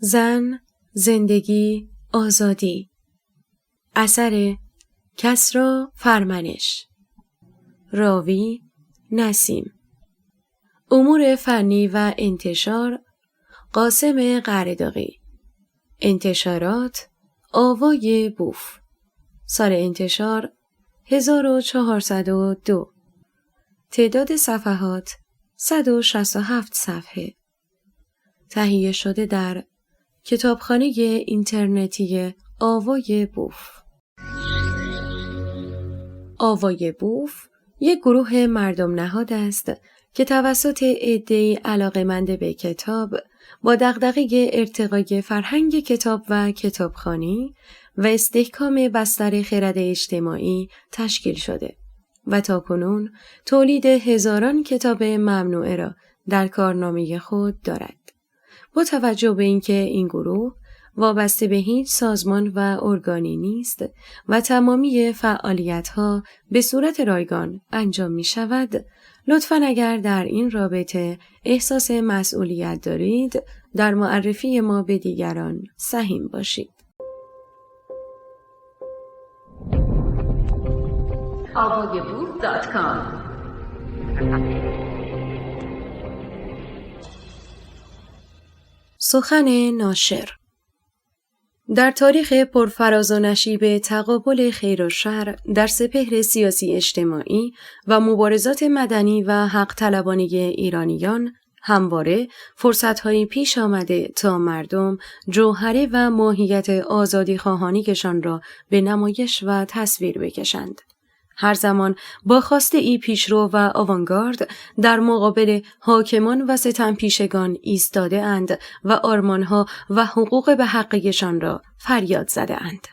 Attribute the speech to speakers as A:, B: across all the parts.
A: زن، زندگی، آزادی. اثر کسری فرمنش. راوی نسیم. امور فنی و انتشار قاسم قرداغی. انتشارات آوای بوف. سال انتشار 1402. تعداد صفحات 167 صفحه. تهیه شده در کتابخانه اینترنتی آوای بوف. آوای بوف یک گروه مردم نهاد است که توسط عده‌ای علاقه‌مند به کتاب با دغدغه ارتقای فرهنگ کتاب و کتابخوانی و استحکام بستر خرد اجتماعی تشکیل شده و تاکنون تولید هزاران کتاب ممنوعه را در کارنامه خود دارد. با توجه به اینکه این گروه وابسته به هیچ سازمان و ارگانی نیست و تمامی فعالیت‌ها به صورت رایگان انجام می‌شود، لطفاً اگر در این رابطه احساس مسئولیت دارید، در معرفی ما به دیگران سهیم باشید.
B: avayaboof.com
A: سخن ناشر. در تاریخ پرفراز و نشیب تقابل خیر و شر در سپهر سیاسی اجتماعی و مبارزات مدنی و حق طلبانه ایرانیان همواره فرصت‌هایی پیش آمده تا مردم جوهره و ماهیت آزادی خواهانیشان را به نمایش و تصویر بکشند. هر زمان با خواسته ای پیشرو و آوانگارد در مقابل حاکمان و ستمپیشگان ایستاده اند و آرمانها و حقوق به حقیقشان را فریاد زده اند.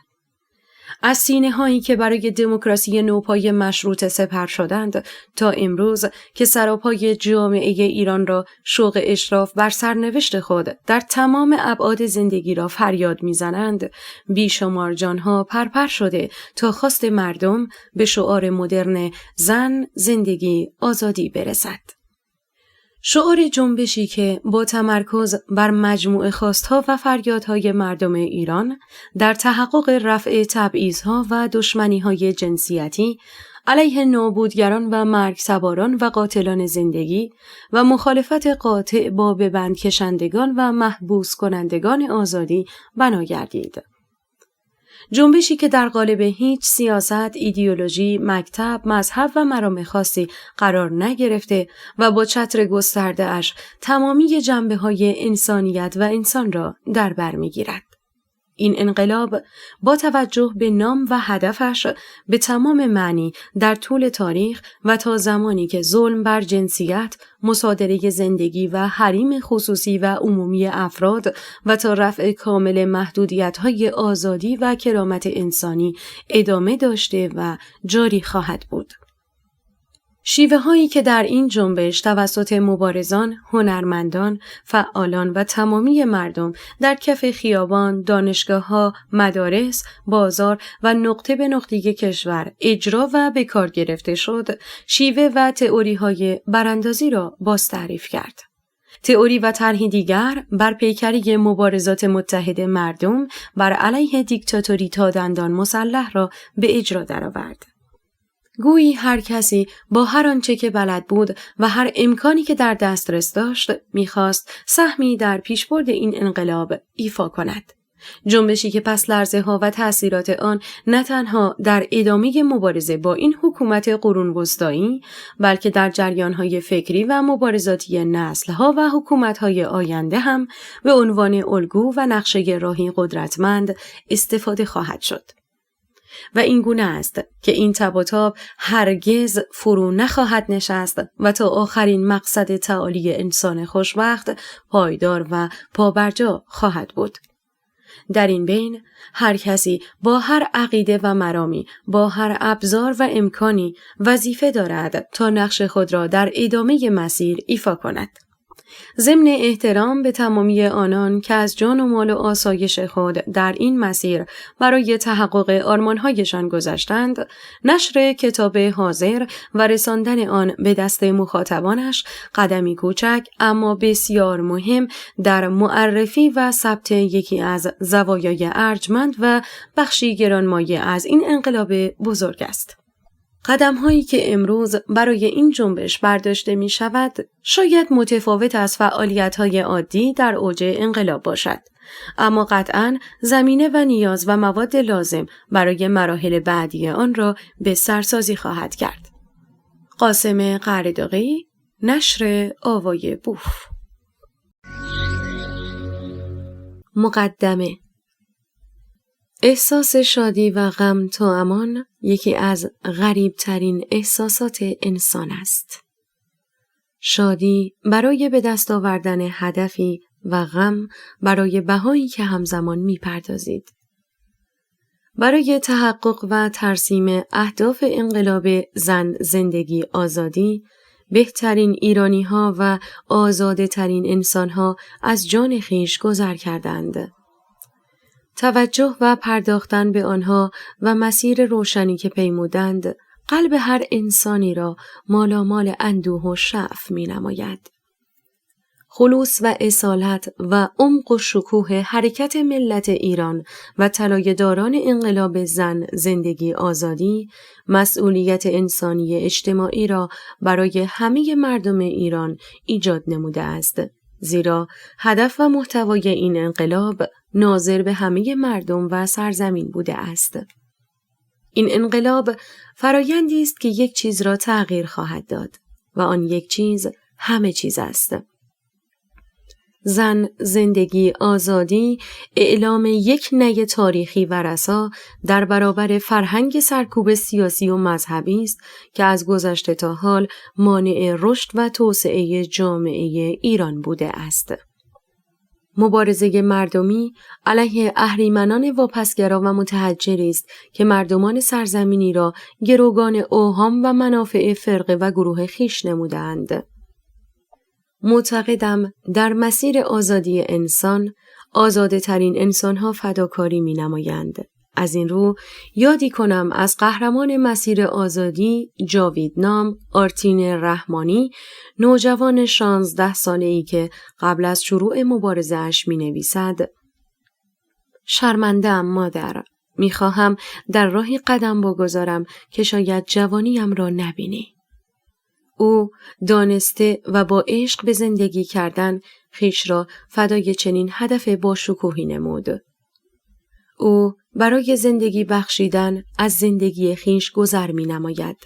A: از سینه هایی که برای دموکراسی نوپای مشروطه سپر شدند تا امروز که سراپای جامعه ایران را شوق اشراف بر سرنوشت خود در تمام ابعاد زندگی را فریاد میزنند، بیشمار جانها پرپر شده تا خواست مردم به شعار مدرن زن، زندگی، آزادی برسد. شعار جنبشی که با تمرکز بر مجموع خواستها و فریادهای مردم ایران در تحقق رفع تبعیضها و دشمنیهای جنسیتی علیه نابودگران و مرگ‌تباران و قاتلان زندگی و مخالفت قاطع با به بند کشندگان و محبوس کنندگان آزادی بنا گردید. جنبشی که در قالب هیچ سیاست، ایدئولوژی، مکتب، مذهب و مرام خاصی قرار نگرفته و با چتر گسترده اش تمامی جنبه‌های انسانیت و انسان را در بر می‌گیرد. این انقلاب با توجه به نام و هدفش به تمام معنی در طول تاریخ و تا زمانی که ظلم بر جنسیت، مصادره زندگی و حریم خصوصی و عمومی افراد و تا رفع کامل محدودیت‌های آزادی و کرامت انسانی ادامه داشته و جاری خواهد بود. شیوه هایی که در این جنبش توسط مبارزان، هنرمندان، فعالان و تمامی مردم در کف خیابان، دانشگاه‌ها، مدارس، بازار و نقطه به نقطه کشور اجرا و به کار گرفته شد، شیوه و تئوری‌های براندازی را باز تعریف کرد. تئوری و طرحی دیگر بر پیکری مبارزات متحد مردم بر علیه دیکتاتوری تا دندان مسلح را به اجرا درآورد. گویی هر کسی با هر آنچه که بلد بود و هر امکانی که در دسترس داشت می‌خواست سهمی در پیشبرد این انقلاب ایفا کند. جنبشی که پس لرزه‌ها و تأثیرات آن نه تنها در ادامه مبارزه با این حکومت قرون وسطایی، بلکه در جریان‌های فکری و مبارزاتی نسل‌ها و حکومت‌های آینده هم به عنوان الگو و نقشه راهی قدرتمند استفاده خواهد شد. و این گونه است که این تب و تاب هرگز فرو نخواهد نشست و تا آخرین مقصد تعالی انسان خوشبخت پایدار و پابرجا خواهد بود. در این بین هر کسی با هر عقیده و مرامی، با هر ابزار و امکانی وظیفه دارد تا نقش خود را در ادامه مسیر ایفا کند. ضمن احترام به تمامی آنان که از جان و مال و آسایش خود در این مسیر برای تحقق آرمان‌هایشان گذشتند، نشر کتاب حاضر و رساندن آن به دست مخاطبانش قدمی کوچک اما بسیار مهم در معرفی و ثبت یکی از زوایای ارجمند و بخشی گرانمایه از این انقلاب بزرگ است. قدم‌هایی که امروز برای این جنبش برداشته می شود شاید متفاوت از فعالیت‌های عادی در اوج انقلاب باشد، اما قطعاً زمینه و نیاز و مواد لازم برای مراحل بعدی آن را به سرسازی خواهد کرد. قاسم قرداغی، نشر آوای بوف. مقدمه. احساس شادی و غم توامان یکی از غریب‌ترین احساسات انسان است. شادی برای به دست آوردن هدفی و غم برای بهایی که همزمان می‌پردازید. برای تحقق و ترسیم اهداف انقلاب زن، زندگی، آزادی، بهترین ایرانی‌ها و آزاده‌ترین انسان‌ها از جان خویش گذر کردند. توجه و پرداختن به آنها و مسیر روشنی که پیمودند، قلب هر انسانی را مالامال اندوه و شعف می نماید. خلوص و اصالت و عمق و شکوه حرکت ملت ایران و طلایه‌داران انقلاب زن، زندگی، آزادی، مسئولیت انسانی اجتماعی را برای همه مردم ایران ایجاد نموده است. زیرا هدف و محتوای این انقلاب ناظر به همه مردم و سرزمین بوده است. این انقلاب فرایندی است که یک چیز را تغییر خواهد داد و آن یک چیز همه چیز است. زن، زندگی، آزادی اعلام یک نی تاریخی و رسا در برابر فرهنگ سرکوب سیاسی و مذهبی است که از گذشته تا حال مانع رشد و توسعه جامعه ایران بوده است. مبارزه مردمی علیه اهریمنان واپسگرا و متحجری است که مردمان سرزمینی را گروگان اوهام و منافع فرقه و گروه خویش نمودند. معتقدم در مسیر آزادی انسان، آزاده ترین انسانها فداکاری می نمایند. از این رو یادی کنم از قهرمان مسیر آزادی جاویدنام آرتین رحمانی، نوجوان 16 ساله‌ای که قبل از شروع مبارزه اش می نویسد: شرمنده‌ام مادر، می خواهم در راهی قدم بگذارم که شاید جوانیم را نبینی. او دانسته و با عشق به زندگی کردن خویش را فدای چنین هدف با شکوهی نمود. او برای زندگی بخشیدن از زندگی خویش گذر می نماید.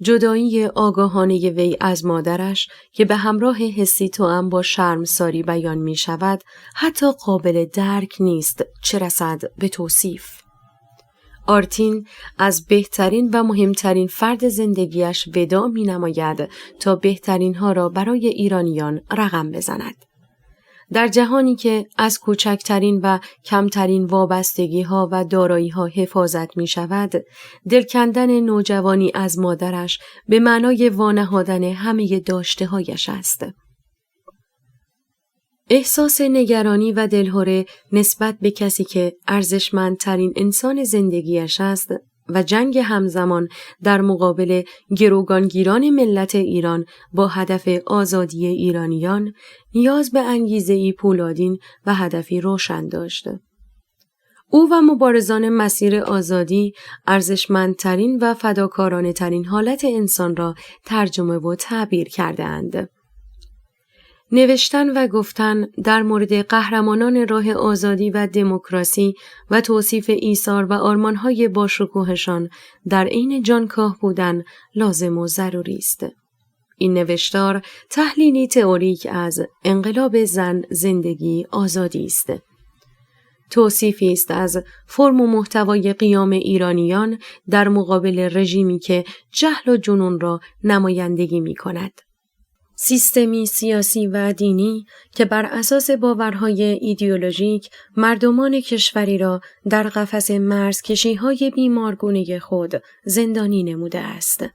A: جدایی آگاهانه وی از مادرش که به همراه حسی توأم با شرمساری بیان می شود حتی قابل درک نیست، چه رسد به توصیف. آرتین از بهترین و مهمترین فرد زندگیش وداع می نماید تا بهترین ها را برای ایرانیان رقم بزند. در جهانی که از کوچکترین و کمترین وابستگی ها و دارایی ها حفاظت می شود، دلکندن نوجوانی از مادرش به معنای وانهادن همه داشته هایش است. احساس نگرانی و دلهره نسبت به کسی که ارزشمندترین انسان زندگیش است و جنگ همزمان در مقابل گروگانگیران ملت ایران با هدف آزادی ایرانیان نیاز به انگیزه‌ای پولادین و هدفی روشن داشت. او و مبارزان مسیر آزادی ارزشمندترین و فداکارانه ترین حالت انسان را ترجمه و تعبیر کرده‌اند. نوشتن و گفتن در مورد قهرمانان راه آزادی و دموکراسی و توصیف ایثار و آرمان‌های باشکوهشان در عین جانکاه بودن لازم و ضروری است. این نوشتار تحلیلی تئوریک از انقلاب زن، زندگی، آزادی است. توصیفی است از فرم و محتوای قیام ایرانیان در مقابل رژیمی که جهل و جنون را نمایندگی می‌کند. سیستمی سیاسی و دینی که بر اساس باورهای ایدئولوژیک مردمان کشوری را در قفس مرزکشی‌های بیمارگونه خود زندانی نموده است.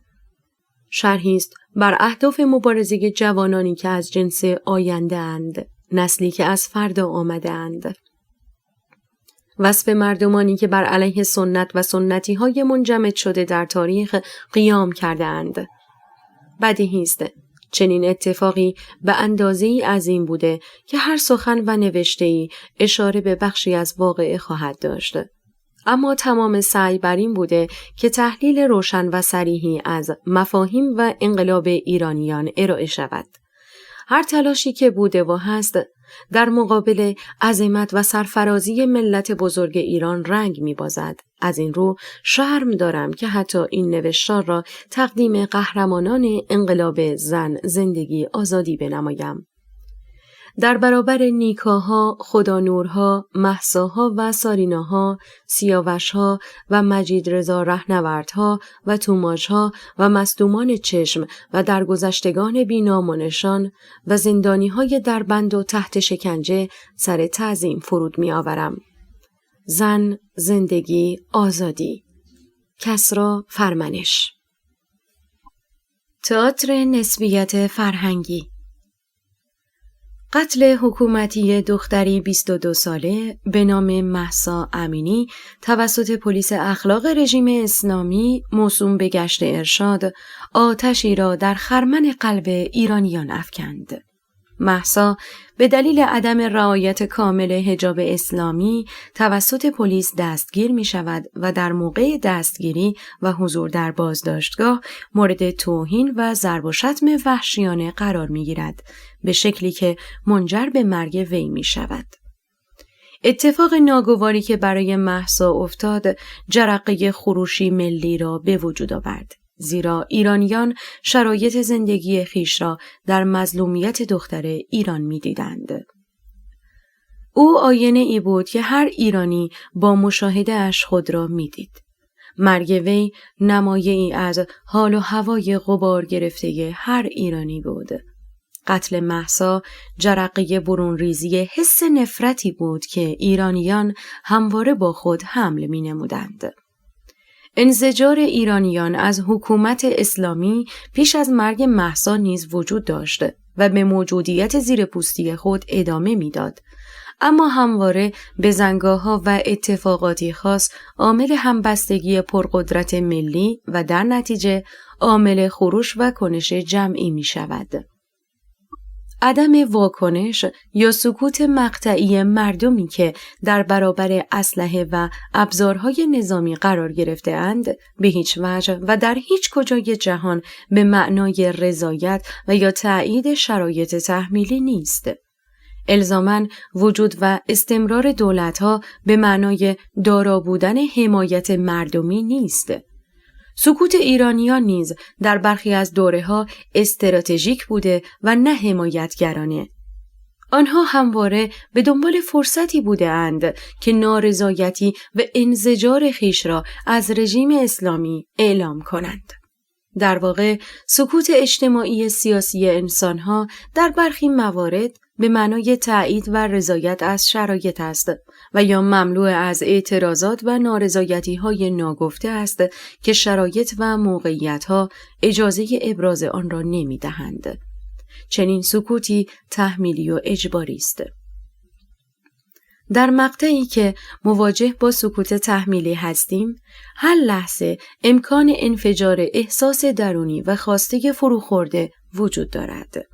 A: شرحی است بر اهداف مبارزه جوانانی که از جنس آینده اند، نسلی که از فردا آمده اند. وصف مردمانی که بر علیه سنت و سنتی های منجمد شده در تاریخ قیام کرده اند. بدیهی است چنین اتفاقی به اندازه‌ای عظیم بوده که هر سخن و نوشته‌ای اشاره به بخشی از واقعه خواهد داشت. اما تمام سعی بر این بوده که تحلیل روشن و صریحی از مفاهیم و انقلاب ایرانیان ارائه شود. هر تلاشی که بوده و هست در مقابل عظمت و سرفرازی ملت بزرگ ایران رنگ می‌بازد. از این رو شرم دارم که حتی این نوشتار را تقدیم قهرمانان انقلاب زن، زندگی، آزادی بنمایم. در برابر نیکاها، خدانورها، مهساها و ساریناها، سیاوشها و مجید رضا رهنوردها و توماژها و مصدومان چشم و درگذشتگان بی‌نام و نشان و زندانیهای در بند و تحت شکنجه سر تعظیم فرود می آورم. زن، زندگی، آزادی. کسری فرمنش. تئاتر نسبیت فرهنگی. قتل حکومتی دختری 22 ساله به نام مهسا امینی توسط پلیس اخلاق رژیم اسلامی موسوم به گشت ارشاد آتشی را در خرمن قلب ایرانیان افکند. مهسا به دلیل عدم رعایت کامل حجاب اسلامی توسط پلیس دستگیر می شود و در موقع دستگیری و حضور در بازداشتگاه مورد توهین و ضرب و شتم وحشیانه قرار می گیرد به شکلی که منجر به مرگ وی می شود. اتفاق ناگواری که برای مهسا افتاد جرقه خروشی ملی را به وجود آورد. زیرا ایرانیان شرایط زندگی خیش را در مظلومیت دختر ایران می دیدند. او آینه ای بود که هر ایرانی با مشاهده اش خود را می دید. مرگ وی نمایه ای از حال و هوای غبار گرفته هر ایرانی بود. قتل مهسا جرقه برون ریزی حس نفرتی بود که ایرانیان همواره با خود حمل می نمودند. انزجار ایرانیان از حکومت اسلامی پیش از مرگ مهسا نیز وجود داشت و به موجودیت زیرپوستی خود ادامه میداد. اما همواره به زنگاه‌ها و اتفاقاتی خاص عامل همبستگی پرقدرت ملی و در نتیجه عامل خروش و کنش جمعی می شود. عدم واکنش یا سکوت مقطعی مردمی که در برابر اسلحه و ابزارهای نظامی قرار گرفته‌اند به هیچ وجه و در هیچ کجای جهان به معنای رضایت و یا تأیید شرایط تحمیلی نیست. الزاماً وجود و استمرار دولت‌ها به معنای دارا بودن حمایت مردمی نیست. سکوت ایرانیان نیز در برخی از دوره‌ها استراتژیک بوده و نه حمایتگرانه. آنها همواره به دنبال فرصتی بوده‌اند که نارضایتی و انزجار خیش را از رژیم اسلامی اعلام کنند. در واقع سکوت اجتماعی سیاسی انسانها در برخی موارد به معنای تأیید و رضایت از شرایط است و یا مملو از اعتراضات و نارضایتی‌های ناگفته است که شرایط و موقعیت‌ها اجازه ابراز آن را نمی‌دهند. چنین سکوتی تحمیلی و اجباری است. در مقطعی که مواجه با سکوت تحمیلی هستیم، هر لحظه امکان انفجار احساس درونی و خواسته فروخورده وجود دارد.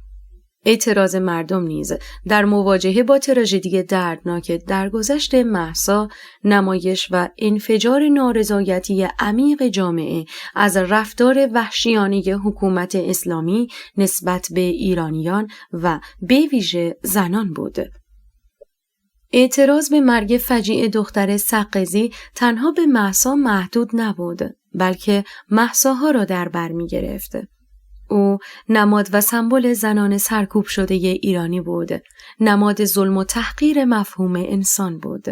A: اعتراض مردم نیز در مواجهه با تراژدی دردناک درگذشت مهسا نمایش و انفجار نارضایتی عمیق جامعه از رفتار وحشیانه حکومت اسلامی نسبت به ایرانیان و به ویژه زنان بود. اعتراض به مرگ فجیع دختر سقزی تنها به مهسا محدود نبود، بلکه مهساها را در بر می گرفت. او نماد و سمبل زنان سرکوب شده ایرانی بود، نماد ظلم و تحقیر مفهوم انسان بود.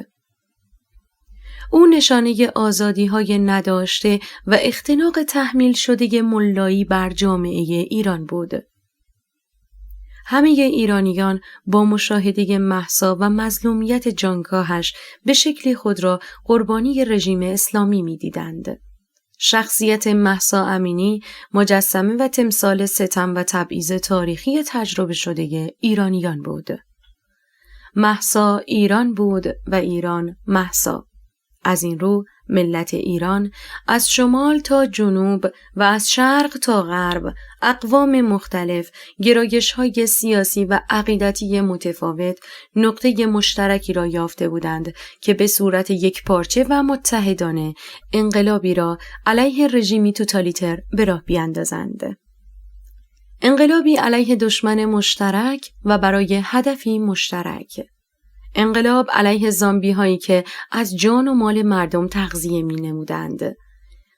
A: او نشانه آزادی‌های نداشته و اختناق تحمیل شده ملایی بر جامعه ایران بود. همه ایرانیان با مشاهده مهسا و مظلومیت جانکاهش به شکلی خود را قربانی رژیم اسلامی می‌دیدند. شخصیت مهسا امینی مجسمه و تمثال ستم و تبعیض تاریخی تجربه شده ایرانیان بود. مهسا ایران بود و ایران مهسا. از این رو ملت ایران از شمال تا جنوب و از شرق تا غرب اقوام مختلف، گرایش‌های سیاسی و عقیدتی متفاوت نقطه مشترکی را یافته بودند که به صورت یکپارچه و متحدانه انقلابی را علیه رژیمی توتالیتر به راه بیاندازند. انقلابی علیه دشمن مشترک و برای هدفی مشترک. انقلاب علیه زامبی هایی که از جان و مال مردم تغذیه می نمودند.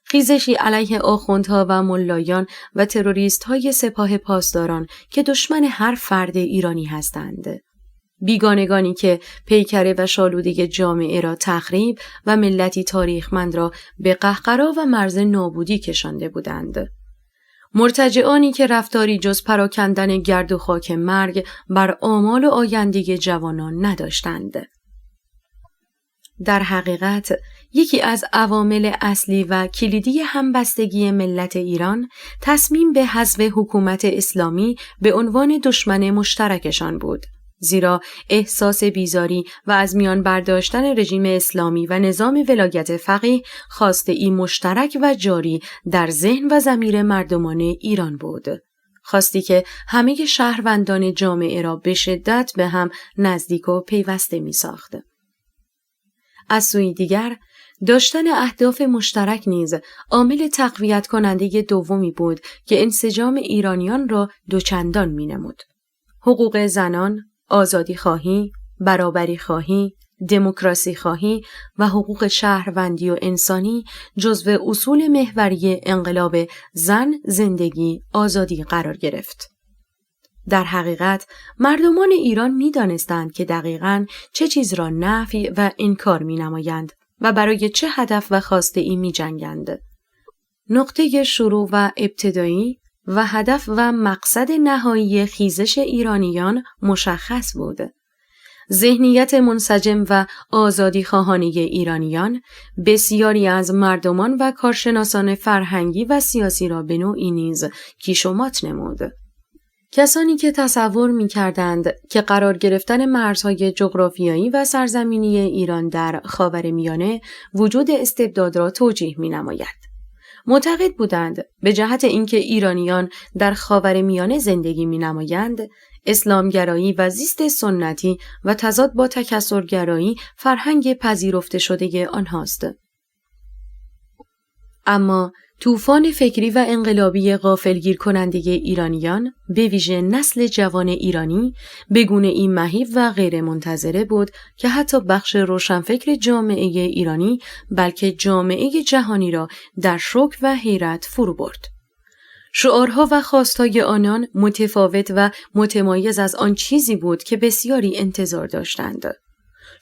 A: خیزشی علیه آخوندها و ملایان و تروریست های سپاه پاسداران که دشمن هر فرد ایرانی هستند. بیگانگانی که پیکره و شالوده جامعه را تخریب و ملتی تاریخمند را به قهقرا و مرز نابودی کشانده بودند. مرتجعانی که رفتاری جز پراکندن گرد و خاک مرگ بر آمال و آینده جوانان نداشتند. در حقیقت یکی از عوامل اصلی و کلیدی همبستگی ملت ایران تصمیم به حذف حکومت اسلامی به عنوان دشمن مشترکشان بود. زیرا احساس بیزاری و از میان برداشتن رژیم اسلامی و نظام ولایت فقیه خواسته‌ای مشترک و جاری در ذهن و ضمیر مردمان ایران بود. خواستی که همه شهروندان جامعه را به شدت به هم نزدیک و پیوسته می ساخت. از سوی دیگر، داشتن اهداف مشترک نیز عامل تقویت کننده دومی بود که انسجام ایرانیان را دوچندان می نمود. حقوق زنان، آزادی خواهی، برابری خواهی، دموکراسی خواهی و حقوق شهروندی و انسانی جزو اصول محوری انقلاب زن، زندگی، آزادی قرار گرفت. در حقیقت مردمان ایران می دانستند که دقیقاً چه چیز را نفی و انکار می نمایند و برای چه هدف و خواسته ای می جنگند. نقطه شروع و ابتدایی و هدف و مقصد نهایی خیزش ایرانیان مشخص بود. ذهنیت منسجم و آزادی خواهانه ایرانیان بسیاری از مردمان و کارشناسان فرهنگی و سیاسی را به نوعی نیز کیش و مات نمود. کسانی که تصور می‌کردند که قرار گرفتن مرزهای جغرافیایی و سرزمینی ایران در خاورمیانه وجود استبداد را توجیه می‌نماید. معتقد بودند به جهت اینکه ایرانیان در خاورمیانه زندگی می‌نمایند، اسلامگرایی و زیست سنتی و تضاد با تکثرگرایی فرهنگ پذیرفته شده آنهاست. اما طوفان فکری و انقلابی غافلگیر کننده ایرانیان، به ویژه نسل جوان ایرانی، به گونه‌ای مهیب و غیر منتظره بود که حتی بخش روشنفکر جامعه ایرانی بلکه جامعه جهانی را در شوک و حیرت فرو برد. شعارها و خواستهای آنان متفاوت و متمایز از آن چیزی بود که بسیاری انتظار داشتند.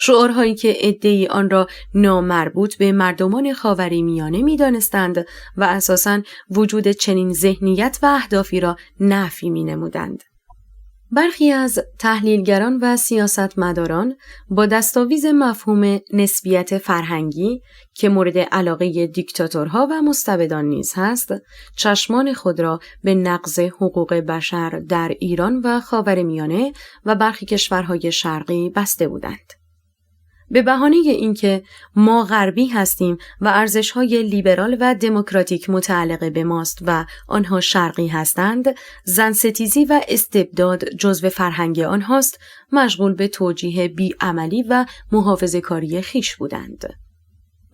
A: شعارهایی که عده‌ای آن را نامربوط به مردمان خاورمیانه می‌دانستند و اساساً وجود چنین ذهنیت و اهدافی را نفی می‌نمودند. برخی از تحلیلگران و سیاستمداران با دستاویز مفهوم نسبیت فرهنگی که مورد علاقه دیکتاتورها و مستبدان نیز هست، چشمان خود را به نقض حقوق بشر در ایران و خاورمیانه و برخی کشورهای شرقی بسته بودند. به بهانه اینکه ما غربی هستیم و ارزش‌های لیبرال و دموکراتیک متعلق به ماست و آنها شرقی هستند، زنستیزی و استبداد جزو فرهنگ آنهاست، مشغول به توجیه بیعملی و محافظه‌کاری خویش بودند.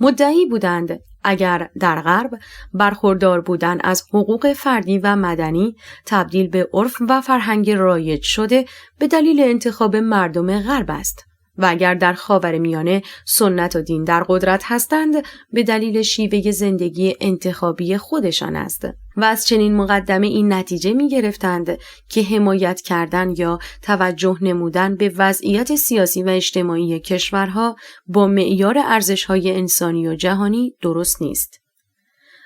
A: مدعی بودند اگر در غرب برخوردار بودن از حقوق فردی و مدنی تبدیل به عرف و فرهنگ رایج شده به دلیل انتخاب مردم غرب است و اگر در خاورمیانه سنت و دین در قدرت هستند به دلیل شیوه زندگی انتخابی خودشان است و از چنین مقدمه این نتیجه می گرفتند که حمایت کردن یا توجه نمودن به وضعیت سیاسی و اجتماعی کشورها با معیار ارزش‌های انسانی و جهانی درست نیست.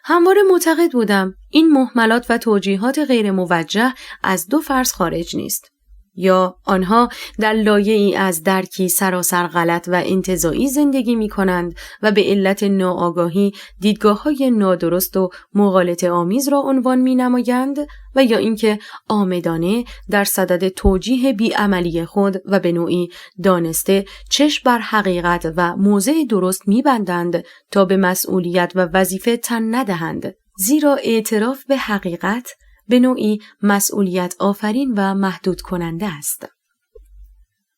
A: همواره معتقد بودم این مهملات و توجیهات غیر موجه از دو فرض خارج نیست. یا آنها در لایه‌ای از درکی سراسر غلط و انتزاعی زندگی می‌کنند و به علت ناآگاهی دیدگاه‌های نادرست و مغالطه آمیز را عنوان می‌نمایند و یا اینکه عامدانه در صدد توجیه بی‌عملی خود و به نوعی دانسته چشم بر حقیقت و موضع درست می‌بندند تا به مسئولیت و وظیفه تن ندهند، زیرا اعتراف به حقیقت به نوعی مسئولیت آفرین و محدود کننده است.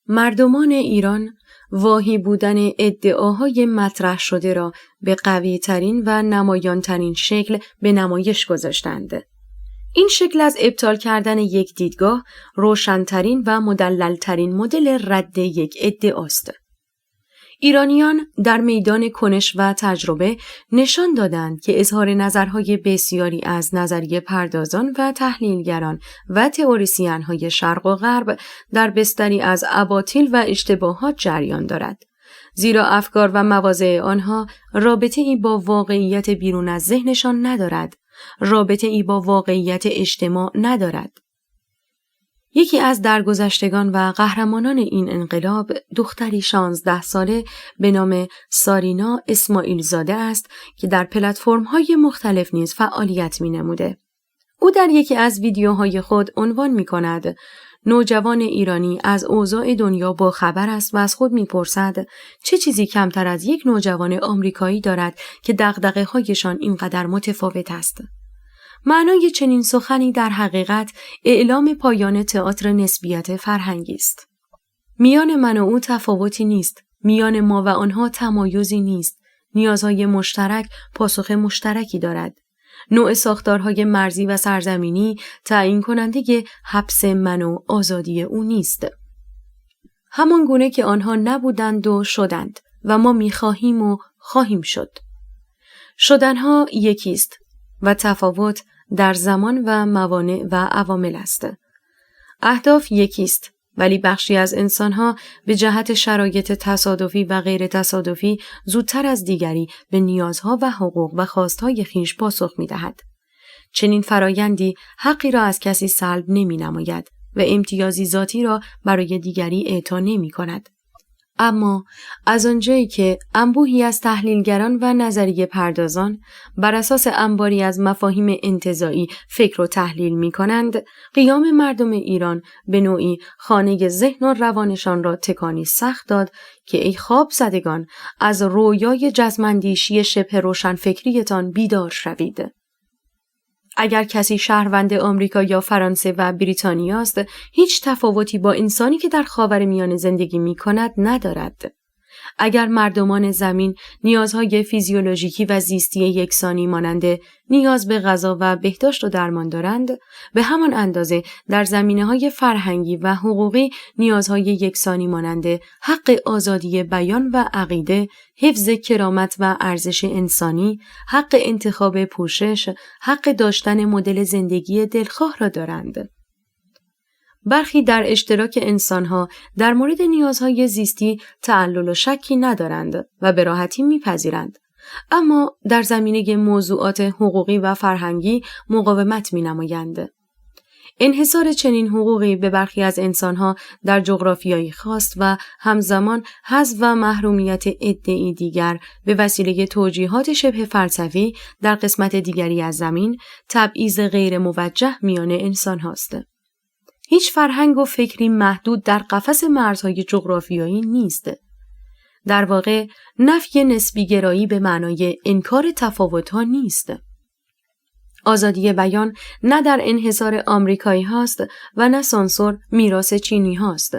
A: مردمان ایران واهی بودن ادعاهای مطرح شده را به قوی ترین و نمایان ترین شکل به نمایش گذاشتند. این شکل از ابطال کردن یک دیدگاه روشن‌ترین و مدلل‌ترین مدل رد یک ادعاست. ایرانیان در میدان کنش و تجربه نشان دادند که اظهار نظرهای بسیاری از نظریه پردازان و تحلیلگران و تئوریسین‌های شرق و غرب در بستری از اباطیل و اشتباهات جریان دارد، زیرا افکار و مواضع آنها رابطه‌ای با واقعیت بیرون از ذهنشان ندارد، رابطه‌ای با واقعیت اجتماع ندارد. یکی از درگذشتگان و قهرمانان این انقلاب دختری 16 ساله به نام سارینا اسماعیل زاده است که در پلتفرم‌های مختلف نیز فعالیت می‌نموده. او در یکی از ویدیوهای خود عنوان می‌کند: نوجوان ایرانی از اوضاع دنیا با خبر است و از خود می‌پرسد چه چیزی کمتر از یک نوجوان آمریکایی دارد که دغدغه‌هایشان اینقدر متفاوت است. معنای چنین سخنی در حقیقت اعلام پایان تئاتر نسبیت فرهنگی است. میان من و او تفاوتی نیست، میان ما و آنها تمایزی نیست، نیازهای مشترک پاسخ مشترکی دارد. نوع ساختارهای مرزی و سرزمینی تعیین کننده حبس من و آزادی او نیست. همان گونه که آنها نبودند و شدند و ما می‌خواهیم و خواهیم شد. شدنها یکیست و تفاوت در زمان و موانع و عوامل است. اهداف یکیست، ولی بخشی از انسانها به جهت شرایط تصادفی و غیر تصادفی زودتر از دیگری به نیازها و حقوق و خواستهای خویش پاسخ می‌دهد. چنین فرایندی حقی را از کسی سلب نمی‌نماید و امتیازی ذاتی را برای دیگری اعطا نمی‌کند. اما از آنجایی که انبوهی از تحلیلگران و نظریه پردازان بر اساس انباری از مفاهیم انتزاعی فکر و تحلیل می کنند، قیام مردم ایران به نوعی خانه ذهن و روانشان را تکانی سخت داد که ای خواب زدگان از رویای جزمندیشی شبه روشنفکریتان بیدار شوید. اگر کسی شهروند آمریکا یا فرانسه و بریتانیا است، هیچ تفاوتی با انسانی که در خاورمیانه زندگی می کند ندارد. اگر مردمان زمین نیازهای فیزیولوژیکی و زیستی یکسانی مانند نیاز به غذا و بهداشت و درمان دارند، به همان اندازه در زمینه‌های فرهنگی و حقوقی نیازهای یکسانی مانند حق آزادی بیان و عقیده، حفظ کرامت و ارزش انسانی، حق انتخاب پوشش، حق داشتن مدل زندگی دلخواه را دارند. برخی در اشتراک انسانها در مورد نیازهای زیستی تعلل و شکی ندارند و به راحتی میپذیرند، اما در زمینه موضوعات حقوقی و فرهنگی مقاومت مینمایند. انحصار چنین حقوقی به برخی از انسانها در جغرافیایی خاص و همزمان حذف و محرومیت عده‌ای دیگر به وسیله توجیهات شبه فلسفی در قسمت دیگری از زمین تبعیض غیر موجه میان انسان هاست. هیچ فرهنگ و فکری محدود در قفس مرزهای جغرافیایی نیست. در واقع نفی نسبی گرایی به معنای انکار تفاوت‌ها نیست. آزادی بیان نه در انحصار آمریکایی هاست و نه سانسور میراث چینی هاست.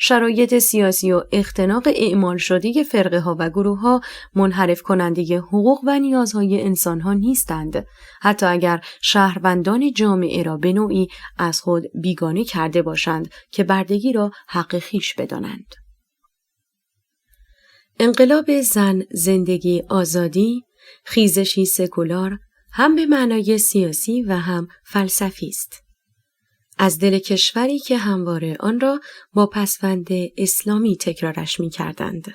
A: شرایط سیاسی و اختناق اعمال شده فرقه ها و گروه ها منحرف کننده حقوق و نیازهای انسان ها نیستند، حتی اگر شهروندان جامعه را به نوعی از خود بیگانه کرده باشند که بردگی را حق خویش بدانند. انقلاب زن، زندگی، آزادی، خیزشی سکولار هم به معنای سیاسی و هم فلسفی است. از دل کشوری که همواره آن را با پسوند اسلامی تکرارش می کردند.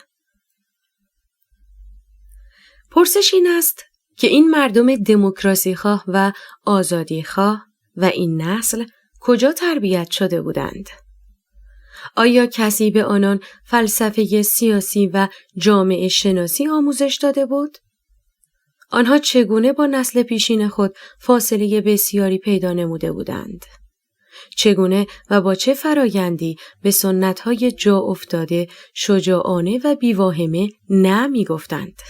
A: پرسش این است که این مردم دموکراسی خواه و آزادی خواه و این نسل کجا تربیت شده بودند؟ آیا کسی به آنان فلسفه سیاسی و جامعه شناسی آموزش داده بود؟ آنها چگونه با نسل پیشین خود فاصله بسیاری پیدا نموده بودند؟ چگونه و با چه فرایندی به سنت‌های جا افتاده شجاعانه و بیواهمه نه می‌گفتند؟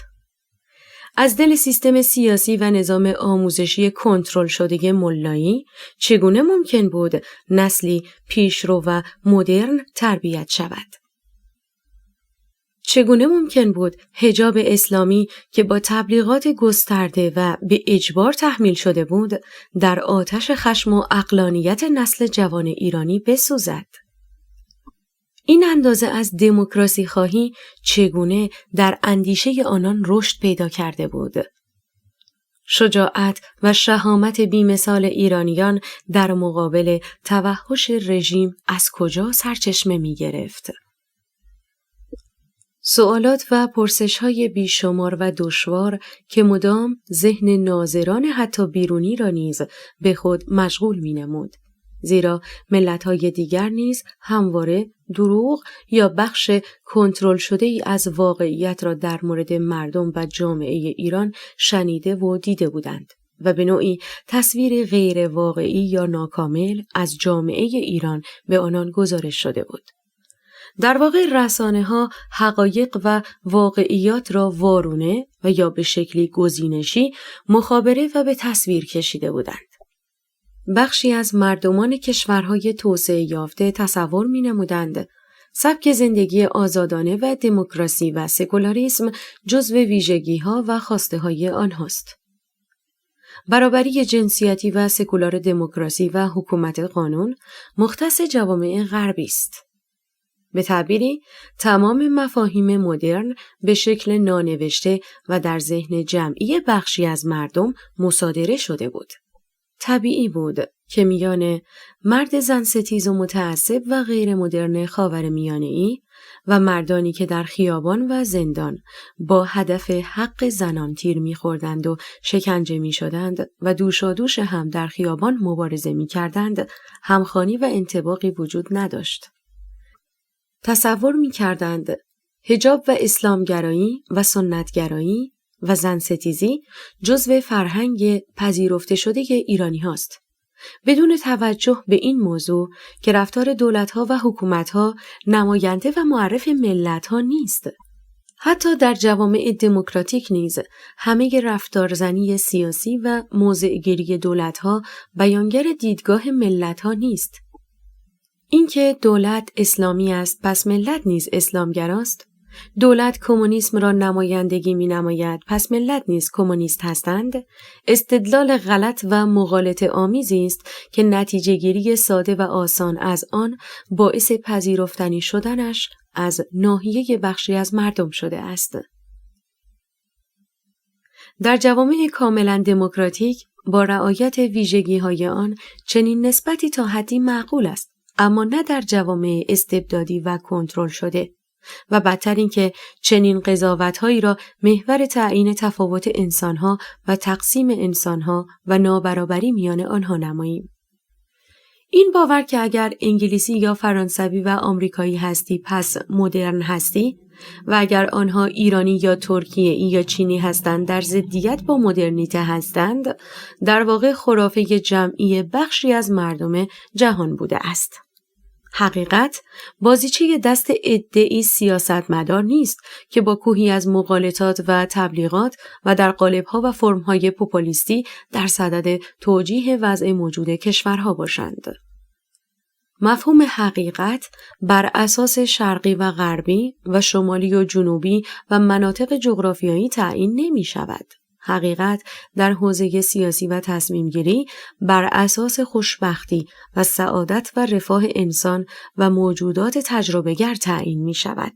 A: از دل سیستم سیاسی و نظام آموزشی کنترل شده ملایی چگونه ممکن بود نسلی پیشرو و مدرن تربیت شود؟ چگونه ممکن بود حجاب اسلامی که با تبلیغات گسترده و به اجبار تحمیل شده بود در آتش خشم و عقلانیت نسل جوان ایرانی بسوزد؟ این اندازه از دموکراسی خواهی چگونه در اندیشه آنان رشد پیدا کرده بود؟ شجاعت و شهامت بی‌مثال ایرانیان در مقابل توحش رژیم از کجا سرچشمه می گرفت؟ سوالات و پرسش‌های بیشمار و دشوار که مدام ذهن ناظران حتی بیرونی را نیز به خود مشغول می‌نمود. زیرا ملت‌های دیگر نیز همواره دروغ یا بخش کنترل شده‌ای از واقعیت را در مورد مردم و جامعه ایران شنیده و دیده بودند و به نوعی تصویر غیر واقعی یا ناکامل از جامعه ایران به آنان گزارش شده بود. در واقع رسانه‌ها حقایق و واقعیات را وارونه و یا به شکلی گزینشی مخابره و به تصویر کشیده بودند. بخشی از مردمان کشورهای توسعه یافته تصور می‌نمودند سبک زندگی آزادانه و دموکراسی و سکولاریسم جزو ویژگی‌ها و خواسته‌های آنهاست. برابری جنسیتی و سکولار دموکراسی و حکومت قانون مختص جوامع غربی است. به تعبیری تمام مفاهیم مدرن به شکل نانوشته و در ذهن جمعی بخشی از مردم مصادره شده بود. طبیعی بود که میان مرد زنستیز و متعصب و غیر مدرن خاورمیانه‌ای و مردانی که در خیابان و زندان با هدف حق زنان تیر می‌خوردند و شکنجه می‌شدند و دوشادوش هم در خیابان مبارزه می‌کردند، همخوانی و انطباقی وجود نداشت. تصور می‌کردند حجاب و اسلامگرایی و سنتگرایی و زنستیزی جزو فرهنگ پذیرفته شده ایرانی هاست. بدون توجه به این موضوع که رفتار دولت‌ها و حکومت‌ها نماینده و معرف ملت‌ها نیست. حتی در جوامع دموکراتیک نیز همه رفتارزنی سیاسی و موضع‌گیری دولت‌ها بیانگر دیدگاه ملت‌ها نیست. اینکه دولت اسلامی است پس ملت نیز اسلامگراست، دولت کمونیسم را نمایندگی می‌نماید پس ملت نیز کمونیست هستند، استدلال غلط و مغالطه آمیزی است که نتیجه گیری ساده و آسان از آن باعث پذیرفتنی شدنش از ناحیه بخشی از مردم شده است. در جوامع کاملا دموکراتیک با رعایت ویژگی‌های آن چنین نسبتی تا حدی معقول است، اما نه در جوامع استبدادی و کنترل شده و بدتر این که چنین قضاوت‌هایی را محور تعیین تفاوت انسان‌ها و تقسیم انسان‌ها و نابرابری میان آنها نماییم. این باور که اگر انگلیسی یا فرانسوی و آمریکایی هستی پس مدرن هستی و اگر آنها ایرانی یا ترکیه‌ای یا چینی هستند در ضدیت با مدرنیته هستند، در واقع خرافه جمعی بخشی از مردم جهان بوده است. حقیقت بازیچه دست عده‌ای سیاستمدار نیست که با کوهی از مغالطات و تبلیغات و در قالب‌ها و فرم‌های پوپولیستی در صدد توجیه وضع موجود کشورها باشند. مفهوم حقیقت بر اساس شرقی و غربی و شمالی و جنوبی و مناطق جغرافیایی تعیین نمی شود. حقیقت در حوزه سیاسی و تصمیمگیری بر اساس خوشبختی و سعادت و رفاه انسان و موجودات تجربه‌گر تعیین می شود.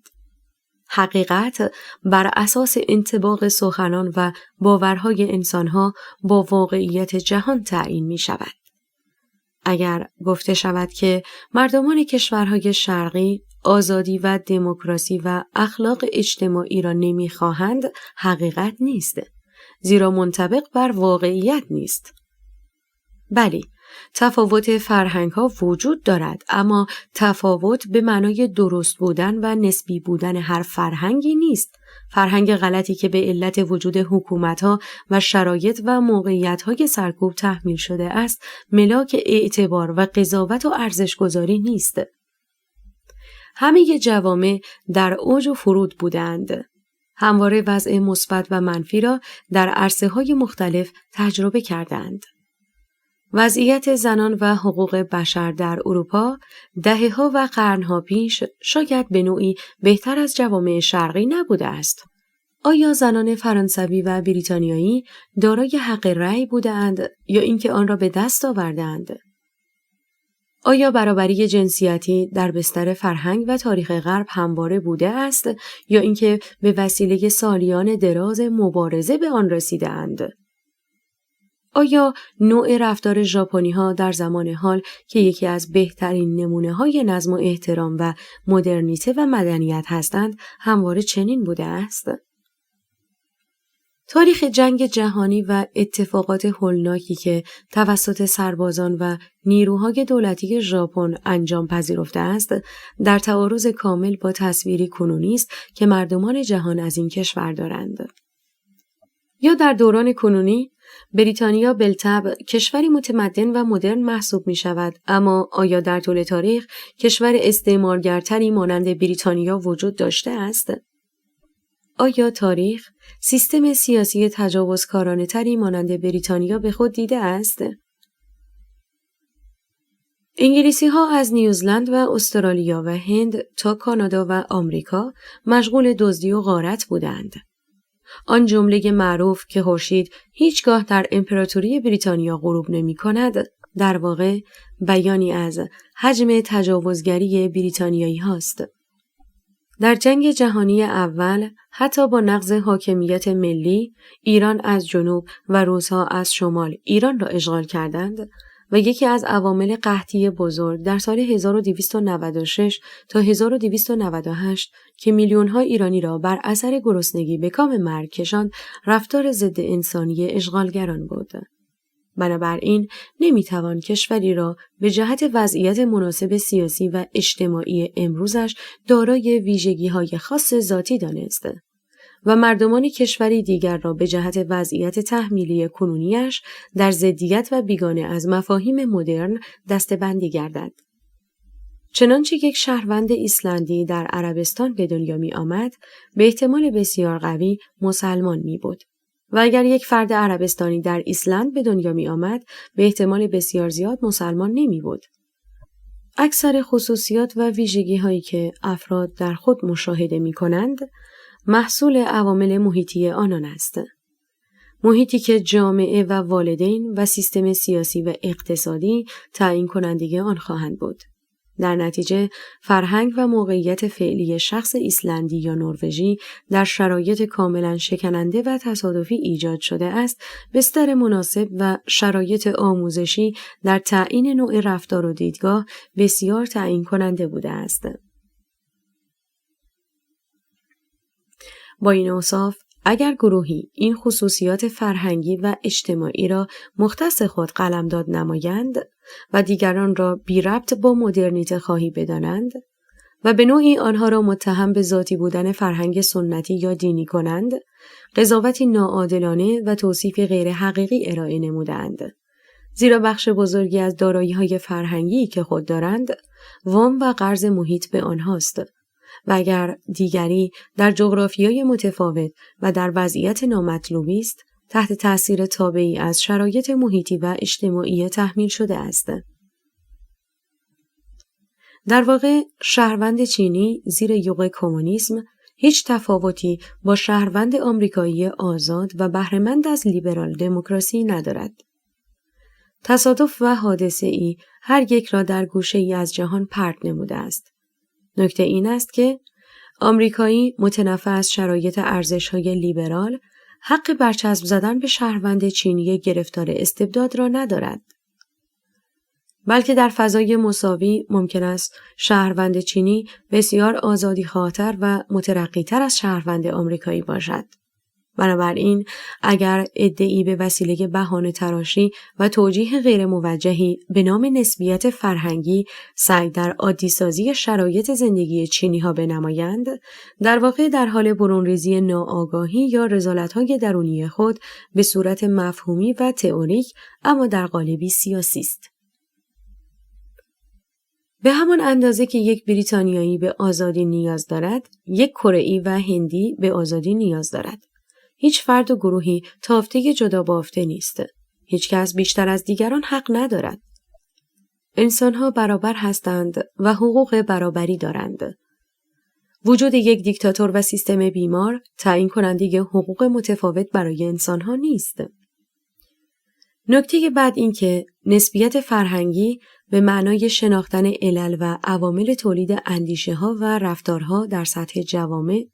A: حقیقت بر اساس انطباق سخنان و باورهای انسانها با واقعیت جهان تعیین می شود. اگر گفته شود که مردمان کشورهای شرقی آزادی و دموکراسی و اخلاق اجتماعی را نمی‌خواهند، حقیقت نیست، زیرا منطبق بر واقعیت نیست. بلی، تفاوت فرهنگ‌ها وجود دارد، اما تفاوت به معنای درست بودن و نسبی بودن هر فرهنگی نیست. فرهنگ غلطی که به علت وجود حکومت‌ها و شرایط و موقعیت‌های سرکوب تحمیل شده است، ملاک اعتبار و قضاوت و ارزش‌گذاری نیست. همه جوامع در اوج و فرود بودند. همواره وضع مثبت و منفی را در عرصه‌های مختلف تجربه کردند. وضعیت زنان و حقوق بشر در اروپا دهه‌ها و قرن‌ها پیش شاید به نوعی بهتر از جوامع شرقی نبوده است. آیا زنان فرانسوی و بریتانیایی دارای حق رأی بودند یا اینکه آن را به دست آوردند؟ آیا برابری جنسیتی در بستر فرهنگ و تاریخ غرب همواره بوده است یا اینکه به وسیله سالیان دراز مبارزه به آن رسیده‌اند؟ آیا نوع رفتار ژاپنی‌ها در زمان حال که یکی از بهترین نمونه‌های نظم و احترام و مدرنیته و مدنیت هستند همواره چنین بوده است؟ تاریخ جنگ جهانی و اتفاقات هولناکی که توسط سربازان و نیروهای دولتی ژاپن انجام پذیرفته است، در تعارض کامل با تصویری کنونی است که مردمان جهان از این کشور دارند. یا در دوران کنونی بریتانیا بالطبع کشوری متمدن و مدرن محسوب می شود، اما آیا در طول تاریخ کشور استعمارگرتری مانند بریتانیا وجود داشته است؟ آیا تاریخ سیستم سیاسی تجاوزکارانه تری مانند بریتانیا به خود دیده است؟ انگلیسی ها از نیوزلند و استرالیا و هند تا کانادا و آمریکا مشغول دزدی و غارت بودند. آن جمله معروف که خورشید هیچگاه در امپراتوری بریتانیا غروب نمی کند، در واقع بیانی از حجم تجاوزگری بریتانیایی هاست. در جنگ جهانی اول حتی با نقض حاکمیت ملی، ایران از جنوب و روس‌ها از شمال ایران را اشغال کردند و یکی از عوامل قحطی بزرگ در سال 1296 تا 1298 که میلیون‌ها ایرانی را بر اثر گرسنگی به کام مرگ کشاند، رفتار ضد انسانی اشغالگران بود. بنابراین نمیتوان کشوری را به جهت وضعیت مناسب سیاسی و اجتماعی امروزش دارای ویژگی‌های خاص ذاتی دانست و مردمان کشوری دیگر را به جهت وضعیت تحمیلی کنونیش در ضدیت و بیگانه از مفاهیم مدرن دسته‌بندی گردد. چنانچه یک شهروند ایسلندی در عربستان به دنیا می آمد، به احتمال بسیار قوی مسلمان می بود. و اگر یک فرد عربستانی در ایسلند به دنیا می آمد، به احتمال بسیار زیاد مسلمان نمی بود. اکثر خصوصیات و ویژگی هایی که افراد در خود مشاهده می کنند، محصول عوامل محیطی آنان است. محیطی که جامعه و والدین و سیستم سیاسی و اقتصادی تعیین کننده آن خواهند بود. در نتیجه فرهنگ و موقعیت فعلی شخص ایسلندی یا نروژی در شرایط کاملا شکننده و تصادفی ایجاد شده است، بستر مناسب و شرایط آموزشی در تعیین نوع رفتار و دیدگاه بسیار تعیین کننده بوده است. با این اوصاف، اگر گروهی این خصوصیات فرهنگی و اجتماعی را مختص خود قلمداد نمایند و دیگران را بی ربط با مدرنیته خواهی بدانند و به نوعی آنها را متهم به ذاتی بودن فرهنگ سنتی یا دینی کنند، قضاوتی ناعادلانه و توصیفی غیر حقیقی ارائه نمودند. زیرا بخش بزرگی از دارایی‌های فرهنگی که خود دارند، وام و قرض محیط به آنهاست. و اگر دیگری در جغرافیای متفاوت و در وضعیت نامطلوبی است، تحت تأثیر تابعی از شرایط محیطی و اجتماعی تحمیل شده است. در واقع شهروند چینی زیر یوغ کمونیسم هیچ تفاوتی با شهروند آمریکایی آزاد و بهره‌مند از لیبرال دموکراسی ندارد. تصادف و حادثه‌ای هر یک را در گوشه‌ای از جهان پرت نموده است. نکته این است که آمریکایی متنفع از شرایط ارزش‌های لیبرال حق برچسب زدن به شهروند چینی گرفتار استبداد را ندارد. بلکه در فضای مساوی ممکن است شهروند چینی بسیار آزادی‌خواه‌تر و مترقی‌تر از شهروند آمریکایی باشد. بنابراین اگر ادعی به وسیله بهانه تراشی و توجیه غیر موجهی به نام نسبیت فرهنگی سعی در عادی سازی شرایط زندگی چینی ها بنمایند، در واقع در حال برونریزی ناآگاهی یا رذالت‌های درونی خود به صورت مفهومی و تئوریک اما در قالبی سیاسی است. به همان اندازه که یک بریتانیایی به آزادی نیاز دارد، یک کره‌ای و هندی به آزادی نیاز دارد. هیچ فرد و گروهی تافته جدا بافته نیست. هیچ کس بیشتر از دیگران حق ندارد. انسان‌ها برابر هستند و حقوق برابری دارند. وجود یک دیکتاتور و سیستم بیمار تعیین کننده حقوق متفاوت برای انسان‌ها نیست. نکته بعد این که نسبیت فرهنگی به معنای شناختن علل و عوامل تولید اندیشه‌ها و رفتارها در سطح جوامع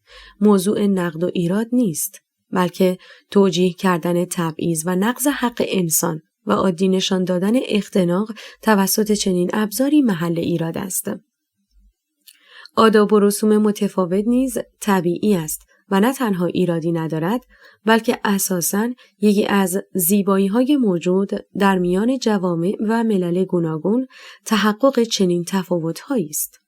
A: موضوع نقد و ایراد نیست، بلکه توجیه کردن تبعیض و نقض حق انسان و عادی نشان دادن اختناق توسط چنین ابزاری محل ایراد است. آداب و رسوم متفاوت نیز طبیعی است و نه تنها ایرادی ندارد، بلکه اساساً یکی از زیبایی‌های موجود در میان جوامع و ملل گوناگون تحقق چنین تفاوت‌هایی است.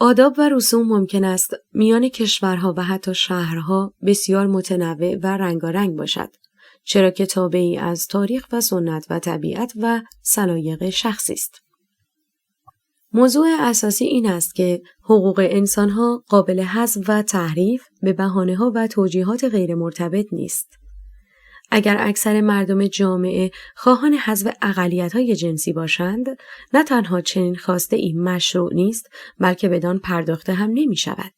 A: آداب و رسوم ممکن است میان کشورها و حتی شهرها بسیار متنوع و رنگارنگ باشد، چرا که تابعی از تاریخ و سنت و طبیعت و سلایق شخصی است. موضوع اساسی این است که حقوق انسان‌ها قابل حذف و تحریف به بهانه‌ها و توجیهات غیر مرتبط نیست. اگر اکثر مردم جامعه خواهان حذف اقلیت‌های جنسی باشند، نه تنها چنین خواسته این مشروع نیست، بلکه بدان پرداخته هم نمی‌شود.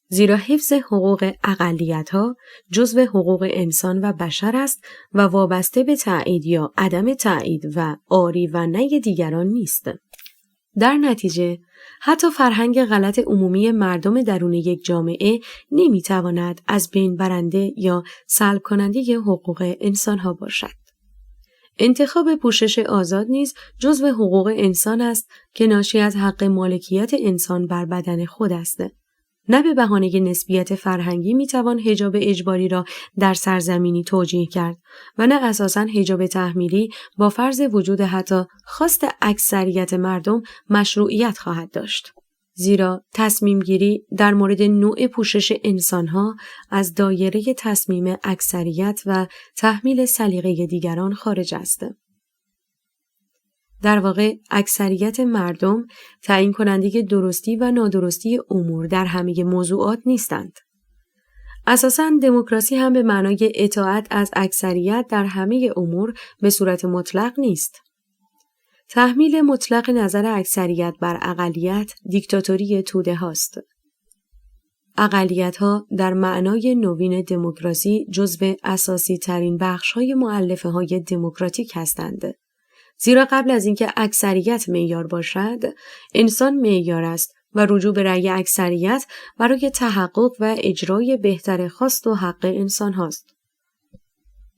A: زیرا حفظ حقوق اقلیت‌ها جزو حقوق انسان و بشر است و وابسته به تایید یا عدم تایید و آری و نی دیگران نیست. در نتیجه، حتی فرهنگ غلط عمومی مردم درون یک جامعه نمیتواند از بین برنده یا سلب کننده حقوق انسانها باشد. انتخاب پوشش آزاد نیز جزو حقوق انسان است که ناشی از حق مالکیت انسان بر بدن خود است. نه به بهانه نسبیت فرهنگی میتوان حجاب اجباری را در سرزمینی توجیه کرد و نه اساساً حجاب تحمیلی با فرض وجود حتی خواست اکثریت مردم مشروعیت خواهد داشت. زیرا تصمیم گیری در مورد نوع پوشش انسانها از دایره تصمیم اکثریت و تحمیل سلیقه دیگران خارج است. در واقع اکثریت مردم تعیین کننده درستی و نادرستی امور در همه موضوعات نیستند. اساساً دموکراسی هم به معنای اطاعت از اکثریت در همه امور به صورت مطلق نیست. تحمیل مطلق نظر اکثریت بر اقلیت دیکتاتوری توده هاست. اقلیت‌ها در معنای نوین دموکراسی جزو اساسی ترین بخش‌های مؤلفه های دموکراتیک هستند. زیرا قبل از اینکه اکثریت معیار باشد، انسان معیار است و رجوع به رأی اکثریت برای تحقق و اجرای بهتر خواست و حق انسان هاست.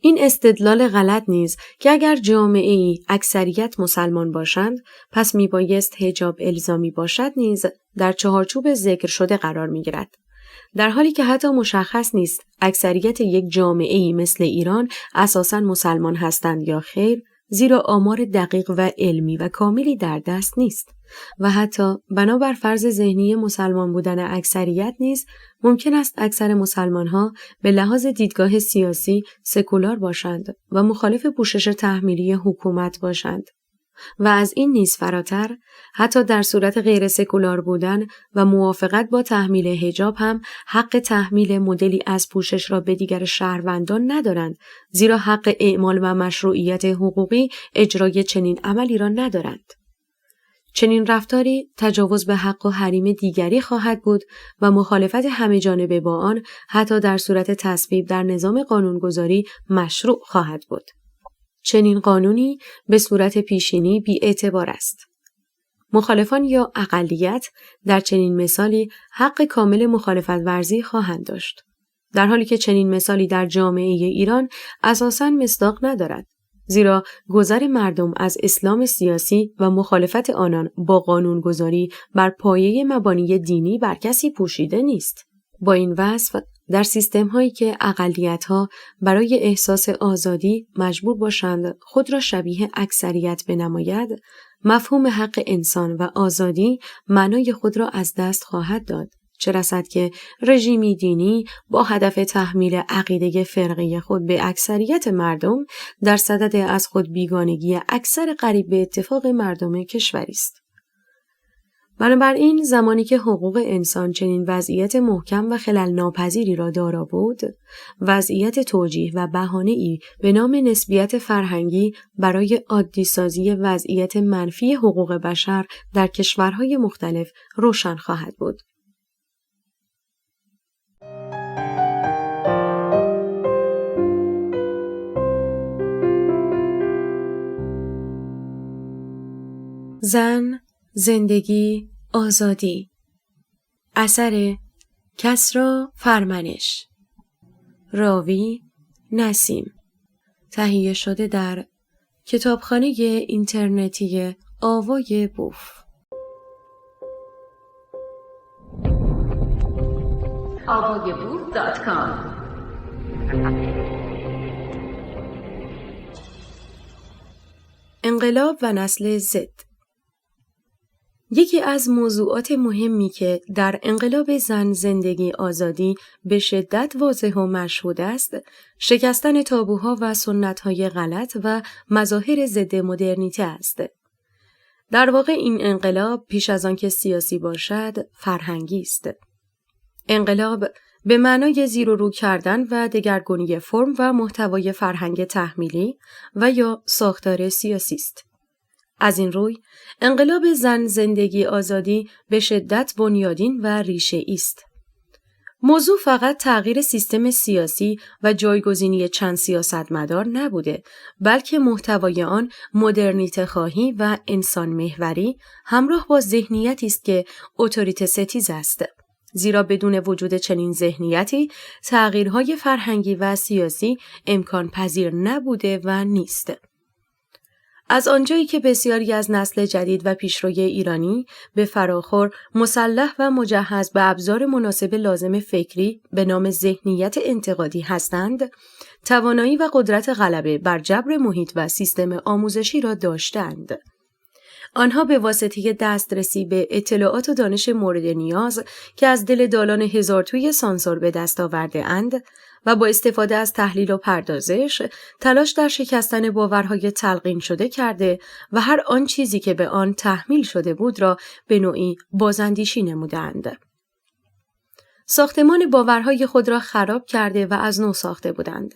A: این استدلال غلط نیز که اگر جامعه‌ای اکثریت مسلمان باشند، پس میبایست حجاب الزامی باشد نیز در چهارچوب ذکر شده قرار میگیرد. در حالی که حتی مشخص نیست اکثریت یک جامعه‌ای مثل ایران اساساً مسلمان هستند یا خیر، زیرا آمار دقیق و علمی و کاملی در دست نیست و حتی بنابر فرض ذهنی مسلمان بودن اکثریت نیز ممکن است اکثر مسلمان‌ها به لحاظ دیدگاه سیاسی سکولار باشند و مخالف پوشش تحمیلی حکومت باشند و از این نیز فراتر حتی در صورت غیر سکولار بودن و موافقت با تحمیل حجاب هم حق تحمیل مدلی از پوشش را به دیگر شهروندان ندارند، زیرا حق اعمال و مشروعیت حقوقی اجرای چنین عملی را ندارند. چنین رفتاری تجاوز به حق و حریم دیگری خواهد بود و مخالفت همه جانبه با آن حتی در صورت تصویب در نظام قانونگذاری مشروع خواهد بود. چنین قانونی به صورت پیشینی بی‌اعتبار است. مخالفان یا اقلیت در چنین مثالی حق کامل مخالفت ورزی خواهند داشت، در حالی که چنین مثالی در جامعه ایران اساساً مصداق ندارد، زیرا گذر مردم از اسلام سیاسی و مخالفت آنان با قانونگذاری بر پایه مبانی دینی بر کسی پوشیده نیست. با این وصف در سیستم‌هایی که اقلیت‌ها برای احساس آزادی مجبور باشند خود را شبیه اکثریت بنماید، مفهوم حق انسان و آزادی معنای خود را از دست خواهد داد. چه رسد که رژیمی دینی با هدف تحمیل عقیده فرقی خود به اکثریت مردم در صدد از خود بیگانگی اکثر قریب به اتفاق مردم کشوری است. بنابراین زمانی که حقوق انسان چنین وضعیت محکم و خلل ناپذیری را دارا بود، وضعیت توجیه و بهانه‌ای به نام نسبیت فرهنگی برای عادی سازی وضعیت منفی حقوق بشر در کشورهای مختلف روشن خواهد بود. زن، زندگی، آزادی. اثر کسری فرمنش. راوی نسیم. تهیه شده در کتابخانه اینترنتی آوای بوف.
B: avayaboof.com
A: انقلاب و نسل زد. یکی از موضوعات مهمی که در انقلاب زن، زندگی، آزادی به شدت واضح و مشهود است، شکستن تابوها و سنت‌های غلط و مظاهر ضد مدرنیته است. در واقع این انقلاب پیش از آن که سیاسی باشد، فرهنگی است. انقلاب به معنای زیر و رو کردن و دگرگونی فرم و محتوای فرهنگ تحمیلی و یا ساختار سیاسی است. از این روی، انقلاب زن، زندگی، آزادی به شدت بنیادین و ریشه‌ای است. موضوع فقط تغییر سیستم سیاسی و جایگزینی چند سیاستمدار نبوده، بلکه محتوای آن مدرنیته خواهی و انسان محوری همراه با ذهنیتی است که اتوریته ستیز است. زیرا بدون وجود چنین ذهنیتی، تغییرهای فرهنگی و سیاسی امکان پذیر نبوده و نیست. از آنجایی که بسیاری از نسل جدید و پیشروی ایرانی به فراخور مسلح و مجهز به ابزار مناسب لازم فکری به نام ذهنیت انتقادی هستند، توانایی و قدرت غلبه بر جبر محیط و سیستم آموزشی را داشتند. آنها به واسطه دسترسی به اطلاعات و دانش مورد نیاز که از دل دالان هزارتوی سانسور به دست آورده اند و با استفاده از تحلیل و پردازش تلاش در شکستن باورهای تلقین شده کرده و هر آن چیزی که به آن تحمیل شده بود را به نوعی بازاندیشی نمودند. ساختمان باورهای خود را خراب کرده و از نو ساخته بودند.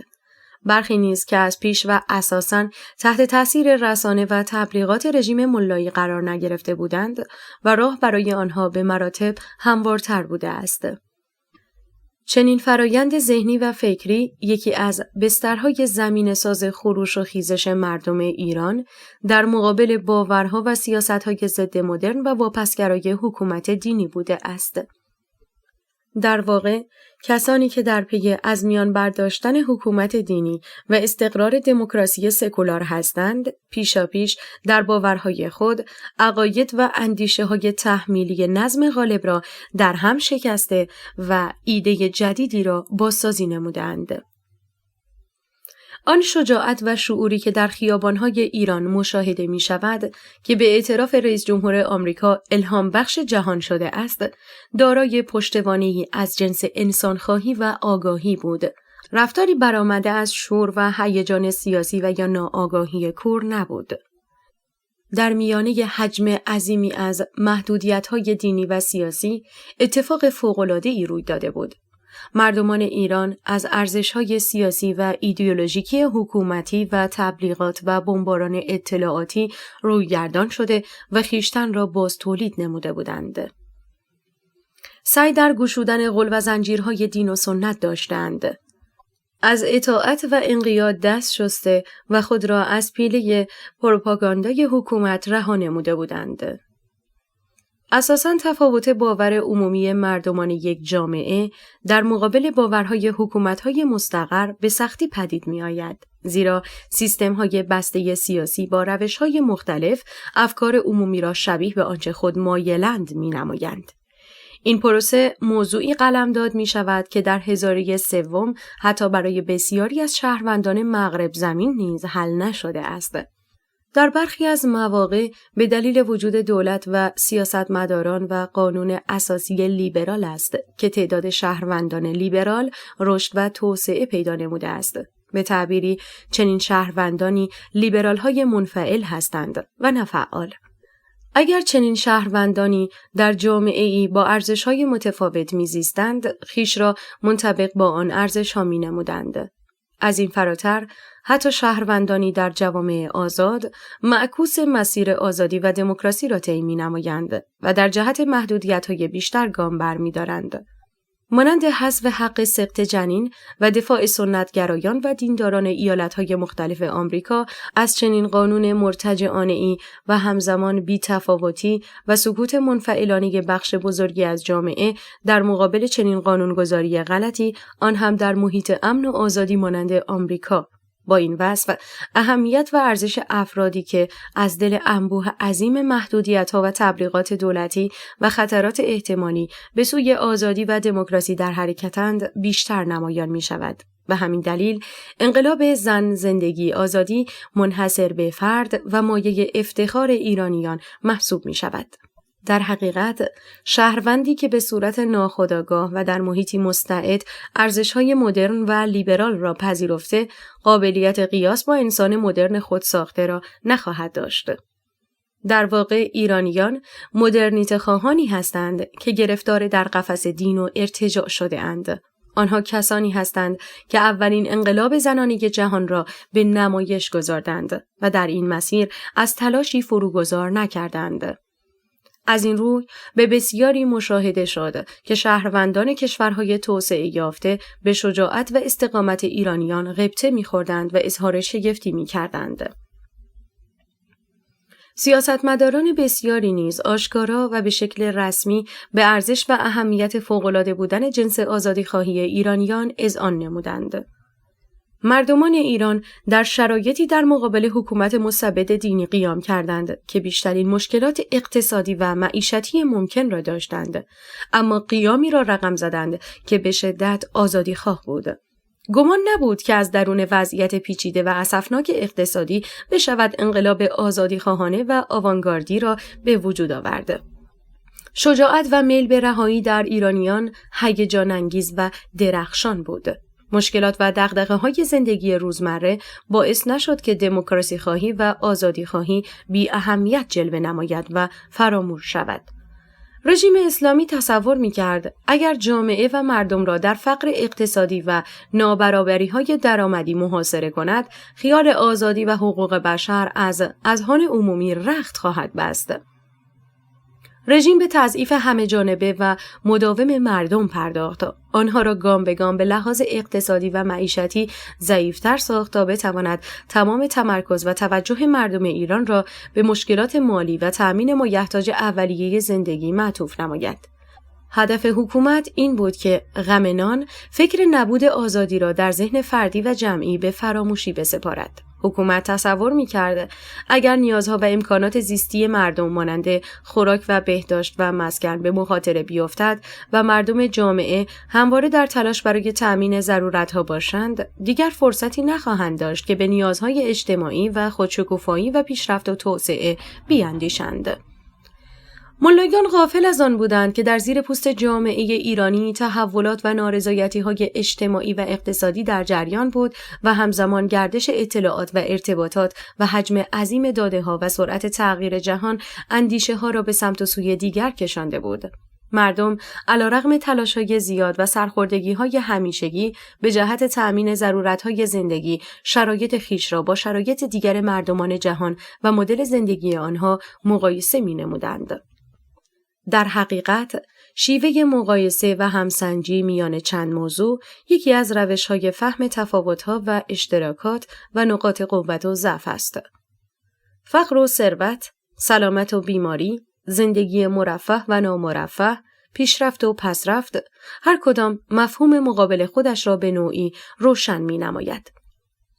A: برخی نیز که از پیش و اساساً تحت تأثیر رسانه و تبلیغات رژیم ملایی قرار نگرفته بودند و راه برای آنها به مراتب هموارتر بوده است. چنین فرایند ذهنی و فکری یکی از بسترهای زمینه‌ساز خروش و خیزش مردم ایران در مقابل باورها و سیاست‌های ضد مدرن و واپسگرای حکومت دینی بوده است. در واقع، کسانی که در پی از میان برداشتن حکومت دینی و استقرار دموکراسی سکولار هستند، پیشاپیش در باورهای خود، عقاید و اندیشه‌های تحمیلی نظم غالب را در هم شکسته و ایده جدیدی را بازسازی نمودند. آن شجاعت و شعوری که در خیابان‌های ایران مشاهده می‌شود که به اعتراف رئیس جمهور آمریکا الهام بخش جهان شده است، دارای پشتوانه‌ای از جنس انسان‌خواهی و آگاهی بود. رفتاری برآمده از شور و هیجان سیاسی و یا ناآگاهی کور نبود. در میانه حجم عظیمی از محدودیت‌های دینی و سیاسی، اتفاق فوق‌العاده‌ای روی داده بود. مردمان ایران از ارزش‌های سیاسی و ایدئولوژیکی حکومتی و تبلیغات و بمباران اطلاعاتی رویگردان شده و خویشتن را باز تولید نموده بودند. سعی در گشودن غل و زنجیرهای دین و سنت داشتند. از اطاعت و انقیاد دست شسته و خود را از پیله پروپاگاندای حکومت رها نموده بودند. اساساً تفاوت باور عمومی مردمان یک جامعه در مقابل باورهای حکومت‌های مستقر به سختی پدید می‌آید، زیرا سیستم‌های بسته سیاسی با روش‌های مختلف افکار عمومی را شبیه به آنچه خود مایلند می‌نمایند. این پروسه موضوعی قلمداد می شود که در هزاره سوم حتی برای بسیاری از شهروندان مغرب زمین نیز حل نشده است. در برخی از مواقع به دلیل وجود دولت و سیاستمداران و قانون اساسی لیبرال است که تعداد شهروندان لیبرال رشد و توسعه پیدا نموده است. به تعبیری چنین شهروندانی لیبرال‌های منفعل هستند و نه فعال. اگر چنین شهروندانی در جامعه‌ای با ارزش‌های متفاوت می‌زیستند، خویش را منطبق با آن ارزش‌ها می‌نمودند. از این فراتر، حتی شهروندانی در جوامع آزاد معکوس مسیر آزادی و دموکراسی را طی می‌نمایند و در جهت محدودیت‌های بیشتر گام برمی‌دارند. مانند حذف حق سقط جنین و دفاع سنتگرایان و دینداران ایالت‌های مختلف آمریکا از چنین قانون مرتجعانه‌ای و همزمان بی‌تفاوتی و سکوت منفعلانه بخش بزرگی از جامعه در مقابل چنین قانونگذاری غلطی، آن هم در محیط امن و آزادی مانند آمریکا. با این وصف، اهمیت و ارزش افرادی که از دل انبوه عظیم محدودیت‌ها و تبلیغات دولتی و خطرات احتمالی به سوی آزادی و دموکراسی در حرکتند بیشتر نمایان می‌شود. به همین دلیل انقلاب زن، زندگی، آزادی منحصر به فرد و مایه افتخار ایرانیان محسوب می‌شود. در حقیقت، شهروندی که به صورت ناخودآگاه و در محیطی مستعد ارزش‌های مدرن و لیبرال را پذیرفته، قابلیت قیاس با انسان مدرن خودساخته را نخواهد داشت. در واقع ایرانیان مدرنیته خواهانی هستند که گرفتار در قفس دین و ارتجاع شده اند. آنها کسانی هستند که اولین انقلاب زنانه جهان را به نمایش گذاردند و در این مسیر از تلاشی فروگذار نکردند. از این روی به بسیاری مشاهده شد که شهروندان کشورهای توسعه یافته به شجاعت و استقامت ایرانیان غبطه می‌خوردند و اظهار شگفتی می‌کردند. سیاستمداران بسیاری نیز آشکارا و به شکل رسمی به ارزش و اهمیت فوق‌العاده بودن جنس آزادی‌خواهی ایرانیان اذعان نمودند. مردمان ایران در شرایطی در مقابل حکومت مستبد دینی قیام کردند که بیشترین مشکلات اقتصادی و معیشتی ممکن را داشتند، اما قیامی را رقم زدند که به شدت آزادیخواه بود. گمان نبود که از درون وضعیت پیچیده و اسفناک اقتصادی بشود انقلاب آزادیخواهانه و آوانگاردی را به وجود آورد. شجاعت و میل به رهایی در ایرانیان هیجان انگیز و درخشان بود. مشکلات و دغدغه‌های زندگی روزمره باعث نشد که دموکراسی خواهی و آزادی خواهی بی اهمیت جلوه نماید و فراموش شود. رژیم اسلامی تصور می‌کرد اگر جامعه و مردم را در فقر اقتصادی و نابرابری‌های درآمدی محاصره کند، خیال آزادی و حقوق بشر از اذهان عمومی رخت خواهد بست. رژیم به تضعیف همه جانبه و مداوم مردم پرداخت. آنها را گام به گام به لحاظ اقتصادی و معیشتی ضعیفتر ساخت تا بتواند تمام تمرکز و توجه مردم ایران را به مشکلات مالی و تأمین مایحتاج اولیه زندگی معطوف نماید. هدف حکومت این بود که غم نان فکر نبود آزادی را در ذهن فردی و جمعی به فراموشی بسپارد. حکومت تصور می‌کرد اگر نیازها و امکانات زیستی مردم مانند خوراک و بهداشت و مسکن به مخاطره بیفتد و مردم جامعه همواره در تلاش برای تأمین ضرورتها باشند، دیگر فرصتی نخواهند داشت که به نیازهای اجتماعی و خودشکوفایی و پیشرفت و توسعه بیاندیشند. ملایان غافل از آن بودند که در زیر پوست جامعه ایرانی تحولات و نارضایتی‌های اجتماعی و اقتصادی در جریان بود و همزمان گردش اطلاعات و ارتباطات و حجم عظیم داده‌ها و سرعت تغییر جهان اندیشه‌ها را به سمت و سوی دیگر کشانده بود. مردم علیرغم تلاش‌های زیاد و سرخوردگی‌های همیشگی به جهت تأمین ضرورت‌های زندگی، شرایط خویش را با شرایط دیگر مردمان جهان و مدل زندگی آنها مقایسه می‌نمودند. در حقیقت، شیوه مقایسه و همسنجی میان چند موضوع یکی از روش‌های فهم تفاوت‌ها و اشتراکات و نقاط قوت و ضعف است. فقر و ثروت، سلامت و بیماری، زندگی مرفه و نامرفه، پیشرفت و پسرفت، هر کدام مفهوم مقابل خودش را به نوعی روشن می‌نماید.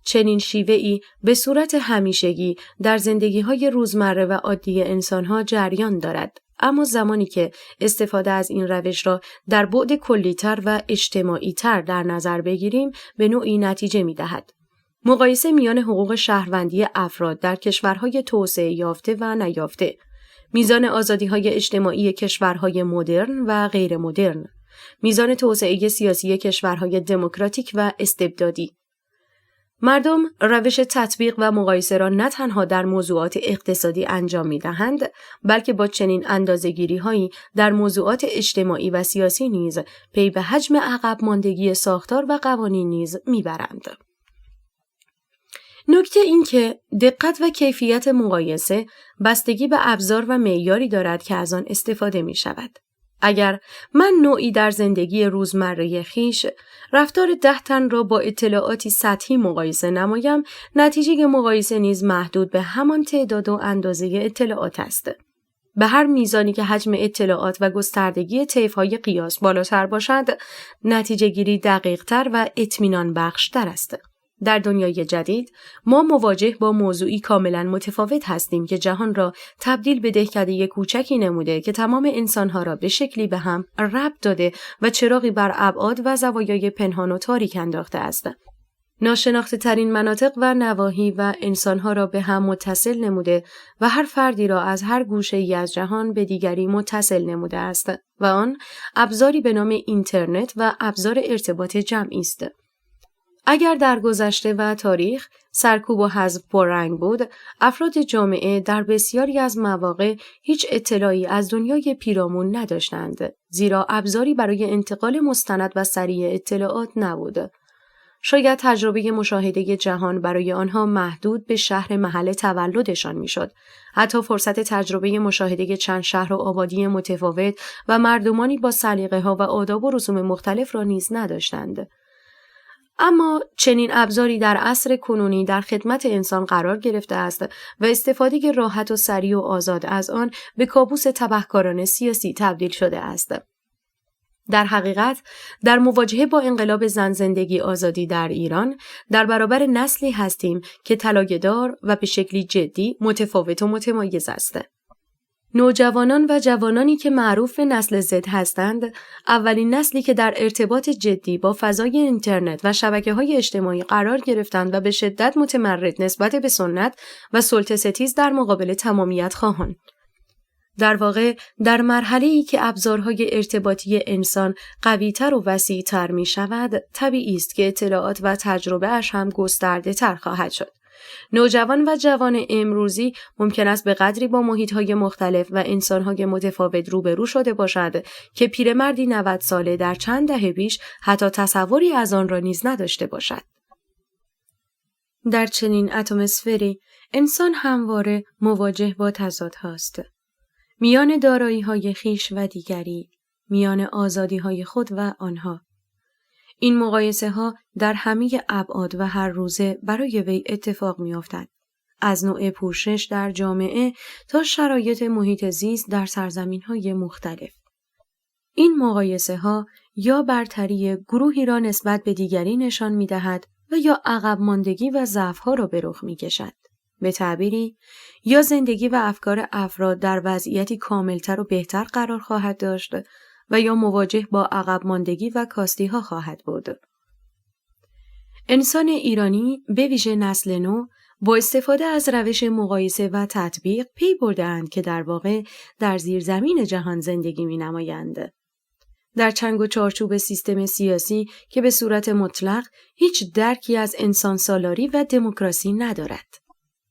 A: چنین شیوه‌ای به صورت همیشگی در زندگی‌های روزمره و عادی انسان‌ها جریان دارد، اما زمانی که استفاده از این روش را در بعد کلی‌تر و اجتماعی‌تر در نظر بگیریم به نوعی نتیجه می‌دهد. مقایسه میان حقوق شهروندی افراد در کشورهای توسعه یافته و نیافته، میزان آزادی‌های اجتماعی کشورهای مدرن و غیر مدرن، میزان توسعه سیاسی کشورهای دموکراتیک و استبدادی. مردم روش تطبیق و مقایسه را نه تنها در موضوعات اقتصادی انجام می‌دهند، بلکه با چنین اندازه‌گیری‌هایی در موضوعات اجتماعی و سیاسی نیز پی به حجم عقب ماندگی ساختار و قوانین نیز می‌برند. نکته این که دقت و کیفیت مقایسه بستگی به ابزار و معیاری دارد که از آن استفاده می‌شود. اگر من نوعی در زندگی روزمره خویش رفتار 10 تن را با اطلاعاتی سطحی مقایسه نمایم، نتیجه مقایسه نیز محدود به همان تعداد و اندازه اطلاعات است. به هر میزانی که حجم اطلاعات و گستردگی طیف‌های قیاس بالاتر باشد، نتیجه گیری دقیق‌تر و اطمینان بخش‌تر است. در دنیای جدید ما مواجه با موضوعی کاملا متفاوت هستیم که جهان را تبدیل به دهکده کوچکی نموده که تمام انسانها را به شکلی به هم ربط داده و چراغی بر ابعاد و زوایای پنهان و تاریک انداخته است. ناشناخته ترین مناطق و نواحی و انسانها را به هم متصل نموده و هر فردی را از هر گوشه‌ای از جهان به دیگری متصل نموده است و آن ابزاری به نام اینترنت و ابزار ارتباط جمعی است. اگر در گذشته و تاریخ سرکوب و حذف پررنگ بود، افراد جامعه در بسیاری از مواقع هیچ اطلاعی از دنیای پیرامون نداشتند، زیرا ابزاری برای انتقال مستند و سریع اطلاعات نبود. شاید تجربه مشاهده جهان برای آنها محدود به شهر محل تولدشان میشد. حتی فرصت تجربه مشاهده چند شهر و آبادی متفاوت و مردمانی با سلیقه‌ها و آداب و رسوم مختلف را نیز نداشتند. اما چنین ابزاری در عصر کنونی در خدمت انسان قرار گرفته است و استفاده راحت و سریع و آزاد از آن به کابوس تبهکاران سیاسی تبدیل شده است. در حقیقت، در مواجهه با انقلاب زن زندگی آزادی در ایران، در برابر نسلی هستیم که طلایه‌دار و به شکلی جدی متفاوت و متمایز است. نوجوانان و جوانانی که معروف به نسل زد هستند، اولین نسلی که در ارتباط جدی با فضای اینترنت و شبکه‌های اجتماعی قرار گرفتند و به شدت متمرد نسبت به سنت و سلطه‌ستیز در مقابل تمامیت خواهان. در واقع در مرحله‌ای که ابزارهای ارتباطی انسان قوی‌تر و وسیع‌تر می‌شود، طبیعی است که اطلاعات و تجربه‌اش هم گسترده‌تر خواهد شد. نوجوان و جوان امروزی ممکن است به قدری با محیط‌های مختلف و انسان‌های متفاوت روبرو شده باشد که پیرمردی 90 ساله در چند دهه پیش حتی تصوری از آن را نیز نداشته باشد. در چنین اتمسفری، انسان همواره مواجه با تضادهاست. میان دارایی‌های خویش و دیگری، میان آزادی‌های خود و آنها. این مقایسه‌ها در همه ابعاد و هر روزه برای وی اتفاق می‌افتد. از نوع پوشش در جامعه تا شرایط محیط زیست در سرزمین‌های مختلف. این مقایسه‌ها یا برتری گروهی را نسبت به دیگری نشان می‌دهد و یا عقب ماندگی و ضعف‌ها را به رخ می‌کشد. به تعبیری، یا زندگی و افکار افراد در وضعیتی کاملتر و بهتر قرار خواهد داشت و یا مواجه با عقب ماندگی و کاستی‌ها خواهد بود. انسان ایرانی به ویژه نسل نو با استفاده از روش مقایسه و تطبیق پی برده‌اند که در واقع در زیرزمین جهان زندگی می‌نمایند. در چنگ و چارچوب سیستم سیاسی که به صورت مطلق هیچ درکی از انسان سالاری و دموکراسی ندارد.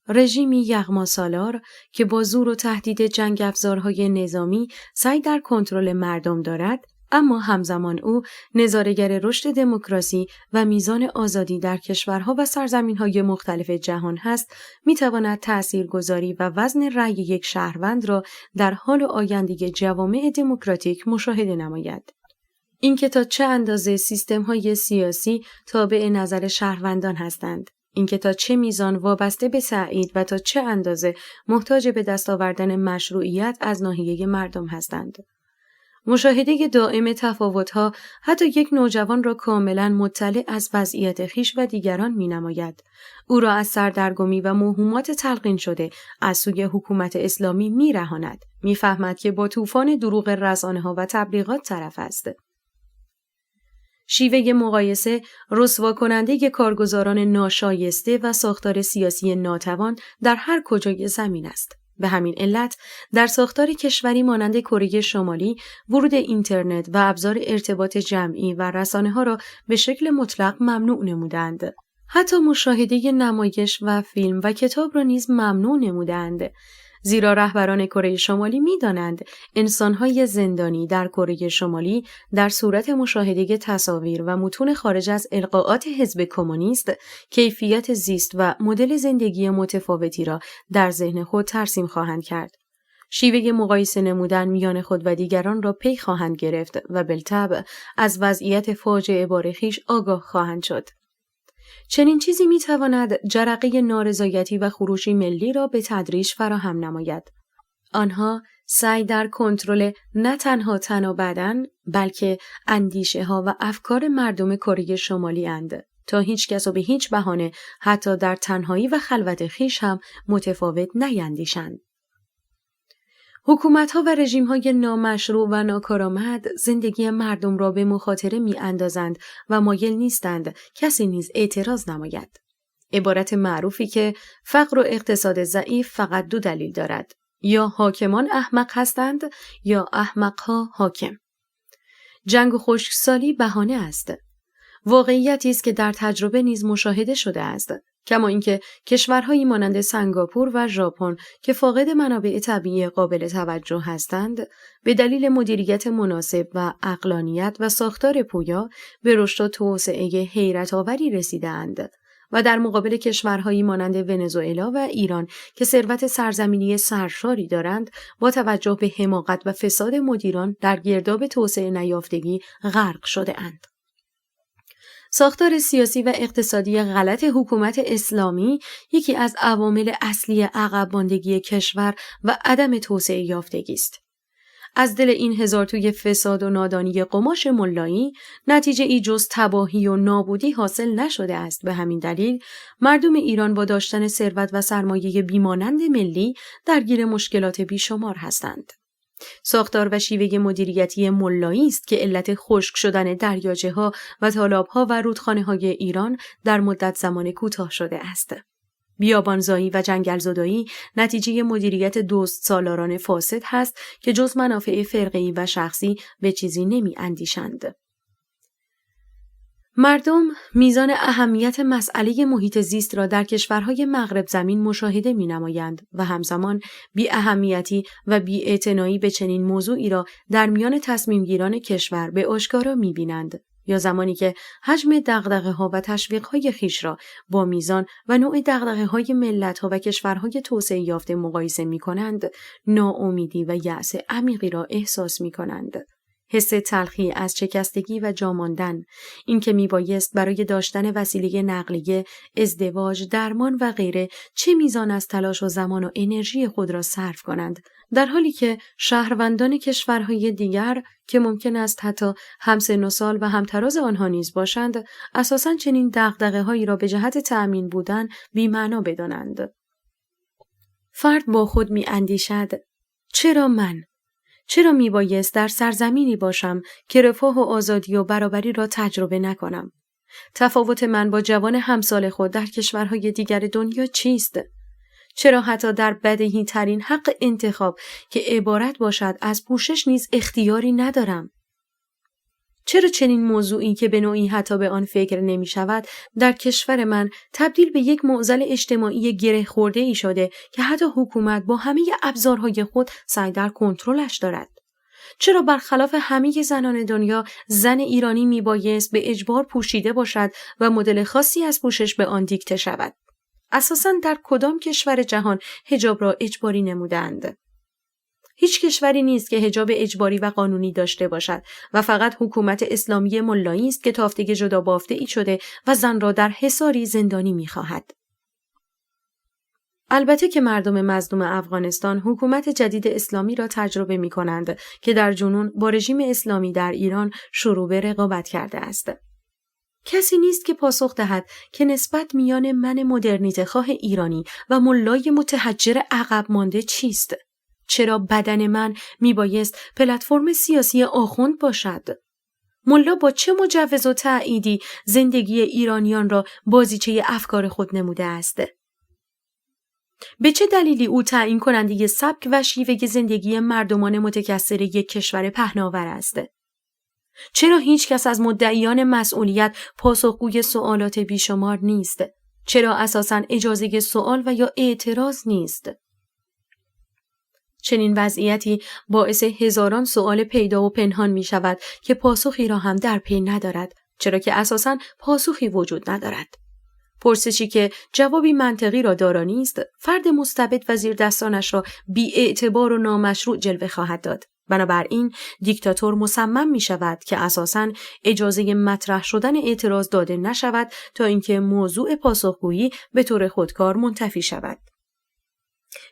A: رژیمی یغماسالار که با زور و تهدید جنگ افزارهای نظامی سعی در کنترل مردم دارد، اما همزمان او نظاره‌گر رشد دموکراسی و میزان آزادی در کشورها و سرزمین‌های مختلف جهان هست، می‌تواند تأثیرگذاری و وزن رأی یک شهروند را در حال آینده جوامع دموکراتیک مشاهده نماید. اینکه تا چه اندازه سیستم‌های سیاسی تابع نظر شهروندان هستند، اینکه تا چه میزان وابسته به تأیید و تا چه اندازه محتاج به دست آوردن مشروعیت از ناحیه مردم هستند. مشاهده دائم تفاوت‌ها حتی یک نوجوان را کاملاً مطلع از وضعیت خویش و دیگران می‌نماید. او را از سردرگمی و موهومات تلقین شده از سوی حکومت اسلامی می‌رهاند. می‌فهمد که با طوفان دروغ رسانه‌ها و تبلیغات طرف است. شیوه مقایسه رسوا کننده کارگزاران ناشایسته و ساختار سیاسی ناتوان در هر کجای زمین است. به همین علت در ساختار کشوری مانند کره شمالی ورود اینترنت و ابزار ارتباط جمعی و رسانه‌ها را به شکل مطلق ممنوع نمودند. حتی مشاهده نمایش و فیلم و کتاب را نیز ممنوع نمودند. زیرا رهبران کره شمالی می‌دانند انسان‌های زندانی در کره شمالی در صورت مشاهده تصاویر و متون خارج از القاءات حزب کمونیست کیفیت زیست و مدل زندگی متفاوتی را در ذهن خود ترسیم خواهند کرد. شیوه مقایسه نمودن میان خود و دیگران را پی خواهند گرفت و بالطبع از وضعیت فاجعه بار خویش آگاه خواهند شد. چنین چیزی می‌تواند جرقه نارضایتی و خروشی ملی را به تدریج فراهم نماید. آنها سعی در کنترل نه تنها تن و بدن بلکه اندیشه‌ها و افکار مردم کره شمالی اند تا هیچ کس و به هیچ بهانه حتی در تنهایی و خلوت خویش هم متفاوت نیندیشند. حکومت‌ها و رژیم‌های نامشروع و ناکارآمد زندگی مردم را به مخاطره می‌اندازند و مایل نیستند کسی نیز اعتراض نماید. عبارت معروفی که فقر و اقتصاد ضعیف فقط دو دلیل دارد: یا حاکمان احمق هستند یا احمق‌ها حاکم. جنگ و خشکسالی بهانه است. واقعیتی است که در تجربه نیز مشاهده شده است. کما اینکه کشورهایی مانند سنگاپور و ژاپن که فاقد منابع طبیعی قابل توجه هستند، به دلیل مدیریت مناسب و عقلانیت و ساختار پویا به رشد و توسعه حیرت‌آوری رسیده‌اند و در مقابل کشورهایی مانند ونزوئلا و ایران که ثروت سرزمینی سرشاری دارند، با توجه به حماقت و فساد مدیران در گرداب توسعه نیافتگی غرق شده‌اند. ساختار سیاسی و اقتصادی غلط حکومت اسلامی یکی از عوامل اصلی عقب ماندگی کشور و عدم توسعه یافتگی است. از دل این هزار توی فساد و نادانی قماش ملایی نتیجه ای جز تباهی و نابودی حاصل نشده است. به همین دلیل مردم ایران با داشتن ثروت و سرمایه بیمانند ملی درگیر مشکلات بیشمار هستند. ساختار و شیوه مدیریتی ملایی است که علت خشک شدن دریاچه‌ها و تالاب‌ها و رودخانه‌های ایران در مدت زمان کوتاه شده است. بیابانزایی و جنگل‌زدایی نتیجه مدیریت دزد سالاران فاسد هست که جز منافع فرقه‌ای و شخصی به چیزی نمی‌اندیشند. مردم میزان اهمیت مسئله محیط زیست را در کشورهای مغرب زمین مشاهده می‌نمایند و همزمان بی اهمیتی و بی اعتنایی به چنین موضوعی را در میان تصمیمگیران کشور به آشکارا می‌بینند. یا زمانی که حجم دغدغه‌ها و تشویق‌های خویش را با میزان و نوع دغدغه‌های ملت‌ها و کشورهای توسعه یافته مقایسه می‌کنند، ناامیدی و یأس عمیقی را احساس می‌کنند. حس تلخی از شکستگی و جا ماندن، این که میبایست برای داشتن وسیله نقلیه، ازدواج، درمان و غیره چه میزان از تلاش و زمان و انرژی خود را صرف کنند، در حالی که شهروندان کشورهای دیگر که ممکن است حتی همسن و سال و همتراز آنها نیز باشند، اساساً چنین دغدغه‌هایی را به جهت تأمین بودن بی‌معنا بدانند. فرد با خود می‌اندیشد: چرا من؟ چرا میبایست در سرزمینی باشم که رفاه و آزادی و برابری را تجربه نکنم؟ تفاوت من با جوان همسال خود در کشورهای دیگر دنیا چیست؟ چرا حتی در بدیهی ترین حق انتخاب که عبارت باشد از پوشش نیز اختیاری ندارم؟ چرا چنین موضوعی که به نوعی حتی به آن فکر نمی شود در کشور من تبدیل به یک معضل اجتماعی گره خورده ای شده که حتی حکومت با همه ابزارهای خود سعی در کنترلش دارد؟ چرا برخلاف همه زنان دنیا زن ایرانی می بایست به اجبار پوشیده باشد و مدل خاصی از پوشش به آن دیکته شود؟ اساساً در کدام کشور جهان حجاب را اجباری نمودند؟ هیچ کشوری نیست که حجاب اجباری و قانونی داشته باشد و فقط حکومت اسلامی ملایی است که تافته جدا بافته ای شده و زن را در حصاری زندانی می خواهد. البته که مردم مظلوم افغانستان حکومت جدید اسلامی را تجربه می کنند که در جنون با رژیم اسلامی در ایران شروع به رقابت کرده است. کسی نیست که پاسخ دهد که نسبت میان من مدرنیته خواه ایرانی و ملای متحجر عقب مانده چیست؟ چرا بدن من میبایست پلتفرم سیاسی آخوند باشد؟ ملا با چه مجوز و تأییدی زندگی ایرانیان را بازیچه افکار خود نموده است؟ به چه دلیلی او تعیین کننده سبک و شیوه زندگی مردمان متکثر یک کشور پهناور است؟ چرا هیچ کس از مدعیان مسئولیت پاسخگوی سوالات بیشمار نیست؟ چرا اساساً اجازه سوال و یا اعتراض نیست؟ چنین وضعیتی باعث هزاران سوال پیدا و پنهان می شود که پاسخی را هم در پی ندارد، چرا که اساساً پاسخی وجود ندارد. پرسشی که جوابی منطقی را دارا نیست، فرد مستبد و زیر دستانش را بی اعتبار و نامشروع جلوه خواهد داد. بنابراین دیکتاتور مصمم می شود که اساساً اجازه مطرح شدن اعتراض داده نشود تا اینکه موضوع پاسخگویی به طور خودکار منتفی شود.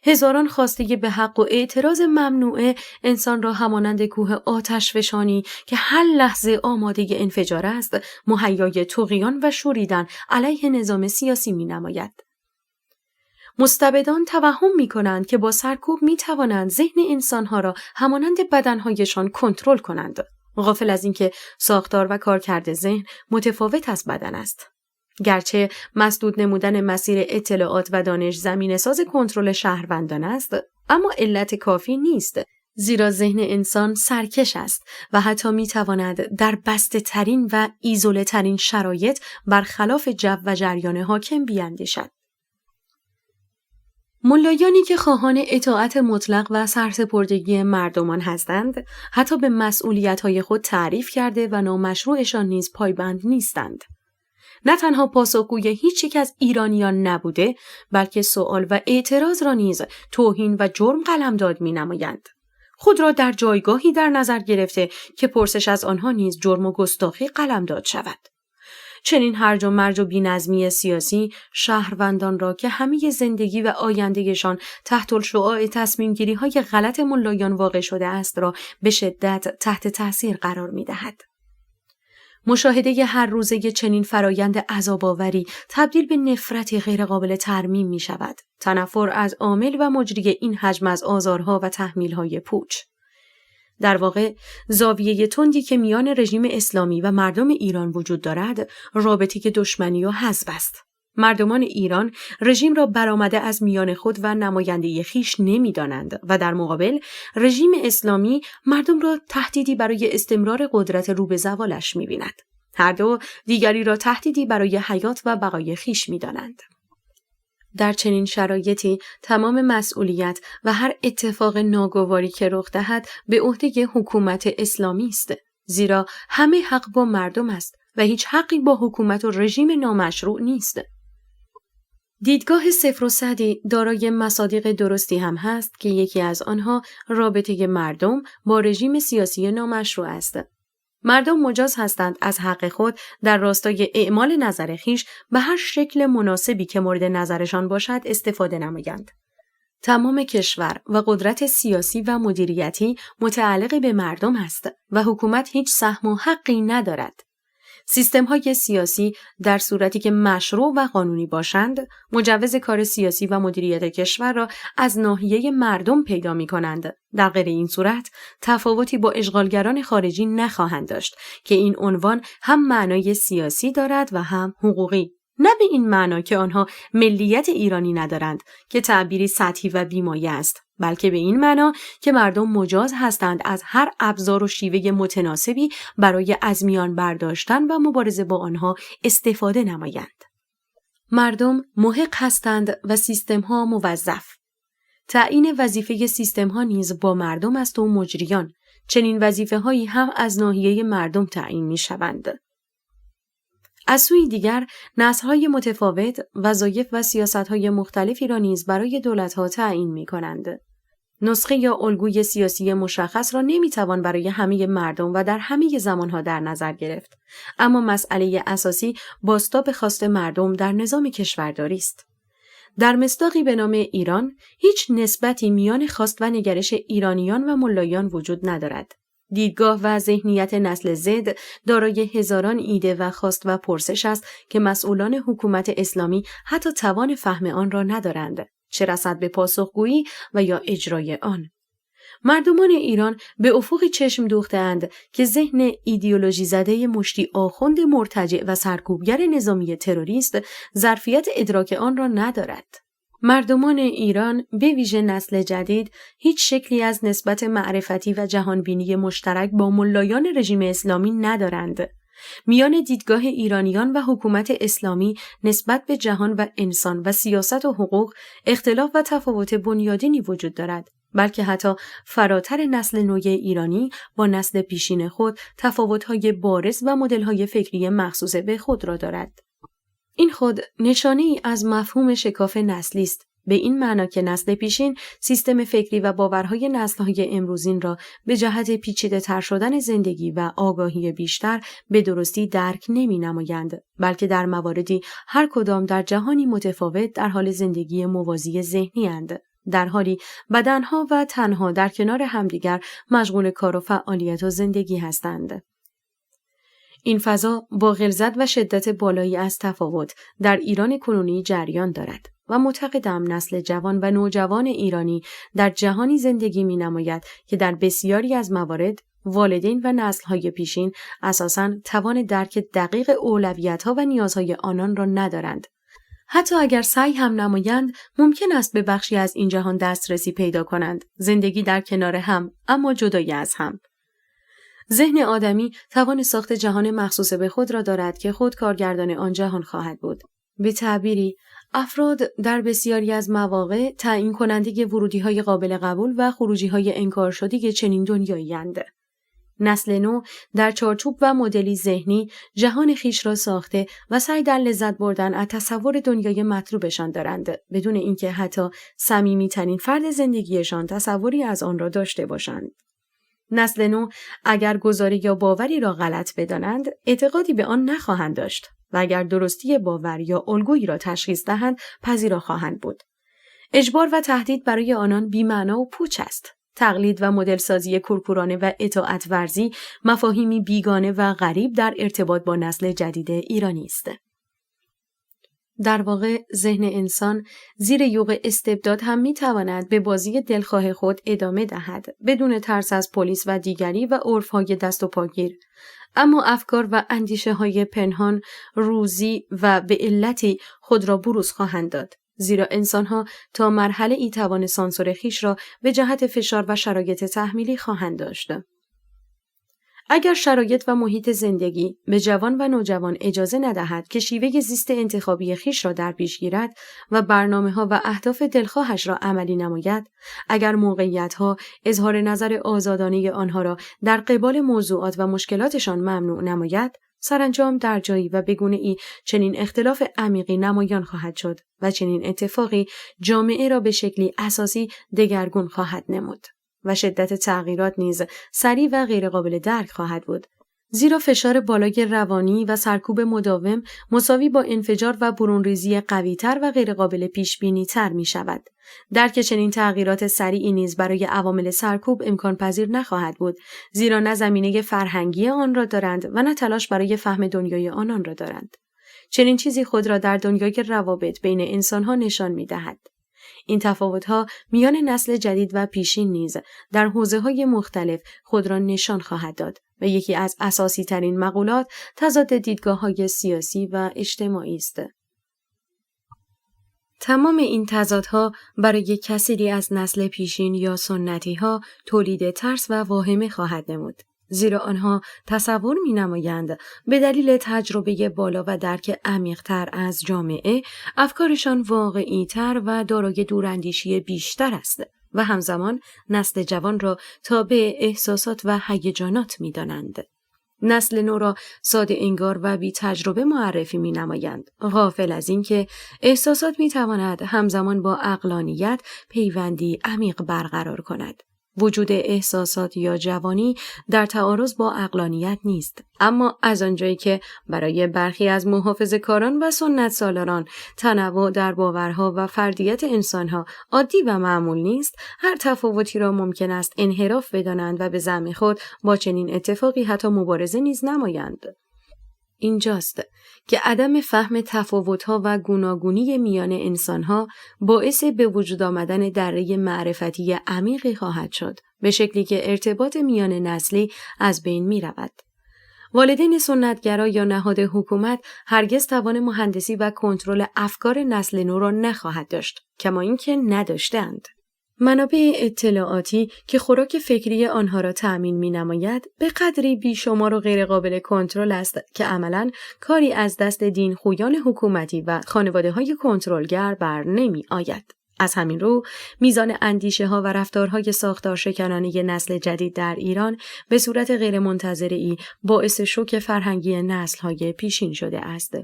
A: هزاران خواسته به حق و اعتراض ممنوعه انسان را همانند کوه آتشفشانی که هر لحظه آماده انفجار است، مهیای طغیان و شوریدن علیه نظام سیاسی می نماید. مستبدان توهم می کنند که با سرکوب می توانند ذهن انسانها را همانند بدنهایشان کنترل کنند، غافل از اینکه ساختار و کارکرد ذهن متفاوت از بدن است. گرچه مسدود نمودن مسیر اطلاعات و دانش زمینه‌ساز کنترل شهروندان است، اما علت کافی نیست، زیرا ذهن انسان سرکش است و حتی می‌تواند در بسته ترین و ایزوله ترین شرایط برخلاف جو و جریان حاکم بیندیشد. ملایانی که خواهان اطاعت مطلق و سرسپردگی مردمان هستند، حتی به مسئولیت‌های خود تعریف کرده و نامشروعشان نیز پایبند نیستند. نه تنها پاسخگوی هیچ یک از ایرانیان نبوده، بلکه سوال و اعتراض را نیز توهین و جرم قلمداد می‌نمایند. خود را در جایگاهی در نظر گرفته که پرسش از آنها نیز جرم و گستاخی قلمداد شود. چنین هرج و مرج و بی‌نظمی سیاسی شهروندان را که همه زندگی و آیندهشان تحت الشعاع تصمیم‌گیری‌های غلط ملایان واقع شده است را به شدت تحت تاثیر قرار می‌دهد. مشاهده هر روزه چنین فرایند عذاب‌آوری تبدیل به نفرتی غیرقابل ترمیم می شود. تنفر از عامل و مجری این حجم از آزارها و تحمیل‌های پوچ. در واقع زاویه تندی که میان رژیم اسلامی و مردم ایران وجود دارد، رابطه دشمنی و حزب است. مردمان ایران رژیم را برآمده از میان خود و نماینده خویش نمی‌دانند و در مقابل رژیم اسلامی مردم را تهدیدی برای استمرار قدرت رو به زوالش می‌بیند. هر دو دیگری را تهدیدی برای حیات و بقای خویش می‌دانند. در چنین شرایطی تمام مسئولیت و هر اتفاق ناگواری که رخ دهد به عهده حکومت اسلامی است، زیرا همه حق با مردم است و هیچ حقی با حکومت و رژیم نامشروع نیست. دیدگاه صفر و صدی دارای مصادیق درستی هم هست که یکی از آنها رابطه مردم با رژیم سیاسی نامشروع است. مردم مجاز هستند از حق خود در راستای اعمال نظر خویش به هر شکل مناسبی که مورد نظرشان باشد استفاده نمایند. تمام کشور و قدرت سیاسی و مدیریتی متعلق به مردم است و حکومت هیچ سهم و حقی ندارد. سیستم‌های سیاسی در صورتی که مشروع و قانونی باشند، مجوز کار سیاسی و مدیریت کشور را از ناحیه مردم پیدا می‌کنند. در غیر این صورت، تفاوتی با اشغالگران خارجی نخواهند داشت که این عنوان هم معنای سیاسی دارد و هم حقوقی. نه به این معنا که آنها ملیت ایرانی ندارند که تعبیری سطحی و بی‌مایه است، بلکه به این معنا که مردم مجاز هستند از هر ابزار و شیوه متناسبی برای از میان برداشتن و مبارزه با آنها استفاده نمایند. مردم محق هستند و سیستم‌ها موظف. تعیین وظیفه سیستم‌ها نیز با مردم است و مجریان. چنین وظیفه‌هایی هم از ناحیه مردم تعیین می‌شوند. از سوی دیگر، نسل‌های متفاوت وظایف و سیاست‌های مختلفی را نیز برای دولت‌ها تعیین می‌کنند. نسخه یا الگوی سیاسی مشخص را نمی‌توان برای همه مردم و در همه زمان‌ها در نظر گرفت، اما مسئله اساسی بازتاب خواست مردم در نظام کشورداری است. در مصداقی به نام ایران هیچ نسبتی میان خواست و نگرش ایرانیان و ملایان وجود ندارد. دیدگاه و ذهنیت نسل زد دارای هزاران ایده و خواست و پرسش است که مسئولان حکومت اسلامی حتی توان فهم آن را ندارند، چه رسد به پاسخگویی و یا اجرای آن. مردمان ایران به افقی چشم دوخته‌اند که ذهن ایدئولوژی زده مشتی آخوند مرتجع و سرکوبگر نظامی تروریست ظرفیت ادراک آن را ندارد. مردمان ایران به ویژه نسل جدید هیچ شکلی از نسبت معرفتی و جهانبینی مشترک با ملایان رژیم اسلامی ندارند. میان دیدگاه ایرانیان و حکومت اسلامی نسبت به جهان و انسان و سیاست و حقوق اختلاف و تفاوت بنیادینی وجود دارد، بلکه حتی فراتر نسل نو ایرانی با نسل پیشین خود تفاوت‌های بارز و مدل‌های فکری مخصوص به خود را دارد. این خود نشانه‌ای از مفهوم شکاف نسلی است، به این معنا که نسل پیشین سیستم فکری و باورهای نسل‌های امروزین را به جهت پیچیده‌تر شدن زندگی و آگاهی بیشتر به درستی درک نمی‌نمایند، بلکه در مواردی هر کدام در جهانی متفاوت در حال زندگی موازی ذهنی اند، در حالی بدنها و تنها در کنار همدیگر مشغول کار و فعالیت و زندگی هستند. این فضا با غلظت و شدت بالایی از تفاوت در ایران کنونی جریان دارد و معتقدم نسل جوان و نوجوان ایرانی در جهانی زندگی می‌نماید که در بسیاری از موارد والدین و نسل‌های پیشین اساساً توان درک دقیق اولویت‌ها و نیازهای آنان را ندارند. حتی اگر سعی هم نمایند، ممکن است به بخشی از این جهان دسترسی پیدا کنند، زندگی در کنار هم اما جدای از هم. ذهن آدمی توان ساخت جهان مخصوص به خود را دارد که خود کارگردان آن جهان خواهد بود. به تعبیری، افراد در بسیاری از مواقع تعیین کننده ورودی‌های قابل قبول و خروجی‌های انکارشده چنین دنیایی‌اند. نسل نو در چارچوب و مدلی ذهنی جهان خیش را ساخته و سعی در لذت بردن از تصور دنیای مطلوبشان دارند، بدون اینکه حتی صمیمی‌ترین فرد زندگیشان تصوری از آن را داشته باشند. نسل نو اگر گزاری یا باوری را غلط بدانند، اعتقادی به آن نخواهند داشت و اگر درستی باور یا الگویی را تشخیص دهند، پذیرا خواهند بود. اجبار و تهدید برای آنان بی‌معنا و پوچ است. تقلید و مدلسازی کورکورانه و اطاعت ورزی مفاهیمی بیگانه و غریب در ارتباط با نسل جدید ایرانی است. در واقع ذهن انسان زیر یوغ استبداد هم می‌تواند به بازی دلخواه خود ادامه دهد، بدون ترس از پلیس و دیگری و عرف‌های دست و پاگیر. اما افکار و اندیشه‌های پنهان روزی و به علتی خود را بروز خواهند داد، زیرا انسان‌ها تا مرحله ای توان سانسور خویش را به جهت فشار و شرایط تحمیلی خواهند داشت. اگر شرایط و محیط زندگی به جوان و نوجوان اجازه ندهد که شیوه زیست انتخابی خویش را در پیش گیرد و برنامه‌ها و اهداف دلخواهش را عملی نماید، اگر موقعیت‌ها اظهار نظر آزادانه آنها را در قبال موضوعات و مشکلاتشان ممنوع نماید، سرانجام در جایی و به گونه‌ای چنین اختلاف عمیقی نمایان خواهد شد و چنین اتفاقی جامعه را به شکلی اساسی دگرگون خواهد نمود و شدت تغییرات نیز سریع و غیرقابل درک خواهد بود، زیرا فشار بالای روانی و سرکوب مداوم مساوی با انفجار و برونریزی قوی‌تر و غیرقابل پیش‌بینی‌تر می‌شود. درک چنین تغییرات سریعی نیز برای عوامل سرکوب امکان پذیر نخواهد بود، زیرا نه زمینه فرهنگی آن را دارند و نه تلاش برای فهم دنیای آنان را دارند. چنین چیزی خود را در دنیای روابط بین انسان‌ها نشان می‌دهد. این تفاوت‌ها میان نسل جدید و پیشین نیز در حوزه‌های مختلف خود را نشان خواهد داد و یکی از اساسی‌ترین مقولات تضاد دیدگاه‌های سیاسی و اجتماعی است. تمام این تضادها برای کثیری از نسل پیشین یا سنتی‌ها تولید ترس و واهمه خواهد نمود، زیرا آنها تصور می‌نمایند به دلیل تجربه بالا و درک عمیق‌تر از جامعه، افکارشان واقعی‌تر و دارای دوراندیشی بیشتر است و همزمان نسل جوان را تابع احساسات و هیجانات می‌دانند. نسل نو را ساده انگار و بی تجربه معرفی می‌نمایند، غافل از اینکه احساسات می‌تواند همزمان با عقلانیت پیوندی عمیق برقرار کند. وجود احساسات یا جوانی در تعارض با عقلانیت نیست، اما از آنجایی که برای برخی از محافظه‌کاران و سنت سالاران تنوع در باورها و فردیت انسانها عادی و معمول نیست، هر تفاوتی را ممکن است انحراف بدانند و به زعم خود با چنین اتفاقی حتی مبارزه نیز نمایند. اینجاست که عدم فهم تفاوت‌ها و گوناگونی میان انسان‌ها باعث به وجود آمدن دره معرفتی عمیقی خواهد شد، به شکلی که ارتباط میان نسلی از بین می‌رود. والدین سنتگرا یا نهاد حکومت هرگز توان مهندسی و کنترل افکار نسل نو را نخواهد داشت، کما اینکه نداشته‌اند. منابع اطلاعاتی که خوراک فکری آنها را تأمین می‌نماید به قدری بیشمار و غیرقابل کنترل است که عملاً کاری از دست دینخویان حکومتی و خانواده‌های کنترلگر بر نمی‌آید. از همین رو میزان اندیشه‌ها و رفتارهای ساختار شکنانه نسل جدید در ایران به صورت غیرمنتظره‌ای باعث شوک فرهنگی نسل‌های پیشین شده است.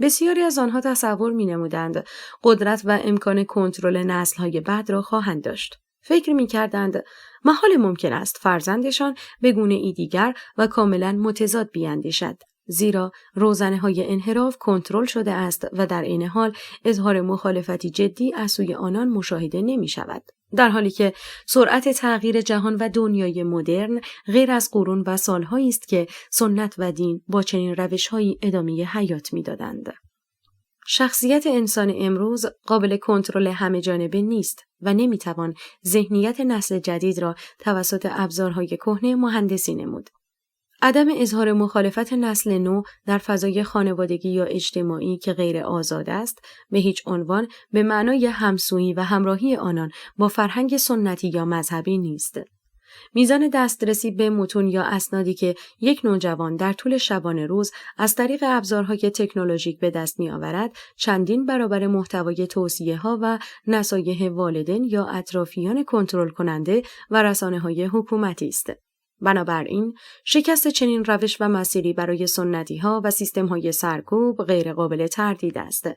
A: بسیاری از آنها تصور می‌نمودند قدرت و امکان کنترل نسل‌های بعد را خواهند داشت. فکر می‌کردند محال ممکن است فرزندشان به گونه‌ای دیگر و کاملاً متضاد بیندیشد، زیرا روزنه‌های انحراف کنترل شده است و در عین حال اظهار مخالفتی جدی از سوی آنان مشاهده نمی‌شود. در حالی که سرعت تغییر جهان و دنیای مدرن غیر از قرون و سالهایی است که سنت و دین با چنین روش‌هایی ادامه حیات می‌دادند. شخصیت انسان امروز قابل کنترل همه جانبه نیست و نمی‌توان ذهنیت نسل جدید را توسط ابزارهای کهنه مهندسی نمود. عدم اظهار مخالفت نسل نو در فضای خانوادگی یا اجتماعی که غیر آزاد است، به هیچ عنوان به معنای همسویی و همراهی آنان با فرهنگ سنتی یا مذهبی نیست. میزان دسترسی به متون یا اسنادی که یک نوجوان در طول شبانه روز از طریق ابزارهای تکنولوژیک به دست می‌آورد، چندین برابر محتوای توصیه‌ها و نصایح والدین یا اطرافیان کنترل کننده و رسانه‌های حکومتی است. بنابراین شکست چنین روش و مسیری برای سنتی‌ها و سیستم‌های سرکوب غیرقابل تردید است.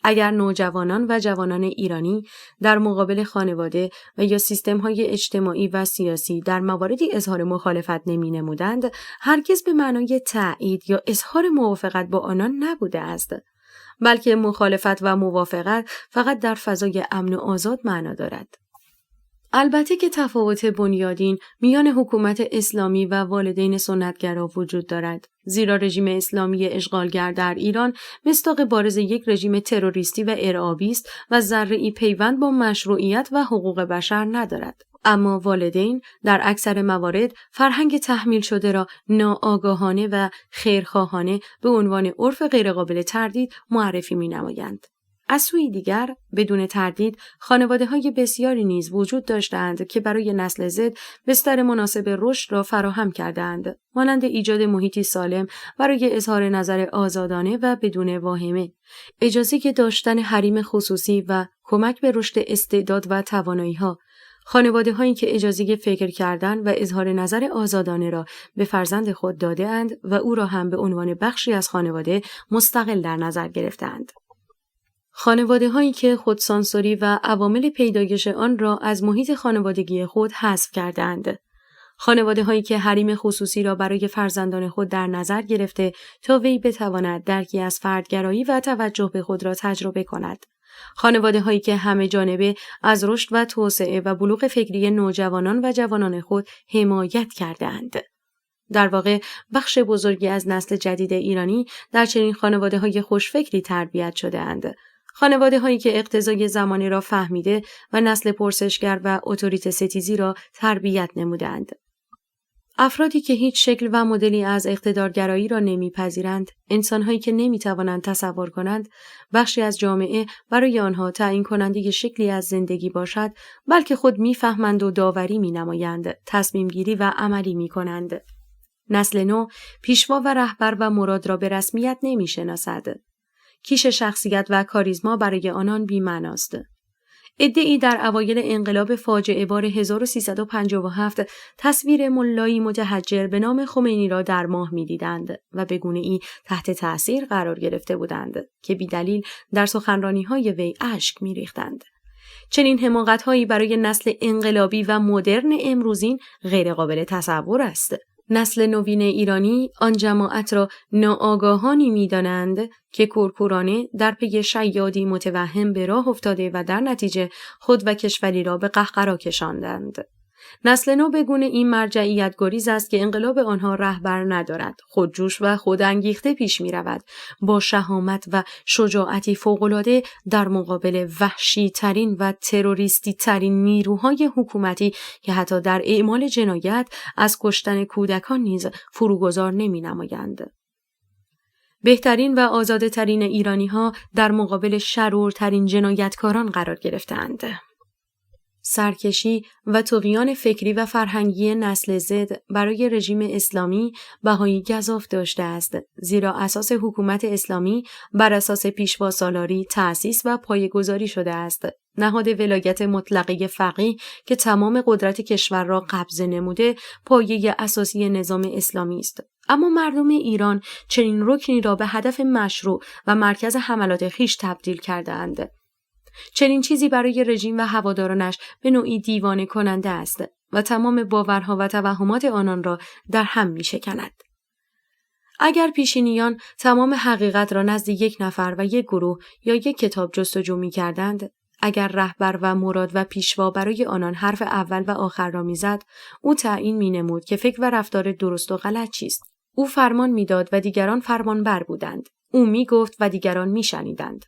A: اگر نوجوانان و جوانان ایرانی در مقابل خانواده و یا سیستم‌های اجتماعی و سیاسی در مواردی اظهار مخالفت نمی‌نمودند، هرگز به معنای تأیید یا اظهار موافقت با آنان نبوده است، بلکه مخالفت و موافقت فقط در فضای امن و آزاد معنا دارد. البته که تفاوت بنیادین میان حکومت اسلامی و والدین سنتگرا وجود دارد، زیرا رژیم اسلامی اشغالگر در ایران مصداق بارز یک رژیم تروریستی و ارهابی است و ذره‌ای پیوند با مشروعیت و حقوق بشر ندارد. اما والدین در اکثر موارد فرهنگ تحمیل شده را ناآگاهانه و خیرخواهانه به عنوان عرف غیرقابل تردید معرفی می‌نمایند. از سوی دیگر، بدون تردید، خانواده‌های بسیاری نیز وجود داشتند که برای نسل زد بستر مناسب رشد را فراهم کردند، مانند ایجاد محیطی سالم برای اظهار نظر آزادانه و بدون واهمه، اجازه داشتن حریم خصوصی و کمک به رشد استعداد و توانایی‌ها، خانواده‌هایی که اجازه فکر کردن و اظهار نظر آزادانه را به فرزند خود داده‌اند و او را هم به عنوان بخشی از خانواده مستقل در نظر گرفتند. خانواده‌هایی که خودسانسوری و عوامل پیدایش آن را از محیط خانوادگی خود حذف کردند. خانواده‌هایی که حریم خصوصی را برای فرزندان خود در نظر گرفته تا وی بتواند درکی از فردگرایی و توجه به خود را تجربه کند. خانواده‌هایی که همه جانبه از رشد و توسعه و بلوغ فکری نوجوانان و جوانان خود حمایت کردند. در واقع بخش بزرگی از نسل جدید ایرانی در چنین خانواده‌های خوشفکری تربیت شده‌اند. خانواده‌هایی که اقتضای زمانی را فهمیده و نسل پرسشگر و اتوریته ستیزی را تربیت نمودند. افرادی که هیچ شکل و مدلی از اقتدارگرایی را نمیپذیرند، انسان‌هایی که نمیتوانند تصور کنند بخشی از جامعه برای آنها تعیین کننده شکلی از زندگی باشد، بلکه خود میفهمند و داوری مینمایند، تصمیم گیری و عملی میکنند. نسل نو پیشوا و رهبر و مراد را به رسمیت نمیشناسد. کیش شخصیت و کاریزما برای آنان بی‌معناست. عده‌ای در اوایل انقلاب فاجعه بار 1357 تصویر ملایی متحجر به نام خمینی را در ماه می‌دیدند و به گونه‌ای تحت تأثیر قرار گرفته بودند که بی‌دلیل در سخنرانی‌های وی اشک می‌ریختند. چنین حماقت‌هایی برای نسل انقلابی و مدرن امروزین غیرقابل تصور است. نسل نوین ایرانی آن جماعت را ناآگاهانی می‌دانند که کورکورانه در پی شیادی متوهم به راه افتاده و در نتیجه خود و کشوری را به قهقرا کشاندند. نسل نو به گونه این مرجعیت گریز است که انقلاب آنها رهبر ندارد، خودجوش و خودانگیخته پیش می رود، با شهامت و شجاعتی فوق‌العاده در مقابل وحشی ترین و تروریستی ترین نیروهای حکومتی که حتی در اعمال جنایت از کشتن کودکان نیز فروگذار نمی نمایند. بهترین و آزاده ترین ایرانی ها در مقابل شرورترین جنایتکاران قرار گرفتند. سرکشی و طغیان فکری و فرهنگی نسل زد برای رژیم اسلامی بهایی گزاف داشته است، زیرا اساس حکومت اسلامی بر اساس پیشواسالاری تأسیس و پایه‌گذاری شده است. نهاد ولایت مطلقه فقیه که تمام قدرت کشور را قبضه نموده، پایه اساسی نظام اسلامی است. اما مردم ایران چنین رکنی را به هدف مشروع و مرکز حملات خویش تبدیل کرده‌اند. چنین چیزی برای رژیم و هوادارانش به نوعی دیوانه کننده است و تمام باورها و توهمات آنان را در هم می شکند. اگر پیشینیان تمام حقیقت را نزد یک نفر و یک گروه یا یک کتاب جستجو می کردند، اگر رهبر و مراد و پیشوا برای آنان حرف اول و آخر را می زد، او تعیین می نمود که فکر و رفتار درست و غلط چیست. او فرمان می داد و دیگران فرمانبر بودند. او می گفت و دیگران می شنیدند.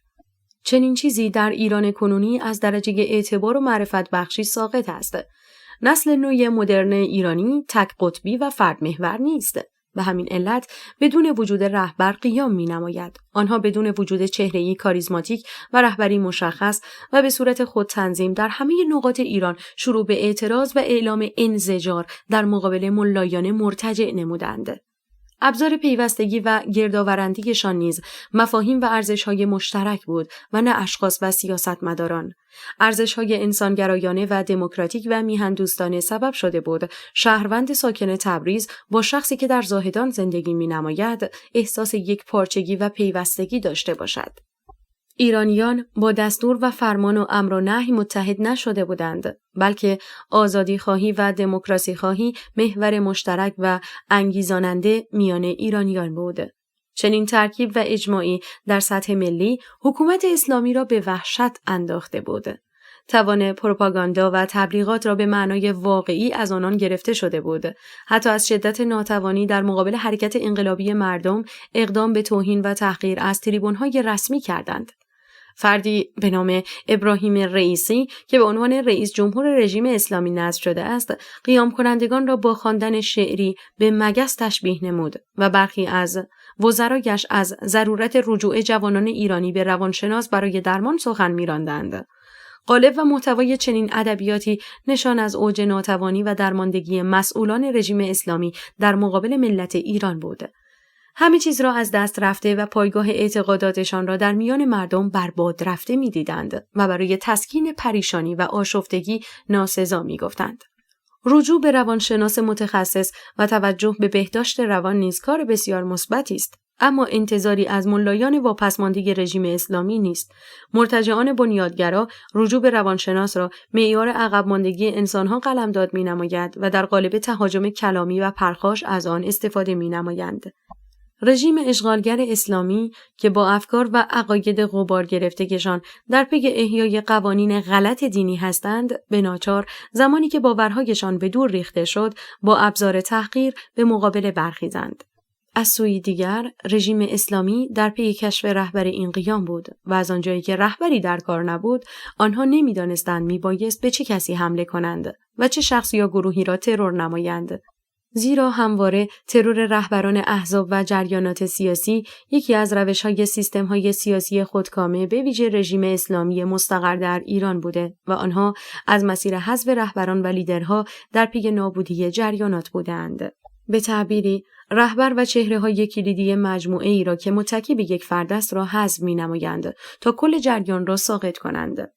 A: چنین چیزی در ایران کنونی از درجه اعتبار و معرفت بخشی ساقط است. نسل نوی مدرن ایرانی تک قطبی و فرد محور نیست. به همین علت بدون وجود رهبر قیام می نماید. آنها بدون وجود چهره‌ای کاریزماتیک و رهبری مشخص و به صورت خود تنظیم در همه نقاط ایران شروع به اعتراض و اعلام انزجار در مقابل ملایان مرتجع نمودند. ابزار پیوستگی و گردآورندیشان نیز مفاهیم و ارزش‌های مشترک بود و نه اشخاص و سیاستمداران. ارزش‌های انسانگرایانه و دموکراتیک و میهن‌دوستانه سبب شده بود شهروند ساکن تبریز با شخصی که در زاهدان زندگی می‌نماید احساس یک پارچگی و پیوستگی داشته باشد. ایرانیان با دستور و فرمان و امر و نهی متحد نشده بودند، بلکه آزادی خواهی و دموکراسی خواهی محور مشترک و انگیزاننده میان ایرانیان بود. چنین ترکیب و اجماعی در سطح ملی حکومت اسلامی را به وحشت انداخته بود. توان پروپاگاندا و تبلیغات را به معنای واقعی از آنان گرفته شده بود. حتی از شدت ناتوانی در مقابل حرکت انقلابی مردم اقدام به توهین و تحقیر از تریبون‌های رسمی کردند. فردی به نام ابراهیم رئیسی که به عنوان رئیس جمهور رژیم اسلامی نصب شده است، قیام کنندگان را با خواندن شعری به مگس تشبیه نمود و برخی از وزرایش از ضرورت رجوع جوانان ایرانی به روانشناس برای درمان سخن می‌راندند. قالب و محتوای چنین ادبیاتی نشان از اوج ناتوانی و درماندگی مسئولان رژیم اسلامی در مقابل ملت ایران بود. همه چیز را از دست رفته و پایگاه اعتقاداتشان را در میان مردم برباد رفته می‌دیدند و برای تسکین پریشانی و آشفتگی ناسزا می‌گفتند. رجوع به روانشناس متخصص و توجه به بهداشت روان نیز کار بسیار مثبتی است، اما انتظاری از ملایان واپسمانده رژیم اسلامی نیست. مرتجعان بنیادگرا رجوع به روانشناس را معیار عقب ماندگی انسان‌ها قلمداد می‌نماید و در قالب تهاجم کلامی و پرخاش از آن استفاده می‌نمایند. رژیم اشغالگر اسلامی که با افکار و عقاید غبار گرفتگیشان در پی احیای قوانین غلط دینی هستند، به ناچار زمانی که باورهایشان به دور ریخته شد، با ابزار تحقیر به مقابله برخیزند. از سوی دیگر، رژیم اسلامی در پی کشف رهبر این قیام بود و از آنجایی که رهبری در کار نبود، آنها نمی‌دانستند میبایست به چه کسی حمله کنند و چه شخص یا گروهی را ترور نمایند. زیرا همواره ترور رهبران احزاب و جریانات سیاسی یکی از روش‌های سیستم‌های سیاسی خودکامه به ویژه رژیم اسلامی مستقر در ایران بوده و آنها از مسیر حذف رهبران و لیدرها در پی نابودی جریانات بودند. به تعبیری، رهبر و چهره‌های کلیدی مجموعه‌ای را که متکی به یک فرد است را حذف می‌نمایند تا کل جریان را ساقط کنند.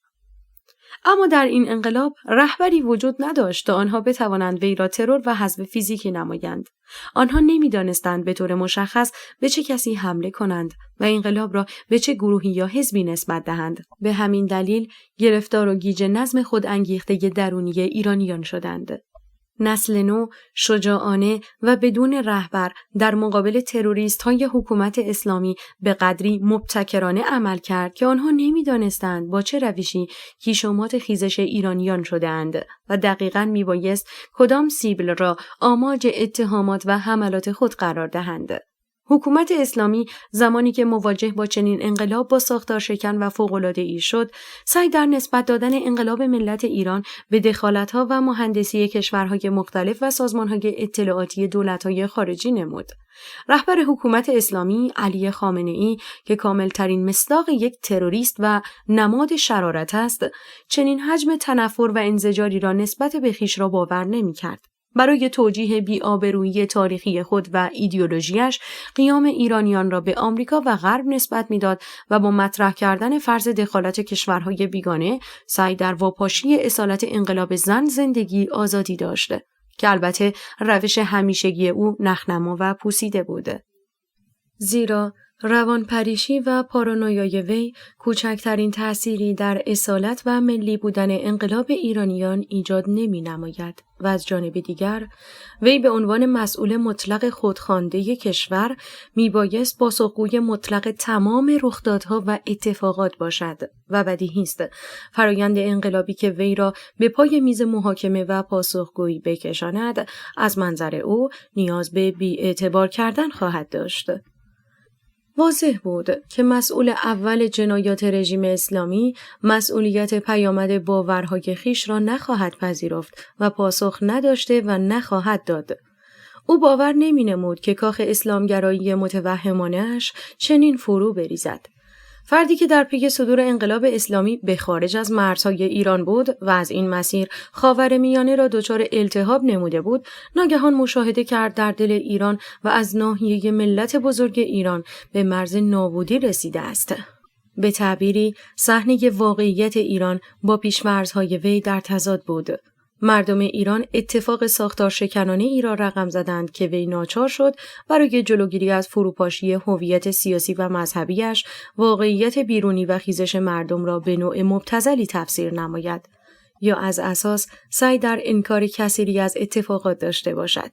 A: اما در این انقلاب رهبری وجود نداشت تا آنها بتوانند وی را ترور و حذف فیزیکی نمایند. آنها نمی‌دانستند به طور مشخص به چه کسی حمله کنند و انقلاب را به چه گروهی یا حزبی نسبت دهند. به همین دلیل گرفتار و گیج نظم خود انگیخته درونی ایرانیان شدند. نسل نو شجاعانه و بدون رهبر در مقابل تروریست‌های حکومت اسلامی به قدری مبتکرانه عمل کرد که آنها نمی‌دانستند با چه روشی کیشومات خیزش ایرانیان شده‌اند و دقیقاً میبایست کدام سیبل را آماج اتهامات و حملات خود قرار دهند. حکومت اسلامی زمانی که مواجه با چنین انقلاب با ساختار شکن و فوق‌العاده‌ای شد، سعی در نسبت دادن انقلاب ملت ایران به دخالت‌ها و مهندسی کشورهای مختلف و سازمان‌های اطلاعاتی دولت‌های خارجی نمود. رهبر حکومت اسلامی علی خامنه‌ای که کاملترین مصداق یک تروریست و نماد شرارت است، چنین حجم تنفر و انزجاری را نسبت به خویش را باور نمی‌کرد. برای توجیه بی‌آبرویی تاریخی خود و ایدئولوژیش قیام ایرانیان را به آمریکا و غرب نسبت می‌داد و با مطرح کردن فرض دخالت کشورهای بیگانه سعی در واپاشی اصالت انقلاب زن زندگی آزادی داشت که البته روش همیشگی او نخنما و پوسیده بود. زیرا روانپریشی و پارانویای وی کوچکترین تأثیری در اصالت و ملی بودن انقلاب ایرانیان ایجاد نمی‌نماید و از جانب دیگر وی به عنوان مسئول مطلق خودخوانده کشور میبایست پاسخگوی مطلق تمام رخدادها و اتفاقات باشد و بدیهی است فرایند انقلابی که وی را به پای میز محاکمه و پاسخگویی بکشاند از منظر او نیاز به بی‌اعتبار کردن خواهد داشت. واضح بود که مسئول اول جنایات رژیم اسلامی مسئولیت پیامد باورهای خویش را نخواهد پذیرفت و پاسخ نداشته و نخواهد داد. او باور نمی‌نمود که کاخ اسلامگرایی متوهمانه‌اش چنین فرو بریزد. فردی که در پی صدور انقلاب اسلامی به خارج از مرزهای ایران بود و از این مسیر خاورمیانه را دچار التهاب نموده بود، ناگهان مشاهده کرد در دل ایران و از ناحیه ملت بزرگ ایران به مرز نابودی رسیده است. به تعبیری صحنه واقعیت ایران با پیش‌فرض‌های وی در تضاد بود. مردم ایران اتفاق ساختار شکنانه ای را رقم زدند که وی ناچار شد برای جلوگیری از فروپاشی هویت سیاسی و مذهبیش واقعیت بیرونی و خیزش مردم را به نوع مبتذلی تفسیر نماید یا از اساس سعی در انکار کثیری از اتفاقات داشته باشد.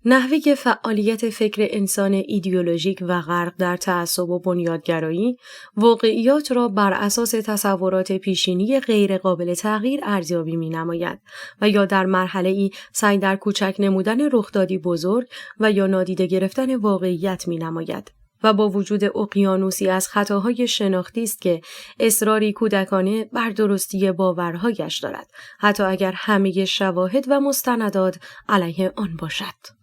A: نحوه فعالیت فکر انسان ایدئولوژیک و غرق در تعصب و بنیادگرایی واقعیات را بر اساس تصورات پیشینی غیر قابل تغییر ارزیابی می‌نماید و یا در مرحله‌ای سعی در کوچک نمودن رخدادی بزرگ و یا نادیده گرفتن واقعیت می‌نماید و با وجود اقیانوسی از خطاهای شناختی است که اصراری کودکانه بر درستی باورهایش دارد، حتی اگر همه شواهد و مستندات علیه آن باشد.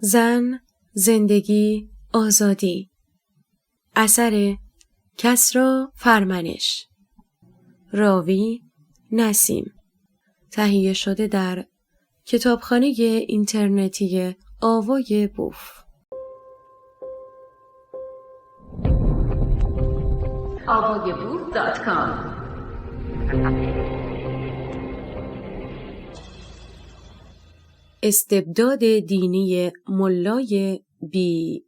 A: زن، زندگی، آزادی. اثر کسری فرمنش. راوی نسیم. تهیه شده در کتابخانه اینترنتی آوای بوف. avayaboof.com. استبداد دینی ملای بی.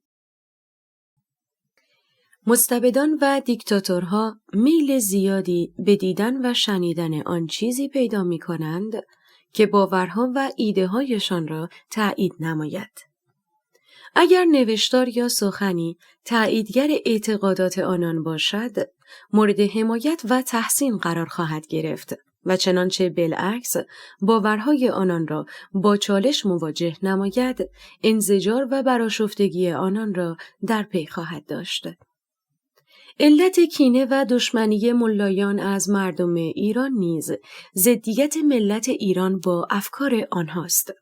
A: مستبدان و دیکتاتورها میل زیادی به دیدن و شنیدن آن چیزی پیدا می کنند که باورها و ایده‌هایشان را تأیید نماید. اگر نوشتار یا سخنی تأییدگر اعتقادات آنان باشد، مورد حمایت و تحسین قرار خواهد گرفت و چنانچه بالعکس باورهای آنان را با چالش مواجه نماید، انزجار و برآشفتگی آنان را در پی خواهد داشت. علت کینه و دشمنی ملایان از مردم ایران نیز ضدیت ملت ایران با افکار آنهاست.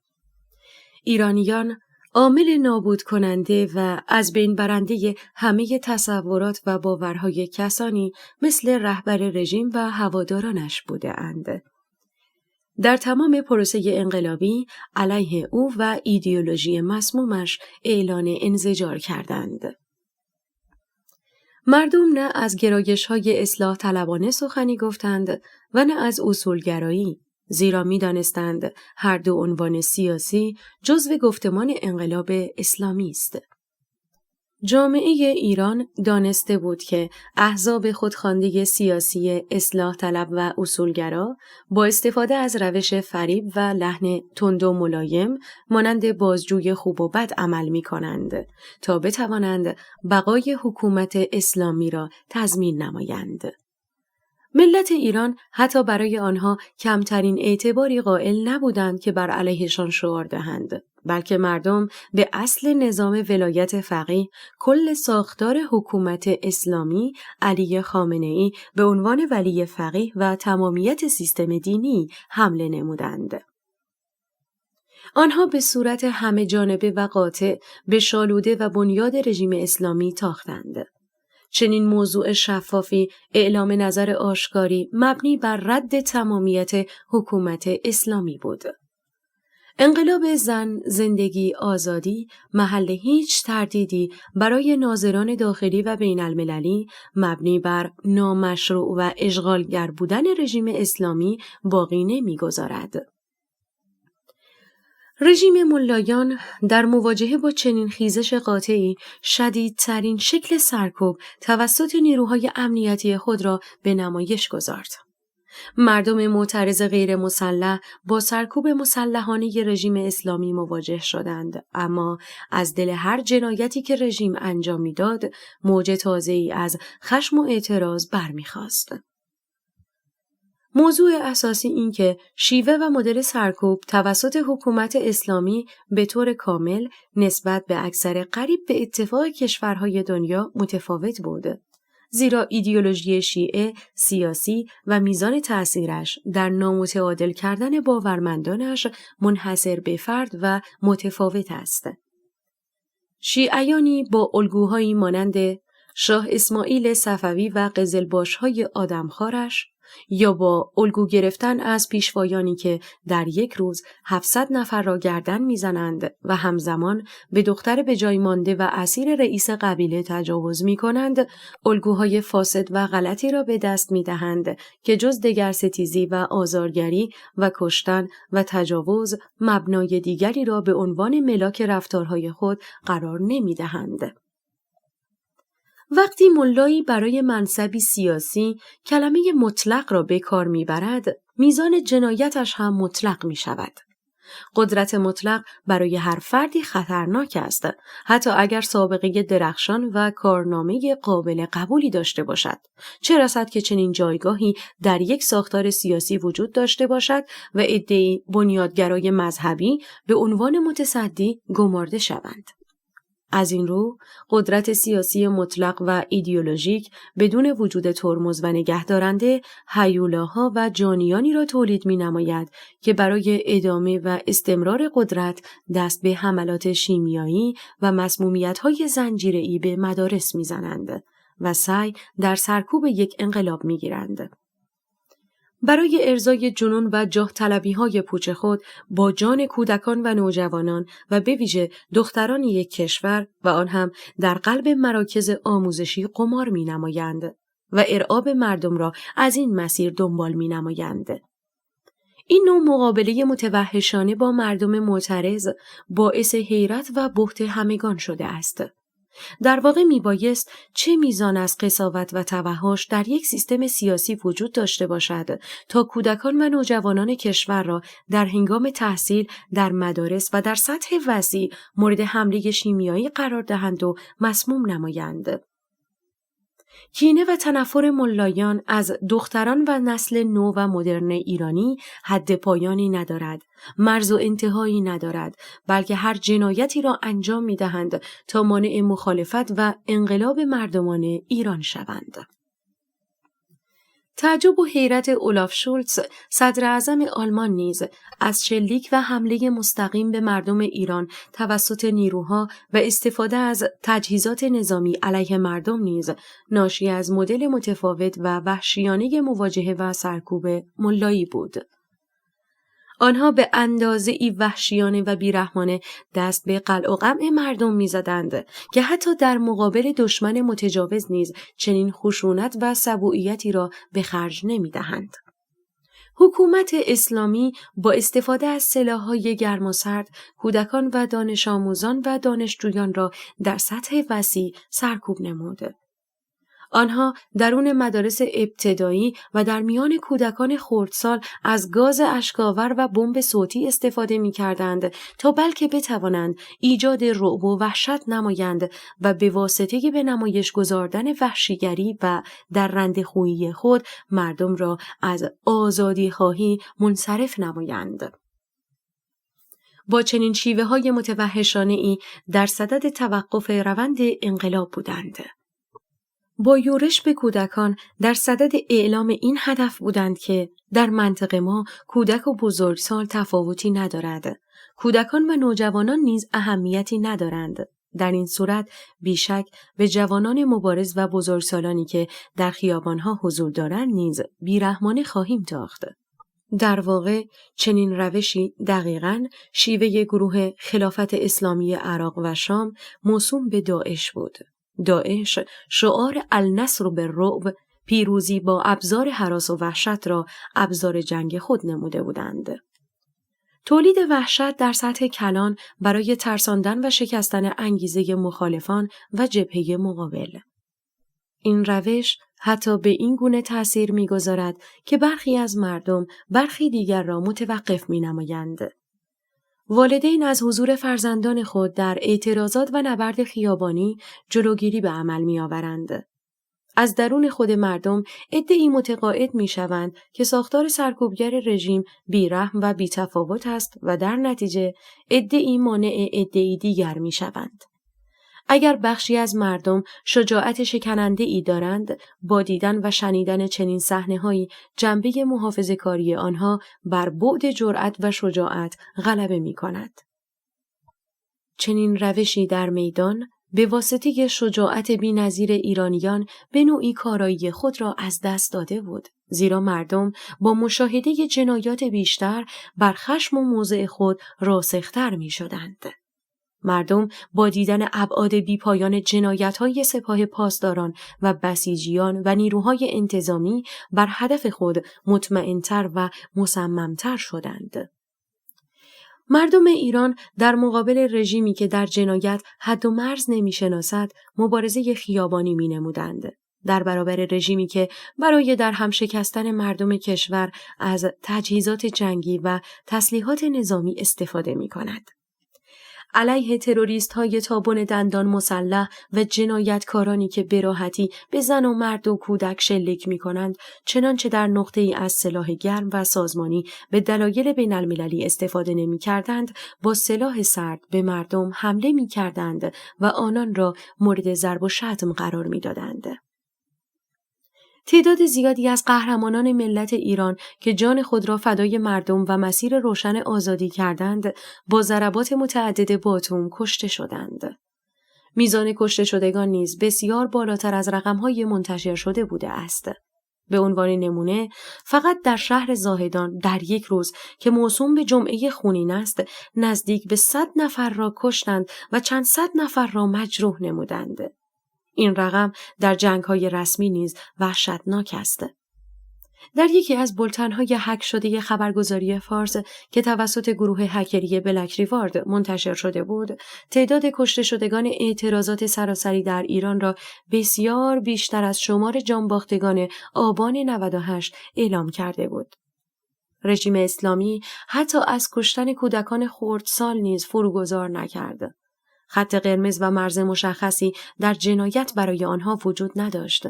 A: ایرانیان عامل نابود کننده و از بین برنده همه تصورات و باورهای کسانی مثل رهبر رژیم و هوادارانش بوده اند. در تمام پروسه انقلابی علیه او و ایدئولوژی مسمومش اعلان انزجار کردند. مردم نه از گرایش‌های اصلاح طلبانه سخنی گفتند و نه از اصولگرایی، زیرا می‌دانستند هر دو عنوان سیاسی جزو گفتمان انقلاب اسلامی است. جامعه ایران دانسته بود که احزاب خودخوانده سیاسی اصلاح طلب و اصولگرا با استفاده از روش فریب و لحن تند و ملایم مانند بازجوی خوب و بد عمل می کنند تا بتوانند بقای حکومت اسلامی را تضمین نمایند. ملت ایران حتی برای آنها کمترین اعتباری قائل نبودند که بر علیهشان شعار دهند، بلکه مردم به اصل نظام ولایت فقیه، کل ساختار حکومت اسلامی، علی خامنه‌ای به عنوان ولی فقیه و تمامیت سیستم دینی حمله نمودند. آنها به صورت همه جانبه و قاطع به شالوده و بنیاد رژیم اسلامی تاختند. چنین موضوع شفافی اعلام نظر آشکاری مبنی بر رد تمامیت حکومت اسلامی بود. انقلاب زن، زندگی، آزادی، محل هیچ تردیدی برای ناظران داخلی و بین المللی مبنی بر نامشروع و اشغالگر بودن رژیم اسلامی باقی نمی‌گذارد. رژیم ملایان در مواجهه با چنین خیزش قاطعی شدیدترین شکل سرکوب توسط نیروهای امنیتی خود را به نمایش گذارد. مردم معترض غیر مسلح با سرکوب مسلحانه رژیم اسلامی مواجه شدند، اما از دل هر جنایتی که رژیم انجام می‌داد، موج تازه‌ای از خشم و اعتراض برمی‌خاست. موضوع اساسی این که شیوه و مدل سرکوب توسط حکومت اسلامی به طور کامل نسبت به اکثر قریب به اتفاق کشورهای دنیا متفاوت بود، زیرا ایدئولوژی شیعه سیاسی و میزان تأثیرش در نامتعادل کردن باورمندانش منحصر به فرد و متفاوت است. شیعیانی با الگوهایی مانند شاه اسماعیل صفوی و قزلباش‌های آدمخوارش یا با الگو گرفتن از پیشوایانی که در یک روز 700 نفر را گردن میزنند و همزمان به دختر به جای مانده و اسیر رئیس قبیله تجاوز میکنند، الگوهای فاسد و غلطی را به دست میدهند که جز دگرستیزی و آزارگری و کشتن و تجاوز مبنای دیگری را به عنوان ملاک رفتارهای خود قرار نمیدهند. وقتی ملایی برای منصبی سیاسی کلمه مطلق را به کار میبرد، میزان جنایتش هم مطلق می شود. قدرت مطلق برای هر فردی خطرناک است، حتی اگر سابقه درخشان و کارنامه قابل قبولی داشته باشد. چه رسد که چنین جایگاهی در یک ساختار سیاسی وجود داشته باشد و عده‌ای بنیادگرای مذهبی به عنوان متصدی گمارده شوند. از این رو، قدرت سیاسی مطلق و ایدئولوژیک بدون وجود ترمز و نگهدارنده هیولاها و جانیانی را تولید می‌نماید که برای ادامه و استمرار قدرت دست به حملات شیمیایی و مسمومیت‌های زنجیره‌ای به مدارس می‌زنند و سعی در سرکوب یک انقلاب می‌گیرند. برای ارضای جنون و جاه طلبی‌های پوچ خود با جان کودکان و نوجوانان و به ویژه دختران یک کشور و آن هم در قلب مراکز آموزشی قمار می‌نمایند و ارعاب مردم را از این مسیر دنبال می‌نمایند. این نوع مقابله متوحشانه با مردم معترض باعث حیرت و بهت همگان شده است. در واقع میبایست چه میزان از قساوت و توحش در یک سیستم سیاسی وجود داشته باشد تا کودکان و نوجوانان کشور را در هنگام تحصیل در مدارس و در سطح وسیع مورد حمله شیمیایی قرار دهند و مسموم نمایند. کینه و تنفر ملایان از دختران و نسل نو و مدرن ایرانی حد پایانی ندارد، مرز و انتهایی ندارد، بلکه هر جنایتی را انجام می‌دهند تا مانع مخالفت و انقلاب مردمان ایران شوند. تعجب و حیرت اولاف شولتز، صدر اعظم آلمان نیز از شلیک و حمله مستقیم به مردم ایران توسط نیروها و استفاده از تجهیزات نظامی علیه مردم نیز ناشی از مدل متفاوت و وحشیانه مواجهه و سرکوب ملایی بود. آنها به اندازه‌ای وحشیانه و بیرحمانه دست به قلع و قمع مردم می‌زدند که حتی در مقابل دشمن متجاوز نیز چنین خشونت و سبوعیتی را به خرج نمی‌دهند. حکومت اسلامی با استفاده از سلاح‌های گرم و سرد، کودکان و دانش آموزان و دانشجویان را در سطح وسیع سرکوب نمود. آنها درون مدارس ابتدایی و در میان کودکان خردسال از گاز اشک‌آور و بمب صوتی استفاده می‌کردند تا بلکه بتوانند ایجاد رعب و وحشت نمایند و به واسطه به نمایش گذاردن وحشیگری و در رندخویی خود مردم را از آزادی خواهی منصرف نمایند. با چنین شیوه‌های متوحشانه‌ای در صدد توقف روند انقلاب بودند. با یورش به کودکان در صدد اعلام این هدف بودند که در منطقه ما کودک و بزرگسال تفاوتی ندارد. کودکان و نوجوانان نیز اهمیتی ندارند. در این صورت بیشک به جوانان مبارز و بزرگسالانی که در خیابانها حضور دارند نیز بیرحمانه خواهیم تاخت. در واقع چنین روشی دقیقاً شیوه گروه خلافت اسلامی عراق و شام موسوم به داعش بود. داعش شعار النصر بالرعب، پیروزی با ابزار هراس و وحشت را ابزار جنگ خود نموده بودند. تولید وحشت در سطح کلان برای ترساندن و شکستن انگیزه مخالفان و جبهه مقابل. این روش حتی به این گونه تأثیر می‌گذارد که برخی از مردم برخی دیگر را متوقف می‌نمایند. والدین از حضور فرزندان خود در اعتراضات و نبرد خیابانی جلوگیری به عمل می‌آورند. از درون خود مردم عده‌ای متقاعد می‌شوند که ساختار سرکوبگر رژیم بیرحم و بی‌تفاوت است و در نتیجه عده‌ای مانع عده‌ای دیگر می‌شوند. اگر بخشی از مردم شجاعت شکننده‌ای دارند، با دیدن و شنیدن چنین صحنه‌هایی جنبه محافظه‌کاری آنها بر بعد جرأت و شجاعت غلبه می‌کند. چنین روشی در میدان به واسطه شجاعت بی‌نظیر ایرانیان به نوعی کارایی خود را از دست داده بود، زیرا مردم با مشاهده جنایات بیشتر بر خشم و موضع خود راسختر می‌شدند. مردم با دیدن ابعاد بیپایان جنایت‌های سپاه پاسداران و بسیجیان و نیروهای انتظامی بر هدف خود مطمئن‌تر و مصمم‌تر شدند. مردم ایران در مقابل رژیمی که در جنایت حد و مرز نمی‌شناسد، مبارزه خیابانی می‌نمودند. در برابر رژیمی که برای در هم شکستن مردم کشور از تجهیزات جنگی و تسلیحات نظامی استفاده می‌کند. علیه تروریست‌های تابون دندان مسلح و جنایتکارانی که به راحتی به زن و مرد و کودک شلیک می‌کنند، چنانچه در نقطه‌ای از سلاح گرم و سازمانی به دلایل بین‌المللی استفاده نمی‌کردند، با سلاح سرد به مردم حمله می‌کردند و آنان را مورد ضرب و شتم قرار می‌دادند. تعداد زیادی از قهرمانان ملت ایران که جان خود را فدای مردم و مسیر روشن آزادی کردند، با ضربات متعدد باتوم کشته شدند. میزان کشته شدگان نیز بسیار بالاتر از رقم‌های منتشر شده بوده است. به عنوان نمونه، فقط در شهر زاهدان در یک روز که موسوم به جمعه خونین است، نزدیک به 100 نفر را کشتند و چند صد نفر را مجروح نمودند. این رقم در جنگ‌های رسمی نیز وحشتناک است. در یکی از بولتن‌های هک شده خبرگزاری فارس که توسط گروه هکری بلک ریوارد منتشر شده بود، تعداد کشته شدگان اعتراضات سراسری در ایران را بسیار بیشتر از شمار جانباختگان آبان 98 اعلام کرده بود. رژیم اسلامی حتی از کشتن کودکان خردسال نیز فروگذار نکرد. خط قرمز و مرز مشخصی در جنایت برای آنها وجود نداشت.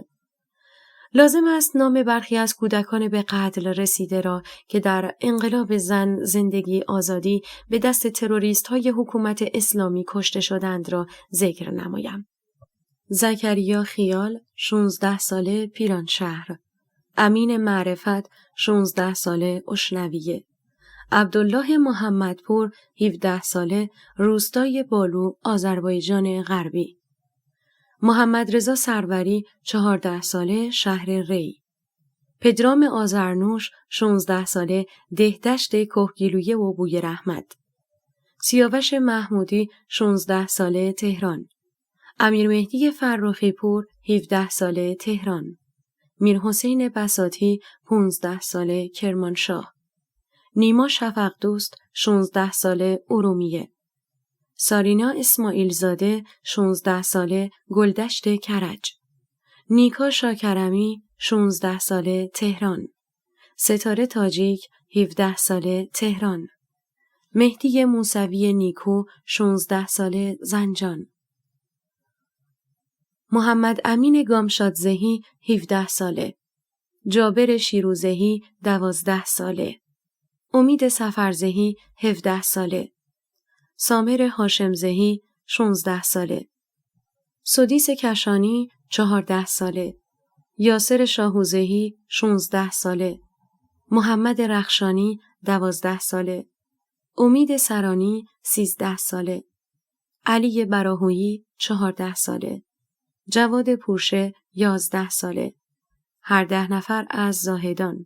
A: لازم است نام برخی از کودکان به قتل رسیده را که در انقلاب زن زندگی آزادی به دست تروریست‌های حکومت اسلامی کشته شدند را ذکر نمایم. زکریا خیال 16 ساله پیرانشهر، امین معرفت 16 ساله اشنویه، عبدالله محمدپور 17 ساله روستای بالو آذربایجان غربی، محمد رضا سروری 14 ساله شهر ری، پدرام آذرنوش 16 ساله دهدشت کهگیلویه و بوی رحمت. سیاوش محمودی 16 ساله تهران. امیر مهدی فرخی پور 17 ساله تهران. میر حسین بساطی 15 ساله کرمانشاه. نیما شفق دوست 16 ساله ارومیه. سارینا اسماعیل زاده 16 ساله گلدشت کرج. نیکا شاکرمی 16 ساله تهران. ستاره تاجیک 17 ساله تهران. مهدی موسوی نیکو 16 ساله زنجان. محمد امین گامشادزهی 17 ساله. جابر شیروزهی 12 ساله. امید سفرزهی 17 ساله. سامر هاشمزهی 16 ساله. سدیس کشانی 14 ساله. یاسر شاهوزهی 16 ساله. محمد رخشانی 12 ساله. امید سرانی 13 ساله. علی براهویی 14 ساله. جواد پورشه 11 ساله. هر 10 نفر از زاهدان.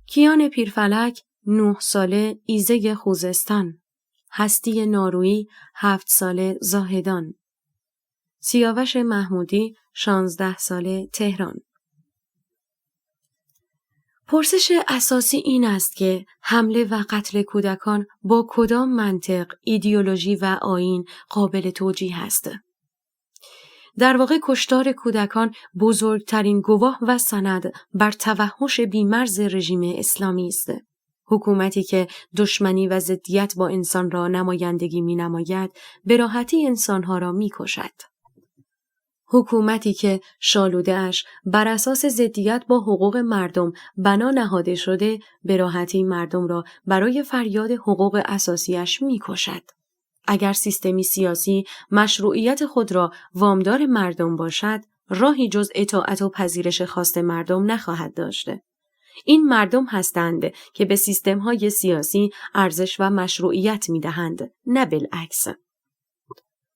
A: کیان پیرفلک 9 ساله ایزه خوزستان. هستی نارویی 7 ساله زاهدان. سیاوش محمودی 16 ساله تهران. پرسش اساسی این است که حمله و قتل کودکان با کدام منطق، ایدئولوژی و آیین قابل توجیه است؟ در واقع کشتار کودکان بزرگترین گواه و سند بر توحش بیمرز رژیم اسلامی است. حکومتی که دشمنی و ضدیت با انسان را نمایندگی می‌نماید، به راحتی انسانها را می‌کشد. حکومتی که شالوده‌اش بر اساس ضدیت با حقوق مردم بنا نهاده شده، به راحتی مردم را برای فریاد حقوق اساسیش می‌کشد. اگر سیستمی سیاسی مشروعیت خود را وامدار مردم باشد، راهی جز اطاعت و پذیرش خواست مردم نخواهد داشت. این مردم هستند که به سیستم‌های سیاسی ارزش و مشروعیت می‌دهند، نه بالعکس.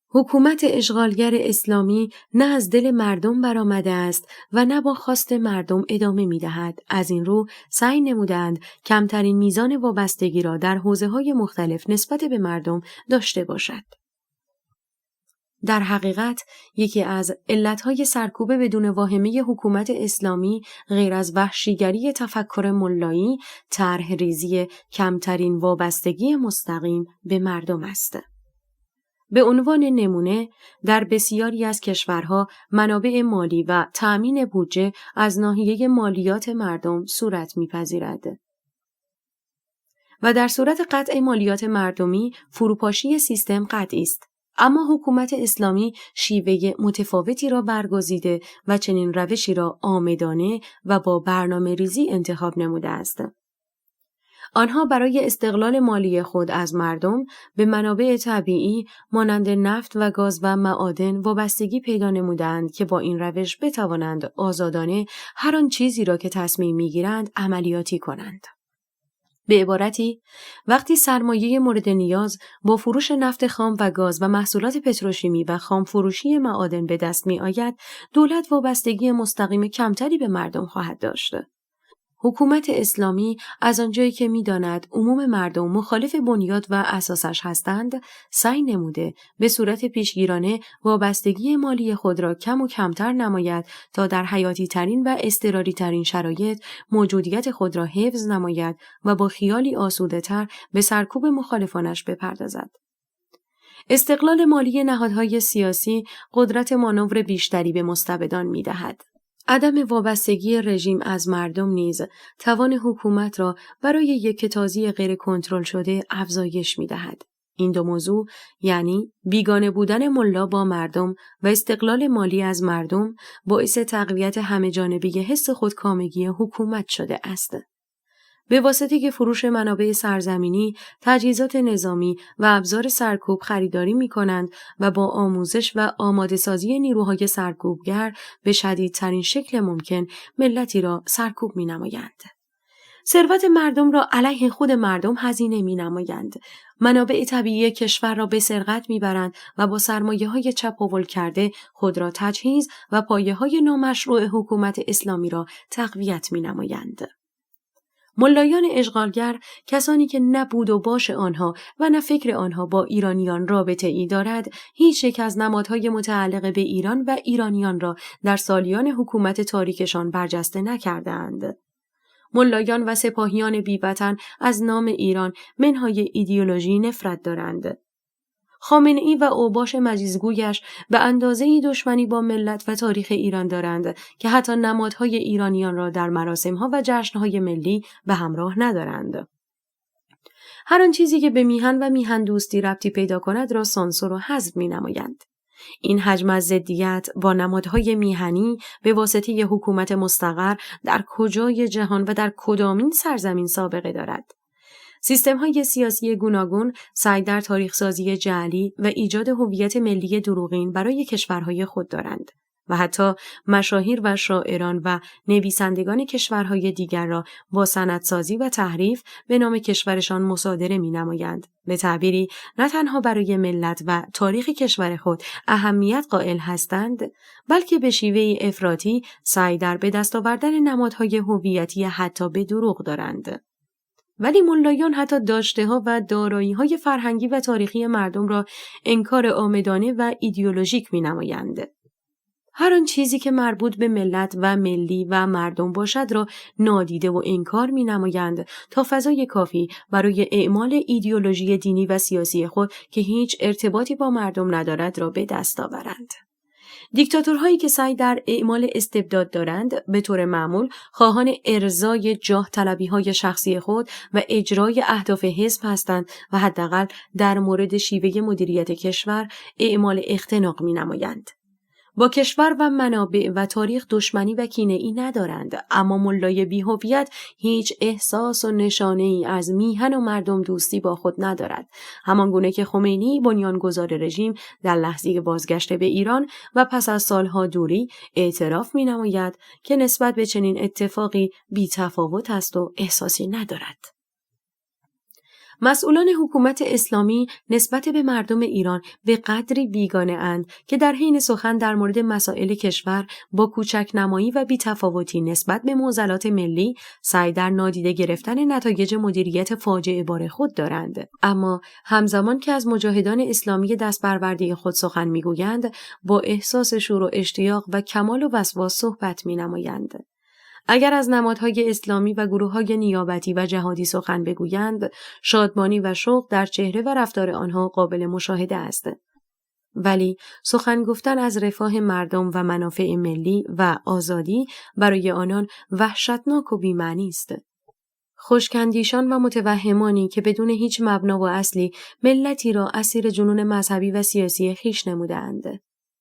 A: حکومت اشغالگر اسلامی نه از دل مردم برآمده است و نه با خواست مردم ادامه می‌دهد. از این رو سعی نمودند کمترین میزان وابستگی را در حوزه‌های مختلف نسبت به مردم داشته باشد. در حقیقت یکی از علتهای سرکوب بدون واهمه حکومت اسلامی غیر از وحشیگری تفکر ملایی، طرح ریزی کمترین وابستگی مستقیم به مردم است. به عنوان نمونه، در بسیاری از کشورها منابع مالی و تأمین بودجه از ناحیه مالیات مردم صورت می‌پذیرد. و در صورت قطع مالیات مردمی، فروپاشی سیستم قطعی است. اما حکومت اسلامی شیوه متفاوتی را برگزیده و چنین روشی را عامدانه و با برنامه ریزی انتخاب نموده است. آنها برای استقلال مالی خود از مردم به منابع طبیعی مانند نفت و گاز و معادن وابستگی پیدا نمودند که با این روش بتوانند آزادانه هر آن چیزی را که تصمیم می‌گیرند عملیاتی کنند. به عبارتی، وقتی سرمایه مورد نیاز با فروش نفت خام و گاز و محصولات پتروشیمی و خام فروشی معادن به دست می آید، دولت وابستگی مستقیم کمتری به مردم خواهد داشت. حکومت اسلامی از آنجایی که می‌داند عموم مردم مخالف بنیاد و اساسش هستند، سعی نموده به صورت پیشگیرانه وابستگی مالی خود را کم و کمتر نماید تا در حیاتی ترین و اضطراری ترین شرایط موجودیت خود را حفظ نماید و با خیالی آسوده تر به سرکوب مخالفانش بپردازد. استقلال مالی نهادهای سیاسی قدرت مانور بیشتری به مستبدان می‌دهد. عدم وابستگی رژیم از مردم نیز توان حکومت را برای یکتازی غیر کنترل شده افزایش می‌دهد. این دو موضوع یعنی بیگانه بودن ملا با مردم و استقلال مالی از مردم باعث تقویت همه‌جانبه حس خودکامگی حکومت شده است. به واسطه فروش منابع سرزمینی، تجهیزات نظامی و ابزار سرکوب خریداری می‌کنند و با آموزش و آماده‌سازی نیروهای سرکوبگر به شدیدترین شکل ممکن ملتی را سرکوب می‌نمایند. ثروت مردم را علیه خود مردم هزینه می‌نمایند. منابع طبیعی کشور را به سرقت می‌برند و با سرمایه‌های چپاول کرده خود را تجهیز و پایه‌های نامشروع حکومت اسلامی را تقویت می‌نمایند. ملایان اشغالگر، کسانی که نه بود و باش آنها و نه فکر آنها با ایرانیان رابطه ای دارد، هیچ یک از نمادهای متعلق به ایران و ایرانیان را در سالیان حکومت تاریکشان برجسته نکردند. ملایان و سپاهیان بی‌وطن از نام ایران منهای ایدئولوژی نفرت دارند. خامنه‌ای و اوباش مجیزگویش به اندازه‌ای دشمنی با ملت و تاریخ ایران دارند که حتی نمادهای ایرانیان را در مراسم‌ها و جشن‌های ملی به همراه ندارند. هر آن چیزی که به میهن و میهن دوستی ربطی پیدا کند را سانسور و حذف می‌نمایند. این حجم از ضدیت با نمادهای میهنی به واسطه حکومت مستقر در کجای جهان و در کدامین سرزمین سابقه دارد؟ سیستم‌های سیاسی گوناگون سعی در تاریخ‌سازی جعلی و ایجاد هویت ملی دروغین برای کشورهای خود دارند و حتی مشاهیر و شاعران و نویسندگان کشورهای دیگر را با سندسازی و تحریف به نام کشورشان مصادره می‌نمایند. به تعبیری نه تنها برای ملت و تاریخ کشور خود اهمیت قائل هستند، بلکه به شیوه افراطی سعی در به دست آوردن نمادهای هویتی حتی به دروغ دارند. ولی ملایان حتی داشته‌ها و دارایی‌های فرهنگی و تاریخی مردم را انکار عامدانه و ایدئولوژیک می‌نمایند. هر آن چیزی که مربوط به ملت و ملی و مردم باشد را نادیده و انکار می‌نمایند تا فضای کافی برای اعمال ایدئولوژی دینی و سیاسی خود که هیچ ارتباطی با مردم ندارد را به دست آورند. دیکتاتورهایی که سعی در اعمال استبداد دارند به طور معمول خواهان ارضای جاه طلبی‌های شخصی خود و اجرای اهداف حزب هستند و حداقل در مورد شیوه مدیریت کشور اعمال اختناق می‌نمایند. با کشور و منابع و تاریخ دشمنی و کینه‌ای ندارند، اما ملای بی‌هویت هیچ احساس و نشانه‌ای از میهن و مردم دوستی با خود ندارد، همان گونه که خمینی بنیانگذار رژیم در لحظه بازگشت به ایران و پس از سالها دوری اعتراف می‌نماید که نسبت به چنین اتفاقی بی‌تفاوت است و احساسی ندارد. مسئولان حکومت اسلامی نسبت به مردم ایران به قدری بیگانه اند که در حین سخن در مورد مسائل کشور با کوچک نمایی و بی‌تفاوتی نسبت به معضلات ملی سعی در نادیده گرفتن نتایج مدیریت فاجعه بار خود دارند. اما همزمان که از مجاهدان اسلامی دست برورده خود سخن میگویند، با احساس شور و اشتیاق و کمال و وسواس صحبت مینمایند. اگر از نمادهای اسلامی و گروه‌های نیابتی و جهادی سخن بگویند، شادمانی و شوق در چهره و رفتار آنها قابل مشاهده است. ولی سخن گفتن از رفاه مردم و منافع ملی و آزادی برای آنان وحشتناک و بی‌معنی است. خشک‌اندیشان و متوهمانی که بدون هیچ مبنا و اصلی ملتی را اسیر جنون مذهبی و سیاسی خویش نموده‌اند.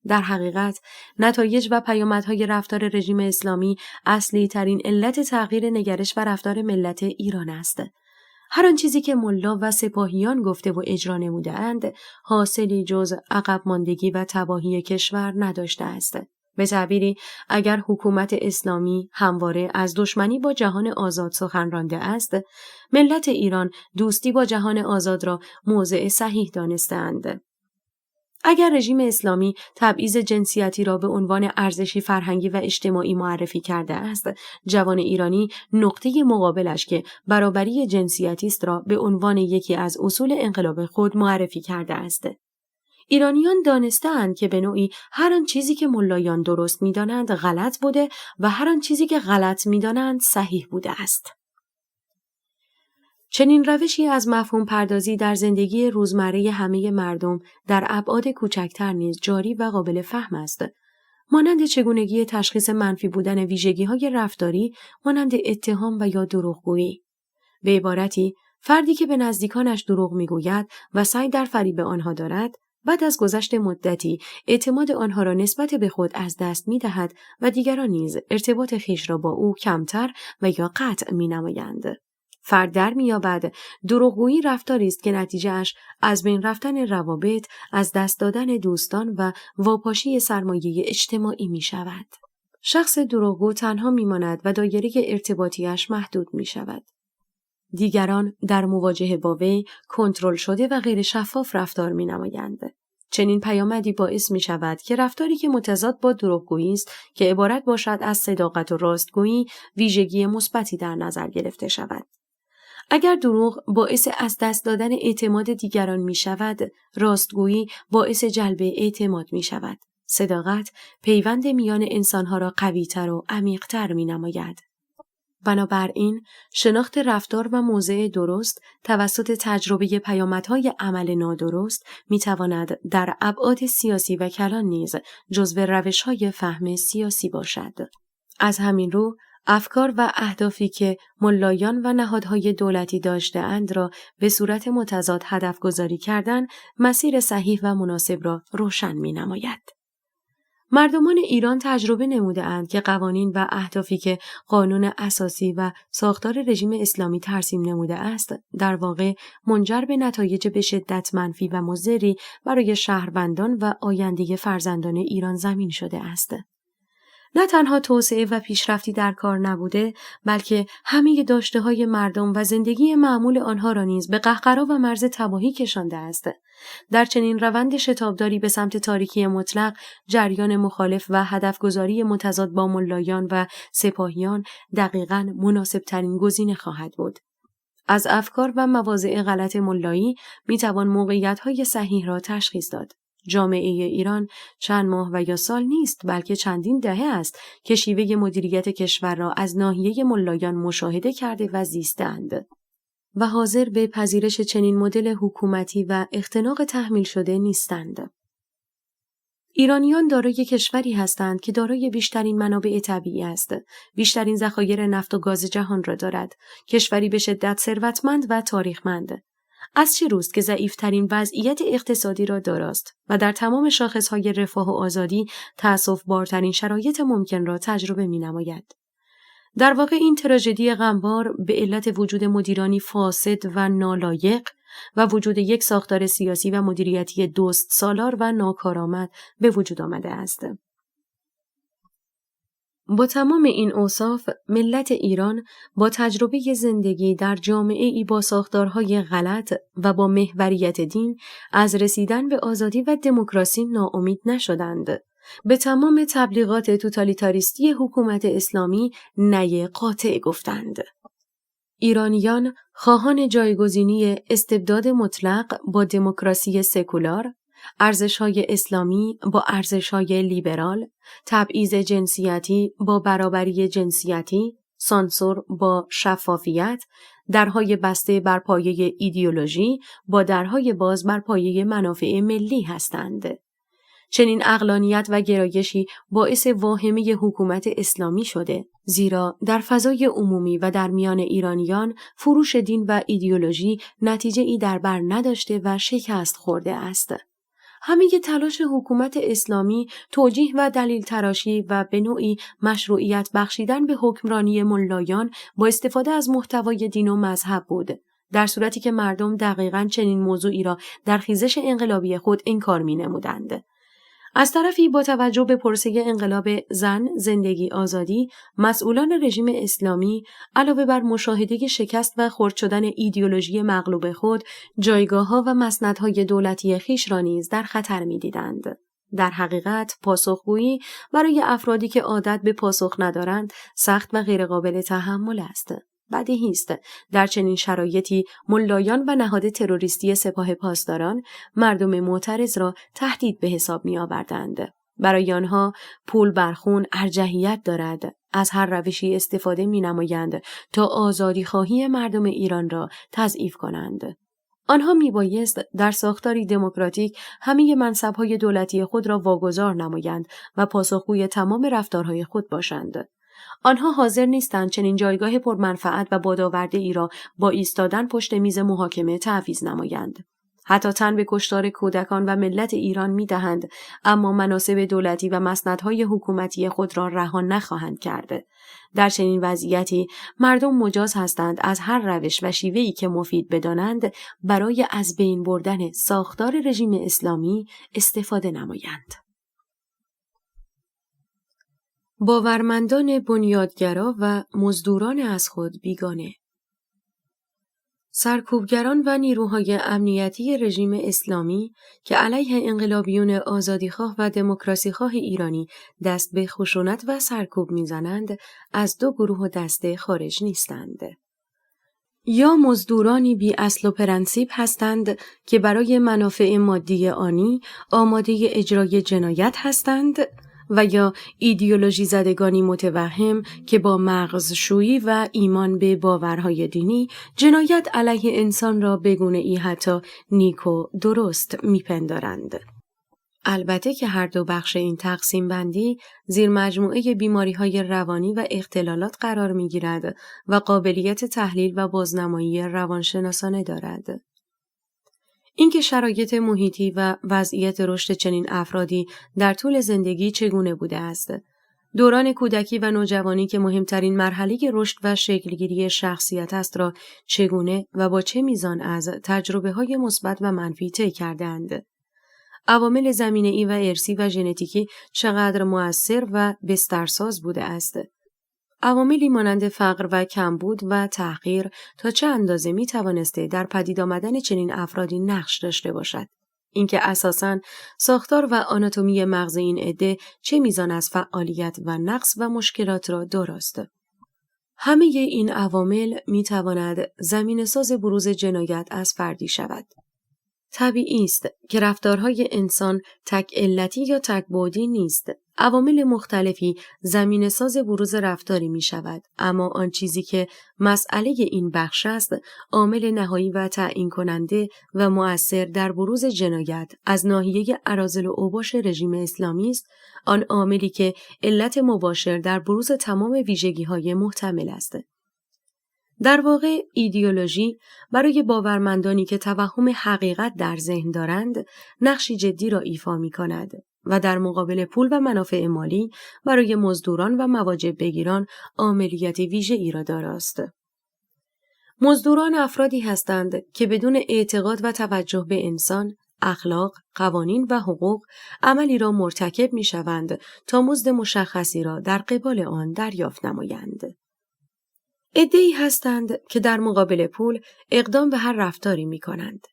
A: در حقیقت، نتایج و پیامدهای رفتار رژیم اسلامی اصلی ترین علت تغییر نگرش و رفتار ملت ایران است. هر آن چیزی که ملا و سپاهیان گفته و اجرا نموده‌اند، حاصلی جز عقب ماندگی و تباهی کشور نداشته است. به تعبیری، اگر حکومت اسلامی همواره از دشمنی با جهان آزاد سخن رانده است، ملت ایران دوستی با جهان آزاد را موضع صحیح دانسته‌اند. اگر رژیم اسلامی تبعیض جنسیتی را به عنوان ارزشی فرهنگی و اجتماعی معرفی کرده است، جوان ایرانی نقطه مقابلش که برابری جنسیتی است را به عنوان یکی از اصول انقلاب خود معرفی کرده است. ایرانیان دانسته‌اند که به نوعی هر آن چیزی که ملایان درست می‌دانند غلط بوده و هر آن چیزی که غلط می‌دانند صحیح بوده است. چنین روشی از مفهوم پردازی در زندگی روزمره همه مردم در ابعاد کوچکتر نیز جاری و قابل فهم است. مانند چگونگی تشخیص منفی بودن ویژگی‌های رفتاری، مانند اتهام و یا دروغگویی. به عبارتی، فردی که به نزدیکانش دروغ میگوید و سعی در فریب آنها دارد، بعد از گذشت مدتی اعتماد آنها را نسبت به خود از دست می‌دهد و دیگران نیز ارتباط خویش را با او کمتر و یا قطع می‌نمایند. فرد در می‌یابد دروغگویی رفتاری است که نتیجه‌اش از بین رفتن روابط، از دست دادن دوستان و واپاشی سرمایه اجتماعی می‌شود. شخص دروغگو تنها می‌ماند و دایره ارتباطیش محدود می‌شود. دیگران در مواجهه با وی کنترل شده و غیر شفاف رفتار می‌نمایند. چنین پیامدی باعث می شود که رفتاری که متضاد با دروغگویی است که عبارت باشد از صداقت و راستگویی ویژگی مثبتی در نظر گرفته شود. اگر دروغ باعث از دست دادن اعتماد دیگران می شود، راستگویی باعث جلب اعتماد می شود. صداقت پیوند میان انسانها را قوی‌تر و عمیق‌تر می نماید. بنابراین شناخت رفتار و موضع درست توسط تجربه پیامدهای عمل نادرست می‌تواند در ابعاد سیاسی و کلان نیز جزو روش‌های فهم سیاسی باشد. از همین رو افکار و اهدافی که ملایان و نهادهای دولتی داشته‌اند را به صورت متضاد هدف گذاری کردن مسیر صحیح و مناسب را روشن می‌نماید. مردمان ایران تجربه نموده‌اند که قوانین و اهدافی که قانون اساسی و ساختار رژیم اسلامی ترسیم نموده است، در واقع منجر به نتایج به شدت منفی و مضری برای شهروندان و آینده فرزندان ایران زمین شده است. نه تنها توسعه و پیشرفتی در کار نبوده، بلکه همه داشته‌های مردم و زندگی معمول آنها را نیز به قهقرا و مرز تباهی کشانده است. در چنین روند شتابداری به سمت تاریکی مطلق، جریان مخالف و هدفگذاری متضاد با ملایان و سپاهیان دقیقاً مناسب‌ترین گزینه خواهد بود. از افکار و مواضع غلط ملایی می‌توان موقعیت‌های صحیح را تشخیص داد. جامعه ایران چند ماه و یا سال نیست، بلکه چندین دهه است که شیوه مدیریت کشور را از ناحیه ملایان مشاهده کرده و زیستند و حاضر به پذیرش چنین مدل حکومتی و اختناق تحمیل شده نیستند. ایرانیان دارای کشوری هستند که دارای بیشترین منابع طبیعی است، بیشترین ذخایر نفت و گاز جهان را دارد، کشوری به شدت ثروتمند و تاریخمند. از چه روست که ضعیف‌ترین وضعیت اقتصادی را داراست و در تمام شاخص‌های رفاه و آزادی تأسف‌بارترین شرایط ممکن را تجربه می‌نماید. در واقع این تراژدی غمبار به علت وجود مدیرانی فاسد و نالایق و وجود یک ساختار سیاسی و مدیریتی دزد سالار و ناکارآمد به وجود آمده است. با تمام این اوصاف، ملت ایران با تجربه زندگی در جامعه‌ای با ساختارهای غلط و با محوریت دین از رسیدن به آزادی و دموکراسی ناامید نشدند. به تمام تبلیغات توتالیتاریستی حکومت اسلامی نه قاطع گفتند. ایرانیان خواهان جایگزینی استبداد مطلق با دموکراسی سکولار، ارزش‌های اسلامی با ارزش‌های لیبرال، تبعیض جنسیتی با برابری جنسیتی، سانسور با شفافیت، درهای بسته بر پایه ایدئولوژی با درهای باز بر پایه منافع ملی هستند. چنین عقلانیت و گرایشی باعث واهمه حکومت اسلامی شده، زیرا در فضای عمومی و در میان ایرانیان فروش دین و ایدئولوژی نتیجه ای در بر نداشته و شکست خورده است. همه تلاش حکومت اسلامی توجیه و دلیل تراشی و به نوعی مشروعیت بخشیدن به حکمرانی ملایان با استفاده از محتوای دین و مذهب بود، در صورتی که مردم دقیقاً چنین موضوعی را در خیزش انقلابی خود انکار می‌نمودند. از طرفی با توجه به پروسه انقلاب زن، زندگی، آزادی، مسئولان رژیم اسلامی علاوه بر مشاهده شکست و خرد شدن ایدئولوژی مغلوب خود، جایگاه‌ها و مسندهای دولتی خویش را نیز در خطر می‌دیدند. در حقیقت پاسخگویی برای افرادی که عادت به پاسخ ندارند سخت و غیرقابل تحمل است. بدیهی است در چنین شرایطی ملایان و نهاد تروریستی سپاه پاسداران مردم معترض را تهدید به حساب می‌آوردند. برای آنها پول بر خون ارجحیت دارد. از هر روشی استفاده می‌نمایند تا آزادی‌خواهی مردم ایران را تضعیف کنند. آنها میبایست در ساختاری دموکراتیک همه منصب‌های دولتی خود را واگذار نمایند و پاسخگوی تمام رفتارهای خود باشند. آنها حاضر نیستند چنین جایگاه پرمنفعت و بادآورده ای را با ایستادن پشت میز محاکمه تعویض نمایند. حتی تن به کشتار کودکان و ملت ایران می‌دهند، اما مناصب دولتی و مسندهای حکومتی خود را رها نخواهند کرد. در چنین وضعیتی مردم مجاز هستند از هر روش و شیوه‌ای که مفید بدانند برای از بین بردن ساختار رژیم اسلامی استفاده نمایند. باورمندان بنیادگرا و مزدوران از خود بیگانه. سرکوبگران و نیروهای امنیتی رژیم اسلامی که علیه انقلابیون آزادیخواه و دموکراسیخواه ایرانی دست به خشونت و سرکوب می‌زنند، از دو گروه و دسته خارج نیستند. یا مزدورانی بی اصل و پرنسیپ هستند که برای منافع مادی آنی آماده اجرای جنایت هستند و یا ایدئولوژی زدگانی متوهم که با مغزشویی و ایمان به باورهای دینی جنایت علیه انسان را به گونه‌ای حتی نیک و درست میپندارند. البته که هر دو بخش این تقسیم بندی زیر مجموعه بیماری‌های روانی و اختلالات قرار می‌گیرد و قابلیت تحلیل و بازنمایی روانشناسانه دارد. اینکه شرایط محیطی و وضعیت رشد چنین افرادی در طول زندگی چگونه بوده است، دوران کودکی و نوجوانی که مهمترین مرحله رشد و شکلگیری شخصیت است را چگونه و با چه میزان از تجربه‌های مثبت و منفی طی کرده‌اند، عوامل زمینه‌ای و ارثی و ژنتیکی چقدر مؤثر و بسترساز بوده است، عواملی مانند فقر و کمبود و تحقیر تا چه اندازه می توانسته در پدید آمدن چنین افرادی نقش داشته باشد. اینکه اساساً ساختار و آناتومی مغز این عده چه میزان از فعالیت و نقص و مشکلات را داراست. همه این عوامل می تواند زمینه‌ساز بروز جنایت از فردی شود. طبیعی است که رفتارهای انسان تک علتی یا تک بعدی نیست. عوامل مختلفی زمینه‌ساز بروز رفتاری می شود، اما آن چیزی که مسئله این بخش است، عامل نهایی و تعیین کننده و مؤثر در بروز جنایت از ناحیه اراذل و اوباش رژیم اسلامی است، آن عاملی که علت مباشر در بروز تمام ویژگی‌های محتمل است. در واقع ایدئولوژی برای باورمندانی که توهم حقیقت در ذهن دارند نقشی جدی را ایفا می کند و در مقابل پول و منافع مالی برای مزدوران و مواجب بگیران عاملیت ویژه‌ای را داراست. مزدوران افرادی هستند که بدون اعتقاد و توجه به انسان، اخلاق، قوانین و حقوق عملی را مرتکب می شوند تا مزد مشخصی را در قبال آن دریافت نمایند. عده‌ای هستند که در مقابل پول اقدام به هر رفتاری می کنند.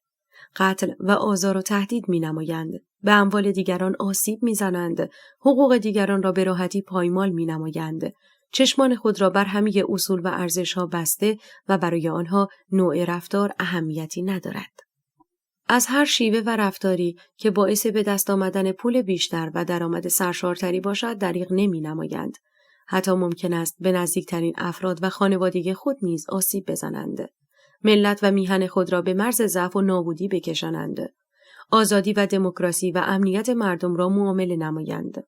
A: قتل و آزار و تهدید می نمایند. به اموال دیگران آسیب می زنند. حقوق دیگران را به راحتی پایمال می نمایند. چشمان خود را بر همه اصول و ارزش‌ها بسته و برای آنها نوع رفتار اهمیتی ندارد. از هر شیوه و رفتاری که باعث به دست آمدن پول بیشتر و درآمد سرشارتری باشد دریغ نمی نمایند. حتی ممکن است به نزدیکترین افراد و خانواده خود نیز آسیب بزنند. ملت و میهن خود را به مرز ضعف و نابودی بکشانند. آزادی و دموکراسی و امنیت مردم را معامله نمایند.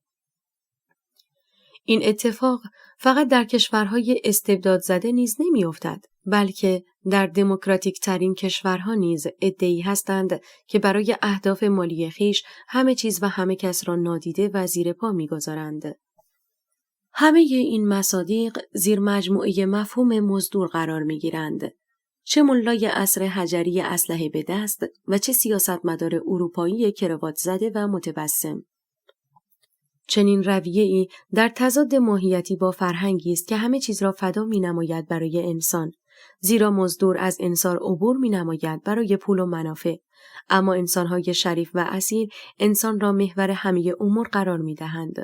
A: این اتفاق فقط در کشورهای استبداد زده نیز نمی‌افتد، بلکه در دموکراتیک ترین کشورها نیز عده‌ای هستند که برای اهداف مالی خویش همه چیز و همه کس را نادیده و زیر پا می‌گذارند. همه این مصادیق زیر مجموعه مفهوم مزدور قرار می‌گیرند. چه ملای عصر حجری اسلحه به دست و چه سیاستمدار اروپایی کراوات زده و متبسم. چنین رویه‌ای در تضاد ماهیتی با فرهنگی است که همه چیز را فدا می‌نماید برای انسان، زیرا مزدور از انصار عبور می‌نماید برای پول و منافع، اما انسان‌های شریف و اصیل انسان را محور همه امور قرار می‌دهند.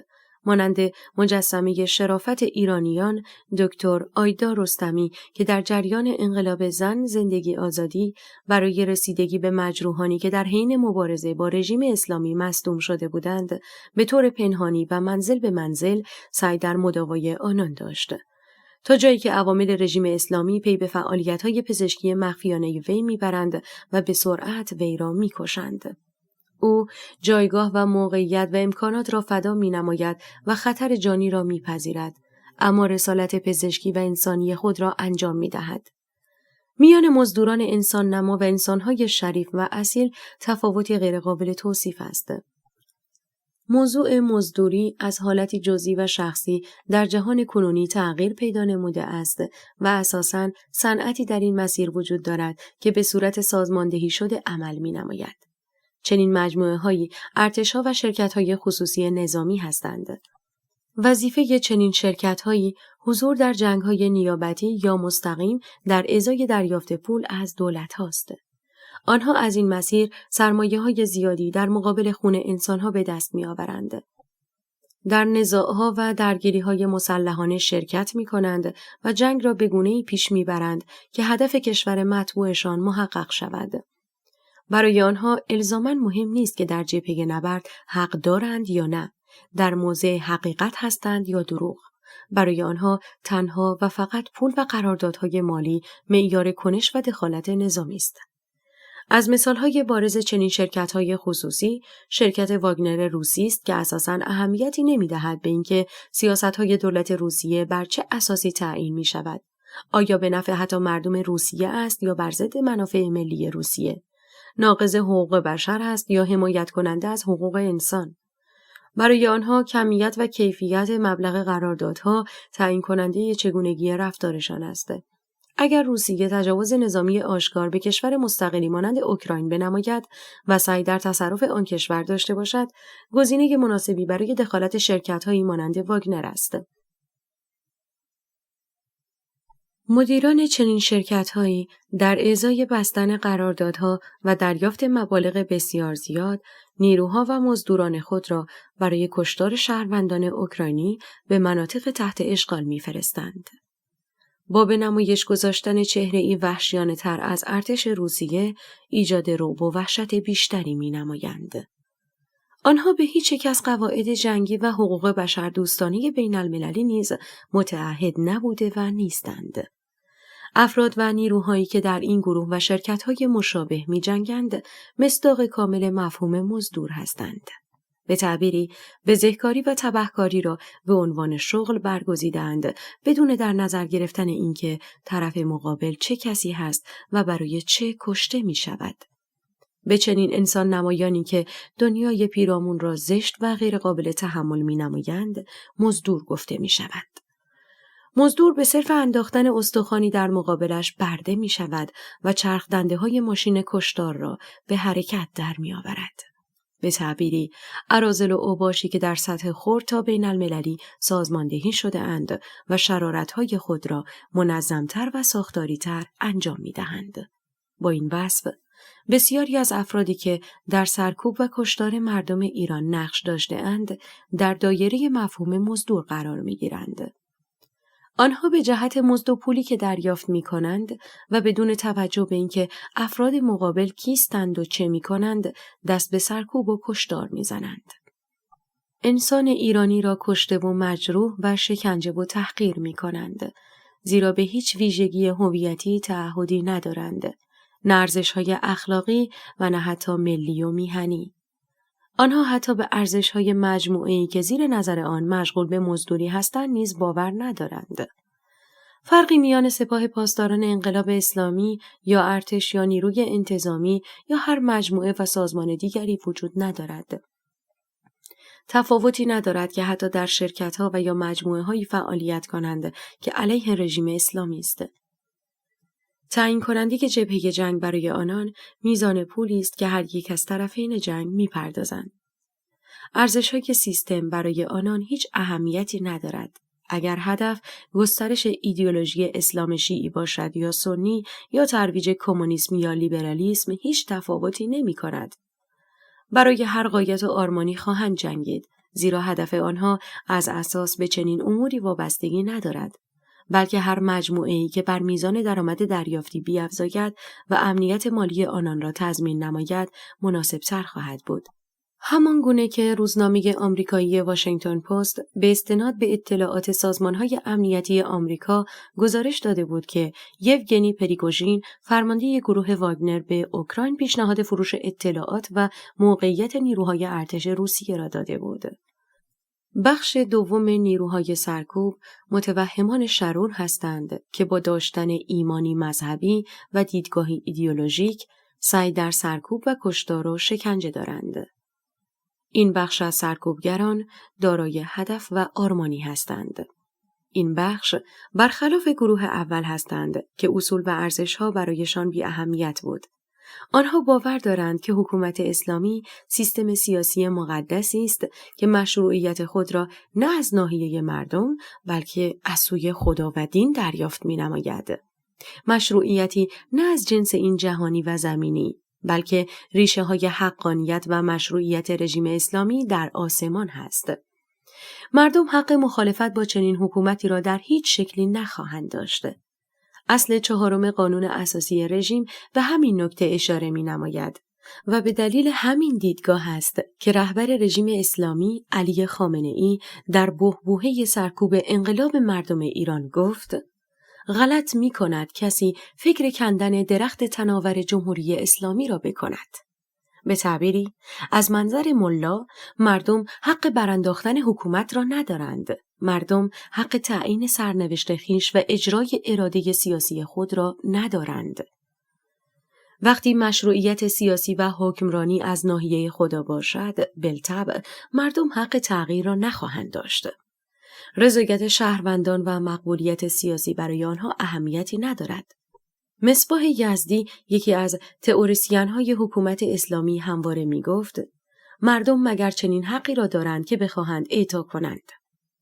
A: مانند مجسمه شرافت ایرانیان دکتر آیدا رستمی که در جریان انقلاب زن زندگی آزادی برای رسیدگی به مجروحانی که در حین مبارزه با رژیم اسلامی مصدوم شده بودند به طور پنهانی و منزل به منزل سعی در مداوای آنان داشت، تا جایی که عوامل رژیم اسلامی پی به فعالیت‌های پزشکی مخفیانه وی میبرند و به سرعت وی را میکشند. او جایگاه و موقعیت و امکانات را فدا می‌نماید و خطر جانی را می‌پذیرد، اما رسالت پزشکی و انسانی خود را انجام می‌دهد. میان مزدوران انسان نما و انسان‌های شریف و اصیل تفاوتی غیرقابل توصیف است. موضوع مزدوری از حالتی جزئی و شخصی در جهان کنونی تغییر پیدا نموده است و اساساً صنعتی در این مسیر وجود دارد که به صورت سازماندهی شده عمل می‌نماید. چنین مجموعه‌هایی ارتش‌ها و شرکت‌های خصوصی نظامی هستند. وظیفه چنین شرکت‌هایی حضور در جنگ‌های نیابتی یا مستقیم در ازای دریافت پول از دولت هاست. آنها از این مسیر سرمایه‌های زیادی در مقابل خون انسان‌ها به دست می‌آورند. در نزاع‌ها و درگیری‌های مسلحانه شرکت می‌کنند و جنگ را به گونه‌ای پیش می‌برند که هدف کشور مطبوعشان محقق شود. برای آنها الزاماً مهم نیست که در جبهه نبرد حق دارند یا نه، در موضع حقیقت هستند یا دروغ. برای آنها تنها و فقط پول و قراردادهای مالی معیار کنش و دخالت نظامی است. از مثالهای بارز چنین شرکت‌های خصوصی، شرکت واگنر روسی است که اساساً اهمیتی نمی‌دهد به اینکه سیاست‌های دولت روسیه بر چه اساسی تعیین می‌شود. آیا به نفع حتی مردم روسیه است یا بر ضد منافع ملی روسیه؟ ناقض حقوق بشر است یا حمایت کننده از حقوق انسان؟ برای آنها کمیت و کیفیت مبلغ قراردادها تعیین کننده چگونگی رفتارشان است. اگر روسیه تجاوز نظامی آشکار به کشور مستقلی مانند اوکراین بنماید و سعی در تصرف آن کشور داشته باشد، گزینه مناسبی برای دخالت شرکت‌هایی مانند واگنر است. مدیران چنین شرکت‌هایی در ازای بستن قراردادها و دریافت مبالغ بسیار زیاد، نیروها و مزدوران خود را برای کشتار شهروندان اوکراینی به مناطق تحت اشغال می‌فرستند. با به نمایش گذاشتن چهره‌ای وحشیانه‌تر از ارتش روسیه، ایجاد رعب و وحشت بیشتری می‌نمایند. آنها به هیچ یک از قواعد جنگی و حقوق بشردوستانه بین‌المللی نیز متعهد نبوده و نیستند. افراد و نیروهایی که در این گروه و شرکت‌های مشابه می‌جنگند، مصداق کامل مفهوم مزدور هستند. به تعبیری، بزهکاری و تبهکاری را به عنوان شغل برگزیدند بدون در نظر گرفتن اینکه طرف مقابل چه کسی هست و برای چه کشته می شود. به چنین انسان نمایانی که دنیای پیرامون را زشت و غیر قابل تحمل می نمایند، مزدور گفته می شود. مزدور به صرف انداختن استخوانی در مقابلش برده می شود و چرخ دنده های ماشین کشتار را به حرکت در می آورد. به تعبیری، اراذل و اوباشی که در سطح خرد تا بین المللی سازماندهی شده اند و شرارت‌های خود را منظمتر و ساختاری‌تر انجام می‌دهند. با این وصف، بسیاری از افرادی که در سرکوب و کشتار مردم ایران نقش داشته اند، در دایره مفهوم مزدور قرار می‌گیرند. آنها به جهت مزد و پولی که دریافت می‌کنند و بدون توجه به اینکه افراد مقابل کیستند و چه می‌کنند، دست به سرکوب و کشتار می‌زنند. انسان ایرانی را کشته و مجروح و شکنجه و تحقیر می‌کنند، زیرا به هیچ ویژگی هویتی تعهدی ندارند، نه ارزش‌های اخلاقی و نه حتی ملی و میهنی. آنها حتی به ارزش‌های مجموعه‌ای که زیر نظر آن مشغول به مزدوری هستند نیز باور ندارند. فرقی میان سپاه پاسداران انقلاب اسلامی یا ارتش یا نیروی انتظامی یا هر مجموعه و سازمان دیگری وجود ندارد. تفاوتی ندارد که حتی در شرکت‌ها و یا مجموعه‌هایی فعالیت کنند که علیه رژیم اسلامی است. تعیین کننده جبهه جنگ برای آنان میزان پولی است که هر یک از طرفین جنگ می‌پردازند. ارزش‌های سیستم برای آنان هیچ اهمیتی ندارد. اگر هدف گسترش ایدئولوژی اسلام شیعی باشد یا سنی یا ترویج کمونیسم یا لیبرالیسم، هیچ تفاوتی نمی‌کند. برای هر غایت و آرمانی خواهند جنگید، زیرا هدف آنها از اساس به چنین اموری وابستگی ندارد، بلکه هر مجموعه‌ای که بر میزان درآمد دریافتی بیفزاید و امنیت مالی آنان را تضمین نماید، مناسب‌تر خواهد بود. همان گونه که روزنامه آمریکایی واشنگتن پست به استناد به اطلاعات سازمان‌های امنیتی آمریکا گزارش داده بود که یوگنی پریگوژین، فرمانده گروه واگنر، به اوکراین پیشنهاد فروش اطلاعات و موقعیت نیروهای ارتش روسیه را داده بود. بخش دوم نیروهای سرکوب متوهمان شرور هستند که با داشتن ایمانی مذهبی و دیدگاهی ایدئولوژیک سعی در سرکوب و کشتار و شکنجه دارند. این بخش از سرکوبگران دارای هدف و آرمانی هستند. این بخش برخلاف گروه اول هستند که اصول و ارزش‌ها برایشان بی اهمیت بود. آنها باور دارند که حکومت اسلامی سیستم سیاسی مقدسی است که مشروعیت خود را نه از ناحیه مردم بلکه از سوی خدا و دین دریافت می‌نماید. مشروعیتی نه از جنس این جهانی و زمینی بلکه ریشه‌های حقانیت و مشروعیت رژیم اسلامی در آسمان هست. مردم حق مخالفت با چنین حکومتی را در هیچ شکلی نخواهند داشت. اصل 4 قانون اساسی رژیم به همین نکته اشاره می‌نماید و به دلیل همین دیدگاه است که رهبر رژیم اسلامی علی خامنه‌ای در بحبوحه سرکوب انقلاب مردم ایران گفت: غلط می‌کند کسی فکر کندن درخت تناور جمهوری اسلامی را بکند. به تعبیری از منظر ملا مردم حق برانداختن حکومت را ندارند. مردم حق تعیین سرنوشت خویش و اجرای اراده سیاسی خود را ندارند. وقتی مشروعیت سیاسی و حکمرانی از ناحیه خدا باشد، بالطبع مردم حق تغییر را نخواهند داشت. رضایت شهروندان و مقبولیت سیاسی برای آنها اهمیتی ندارد. مصباح یزدی یکی از تئوریسین‌های حکومت اسلامی همواره می‌گفت: مردم مگر چنین حقی را دارند که بخواهند اعطا کنند.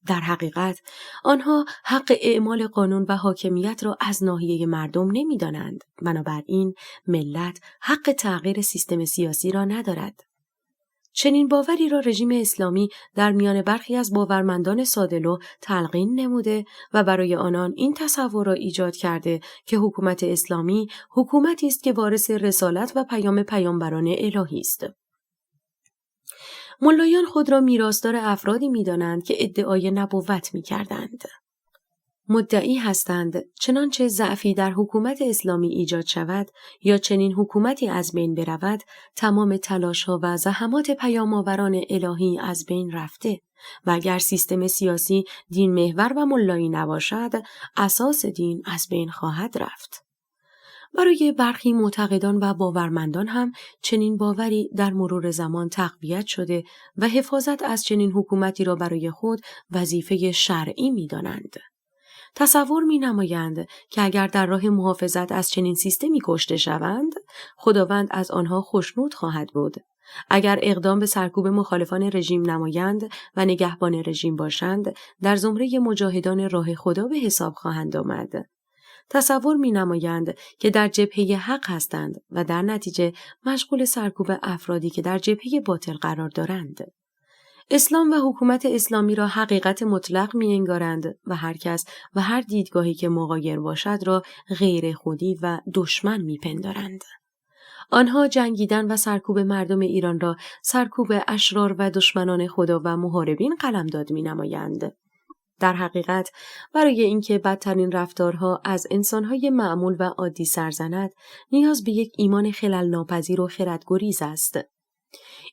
A: در حقیقت آنها حق اعمال قانون و حاکمیت را از ناحیه مردم نمی‌دانند. بنابراین ملت حق تغییر سیستم سیاسی را ندارد. چنین باوری را رژیم اسلامی در میان برخی از باورمندان ساده‌لوح تلقین نموده و برای آنان این تصور را ایجاد کرده که حکومت اسلامی حکومتی است که وارث رسالت و پیام پیامبران الهی است. ملایان خود را میراثدار افرادی می‌دانند که ادعای نبوت می‌کردند. مدعی هستند چنانچه ضعفی در حکومت اسلامی ایجاد شود یا چنین حکومتی از بین برود، تمام تلاش‌ها و زحمات پیام‌آوران الهی از بین رفته و اگر سیستم سیاسی دین محور و ملایی نباشد، اساس دین از بین خواهد رفت. برای برخی معتقدان و باورمندان هم چنین باوری در مرور زمان تقویت شده و حفاظت از چنین حکومتی را برای خود وظیفه شرعی می‌دانند. تصور می‌نمایند که اگر در راه محافظت از چنین سیستمی کشته شوند، خداوند از آنها خوشنود خواهد بود. اگر اقدام به سرکوب مخالفان رژیم نمایند و نگهبان رژیم باشند، در زمره مجاهدان راه خدا به حساب خواهند آمد. تصور می‌نمایند که در جبهه حق هستند و در نتیجه مشغول سرکوب افرادی که در جبهه باطل قرار دارند. اسلام و حکومت اسلامی را حقیقت مطلق می‌انگارند و هر کس و هر دیدگاهی که مغایر باشد را غیر خودی و دشمن می‌پندارند. آنها جنگیدن و سرکوب مردم ایران را سرکوب اشرار و دشمنان خدا و محاربین قلمداد می‌نمایند. در حقیقت برای اینکه بدترین رفتارها از انسان‌های معمول و عادی سرزند، نیاز به یک ایمان خلل ناپذیر و خردگریز است.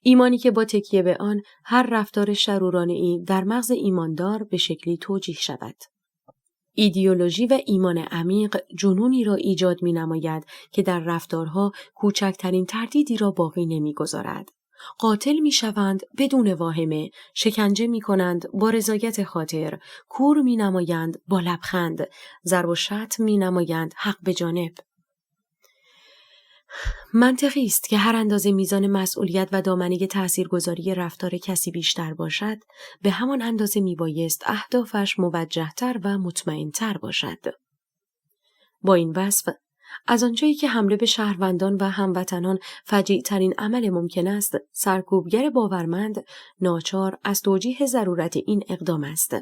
A: ایمانی که با تکیه به آن هر رفتار شرورانه‌ای در مغز ایماندار به شکلی توجیه شود. ایدئولوژی و ایمان عمیق جنونی را ایجاد می‌نماید که در رفتارها کوچکترین تردیدی را باقی نمی‌گذارد. قاتل می‌شوند بدون واهمه، شکنجه می‌کنند با رضایت خاطر، کور می‌نمایند با لبخند، ضرب و شتم می‌نمایند حق به جانب. منطقی است که هر اندازه میزان مسئولیت و دامنه تاثیرگذاری رفتار کسی بیشتر باشد، به همان اندازه میبایست اهدافش موجه‌تر و مطمئن‌تر باشد. با این وصف، از آنجایی که حمله به شهروندان و هموطنان فجیع‌ترین عمل ممکن است، سرکوبگر باورمند ناچار از توجیه ضرورت این اقدام است.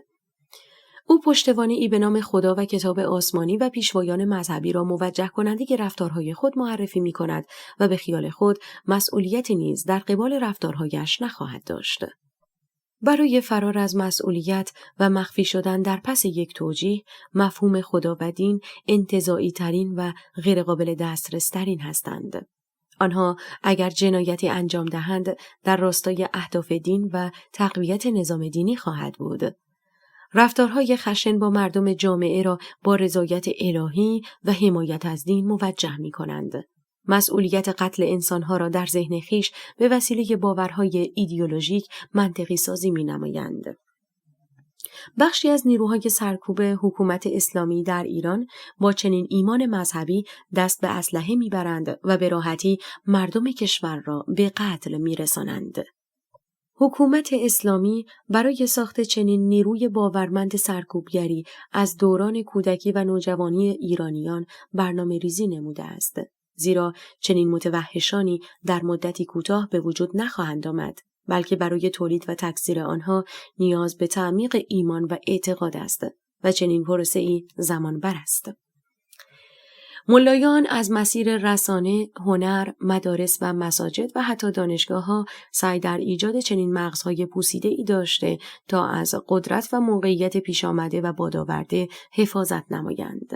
A: او پشتوانه‌ای به نام خدا و کتاب آسمانی و پیشوایان مذهبی را موجه کننده رفتارهای خود معرفی می‌کند و به خیال خود مسئولیتی نیز در قبال رفتارهایش نخواهد داشت. برای فرار از مسئولیت و مخفی شدن در پس یک توجیه، مفهوم خدا و دین انتزاعی ترین و غیرقابل دسترس ترین هستند. آنها اگر جنایتی انجام دهند، در راستای اهداف دین و تقویت نظام دینی خواهد بود. رفتارهای خشن با مردم جامعه را با رضایت الهی و حمایت از دین موجه می کنند. مسئولیت قتل انسانها را در ذهن خویش به وسیله باورهای ایدئولوژیک منطقی سازی می نمایند. بخشی از نیروهای سرکوب حکومت اسلامی در ایران با چنین ایمان مذهبی دست به اسلحه میبرند و به راحتی مردم کشور را به قتل میرسانند. حکومت اسلامی برای ساخت چنین نیروی باورمند سرکوبگری از دوران کودکی و نوجوانی ایرانیان برنامه‌ریزی نموده است. زیرا چنین متوحشانی در مدتی کوتاه به وجود نخواهند آمد، بلکه برای تولید و تکثیر آنها نیاز به تعمیق ایمان و اعتقاد است و چنین پروسه‌ای زمان بر است. ملایان از مسیر رسانه، هنر، مدارس و مساجد و حتی دانشگاه‌ها سعی در ایجاد چنین مغزهای پوسیده‌ای داشته تا از قدرت و موقعیت پیش آمده و بادآورده حفاظت نمایند.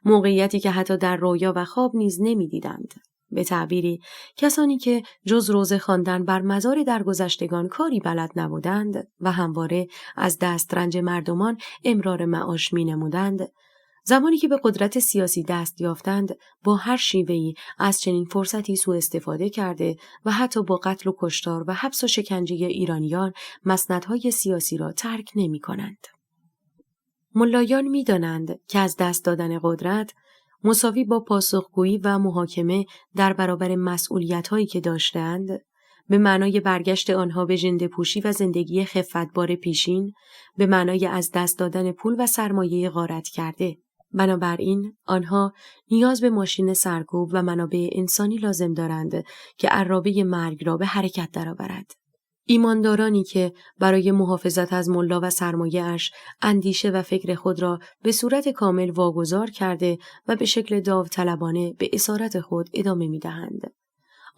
A: موقعیتی که حتی در رویا و خواب نیز نمی‌دیدند. به تعبیری کسانی که جز روزه خواندن بر مزار درگذشتگان کاری بلد نبودند و همواره از دسترنج مردمان امرار معاش می‌نمودند، زمانی که به قدرت سیاسی دست یافتند با هر شیوه‌ای از چنین فرصتی سوء استفاده کرده و حتی با قتل و کشتار و حبس و شکنجه ایرانیان مسندهای سیاسی را ترک نمی‌کنند. ملایان می‌دانند که از دست دادن قدرت مساوی با پاسخگویی و محاکمه در برابر مسئولیت‌هایی که داشتند، به معنای برگشت آنها به ژنده‌پوشی و زندگی خفتبار پیشین، به معنای از دست دادن پول و سرمایه غارت کرده. بنابراین آنها نیاز به ماشین سرکوب و منابع انسانی لازم دارند که عرابه مرگ را به حرکت درآورد. ایماندارانی که برای محافظت از ملا و سرمایه‌اش اندیشه و فکر خود را به صورت کامل واگذار کرده و به شکل داوطلبانه به اسارت خود ادامه می‌دهند.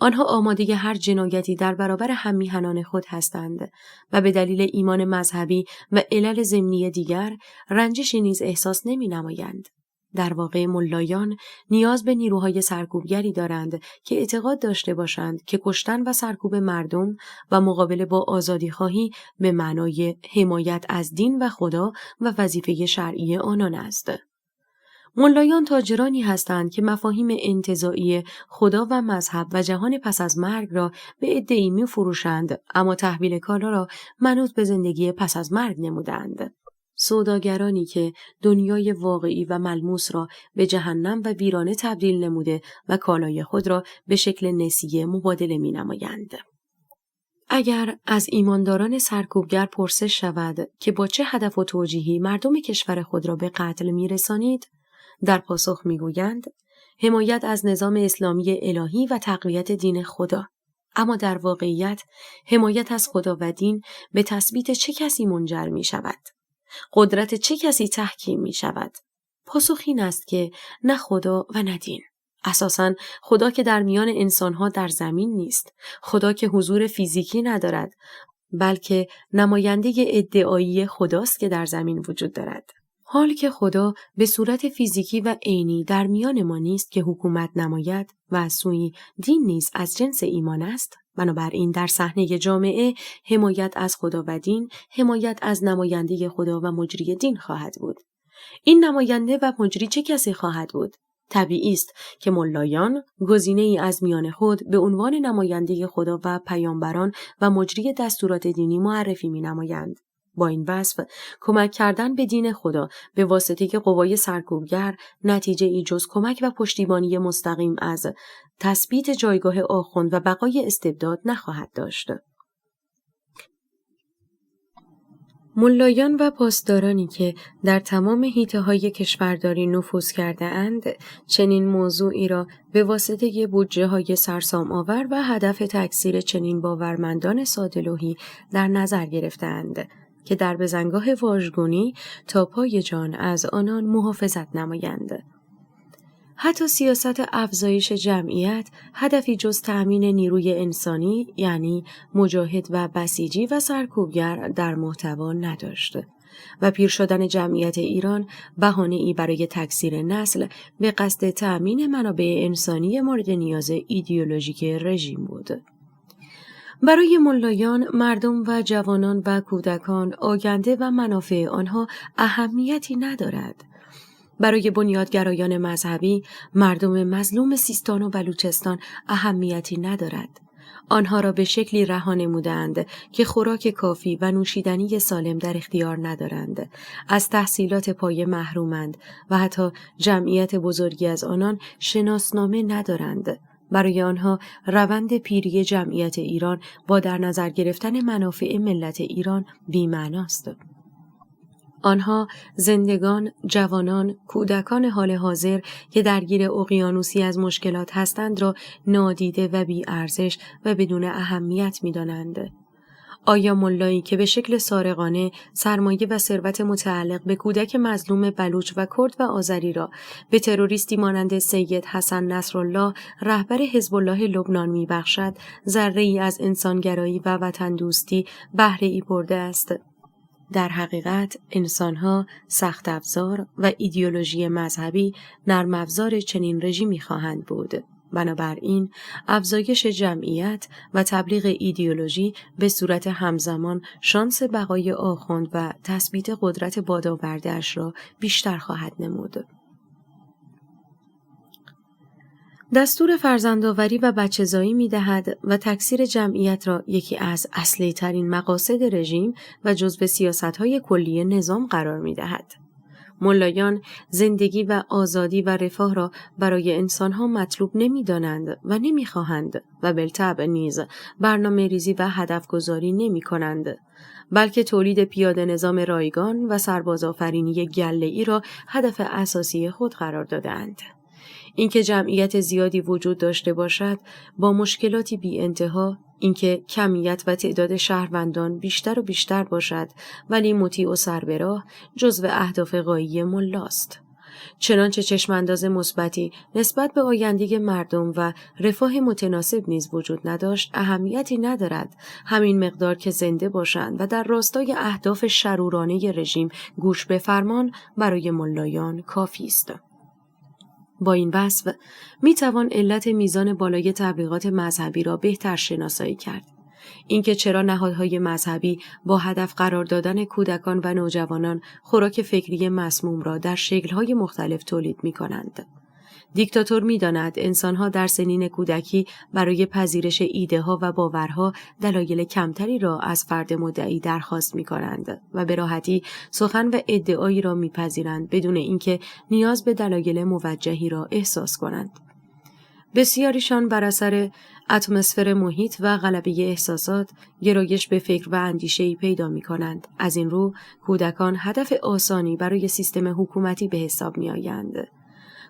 A: آنها آماده هر جنایتی در برابر هم‌میهنان خود هستند و به دلیل ایمان مذهبی و علل ضمنی دیگر رنجشی نیز احساس نمی‌نمایند. در واقع ملایان نیاز به نیروهای سرکوبگری دارند که اعتقاد داشته باشند که کشتن و سرکوب مردم و مقابله با آزادی‌خواهی به معنای حمایت از دین و خدا و وظیفه شرعی آنان است. ملایان تاجرانی هستند که مفاهیم انتزاعی خدا و مذهب و جهان پس از مرگ را به عده‌ای می‌فروشند، اما تحویل کالا را منوط به زندگی پس از مرگ نمودند. سوداگرانی که دنیای واقعی و ملموس را به جهنم و ویرانه تبدیل نموده و کالای خود را به شکل نسیه مبادله می‌نمایند. اگر از ایمانداران سرکوبگر پرسش شود که با چه هدف و توجیهی مردم کشور خود را به قتل می‌رسانید، در پاسخ می‌گویند حمایت از نظام اسلامی الهی و تقویت دین خدا. اما در واقعیت حمایت از خدا و دین به تثبیت چه کسی منجر می‌شود؟ قدرت چه کسی تحکیم می‌شود؟ پاسخ این است که نه خدا و نه دین. اساساً خدا که در میان انسان‌ها در زمین نیست، خدا که حضور فیزیکی ندارد، بلکه نماینده ادعایی خداست که در زمین وجود دارد. حال که خدا به صورت فیزیکی و عینی در میان ما نیست که حکومت نماید و از سوی دین نیز از جنس ایمان است، بنابراین در صحنه جامعه حمایت از خدا و دین، حمایت از نماینده خدا و مجری دین خواهد بود. این نماینده و مجری چه کسی خواهد بود؟ طبیعی است که ملایان گزینه‌ای از میان خود به عنوان نماینده خدا و پیامبران و مجری دستورات دینی معرفی می‌نمایند. با این وصف کمک کردن به دین خدا به واسطه قوای سرکوبگر نتیجه ای جز کمک و پشتیبانی مستقیم از تثبیت جایگاه آخوند و بقای استبداد نخواهد داشت. ملایان و پاسدارانی که در تمام حیطه‌های کشورداری نفوذ کرده اند، چنین موضوعی را به واسطه بودجه‌های سرسام آور و هدف تکثیر چنین باورمندان ساده‌لوحی در نظر گرفته‌اند که در بزنگاه واژگونی تا پای جان از آنان محافظت نمایند. حتی سیاست افزایش جمعیت هدفی جز تأمین نیروی انسانی، یعنی مجاهد و بسیجی و سرکوبگر، در محتوا نداشت و پیر شدن جمعیت ایران بهانه‌ای برای تکثیر نسل به قصد تأمین منابع انسانی مورد نیاز ایدئولوژیک رژیم بود. برای ملایان مردم و جوانان و کودکان آینده و منافع آنها اهمیتی ندارد. برای بنیادگرایان مذهبی مردم مظلوم سیستان و بلوچستان اهمیتی ندارد. آنها را به شکلی رها نمودند که خوراک کافی و نوشیدنی سالم در اختیار ندارند، از تحصیلات پایه محرومند و حتی جمعیت بزرگی از آنان شناسنامه ندارند. برای آنها روند پیری جمعیت ایران با در نظر گرفتن منافع ملت ایران بی‌معناست. آنها زندگان، جوانان، کودکان حال حاضر که درگیر اقیانوسی از مشکلات هستند را نادیده و بی‌ارزش و بدون اهمیت می‌دانند. آیا ملایی که به شکل سارقانه سرمایه و ثروت متعلق به کودک مظلوم بلوچ و کرد و آذری را به تروریستی مانند سید حسن نصرالله رهبر حزب الله لبنان می‌بخشد، ذره‌ای از انسانگرایی و وطن دوستی بهره‌ای برده است؟ در حقیقت انسانها سخت افزار و ایدئولوژی مذهبی نرم افزار چنین رژیمی خواهند بود. بنابراین افزایش جمعیت و تبلیغ ایدئولوژی به صورت همزمان شانس بقای آخوند و تثبیت قدرت بادآورده‌اش را بیشتر خواهد نمود. دستور فرزندآوری و بچه‌زایی می‌دهد و تکثیر جمعیت را یکی از اصلی ترین مقاصد رژیم و جزو سیاست‌های کلی نظام قرار می‌دهد. ملایان زندگی و آزادی و رفاه را برای انسان‌ها مطلوب نمی‌دانند و نمی‌خواهند و بالطبع نیز برنامه‌ریزی و هدف‌گذاری نمی‌کنند، بلکه تولید پیاده نظام رایگان و سربازآفرینی گله‌ای را هدف اساسی خود قرار داده‌اند. اینکه جمعیت زیادی وجود داشته باشد با مشکلاتی بی انتها، اینکه کمیت و تعداد شهروندان بیشتر و بیشتر باشد ولی مطیع و سربراه، جزو اهداف غایی ملاست. چنانچه چشمانداز مثبتی نسبت به آینده مردم و رفاه متناسب نیز وجود نداشت، اهمیتی ندارد، همین مقدار که زنده باشند و در راستای اهداف شرورانه رژیم گوش به فرمان برای ملایان کافی است. با این وصف می توان علت میزان بالای تبلیغات مذهبی را بهتر شناسایی کرد. اینکه چرا نهادهای مذهبی با هدف قرار دادن کودکان و نوجوانان خوراک فکری مسموم را در شکل‌های مختلف تولید می‌کنند. دیکتاتور می‌داند انسان‌ها در سنین کودکی برای پذیرش ایده‌ها و باورها دلایل کمتری را از فرد مدعی درخواست می‌کنند و به راحتی سخن و ادعایی را می‌پذیرند بدون اینکه نیاز به دلایل موجهی را احساس کنند. بسیاریشان بر اثر اتمسفر محیط و غلبه احساسات گرایش به فکر و اندیشه‌ای پیدا می‌کنند. از این رو کودکان هدف آسانی برای سیستم حکومتی به حساب می‌آیند.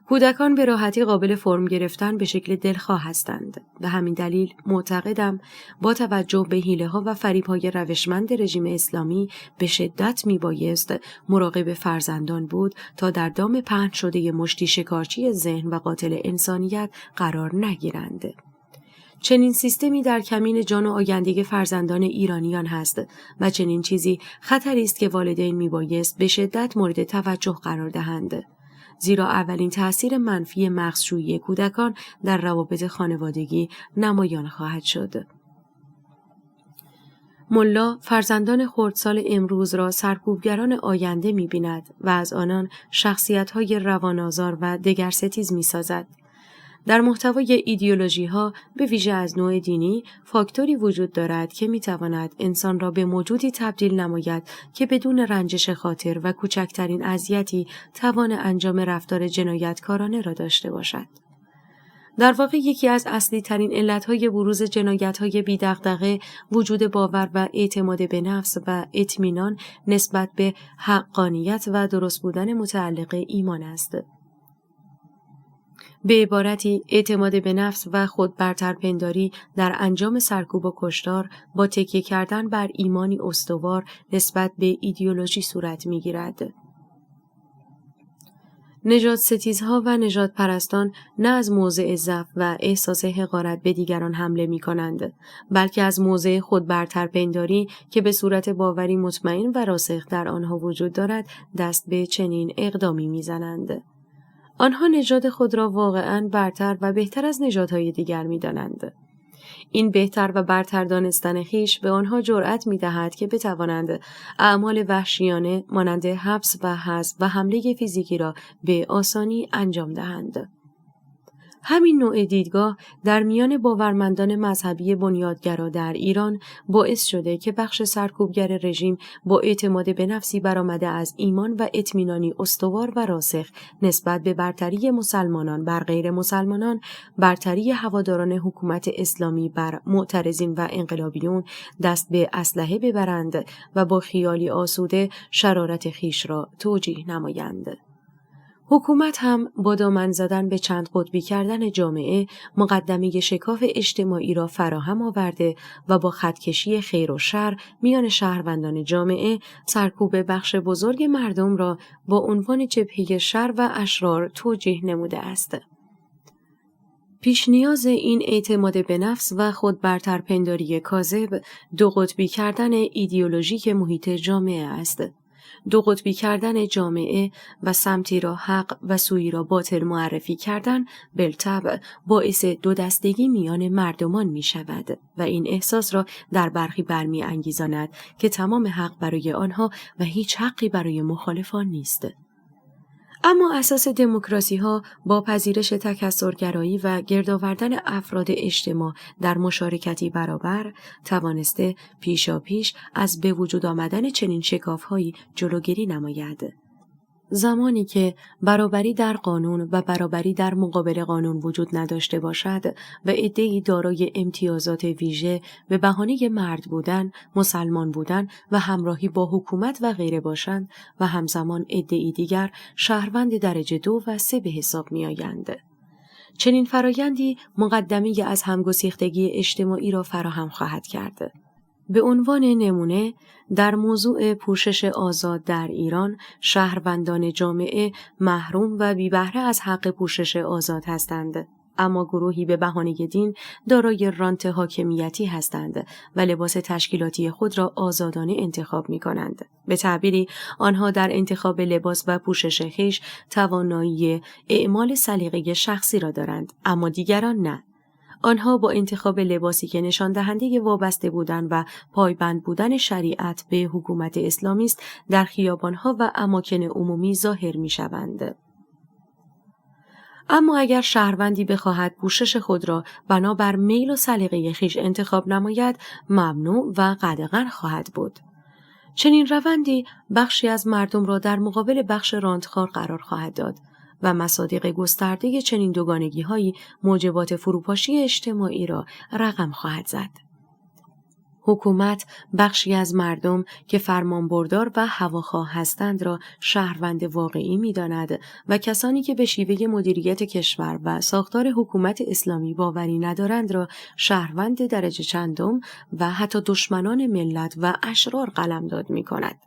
A: کودکان به راحتی قابل فرم گرفتن به شکل دلخواه هستند. به همین دلیل معتقدم با توجه به حیله‌ها و فریب‌های روشمند رژیم اسلامی به شدت میبایست مراقب فرزندان بود تا در دام پهن شده مشتی شکارچی ذهن و قاتل انسانیت قرار نگیرند. چنین سیستمی در کمین جان و آینده فرزندان ایرانیان هست و چنین چیزی خطری است که والدین میبایست به شدت مورد توجه قرار دهند. زیرا اولین تأثیر منفی مغزشویی کودکان در روابط خانوادگی نمایان خواهد شد. ملا فرزندان خردسال امروز را سرکوبگران آینده می‌بیند و از آنان شخصیت‌های روان‌آزار و دگرستیز می‌سازد. در محتوای ایدئولوژی‌ها به ویژه از نوع دینی فاکتوری وجود دارد که می‌تواند انسان را به موجودی تبدیل نماید که بدون رنجش خاطر و کوچکترین اذیتی توان انجام رفتار جنایتکارانه را داشته باشد. در واقع یکی از اصلی ترین علتهای بروز جنایت‌های بی‌دغدغه وجود باور و اعتماد به نفس و اطمینان نسبت به حقانیت و درست بودن متعلق ایمان است. به عبارتی اعتماد به نفس و خود برترپنداری در انجام سرکوب و کشتار با تکیه کردن بر ایمانی استوار نسبت به ایدئولوژی صورت می‌گیرد. نژاد ستیزها و نژاد پرستان نه از موضع ضعف و احساس حقارت به دیگران حمله می‌کنند، بلکه از موضع خود برترپنداری که به صورت باوری مطمئن و راسخ در آنها وجود دارد دست به چنین اقدامی می‌زنند. آنها نژاد خود را واقعاً برتر و بهتر از نژادهای دیگر می‌دانند. این بهتر و برتر دانستن خویش به آنها جرأت می‌دهد که بتوانند اعمال وحشیانه مانند حبس و حذف و حمله فیزیکی را به آسانی انجام دهند. همین نوع دیدگاه در میان باورمندان مذهبی بنیادگرا در ایران باعث شده که بخش سرکوبگر رژیم با اعتماد به نفسی برآمده از ایمان و اطمینانی استوار و راسخ نسبت به برتری مسلمانان بر غیر مسلمانان، برتری هواداران حکومت اسلامی بر معترضین و انقلابیون دست به اسلحه ببرند و با خیالی آسوده شرارت خیش را توجیه نمایند. حکومت هم با دامن زدن به چند قطبی کردن جامعه مقدمه شکاف اجتماعی را فراهم آورده و با خطکشی خیر و شر میان شهروندان جامعه سرکوب بخش بزرگ مردم را با عنوان جبهه شر و اشرار توجیه نموده است. پیش نیاز این اعتماد به نفس و خود برترپنداری کاذب دو قطبی کردن ایدئولوژیک محیط جامعه است. دو قطبی کردن جامعه و سمتی را حق و سویی را باطل معرفی کردن بالطبع باعث دو دستگی میان مردمان می شود و این احساس را در برخی برمی انگیزاند که تمام حق برای آنها و هیچ حقی برای مخالفان نیست. اما اساس دموکراسی ها با پذیرش تکثرگرایی و گرد آوردن افراد اجتماع در مشارکتی برابر توانسته پیشاپیش از به وجود آمدن چنین شکاف‌هایی جلوگیری نماید. زمانی که برابری در قانون و برابری در مقابل قانون وجود نداشته باشد و عده‌ای دارای امتیازات ویژه به بهانه مرد بودن، مسلمان بودن و همراهی با حکومت و غیره باشند و همزمان عده‌ای دیگر شهروند درجه 2 و 3 به حساب می‌آیند. چنین فرایندی مقدمه از همگسیختگی اجتماعی را فراهم خواهد کرد. به عنوان نمونه در موضوع پوشش آزاد در ایران شهروندان جامعه محروم و بی بهره از حق پوشش آزاد هستند، اما گروهی به بهانه دین دارای رانت حاکمیتی هستند و لباس تشکیلاتی خود را آزادانه انتخاب می کنند. به تعبیری آنها در انتخاب لباس و پوشش خویش توانایی اعمال سلیقه شخصی را دارند، اما دیگران نه. آنها با انتخاب لباسی که نشان دهنده وابسته بودن و پایبند بودن شریعت به حکومت اسلامی است در خیابانها و اماکن عمومی ظاهر می‌شوند. اما اگر شهروندی بخواهد پوشش خود را بنابر میل و سلیقه خویش انتخاب نماید، ممنوع و قدغن خواهد بود. چنین روندی بخشی از مردم را در مقابل بخش رانتخوار قرار خواهد داد و مصادیق گسترده چنین دوگانگی‌هایی موجبات فروپاشی اجتماعی را رقم خواهد زد. حکومت بخشی از مردم که فرمانبردار و هواخواه هستند را شهروند واقعی می‌داند و کسانی که به شیوه مدیریت کشور و ساختار حکومت اسلامی باوری ندارند را شهروند درجه چندم و حتی دشمنان ملت و اشرار قلمداد می‌کند.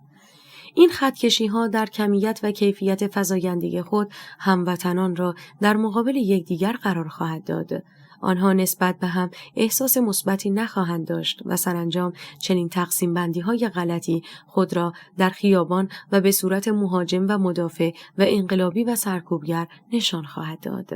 A: این خطکشی‌ها در کمیت و کیفیت فزاینده خود هموطنان را در مقابل یکدیگر قرار خواهد داد. آنها نسبت به هم احساس مثبتی نخواهند داشت و سرانجام چنین تقسیم بندی‌های غلطی خود را در خیابان و به صورت مهاجم و مدافع و انقلابی و سرکوبگر نشان خواهد داد.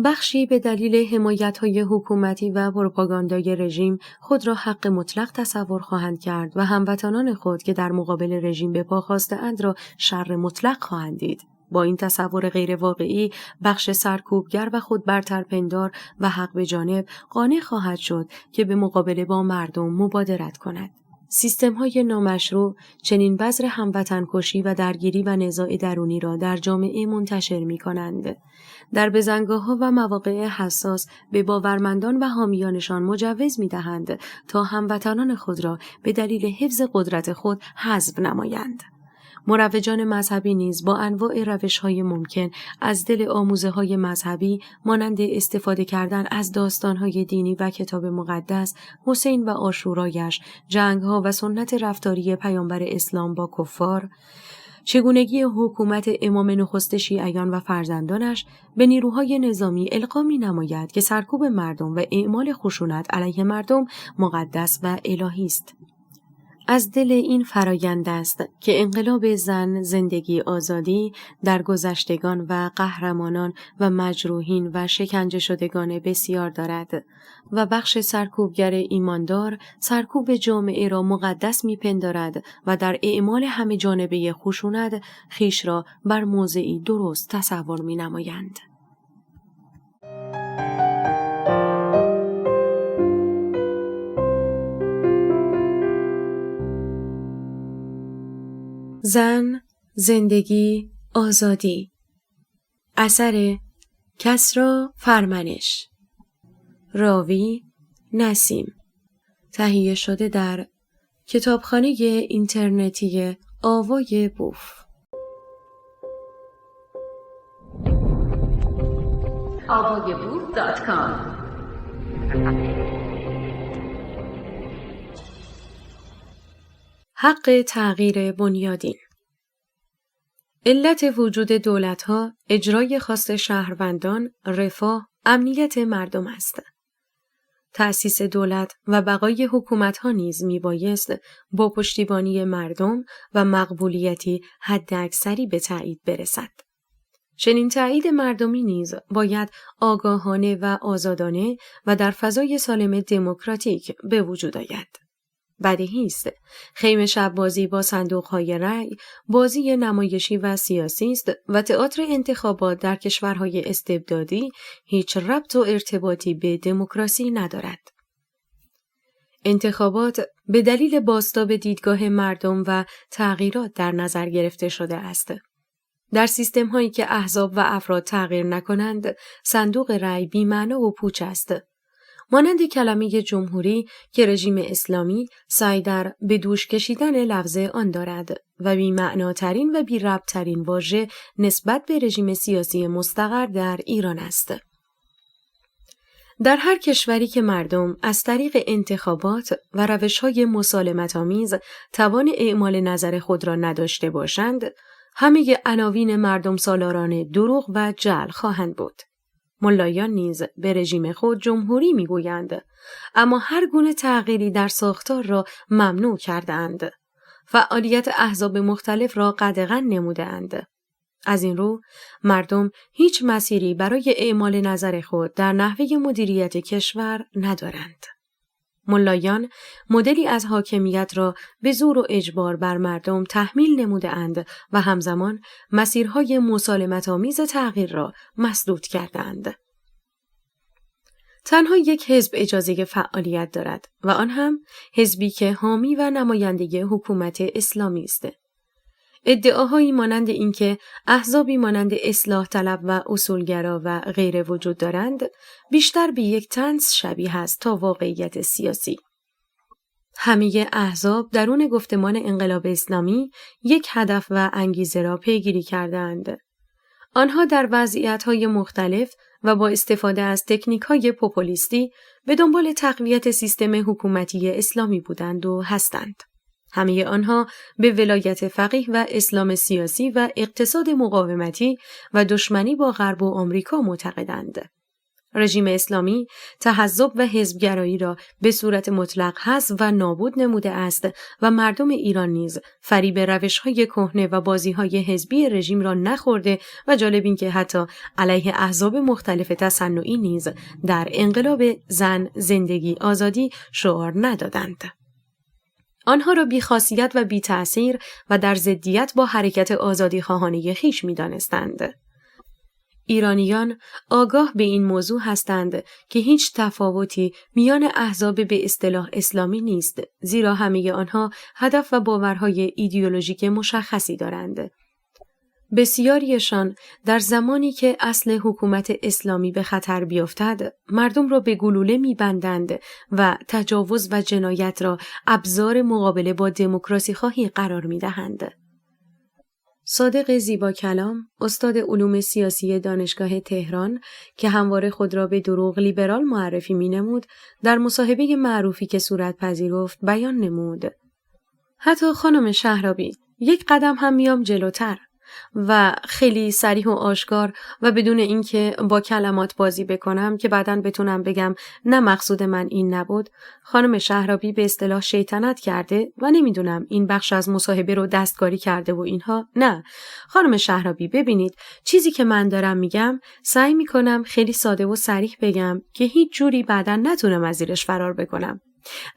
A: بخشی به دلیل حمایت‌های حکومتی و پروپاگاندای رژیم خود را حق مطلق تصور خواهند کرد و هموطنان خود که در مقابل رژیم به پا خاسته‌اند را شر مطلق خواهند دید. با این تصور غیر واقعی بخش سرکوبگر و خود برترپندار و حق به جانب قانع خواهد شد که به مقابله با مردم مبادرت کند. سیستم‌های نامشروع چنین بذر هموطن کشی و درگیری و نزاع درونی را در جامعه منتشر می‌کنند. در بزنگاه‌ها و مواقع حساس به باورمندان و حامیانشان مجوز می‌دهند تا هموطنان خود را به دلیل حفظ قدرت خود حذف نمایند. مروجان مذهبی نیز با انواع روش‌های ممکن از دل آموزه‌های مذهبی مانند استفاده کردن از داستان‌های دینی و کتاب مقدس، حسین و عاشورایش، جنگ‌ها و سنت رفتاری پیامبر اسلام با کفار، چگونگی حکومت امام نخست شیعیان و فرزندانش به نیروهای نظامی القا می‌نماید که سرکوب مردم و اعمال خشونت علیه مردم مقدس و الهی است. از دل این فرایند است که انقلاب زن، زندگی، آزادی در گذشتگان و قهرمانان و مجروحین و شکنجه شدگان بسیار دارد و بخش سرکوبگر ایماندار سرکوب جامعه را مقدس می‌پندارد و در اعمال همه جانبه خشونت خیش را بر موضعی درست تصور می‌نمایند. زن، زندگی، آزادی. اثر کسری فرمنش. راوی نسیم. تهیه شده در کتابخانه اینترنتی آوای بوف.
B: avayaboof.com
A: حق تغییر بنیادین. علت وجود دولت‌ها اجرای خواست شهروندان، رفاه، امنیت مردم است. تأسیس دولت و بقای حکومت‌ها نیز میبایست با پشتیبانی مردم و مقبولیتی حداکثری به تایید برسد. چنین تایید مردمی نیز باید آگاهانه و آزادانه و در فضای سالم دموکراتیک به وجود آید. بدیهی است خیمه شب بازی با صندوق‌های رأی بازی نمایشی و سیاسی است و تئاتر انتخابات در کشورهای استبدادی هیچ ربط و ارتباطی به دموکراسی ندارد. انتخابات به دلیل بازتاب دیدگاه مردم و تغییرات در نظر گرفته شده است. در سیستم‌هایی که احزاب و افراد تغییر نکنند، صندوق رأی بی‌معنا و پوچ است. مانند کلمه جمهوری که رژیم اسلامی سعی در به دوش کشیدن لفظ آن دارد و بی‌معناترین و بی‌ربط‌ترین واژه نسبت به رژیم سیاسی مستقر در ایران است. در هر کشوری که مردم از طریق انتخابات و روش‌های مسالمت‌آمیز توان اعمال نظر خود را نداشته باشند، همه عناوین مردم سالاران دروغ و جعل خواهند بود. ملایان نیز به رژیم خود جمهوری میگویند، اما هر گونه تغییری در ساختار را ممنوع کردند. فعالیت احزاب مختلف را قدغن نمودند. از این رو مردم هیچ مسیری برای اعمال نظر خود در نحوه مدیریت کشور ندارند. ملایان مدلی از حاکمیت را به زور و اجبار بر مردم تحمیل نمودند و همزمان مسیرهای مسالمت‌آمیز تغییر را مسدود کردند. تنها یک حزب اجازه فعالیت دارد و آن هم حزبی که حامی و نماینده حکومت اسلامی است. ادعاهایی مانند اینکه احزابی مانند اصلاح طلب و اصولگرا و غیره وجود دارند، بیشتر به یک طنز شبیه است تا واقعیت سیاسی. همه احزاب درون گفتمان انقلاب اسلامی یک هدف و انگیزه را پیگیری کردند. آنها در وضعیت‌های مختلف و با استفاده از تکنیک‌های پوپولیستی به دنبال تقویت سیستم حکومتی اسلامی بودند و هستند. همه آنها به ولایت فقیه و اسلام سیاسی و اقتصاد مقاومتی و دشمنی با غرب و آمریکا معتقدند. رژیم اسلامی تحزب و حزبگرایی را به صورت مطلق حذف و نابود نموده است و مردم ایران نیز فریب روش‌های کهنه و بازی‌های حزبی رژیم را نخورده و جالب این که حتی علیه احزاب مختلف تصنعی نیز در انقلاب زن، زندگی، آزادی شعار ندادند. آنها را بی‌خاصیت و بی‌تأثیر و در ضدیت با حرکت آزادی‌خواهانه خویش می‌دانستند. ایرانیان آگاه به این موضوع هستند که هیچ تفاوتی میان احزاب به اصطلاح اسلامی نیست، زیرا همه آنها هدف و باورهای ایدئولوژیک مشخصی دارند. بسیاریشان در زمانی که اصل حکومت اسلامی به خطر بیفتد، مردم را به گلوله می‌بندند و تجاوز و جنایت را ابزار مقابله با دموکراسی خواهی قرار می‌دهند. صادق زیباکلام، استاد علوم سیاسی دانشگاه تهران که همواره خود را به دروغ لیبرال معرفی می‌نمود، در مصاحبه معروفی که صورت پذیرفت بیان نمود: حتی خانم شهرابی، یک قدم هم میام جلوتر و خیلی صریح و آشکار و بدون اینکه با کلمات بازی بکنم که بعداً بتونم بگم نه مقصود من این نبود، خانم شهرابی به اصطلاح شیطنت کرده و نمیدونم این بخش از مصاحبه رو دستکاری کرده و اینها. نه خانم شهرابی، ببینید چیزی که من دارم میگم سعی میکنم خیلی ساده و صریح بگم که هیچ جوری بعداً نتونم از زیرش فرار بکنم.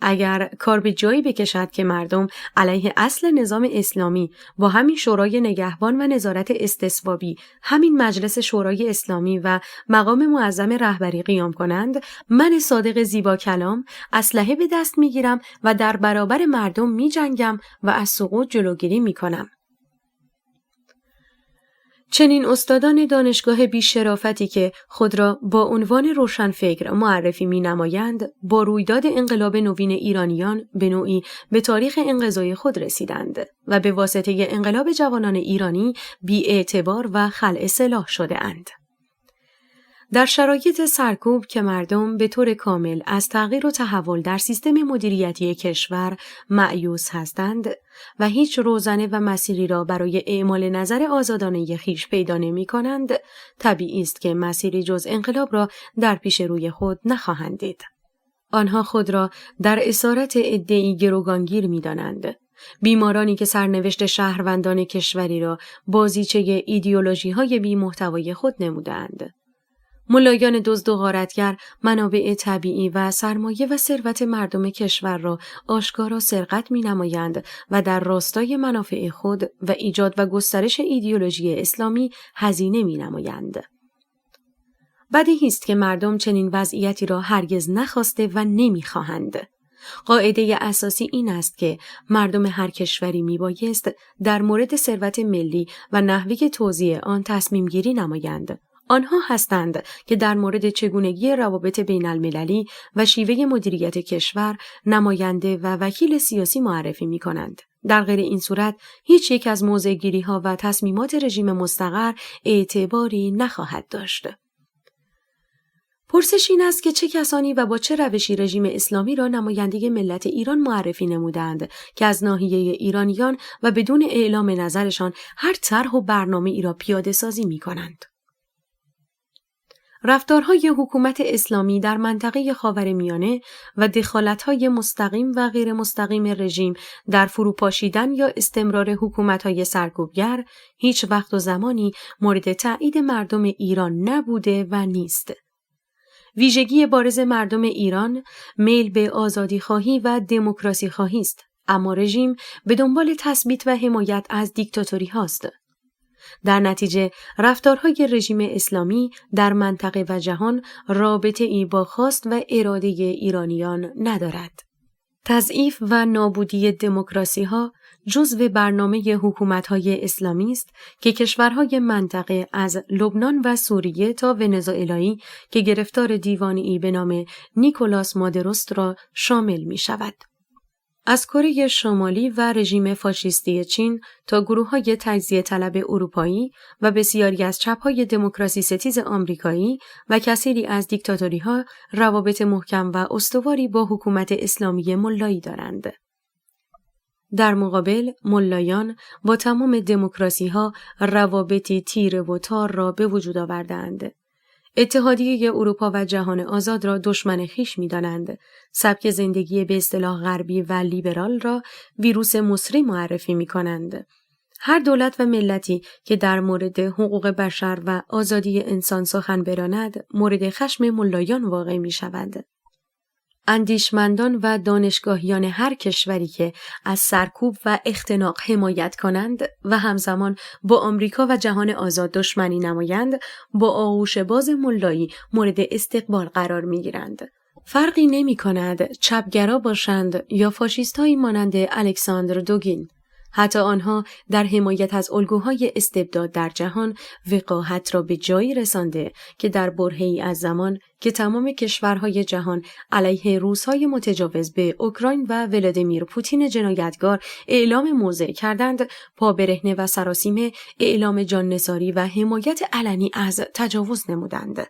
A: اگر کار به جایی بکشد که مردم علیه اصل نظام اسلامی با همین شورای نگهبان و نظارت استصوابی، همین مجلس شورای اسلامی و مقام معظم رهبری قیام کنند، من صادق زیبا کلام اسلحه به دست میگیرم و در برابر مردم میجنگم و از سقوط جلوگیری میکنم. چنین استادان دانشگاه بی‌شرافتی که خود را با عنوان روشنفکر معرفی می‌نمایند، با رویداد انقلاب نوین ایرانیان به نوعی به تاریخ انقضای خود رسیدند و به واسطه انقلاب جوانان ایرانی بی‌اعتبار و خلع سلاح شده‌اند. در شرایط سرکوب که مردم به طور کامل از تغییر و تحول در سیستم مدیریتی کشور مأیوس هستند و هیچ روزنه و مسیری را برای اعمال نظر آزادانه خویش پیدا نمی‌کنند، طبیعی است که مسیری جز انقلاب را در پیش روی خود نخواهند دید. آنها خود را در اسارت عده‌ای گروگانگیر می‌دانند. بیمارانی که سرنوشت شهروندان کشوری را بازیچه ایدئولوژی‌های بی‌محتوای خود نمودند. ملایان دزد و غارتگر منابع طبیعی و سرمایه و ثروت مردم کشور را آشکارا سرقت می‌نمایند و در راستای منافع خود و ایجاد و گسترش ایدئولوژی اسلامی هزینه می‌نمایند. بدیهی است که مردم چنین وضعیتی را هرگز نخواسته و نمی‌خواهند. قاعده اساسی این است که مردم هر کشوری میبایست در مورد ثروت ملی و نحوه توزیع آن تصمیم گیری نمایند. آنها هستند که در مورد چگونگی روابط بین المللی و شیوه مدیریت کشور نماینده و وکیل سیاسی معرفی می کنند. در غیر این صورت هیچ یک از موضع‌گیری ها و تصمیمات رژیم مستقر اعتباری نخواهد داشت. پرسش این است که چه کسانی و با چه روشی رژیم اسلامی را نماینده ملت ایران معرفی نمودند که از ناحیه ایرانیان و بدون اعلام نظرشان هر طرح و برنامه ای را پیاده سازی می کنند. رفتارهای حکومت اسلامی در منطقه خاورمیانه و دخالت‌های مستقیم و غیر مستقیم رژیم در فروپاشیدن یا استمرار حکومت‌های سرکوبگر هیچ وقت و زمانی مورد تایید مردم ایران نبوده و نیست. ویژگی بارز مردم ایران میل به آزادی‌خواهی و دموکراسی خواهی است، اما رژیم به دنبال تثبیت و حمایت از دیکتاتوری هاست. در نتیجه رفتارهای رژیم اسلامی در منطقه و جهان رابطه ای با خواست و اراده ایرانیان ندارد. تضعیف و نابودی دموکراسی ها جزو برنامه حکومت‌های اسلامی است که کشورهای منطقه از لبنان و سوریه تا ونزوئلایی که گرفتار دیوانه‌ای به نام نیکولاس مادروست را شامل می شود. از کره شمالی و رژیم فاشیستی چین تا گروه‌های تجزیه طلب اروپایی و بسیاری از چپ‌های دموکراسی ستیز آمریکایی و کثیری از دیکتاتوری‌ها روابط محکم و استواری با حکومت اسلامی ملایی دارند. در مقابل ملایان با تمام دموکراسی‌ها روابطی تیره و تار را به وجود آوردند. اتحادیه اروپا و جهان آزاد را دشمن خویش می‌دانند. سبک زندگی به اصطلاح غربی و لیبرال را ویروس مصری معرفی می‌کنند. هر دولت و ملتی که در مورد حقوق بشر و آزادی انسان سخن براند، مورد خشم ملایان واقع می‌شود. اندیشمندان و دانشگاهیان هر کشوری که از سرکوب و اختناق حمایت کنند و همزمان با آمریکا و جهان آزاد دشمنی نمایند، با آغوش باز ملایی مورد استقبال قرار می‌گیرند. فرقی نمی‌کند چپگرا باشند یا فاشیست‌هایی مانند الکساندر دوگین. حتی آنها در حمایت از الگوهای استبداد در جهان وقاحت را به جایی رسانده که در برهه‌ای از زمان که تمام کشورهای جهان علیه روس‌های متجاوز به اوکراین و ولادیمیر پوتین جنایتکار اعلام موضع کردند، پا برهنه و سراسیمه اعلام جان‌نثاری و حمایت علنی از تجاوز نمودند.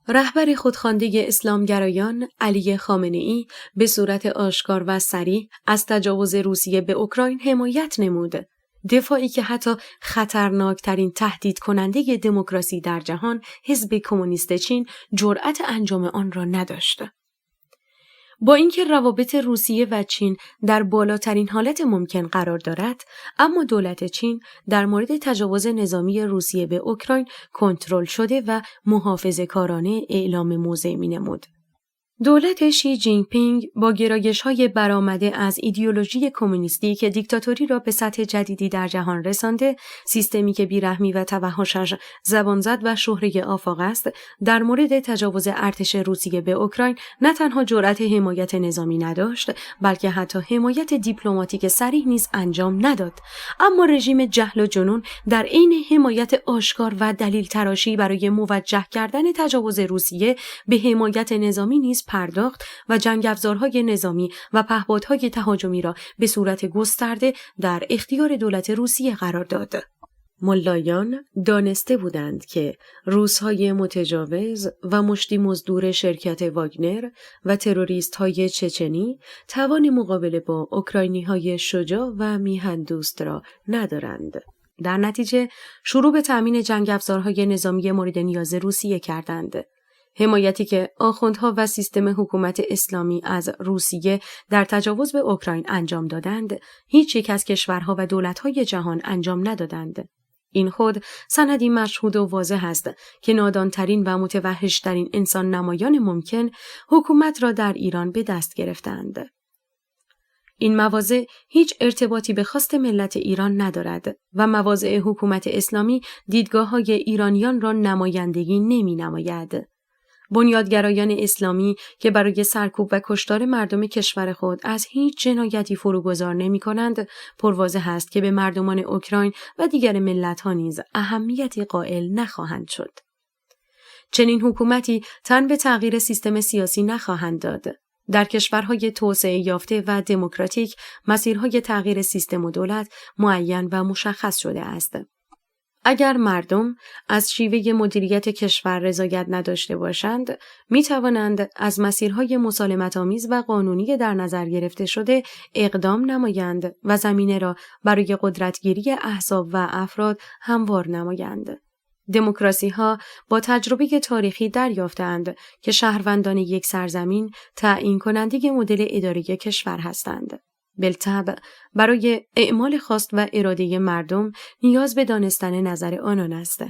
A: رهبر خودخوانده اسلامگرایان علی خامنه‌ای به صورت آشکار و صریح از تجاوز روسیه به اوکراین حمایت نمود، دفاعی که حتی خطرناکترین تهدید کننده دموکراسی در جهان حزب کمونیست چین جرأت انجام آن را نداشت. با اینکه روابط روسیه و چین در بالاترین حالت ممکن قرار دارد، اما دولت چین در مورد تجاوز نظامی روسیه به اوکراین کنترل شده و محافظه‌کارانه اعلام موضع می‌نمود. دولت شی جینگ پینگ با گرایش‌های برآمده از ایدئولوژی کمونیستی که دیکتاتوری را به سطح جدیدی در جهان رسانده، سیستمی که بیرحمی و توحشش زبانزد و شهره آفاق است، در مورد تجاوز ارتش روسیه به اوکراین نه تنها جرأت حمایت نظامی نداشت، بلکه حتی حمایت دیپلماتیک صریح نیز انجام نداد. اما رژیم جهل و جنون در عین حمایت آشکار و دلیل تراشی برای موجه کردن تجاوز روسیه به حمایت نظامی نیز پرداخت و جنگ افزارهای نظامی و پهپادهای تهاجمی را به صورت گسترده در اختیار دولت روسیه قرار داد. ملایان دانسته بودند که روس‌های متجاوز و مشتی مزدور شرکت واگنر و تروریست‌های چچنی توان مقابله با اوکراینی‌های شجاع و میهن‌دوست را ندارند. در نتیجه شروع به تأمین جنگ افزارهای نظامی مورد نیاز روسیه کردند. حمایتی که آخوندها و سیستم حکومت اسلامی از روسیه در تجاوز به اوکراین انجام دادند، هیچ یک از کشورها و دولت‌های جهان انجام ندادند. این خود سندی مشهود و واضح است که نادانترین و متوحشترین انسان نمایان ممکن حکومت را در ایران به دست گرفتند. این مواضع هیچ ارتباطی به خواست ملت ایران ندارد و مواضع حکومت اسلامی دیدگاه‌های ایرانیان را نمایندگی نمی‌نماید. بنیادگرایان اسلامی که برای سرکوب و کشتار مردم کشور خود از هیچ جنایتی فروگذار نمی‌کنند، پرواضح است که به مردمان اوکراین و دیگر ملت‌ها نیز اهمیتی قائل نخواهند شد. چنین حکومتی تن به تغییر سیستم سیاسی نخواهند داد. در کشورهای توسعه یافته و دموکراتیک مسیرهای تغییر سیستم و دولت معین و مشخص شده است. اگر مردم از شیوه مدیریت کشور رضایت نداشته باشند، می توانند از مسیرهای مسالمت‌آمیز و قانونی در نظر گرفته شده اقدام نمایند و زمینه را برای قدرتگیری احزاب و افراد هموار نمایند. دموکراسی‌ها با تجربه تاریخی دریافتند که شهروندان یک سرزمین تعیین کننده مدل اداری کشور هستند. بالطبع برای اعمال خواست و اراده مردم نیاز به دانستن نظر آنان است.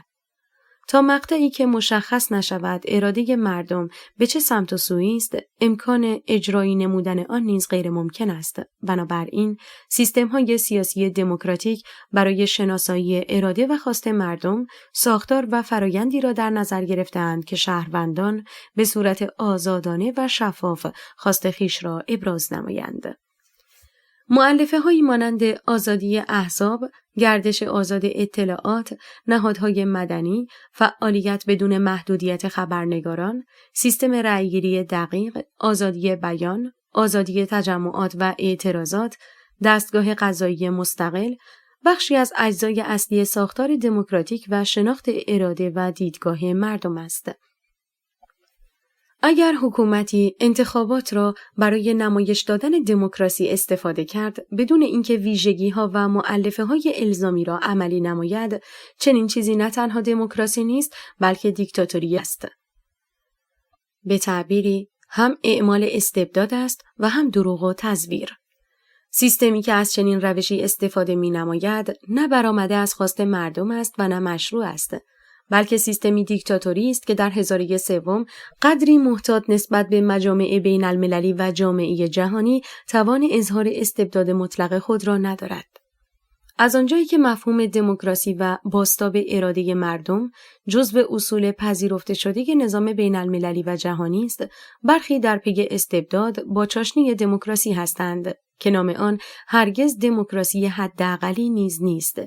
A: تا مقطعی که مشخص نشود اراده مردم به چه سمت و سویی است، امکان اجرایی نمودن آن نیز غیر ممکن است. بنابراین سیستم‌های سیاسی دموکراتیک برای شناسایی اراده و خواست مردم ساختار و فرایندی را در نظر گرفته‌اند که شهروندان به صورت آزادانه و شفاف خواست خویش را ابراز نمایند. مؤلفه‌هایی مانند آزادی احزاب، گردش آزاد اطلاعات، نهادهای مدنی، فعالیت بدون محدودیت خبرنگاران، سیستم رأیگیری دقیق، آزادی بیان، آزادی تجمعات و اعتراضات، دستگاه قضایی مستقل، بخشی از اجزای اصلی ساختار دموکراتیک و شناخت اراده و دیدگاه مردم است. اگر حکومتی انتخابات را برای نمایش دادن دموکراسی استفاده کرد بدون اینکه ویژگی‌ها و مؤلفه‌های الزامی را عملی نماید، چنین چیزی نه تنها دموکراسی نیست بلکه دیکتاتوری است. به تعبیری هم اعمال استبداد است و هم دروغ و تزویر. سیستمی که از چنین روشی استفاده می‌نماید نه برآمده از خواست مردم است و نه مشروع است، بلکه سیستمی دیکتاتوری است که در هزاره سوم قدری محتاط نسبت به مجامع بین المللی و جامعه جهانی توان اظهار استبداد مطلق خود را ندارد. از آنجایی که مفهوم دموکراسی و بازتاب اراده مردم جزو اصول پذیرفته شده نظام بین المللی و جهانی است، برخی در پی استبداد با چاشنی دموکراسی هستند که نام آن هرگز دموکراسی حداقلی نیز نیست،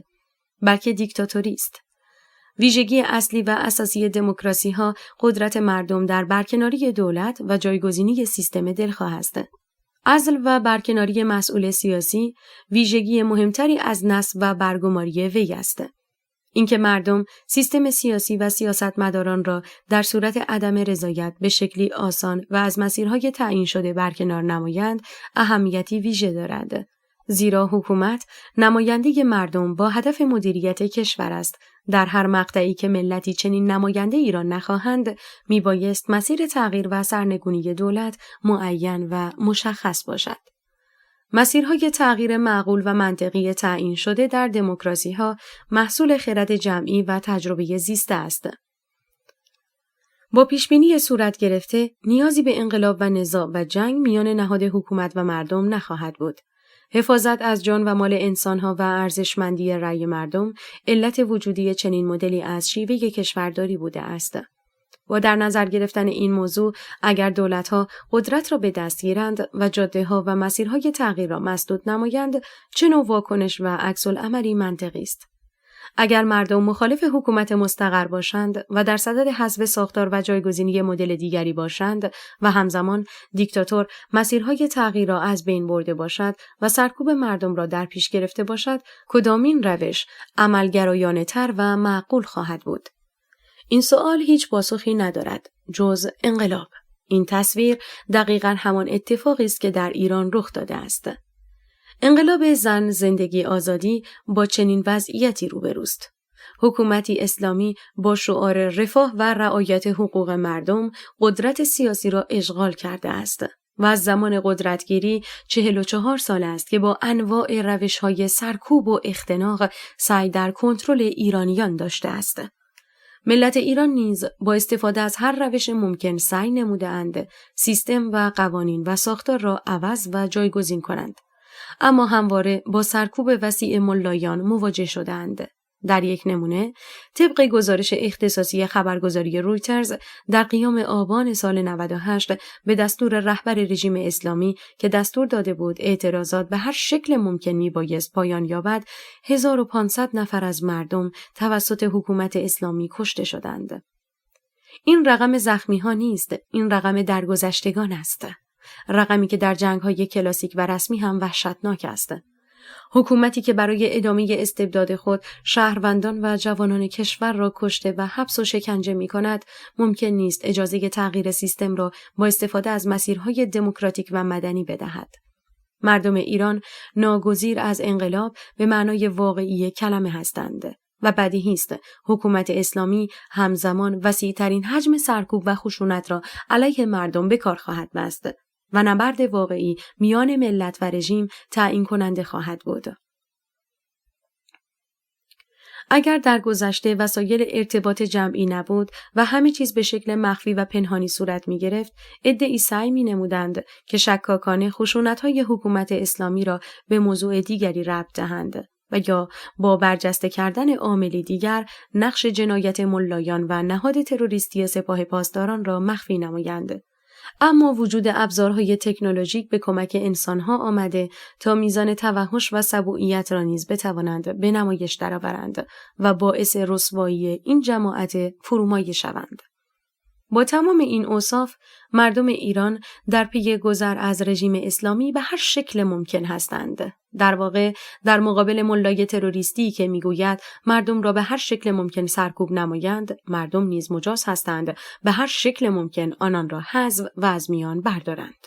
A: بلکه دیکتاتوری است. ویژگی اصلی و اساسی دموکراسی‌ها قدرت مردم در برکناری دولت و جایگزینی سیستم دلخواه است. عزل و برکناری مسئول سیاسی ویژگی مهمتری از نصب و برگماری وی است. اینکه مردم سیستم سیاسی و سیاستمداران را در صورت عدم رضایت به شکلی آسان و از مسیرهای تعیین شده برکنار نمایند، اهمیتی ویژه دارد. زیرا حکومت نماینده مردم با هدف مدیریت کشور است. در هر مقطعی که ملتی چنین نماینده ای را نخواهند، میبایست مسیر تغییر و سرنگونی دولت معین و مشخص باشد. مسیرهای تغییر معقول و منطقی تعیین شده در دموکراسی‌ها محصول خرد جمعی و تجربه زیسته است. با پیشبینی صورت گرفته، نیازی به انقلاب و نزاع و جنگ میان نهاد حکومت و مردم نخواهد بود. حفاظت از جان و مال انسانها و ارزشمندی رأی مردم، علت وجودی چنین مدلی از شیوه کشورداری بوده است. با در نظر گرفتن این موضوع، اگر دولت‌ها قدرت را به دست گیرند و جاده‌ها و مسیرهای تغییر را مسدود نمایند، چه نوع واکنش و عکس‌العملی منطقی است؟ اگر مردم مخالف حکومت مستقر باشند و در صدد حذف ساختار و جایگزینی مدل دیگری باشند و همزمان دیکتاتور مسیرهای تغییر را از بین برده باشد و سرکوب مردم را در پیش گرفته باشد، کدامین روش عملگرایانه‌تر و معقول خواهد بود؟ این سوال هیچ پاسخی ندارد جز انقلاب. این تصویر دقیقاً همان اتفاقی است که در ایران رخ داده است. انقلاب زن، زندگی، آزادی با چنین وضعیتی روبروست. حکومتی اسلامی با شعار رفاه و رعایت حقوق مردم قدرت سیاسی را اشغال کرده است و از زمان قدرتگیری 44 سال است که با انواع روش‌های سرکوب و اختناق سعی در کنترل ایرانیان داشته است. ملت ایران نیز با استفاده از هر روش ممکن سعی نموده‌اند سیستم و قوانین و ساختار را عوض و جایگزین کنند. اما همواره با سرکوب وسیع ملایان مواجه شدند. در یک نمونه، طبق گزارش اختصاصی خبرگزاری رویترز در قیام آبان سال 98 به دستور رهبر رژیم اسلامی که دستور داده بود اعتراضات به هر شکل ممکن میبایست پایان یابد، 1500 نفر از مردم توسط حکومت اسلامی کشته شدند. این رقم زخمی ها نیست، این رقم درگذشتگان است. رقمی که در جنگ‌های کلاسیک و رسمی هم وحشتناک است. حکومتی که برای ادامه استبداد خود شهروندان و جوانان کشور را کشته و حبس و شکنجه می‌کند، ممکن نیست اجازه تغییر سیستم را با استفاده از مسیرهای دموکراتیک و مدنی بدهد. مردم ایران ناگزیر از انقلاب به معنای واقعی کلمه هستند و بدیهی است حکومت اسلامی همزمان وسیع‌ترین حجم سرکوب و خشونت را علیه مردم به کار خواهد بست و نبرد واقعی میان ملت و رژیم تعیین کننده خواهد بود. اگر در گذشته وسایل ارتباط جمعی نبود و همه چیز به شکل مخفی و پنهانی صورت می گرفت، عده‌ای سعی می نمودند که شکاکانه خشونت‌های حکومت اسلامی را به موضوع دیگری ربط دهند و یا با برجسته کردن عاملی دیگر نقش جنایت ملایان و نهاد تروریستی سپاه پاسداران را مخفی نمایند. اما وجود ابزارهای تکنولوژیک به کمک انسانها آمده تا میزان توحش و سبوعیت را نیز بتوانند به نمایش درآورند و باعث رسوایی این جماعت فرومایه شوند. با تمام این اوصاف، مردم ایران در پی گذر از رژیم اسلامی به هر شکل ممکن هستند. در واقع در مقابل ملای تروریستی که میگوید مردم را به هر شکل ممکن سرکوب نمایند، مردم نیز مجاز هستند به هر شکل ممکن آنان را حذف و از میان بردارند.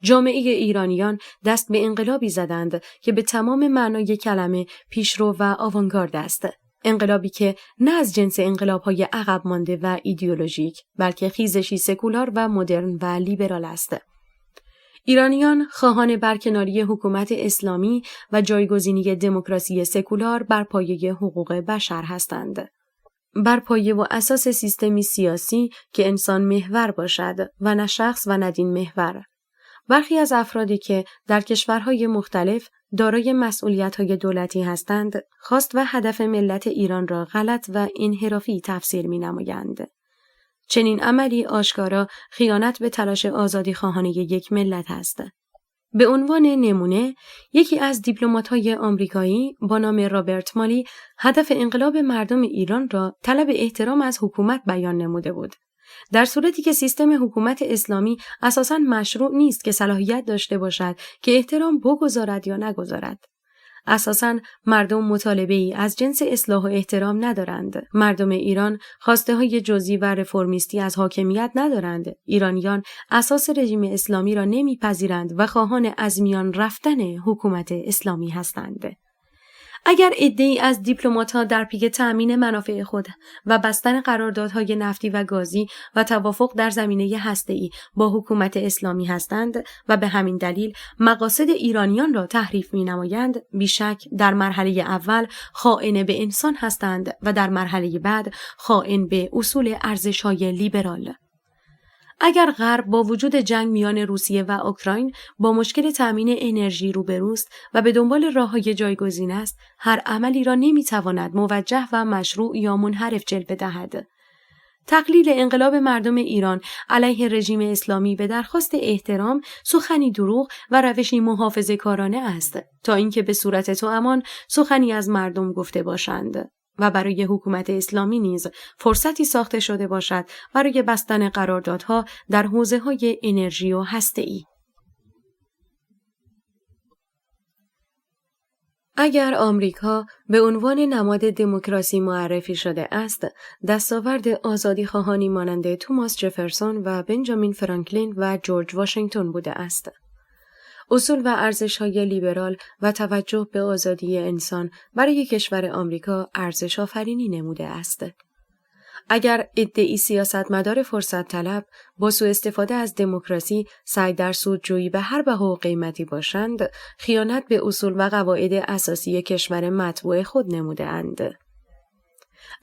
A: جامعه ایرانیان دست به انقلابی زدند که به تمام معنای کلمه پیشرو و آوانگارد است. انقلابی که نه از جنس انقلاب‌های عقب مانده و ایدئولوژیک، بلکه خیزشی سکولار و مدرن و لیبرال است. ایرانیان خواهان برکناری حکومت اسلامی و جایگزینی دموکراسی سکولار بر پایه حقوق بشر هستند. بر پایه و اساس سیستمی سیاسی که انسان محور باشد و نه شخص و نه دین محور. برخی از افرادی که در کشورهای مختلف دارای مسئولیت‌های دولتی هستند، خواست و هدف ملت ایران را غلط و انحرافی تفسیر می‌نمایند. چنین عملی آشکارا خیانت به تلاش آزادی خواهانه یک ملت است. به عنوان نمونه، یکی از دیپلمات‌های آمریکایی با نام رابرت مالی هدف انقلاب مردم ایران را طلب احترام از حکومت بیان نموده بود. در صورتی که سیستم حکومت اسلامی اساساً مشروع نیست که صلاحیت داشته باشد که احترام بگذارد یا نگذارد. اساساً مردم مطالبه‌ای از جنس اصلاح و احترام ندارند. مردم ایران خواسته‌های جزئی و رفرمیستی از حاکمیت ندارند. ایرانیان اساس رژیم اسلامی را نمیپذیرند و خواهان از میان رفتن حکومت اسلامی هستند. اگر عده‌ای از دیپلمات‌ها در پی تأمین منافع خود و بستن قراردادهای نفتی و گازی و توافق در زمینه هسته‌ای با حکومت اسلامی هستند و به همین دلیل مقاصد ایرانیان را تحریف می‌نمایند، بیشک در مرحله اول خائن به انسان هستند و در مرحله بعد خائن به اصول ارزش‌های لیبرال. اگر غرب با وجود جنگ میان روسیه و اوکراین با مشکل تأمین انرژی روبروست و به دنبال راه‌های جایگزین است، هر عملی را نمی‌تواند موجه و مشروع یا منحرف جلوه دهد. تقلیل انقلاب مردم ایران علیه رژیم اسلامی به درخواست احترام سخنی دروغ و روشی محافظه‌کارانه است تا اینکه به صورت توامان سخنی از مردم گفته باشند و برای حکومت اسلامی نیز فرصتی ساخته شده باشد برای بستن قراردادها در حوزه‌های انرژی و هسته‌ای. اگر آمریکا به عنوان نماد دموکراسی معرفی شده است، دستاورد آزادیخواهانی مانند توماس جفرسون و بنجامین فرانکلین و جورج واشنگتن بوده است. اصول و ارزش‌های لیبرال و توجه به آزادی انسان برای کشور آمریکا ارزش آفرینی نموده است. اگر عده‌ای سیاستمدار فرصت طلب با سوء استفاده از دموکراسی سعی در سودجویی به هر بها و قیمتی باشند، خیانت به اصول و قواعد اساسی کشور مطبوع خود نموده اند.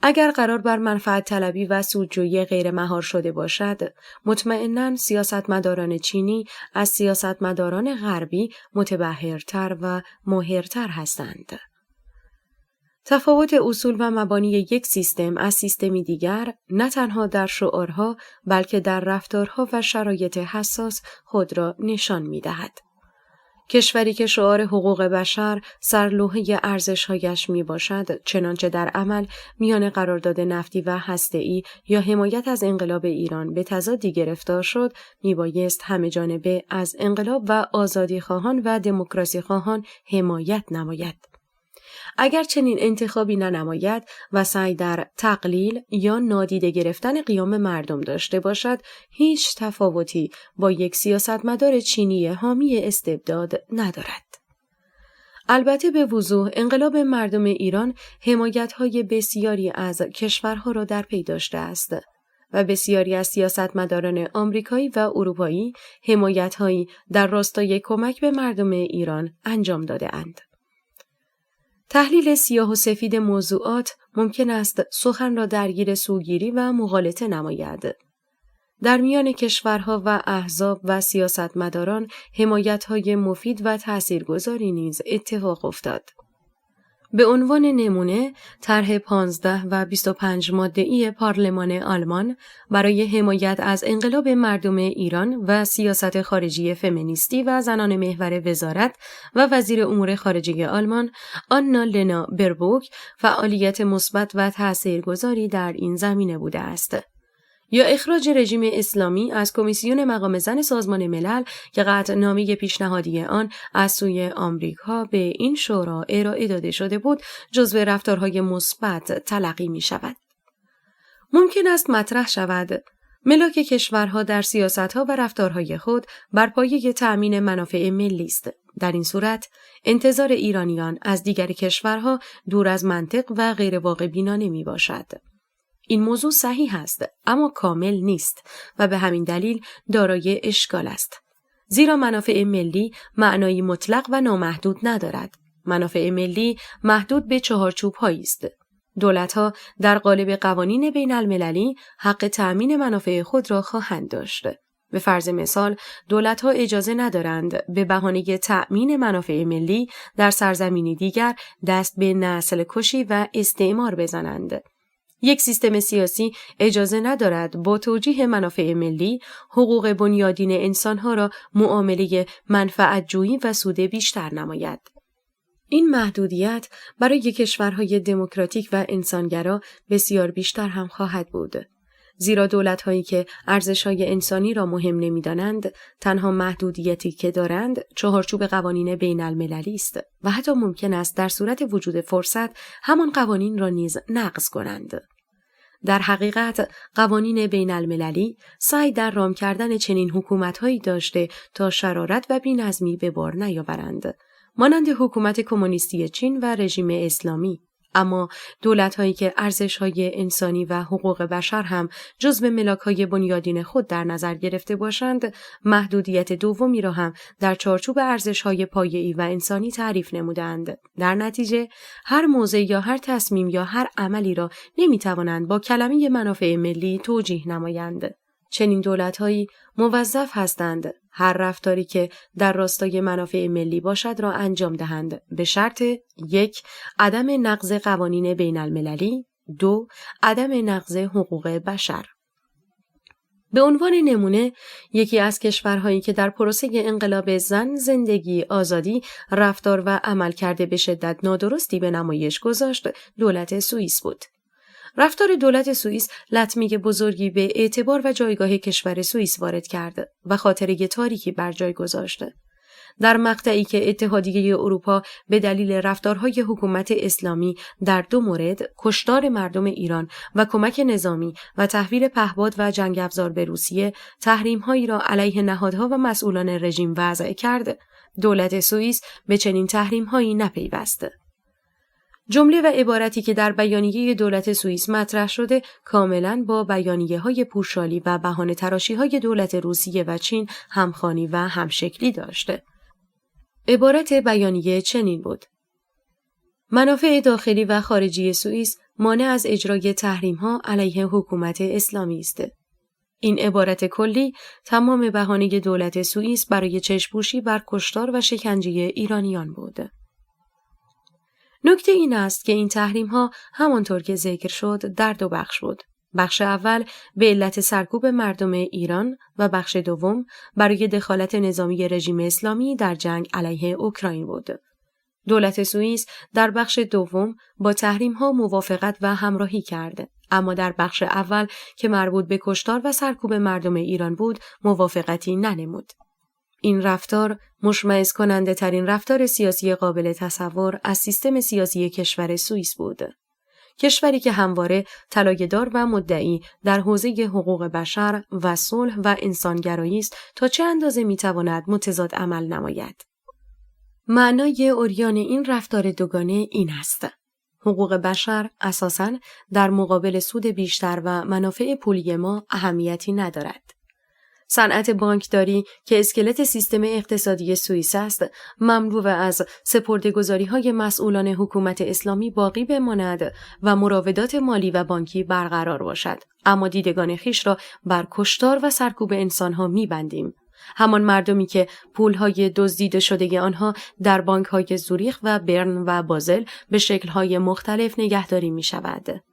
A: اگر قرار بر منفعت طلبی و سودجویی غیر مهار شده باشد، مطمئناً سیاستمداران چینی از سیاستمداران غربی متبحرتر و ماهرتر هستند. تفاوت اصول و مبانی یک سیستم از سیستمی دیگر نه تنها در شعارها بلکه در رفتارها و شرایط حساس خود را نشان می‌دهد. کشوری که شعار حقوق بشر سرلوحه ارزش‌هایش میباشد، چنانچه در عمل میان قرارداد نفتی و هسته‌ای یا حمایت از انقلاب ایران به تضادی گرفتار شد، میبایست همه‌جانبه از انقلاب و آزادیخواهان و دموکراسی‌خواهان حمایت نماید. اگر چنین انتخابی ننماید و سعی در تقلیل یا نادیده گرفتن قیام مردم داشته باشد، هیچ تفاوتی با یک سیاستمدار چینی حامی استبداد ندارد. البته به وضوح انقلاب مردم ایران حمایت‌های بسیاری از کشورها را در پی داشته است و بسیاری از سیاستمداران آمریکایی و اروپایی حمایت‌هایی در راستای کمک به مردم ایران انجام داده اند. تحلیل سیاه و سفید موضوعات ممکن است سخن را درگیر سوگیری و مغالطه نماید. در میان کشورها و احزاب و سیاستمداران حمایت‌های مفید و تأثیرگذاری نیز اتفاق افتاد. به عنوان نمونه، طرح 15 و 25 ماده‌ای پارلمان آلمان برای حمایت از انقلاب مردم ایران و سیاست خارجی فمینیستی و زنان محور وزارت و وزیر امور خارجه آلمان، آنا لنا بربوک، فعالیت مثبت و تأثیرگذاری در این زمینه بوده است. یا اخراج رژیم اسلامی از کمیسیون مقام زن سازمان ملل که قطعنامه پیشنهادی آن از سوی آمریکا به این شورا ارائه داده شده بود، جزو رفتارهای مثبت تلقی می شود. ممکن است مطرح شود ملاک کشورها در سیاستها و رفتارهای خود بر پایه تأمین منافع ملی است. در این صورت انتظار ایرانیان از دیگر کشورها دور از منطق و غیر واقع بینانه می باشد. این موضوع صحیح است، اما کامل نیست و به همین دلیل دارای اشکال است. زیرا منافع ملی معنایی مطلق و نامحدود ندارد. منافع ملی محدود به چهارچوب‌هایی است. دولت‌ها در قالب قوانین بین المللی حق تأمین منافع خود را خواهند داشت. به فرض مثال، دولت‌ها اجازه ندارند به بهانه تأمین منافع ملی در سرزمینی دیگر دست به نسل کشی و استعمار بزنند. یک سیستم سیاسی اجازه ندارد با توجیه منافع ملی حقوق بنیادین انسانها را معامله منفعت جویی و سود بیشتر نماید. این محدودیت برای کشورهای دموکراتیک و انسانگرا بسیار بیشتر هم خواهد بود. زیرا دولت‌هایی که ارزش‌های انسانی را مهم نمی‌دانند، تنها محدودیتی که دارند چهارچوب قوانین بین المللی است و حتی ممکن است در صورت وجود فرصت همان قوانین را نیز نقض کنند. در حقیقت قوانین بین المللی سعی در رام کردن چنین حکومت‌هایی داشته تا شرارت و بی‌نظمی به بار نیاورند مانند حکومت کمونیستی چین و رژیم اسلامی. اما دولت‌هایی که ارزش‌های انسانی و حقوق بشر هم جزو ملاک‌های بنیادین خود در نظر گرفته باشند، محدودیت دومی را هم در چارچوب ارزش‌های پایه‌ای و انسانی تعریف نمودند. در نتیجه، هر موضع یا هر تصمیم یا هر عملی را نمی‌توانند با کلمه منافع ملی توجیه نمایند. چنین دولت‌هایی موظف هستند هر رفتاری که در راستای منافع ملی باشد را انجام دهند به شرط 1. عدم نقض قوانین بین المللی 2. عدم نقض حقوق بشر. به عنوان نمونه، یکی از کشورهایی که در پروسه انقلاب زن، زندگی، آزادی، رفتار و عملکرد به شدت نادرستی به نمایش گذاشت، دولت سوئیس بود. رفتار دولت سوئیس لطمه بزرگی به اعتبار و جایگاه کشور سوئیس وارد کرد و خاطره تاریکی بر جای گذاشت. در مقطعی که اتحادیه اروپا به دلیل رفتارهای حکومت اسلامی در 2 مورد، کشتار مردم ایران و کمک نظامی و تحویل پهپاد و جنگ افزار به روسیه، تحریم‌هایی را علیه نهادها و مسئولان رژیم وضع کرد، دولت سوئیس به چنین تحریم‌هایی نپیوست. جمله و عبارتی که در بیانیه دولت سوئیس مطرح شده کاملاً با بیانیه‌های پوشالی و بهانه‌تراشی‌های دولت روسیه و چین همخوانی و همشکلی داشته. عبارت بیانیه چنین بود: منافع داخلی و خارجی سوئیس مانع از اجرای تحریم‌ها علیه حکومت اسلامی است. این عبارت کلی تمام بهانه دولت سوئیس برای چشم‌پوشی بر کشتار و شکنجه ایرانیان بود. نکته این است که این تحریم‌ها همانطور که ذکر شد در 2 بخش بود. بخش اول به علت سرکوب مردم ایران و بخش دوم برای دخالت نظامی رژیم اسلامی در جنگ علیه اوکراین بود. دولت سوئیس در بخش دوم با تحریم‌ها موافقت و همراهی کرد، اما در بخش اول که مربوط به کشتار و سرکوب مردم ایران بود موافقتی ننمود. این رفتار مشمئز کننده ترین رفتار سیاسی قابل تصور از سیستم سیاسی کشور سوئیس بود. کشوری که همواره طلایه‌دار و مدعی در حوزه حقوق بشر و صلح و انسانگرایی است تا چه اندازه میتواند متضاد عمل نماید. معنای عریان این رفتار دوگانه این است: حقوق بشر اساساً در مقابل سود بیشتر و منافع پولی ما اهمیتی ندارد. صنعت بانکداری که اسکلت سیستم اقتصادی سوئیس است، مملو از سپرده‌گذاری‌های مسئولان حکومت اسلامی باقی بماند و مراودات مالی و بانکی برقرار باشد، اما دیدگان خیش را بر کشتار و سرکوب انسان‌ها می‌بندیم. همان مردمی که پول‌های دزدیده شده آنها در بانک‌های زوریخ و برن و بازل به شکل‌های مختلف نگهداری می‌شود.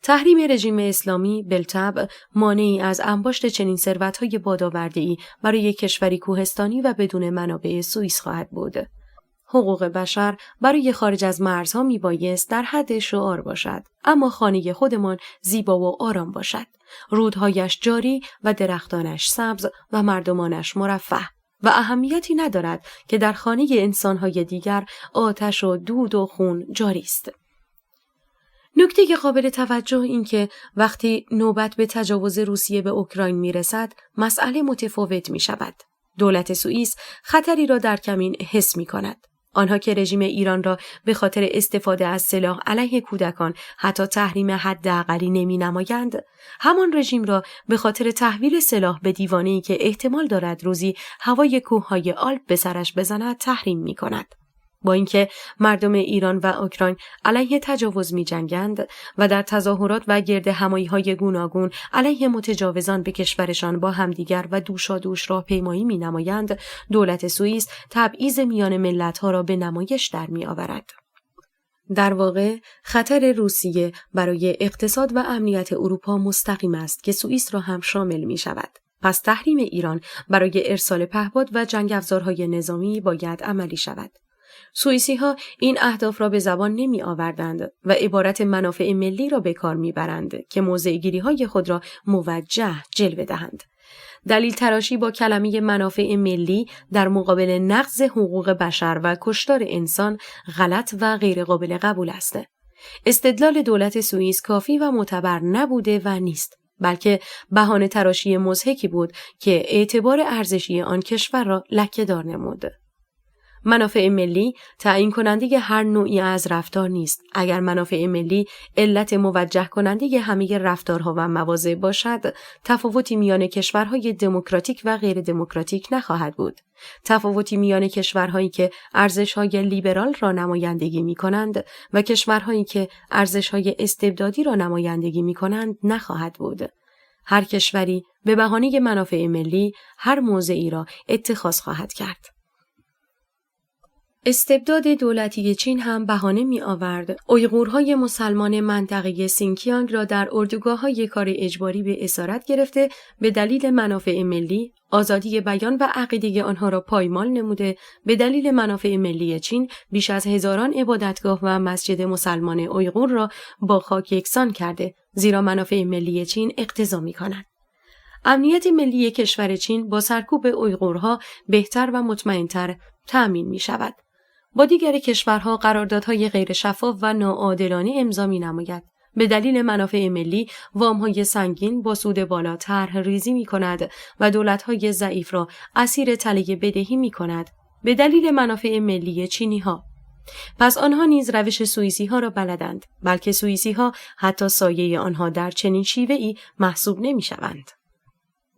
A: تحریم رژیم اسلامی بالطبع مانعی از انباشت چنین ثروت‌های بادآورده‌ای برای کشوری کوهستانی و بدون منابع سوئیس خواهد بود. حقوق بشر برای خارج از مرزها میبایست در حد شعار باشد، اما خانه خودمان زیبا و آرام باشد، رودهایش جاری و درختانش سبز و مردمانش مرفه و اهمیتی ندارد که در خانه انسان‌های دیگر آتش و دود و خون جاری است. نکته که قابل توجه این که وقتی نوبت به تجاوز روسیه به اوکراین میرسد، مسئله متفاوت می شود. دولت سوئیس خطری را در کمین حس می کند. آنها که رژیم ایران را به خاطر استفاده از سلاح علیه کودکان حتی تحریم حداقلی نمی نمایند، همان رژیم را به خاطر تحویل سلاح به دیوانه‌ای که احتمال دارد روزی هوای کوههای آلپ به سرش بزند تحریم می کند. با اینکه مردم ایران و اوکراین علیه تجاوز می‌جنگند و در تظاهرات و گرد همایی‌های گوناگون علیه متجاوزان به کشورشان با همدیگر و دوشادوش راهپیمایی می‌نمایند، دولت سوئیس تبعیض میان ملت‌ها را به نمایش در می‌آورد. در واقع خطر روسیه برای اقتصاد و امنیت اروپا مستقیم است که سوئیس را هم شامل می‌شود. پس تحریم ایران برای ارسال پهپاد و جنگ افزارهای نظامی باید عملی شود. سوئیسی‌ها این اهداف را به زبان نمی آوردند و عبارت منافع ملی را به کار می برند که موضع‌گیری‌های خود را موجه جلوه دهند. دلیل تراشی با کلمه منافع ملی در مقابل نقض حقوق بشر و کشتار انسان غلط و غیر قابل قبول است. استدلال دولت سوئیس کافی و معتبر نبوده و نیست، بلکه بهانه تراشی مضحکی بود که اعتبار ارزشی آن کشور را لکه‌دار نمود. منافع ملی تعیین کننده هر نوعی از رفتار نیست. اگر منافع ملی علت موجه کننده همه رفتارها و مواضع باشد، تفاوتی میان کشورهای دموکراتیک و غیر دموکراتیک نخواهد بود. تفاوتی میان کشورهایی که ارزش‌های لیبرال را نمایندگی می‌کنند و کشورهایی که ارزش‌های استبدادی را نمایندگی می‌کنند نخواهد بود. هر کشوری به بهانه منافع ملی هر موضعی را اتخاذ خواهد کرد. استبداد دولتی چین هم بهانه می آورد اویغورهای مسلمان منطقه سینکیانگ را در اردوگاه‌های کار اجباری به اسارت گرفته به دلیل منافع ملی، آزادی بیان و عقیده آنها را پایمال نموده، به دلیل منافع ملی چین بیش از هزاران عبادتگاه و مسجد مسلمان اویغور را با خاک یکسان کرده، زیرا منافع ملی چین اقتضا می‌کند. امنیت ملی کشور چین با سرکوب اویغورها بهتر و مطمئن‌تر تأمین می‌شود. با دیگر کشورها قراردادهای غیر شفاف و ناعادلانه امضا می‌نماید. به دلیل منافع ملی وام‌های سنگین با سود بالا طرح ریزی می‌کند و دولت‌های ضعیف را اسیر تله بدهی می‌کند. به دلیل منافع ملی چینی‌ها. پس آنها نیز روش سوئیسی‌ها را بلدند، بلکه سوئیسی‌ها حتی سایه آنها در چنین شیوه‌ای محسوب نمی‌شوند.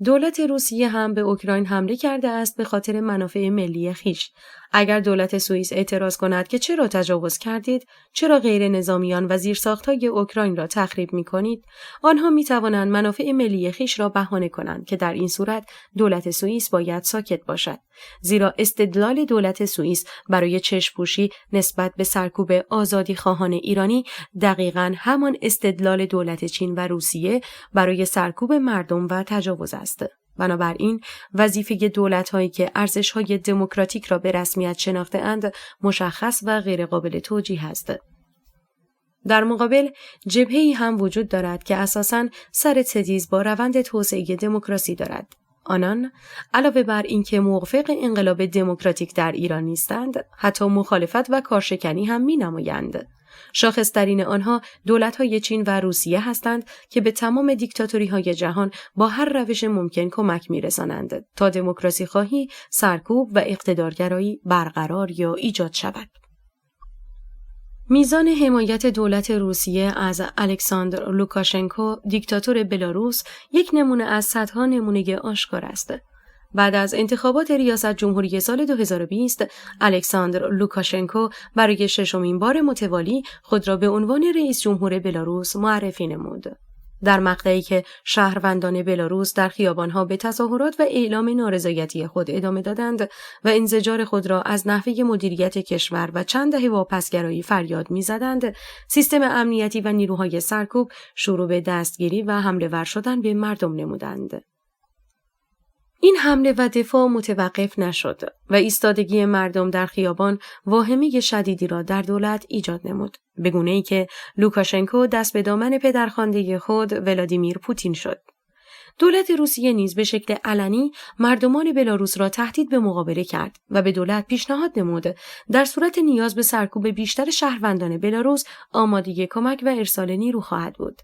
A: دولت روسیه هم به اوکراین حمله کرده است به خاطر منافع ملی خویش. اگر دولت سوئیس اعتراض کند که چرا تجاوز کردید، چرا غیر نظامیان و زیرساخت‌های اوکراین را تخریب می‌کنید، آنها می‌توانند منافع ملی خویش را بهانه کنند که در این صورت دولت سوئیس باید ساکت باشد، زیرا استدلال دولت سوئیس برای چشم‌پوشی نسبت به سرکوب آزادی‌خواهان ایرانی دقیقاً همان استدلال دولت چین و روسیه برای سرکوب مردم و تجاوز است. بنابراین وظیفه دولت‌هایی که ارزش‌های دموکراتیک را به رسمیت شناخته‌اند مشخص و غیرقابل توجیه است. در مقابل جبهه‌ای هم وجود دارد که اساساً سر ستیز با روند توسعه دموکراسی دارد. آنان علاوه بر اینکه موافق انقلاب دموکراتیک در ایران نیستند، حتی مخالفت و کارشکنی هم می‌نمایند. شاخص‌ترین آنها دولت‌های چین و روسیه هستند که به تمام دیکتاتوری‌های جهان با هر روش ممکن کمک می‌رسانند تا دموکراسی خواهی، سرکوب و اقتدارگرایی برقرار یا ایجاد شود. میزان حمایت دولت روسیه از الکساندر لوکاشنکو، دیکتاتور بلاروس، یک نمونه از صدها نمونه آشکار است. بعد از انتخابات ریاست جمهوری سال 2020، الکساندر لوکاشنکو برای ششمین بار متوالی خود را به عنوان رئیس جمهور بلاروس معرفی نمود. در مقطعی که شهروندان بلاروس در خیابانها به تظاهرات و اعلام نارضایتی خود ادامه دادند و انزجار خود را از نحوه مدیریت کشور و چند دهه واپسگرایی فریاد می‌زدند، سیستم امنیتی و نیروهای سرکوب شروع به دستگیری و حمله ور شدن به مردم نمودند. این حمله و دفاع متوقف نشد و ایستادگی مردم در خیابان واهمه شدیدی را در دولت ایجاد نمود، به گونه‌ای که لوکاشنکو دست به دامن پدرخوانده خود ولادیمیر پوتین شد. دولت روسیه نیز به شکل علنی مردمان بلاروس را تهدید به مقابله کرد و به دولت پیشنهاد نمود در صورت نیاز به سرکوب بیشتر شهروندان بلاروس آماده کمک و ارسال نیرو خواهد بود.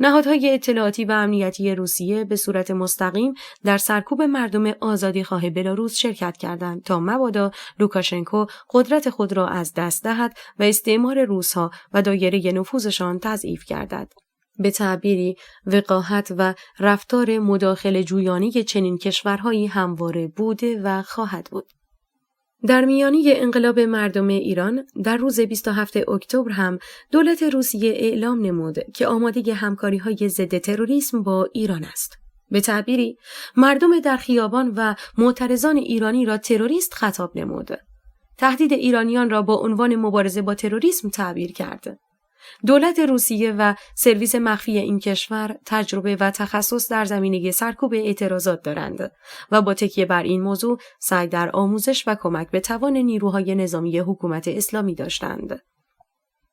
A: نهادهای اطلاعاتی و امنیتی روسیه به صورت مستقیم در سرکوب مردم آزادیخواه بلاروس شرکت کردند تا مبادا لوکاشنکو قدرت خود را از دست دهد و استعمار روس‌ها و دایره نفوذشان تضعیف گردد. به تعبیری وقاحت و رفتار مداخله جویانه چنین کشورهایی همواره بوده و خواهد بود. در میانه انقلاب مردم ایران در روز 27 اکتبر هم دولت روسیه اعلام نمود که آماده همکاری‌های ضد تروریسم با ایران است. به تعبیری مردم در خیابان و معترضان ایرانی را تروریست خطاب نمود. تهدید ایرانیان را با عنوان مبارزه با تروریسم تعبیر کرد. دولت روسیه و سرویس مخفی این کشور تجربه و تخصص در زمینه سرکوب اعتراضات دارند و با تکیه بر این موضوع سعی در آموزش و کمک به توان نیروهای نظامی حکومت اسلامی داشتند.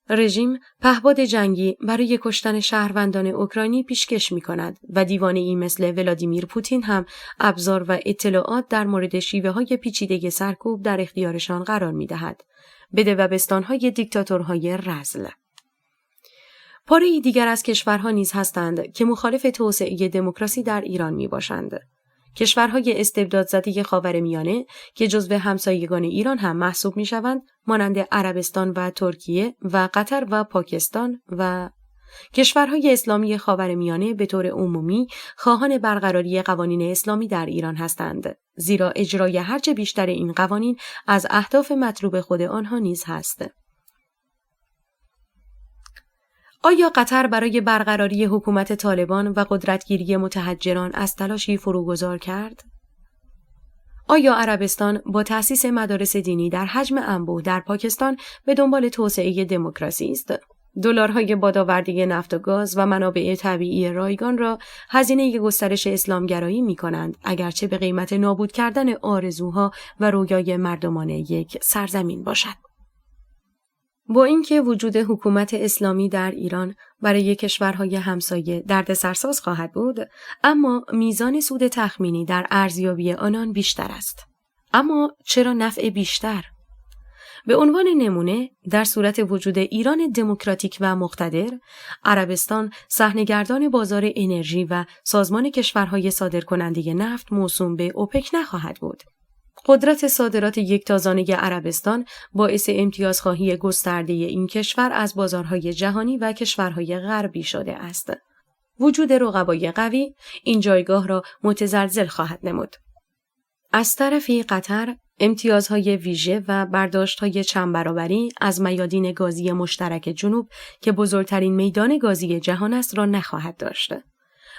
A: رژیم پهپاد جنگی برای کشتن شهروندان اوکراینی پیشکش می‌کند و دیوانه‌ای مثل ولادیمیر پوتین هم ابزار و اطلاعات در مورد شیوه‌های پیچیده سرکوب در اختیارشان قرار می‌دهد. به دبستان‌های دیکتاتورهای رذل. پاره‌ای دیگر از کشورها نیز هستند که مخالف توسعه دموکراسی در ایران میباشند. کشورهای استبدادزده خاورمیانه که جزو همسایگان ایران هم محسوب می‌شوند، مانند عربستان و ترکیه و قطر و پاکستان و کشورهای اسلامی خاورمیانه به طور عمومی خواهان برقراری قوانین اسلامی در ایران هستند، زیرا اجرای هرچه بیشتر این قوانین از اهداف مطلوب خود آنها نیز هست. آیا قطر برای برقراری حکومت طالبان و قدرتگیری متحجران از تلاشی فروگذار کرد؟ آیا عربستان با تأسیس مدارس دینی در حجم انبوه در پاکستان به دنبال توسعه دموکراسی است؟ دلارهای بادآورده نفت و گاز و منابع طبیعی رایگان را هزینه گسترش اسلامگرایی می‌کنند، اگرچه به قیمت نابود کردن آرزوها و رویای مردمان یک سرزمین باشد. با اینکه وجود حکومت اسلامی در ایران برای کشورهای همسایه دردسرساز خواهد بود، اما میزان سود تخمینی در ارزیابی آنان بیشتر است. اما چرا نفع بیشتر؟ به عنوان نمونه، در صورت وجود ایران دموکراتیک و مقتدر، عربستان صحنه‌گردان بازار انرژی و سازمان کشورهای صادرکننده نفت موسوم به اوپک نخواهد بود. قدرت صادرات یکتازانه عربستان باعث امتیازخواهی گسترده این کشور از بازارهای جهانی و کشورهای غربی شده است. وجود رقبای قوی این جایگاه را متزلزل خواهد نمود. از طرفی قطر امتیازهای ویژه و برداشت‌های چند برابری از میادین گازی مشترک جنوب که بزرگترین میدان گازی جهان است را نخواهد داشت.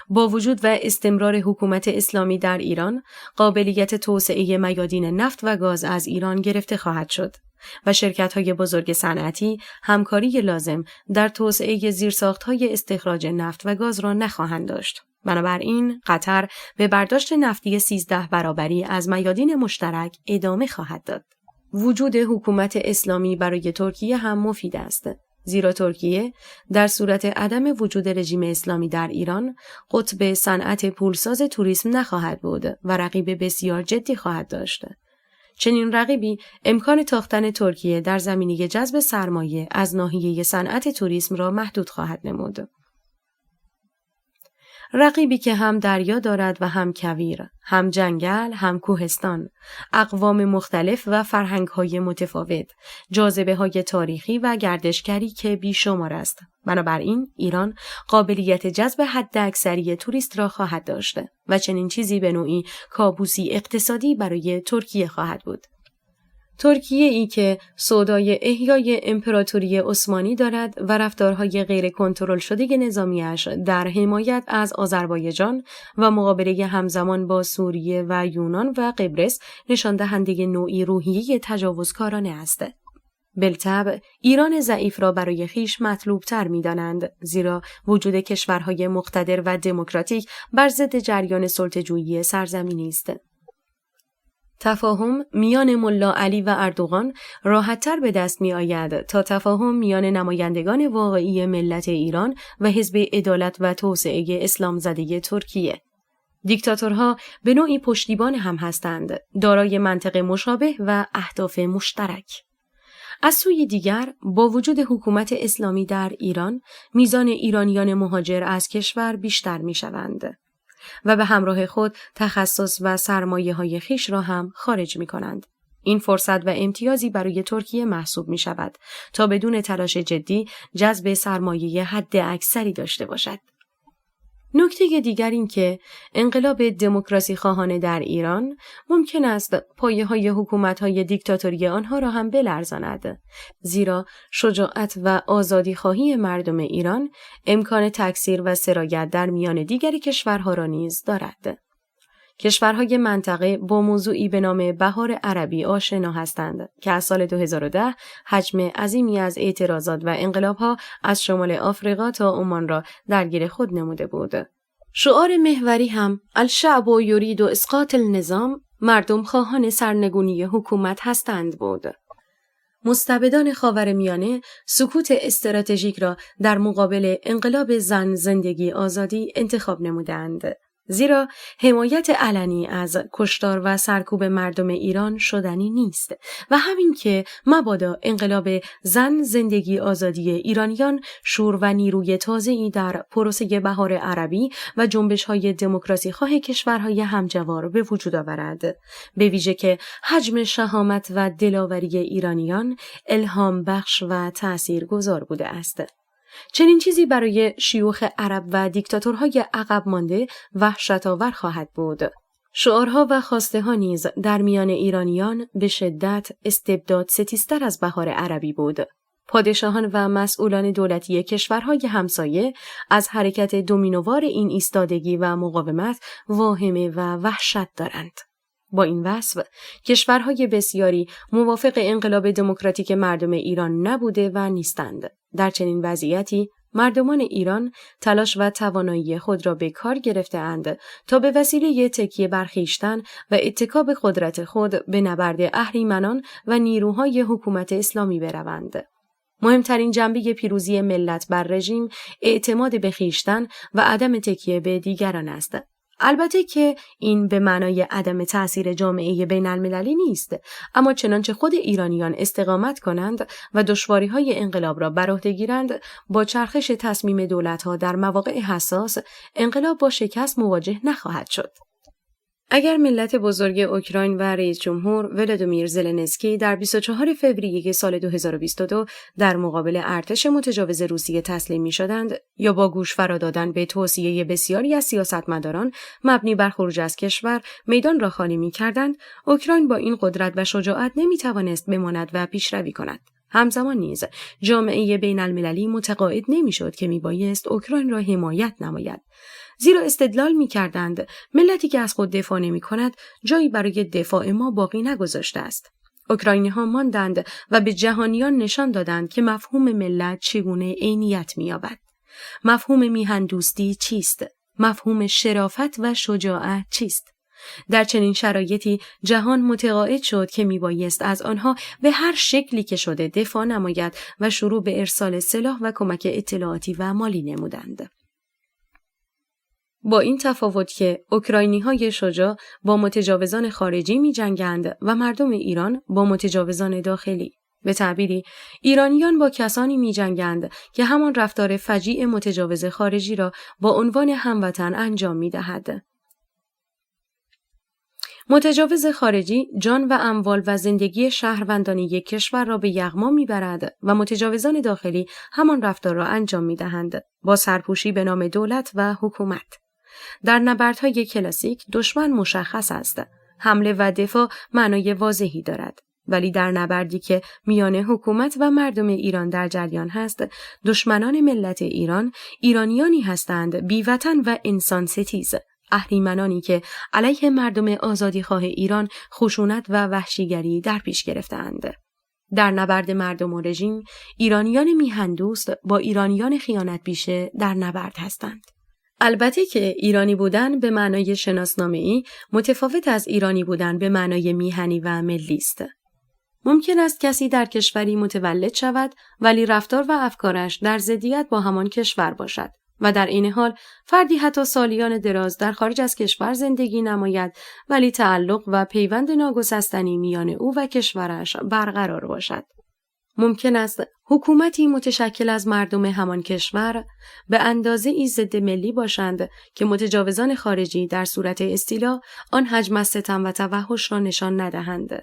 A: با وجود و استمرار حکومت اسلامی در ایران، قابلیت توسعه میادین نفت و گاز از ایران گرفته خواهد شد و شرکت‌های بزرگ صنعتی همکاری لازم در توسعه زیرساخت‌های استخراج نفت و گاز را نخواهند داشت. بنابراین قطر به برداشت نفتی 13 برابری از میادین مشترک ادامه خواهد داد. وجود حکومت اسلامی برای ترکیه هم مفید است، زیرا ترکیه در صورت عدم وجود رژیم اسلامی در ایران قطب صنعت پولساز توریسم نخواهد بود و رقیب بسیار جدی خواهد داشت. چنین رقیبی امکان تاختن ترکیه در زمینه جذب سرمایه از ناحیه صنعت توریسم را محدود خواهد نمود. رقیبی که هم دریا دارد و هم کویر، هم جنگل، هم کوهستان، اقوام مختلف و فرهنگ‌های متفاوت، جاذبه‌های تاریخی و گردشگری که بیشمار است. بنابراین ایران قابلیت جذب حداکثری توریست را خواهد داشت و چنین چیزی به نوعی کابوسی اقتصادی برای ترکیه خواهد بود. ترکیه ای که سودای احیای امپراتوری عثمانی دارد و رفتارهای غیر کنترل شده نظامیش در حمایت از آذربایجان و مقابله همزمان با سوریه و یونان و قبرس نشان دهنده نوعی روحیه تجاوزکارانه است. بالطبع ایران ضعیف را برای خویش مطلوب تر می دانند، زیرا وجود کشورهای مقتدر و دموکراتیک بر ضد جریان سلطه‌جویی سرزمینی است. تفاهم میان ملا علی و اردوغان راحت‌تر به دست می آید تا تفاهم میان نمایندگان واقعی ملت ایران و حزب عدالت و توسعه اسلام زده ترکیه. دیکتاتورها به نوعی پشتیبان هم هستند، دارای منطق مشابه و اهداف مشترک. از سوی دیگر، با وجود حکومت اسلامی در ایران، میزان ایرانیان مهاجر از کشور بیشتر می شوند و به همراه خود تخصص و سرمایه‌های خویش را هم خارج می‌کنند. این فرصت و امتیازی برای ترکیه محسوب می‌شود تا بدون تلاش جدی جذب سرمایه حد اکثری داشته باشد. نکته دیگر این که انقلاب دموکراسی خواهانه در ایران ممکن است پایه‌های حکومت‌های دیکتاتوری آنها را هم بلرزاند، زیرا شجاعت و آزادی خواهی مردم ایران امکان تکثیر و سرایت در میان دیگر کشورها را نیز دارد. کشورهای منطقه با موضوعی به نام بهار عربی آشنا هستند که از سال 2010 حجم عظیمی از اعتراضات و انقلابها از شمال آفریقا تا عمان را درگیر خود نموده بود. شعار محوری هم الشعب یرید اسقاط النظام، مردم خواهان سرنگونی حکومت هستند بود. مستبدان خاورمیانه سکوت استراتژیک را در مقابل انقلاب زن زندگی آزادی انتخاب نمودند، زیرا حمایت علنی از کشتار و سرکوب مردم ایران شدنی نیست و همین که مبادا انقلاب زن، زندگی، آزادی ایرانیان شور و نیروی تازه‌ای در پروسه بهار عربی و جنبش‌های دموکراسی خواه کشورهای همجوار به وجود آورد، به ویژه که حجم شهامت و دلاوری ایرانیان الهام بخش و تأثیرگذار بوده است. چنین چیزی برای شیوخ عرب و دیکتاتورهای عقب مانده وحشت‌آور خواهد بود. شعارها و خواسته ها نیز در میان ایرانیان به شدت استبداد ستیزتر از بهار عربی بود. پادشاهان و مسئولان دولتی کشورهای همسایه از حرکت دومینووار این ایستادگی و مقاومت واهمه و وحشت دارند. با این وصف، کشورهای بسیاری موافق انقلاب دموکراتیک مردم ایران نبوده و نیستند. در چنین وضعیتی، مردمان ایران تلاش و توانایی خود را به کار گرفته‌اند تا به وسیله تکیه بر خویشتن و اتکا به قدرت خود به نبرد اهریمنان و نیروهای حکومت اسلامی بروند. مهمترین جنبه پیروزی ملت بر رژیم اعتماد به خویشتن و عدم تکیه به دیگران است. البته که این به معنای عدم تأثیر جامعه بین المللی نیست، اما چنانچه خود ایرانیان استقامت کنند و دشواری‌های انقلاب را بر عهده گیرند، با چرخش تصمیم دولت‌ها در مواقع حساس، انقلاب با شکست مواجه نخواهد شد. اگر ملت بزرگ اوکراین و رئیس جمهور ولادیمیر زلنسکی در 24 فوریه سال 2022 در مقابل ارتش متجاوز روسیه تسلیم می‌شدند یا با گوش فرا دادن به توصیه بسیاری از سیاستمداران مبنی بر خروج از کشور میدان را خالی می‌کردند، اوکراین با این قدرت و شجاعت نمی‌توانست بماند و پیشروی کند. همزمان نیز جامعه بین المللی متقاعد نمی‌شد که میبایست اوکراین را حمایت نماید. زیرا استدلال می‌کردند ملتی که از خود دفاع نمی‌کند جایی برای دفاع ما باقی نگذاشته است. اوکراینی‌ها ماندند و به جهانیان نشان دادند که مفهوم ملت چگونه عینیت می‌یابد. مفهوم میهن‌دوستی چیست؟ مفهوم شرافت و شجاعت چیست؟ در چنین شرایطی جهان متقاعد شد که میبایست از آنها به هر شکلی که شده دفاع نماید و شروع به ارسال سلاح و کمک اطلاعاتی و مالی نمودند. با این تفاوت که اوکراینی‌های شجاع با متجاوزان خارجی می‌جنگند و مردم ایران با متجاوزان داخلی. به تعبیری، ایرانیان با کسانی می‌جنگند که همان رفتار فجیع متجاوز خارجی را با عنوان هموطن انجام می‌دهد. متجاوز خارجی جان و اموال و زندگی شهروندان یک کشور را به یغما می‌برد و متجاوزان داخلی همان رفتار را انجام می‌دهند با سرپوشی به نام دولت و حکومت. در نبردهای کلاسیک دشمن مشخص است. حمله و دفاع معنای واضحی دارد. ولی در نبردی که میان حکومت و مردم ایران در جریان هست، دشمنان ملت ایران ایرانیانی هستند بی‌وطن و انسان ستیز. اهریمنانی که علیه مردم آزادیخواه ایران خشونت و وحشیگری در پیش گرفتند. در نبرد مردم و رژیم، ایرانیان میهن‌دوست با ایرانیان خیانت پیشه در نبرد هستند. البته که ایرانی بودن به معنای شناسنامه‌ای متفاوت از ایرانی بودن به معنای میهنی و ملی است. ممکن است کسی در کشوری متولد شود ولی رفتار و افکارش در ضدیت با همان کشور باشد و در این حال فردی حتی سالیان دراز در خارج از کشور زندگی نماید ولی تعلق و پیوند ناگسستنی میان او و کشورش برقرار باشد. ممکن است حکومتی متشکل از مردم همان کشور به اندازه‌ای ضد ملی باشند که متجاوزان خارجی در صورت استیلا آن حجم از ستم و توحش را نشان ندهند.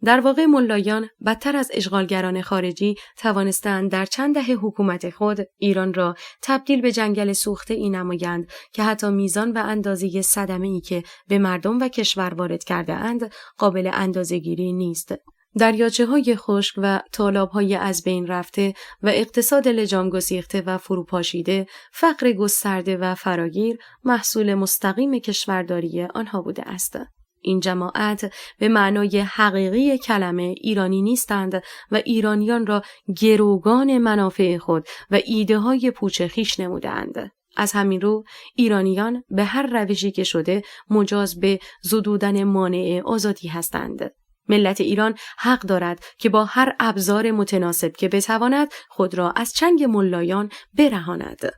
A: در واقع ملایان بدتر از اشغالگران خارجی توانستند در چند دهه حکومت خود ایران را تبدیل به جنگل سوخته‌ای نمایند که حتی میزان و اندازه صدمه‌ای که به مردم و کشور وارد کرده اند قابل اندازه‌گیری نیست. دریاچه‌های خشک و تالاب‌های از بین رفته و اقتصاد لجام گسیخته و فروپاشیده، فقر گسترده و فراگیر محصول مستقیم کشورداری آنها بوده است. این جماعت به معنای حقیقی کلمه ایرانی نیستند و ایرانیان را گروگان منافع خود و ایده‌های پوچ خویش نمودند. از همین رو ایرانیان به هر روشی که شده مجاز به زدودن مانع آزادی هستند. ملت ایران حق دارد که با هر ابزار متناسب که بتواند خود را از چنگ ملایان برهاند.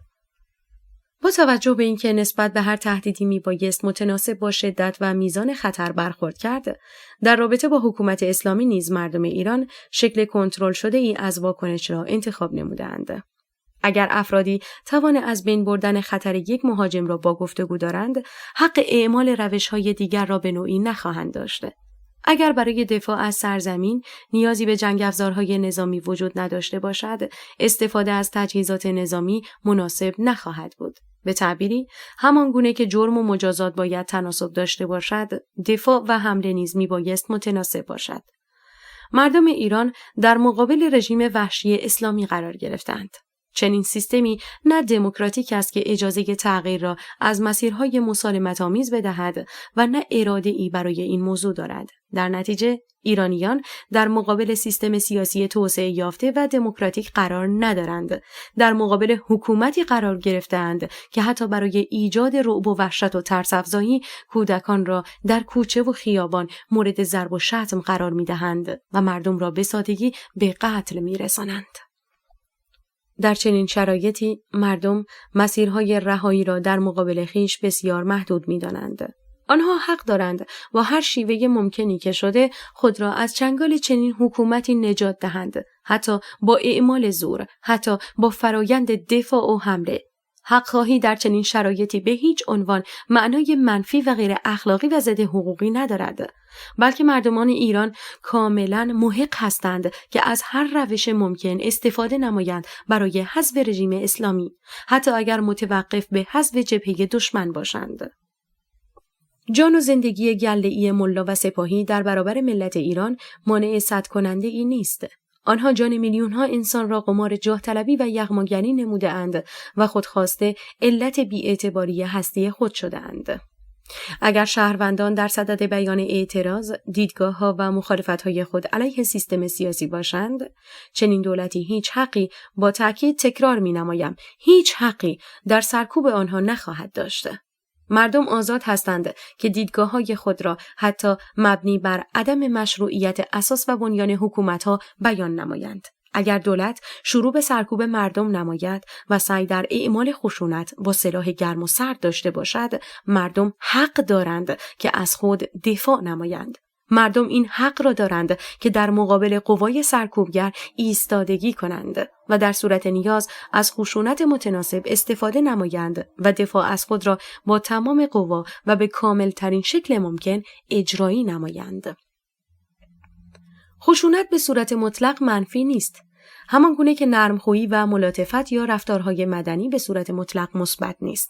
A: با توجه به اینکه نسبت به هر تهدیدی میبایست متناسب با شدت و میزان خطر برخورد کرد، در رابطه با حکومت اسلامی نیز مردم ایران شکل کنترل شده ای از واکنش را انتخاب نمودند. اگر افرادی توان از بین بردن خطر یک مهاجم را با گفتگو دارند، حق اعمال روش‌های دیگر را به نوعی نخواهند داشت. اگر برای دفاع از سرزمین نیازی به جنگ افزارهای نظامی وجود نداشته باشد، استفاده از تجهیزات نظامی مناسب نخواهد بود. به تعبیری، همان گونه که جرم و مجازات باید تناسب داشته باشد، دفاع و حمله نیز میبایست متناسب باشد. مردم ایران در مقابل رژیم وحشی اسلامی قرار گرفتند. چنین سیستمی نه دموکراتیک است که اجازه تغییر را از مسیرهای مسالمت‌آمیز بدهد و نه اراده‌ای برای این موضوع دارد. در نتیجه، ایرانیان در مقابل سیستم سیاسی توسعه یافته و دموکراتیک قرار ندارند. در مقابل حکومتی قرار گرفتند که حتی برای ایجاد رعب و وحشت و ترس‌افزایی کودکان را در کوچه و خیابان مورد ضرب و شتم قرار می‌دهند و مردم را به سادگی به قتل می‌رسانند. در چنین شرایطی مردم مسیرهای رهایی را در مقابل خویش بسیار محدود می‌دانند. آنها حق دارند با هر شیوه ممکنی که شده خود را از چنگال چنین حکومتی نجات دهند، حتی با اعمال زور، حتی با فرایند دفاع و حمله. حق‌خواهی در چنین شرایطی به هیچ عنوان معنای منفی و غیر اخلاقی و ضد حقوقی ندارد، بلکه مردمان ایران کاملاً محق هستند که از هر روش ممکن استفاده نمایند برای حذف رژیم اسلامی، حتی اگر متوقف به حذف جبهه دشمن باشند. جان و زندگی گله‌ای ملا و سپاهی در برابر ملت ایران مانع سدکننده‌ای نیست. آنها جان میلیون‌ها انسان را قمار جاه طلبی و یغماگری نموده‌اند و خودخواسته علت بی‌اعتباری هستی خود شده‌اند. اگر شهروندان در صدد بیان اعتراض، دیدگاه‌ها و مخالفت‌های خود علیه سیستم سیاسی باشند، چنین دولتی هیچ حقی، با تأکید تکرار می‌نمایم، هیچ حقی در سرکوب آنها نخواهد داشت. مردم آزاد هستند که دیدگاه‌های خود را حتی مبنی بر عدم مشروعیت اساس و بنیان حکومت‌ها بیان نمایند. اگر دولت شروع به سرکوب مردم نماید و سعی در اعمال خشونت با سلاح گرم و سرد داشته باشد، مردم حق دارند که از خود دفاع نمایند. مردم این حق را دارند که در مقابل قوای سرکوبگر ایستادگی کنند و در صورت نیاز از خشونت متناسب استفاده نمایند و دفاع از خود را با تمام قوا و به کاملترین شکل ممکن اجرایی نمایند. خشونت به صورت مطلق منفی نیست، همان گونه که نرمخویی و ملاطفت یا رفتارهای مدنی به صورت مطلق مثبت نیست.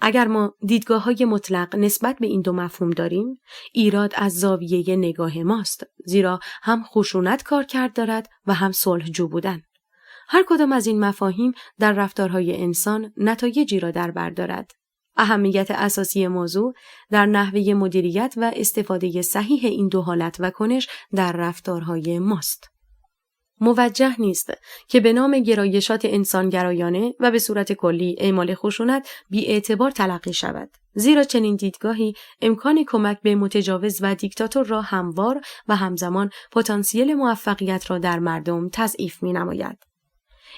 A: اگر ما دیدگاه‌های مطلق نسبت به این دو مفهوم داریم، ایراد از زاویه نگاه ماست، زیرا هم خشونت کارکرد دارد و هم صلح‌جو بودن. هر کدام از این مفاهیم در رفتارهای انسان نتایجی را در بر دارد. اهمیت اساسی موضوع در نحوه مدیریت و استفاده صحیح این دو حالت و کنش در رفتارهای ماست. موجه نیست که به نام گرایشات انسانگرایانه و به صورت کلی اعمال خشونت بی‌اعتبار تلقی شود، زیرا چنین دیدگاهی امکان کمک به متجاوز و دیکتاتور را هموار و همزمان پتانسیل موفقیت را در مردم تضعیف می‌نماید.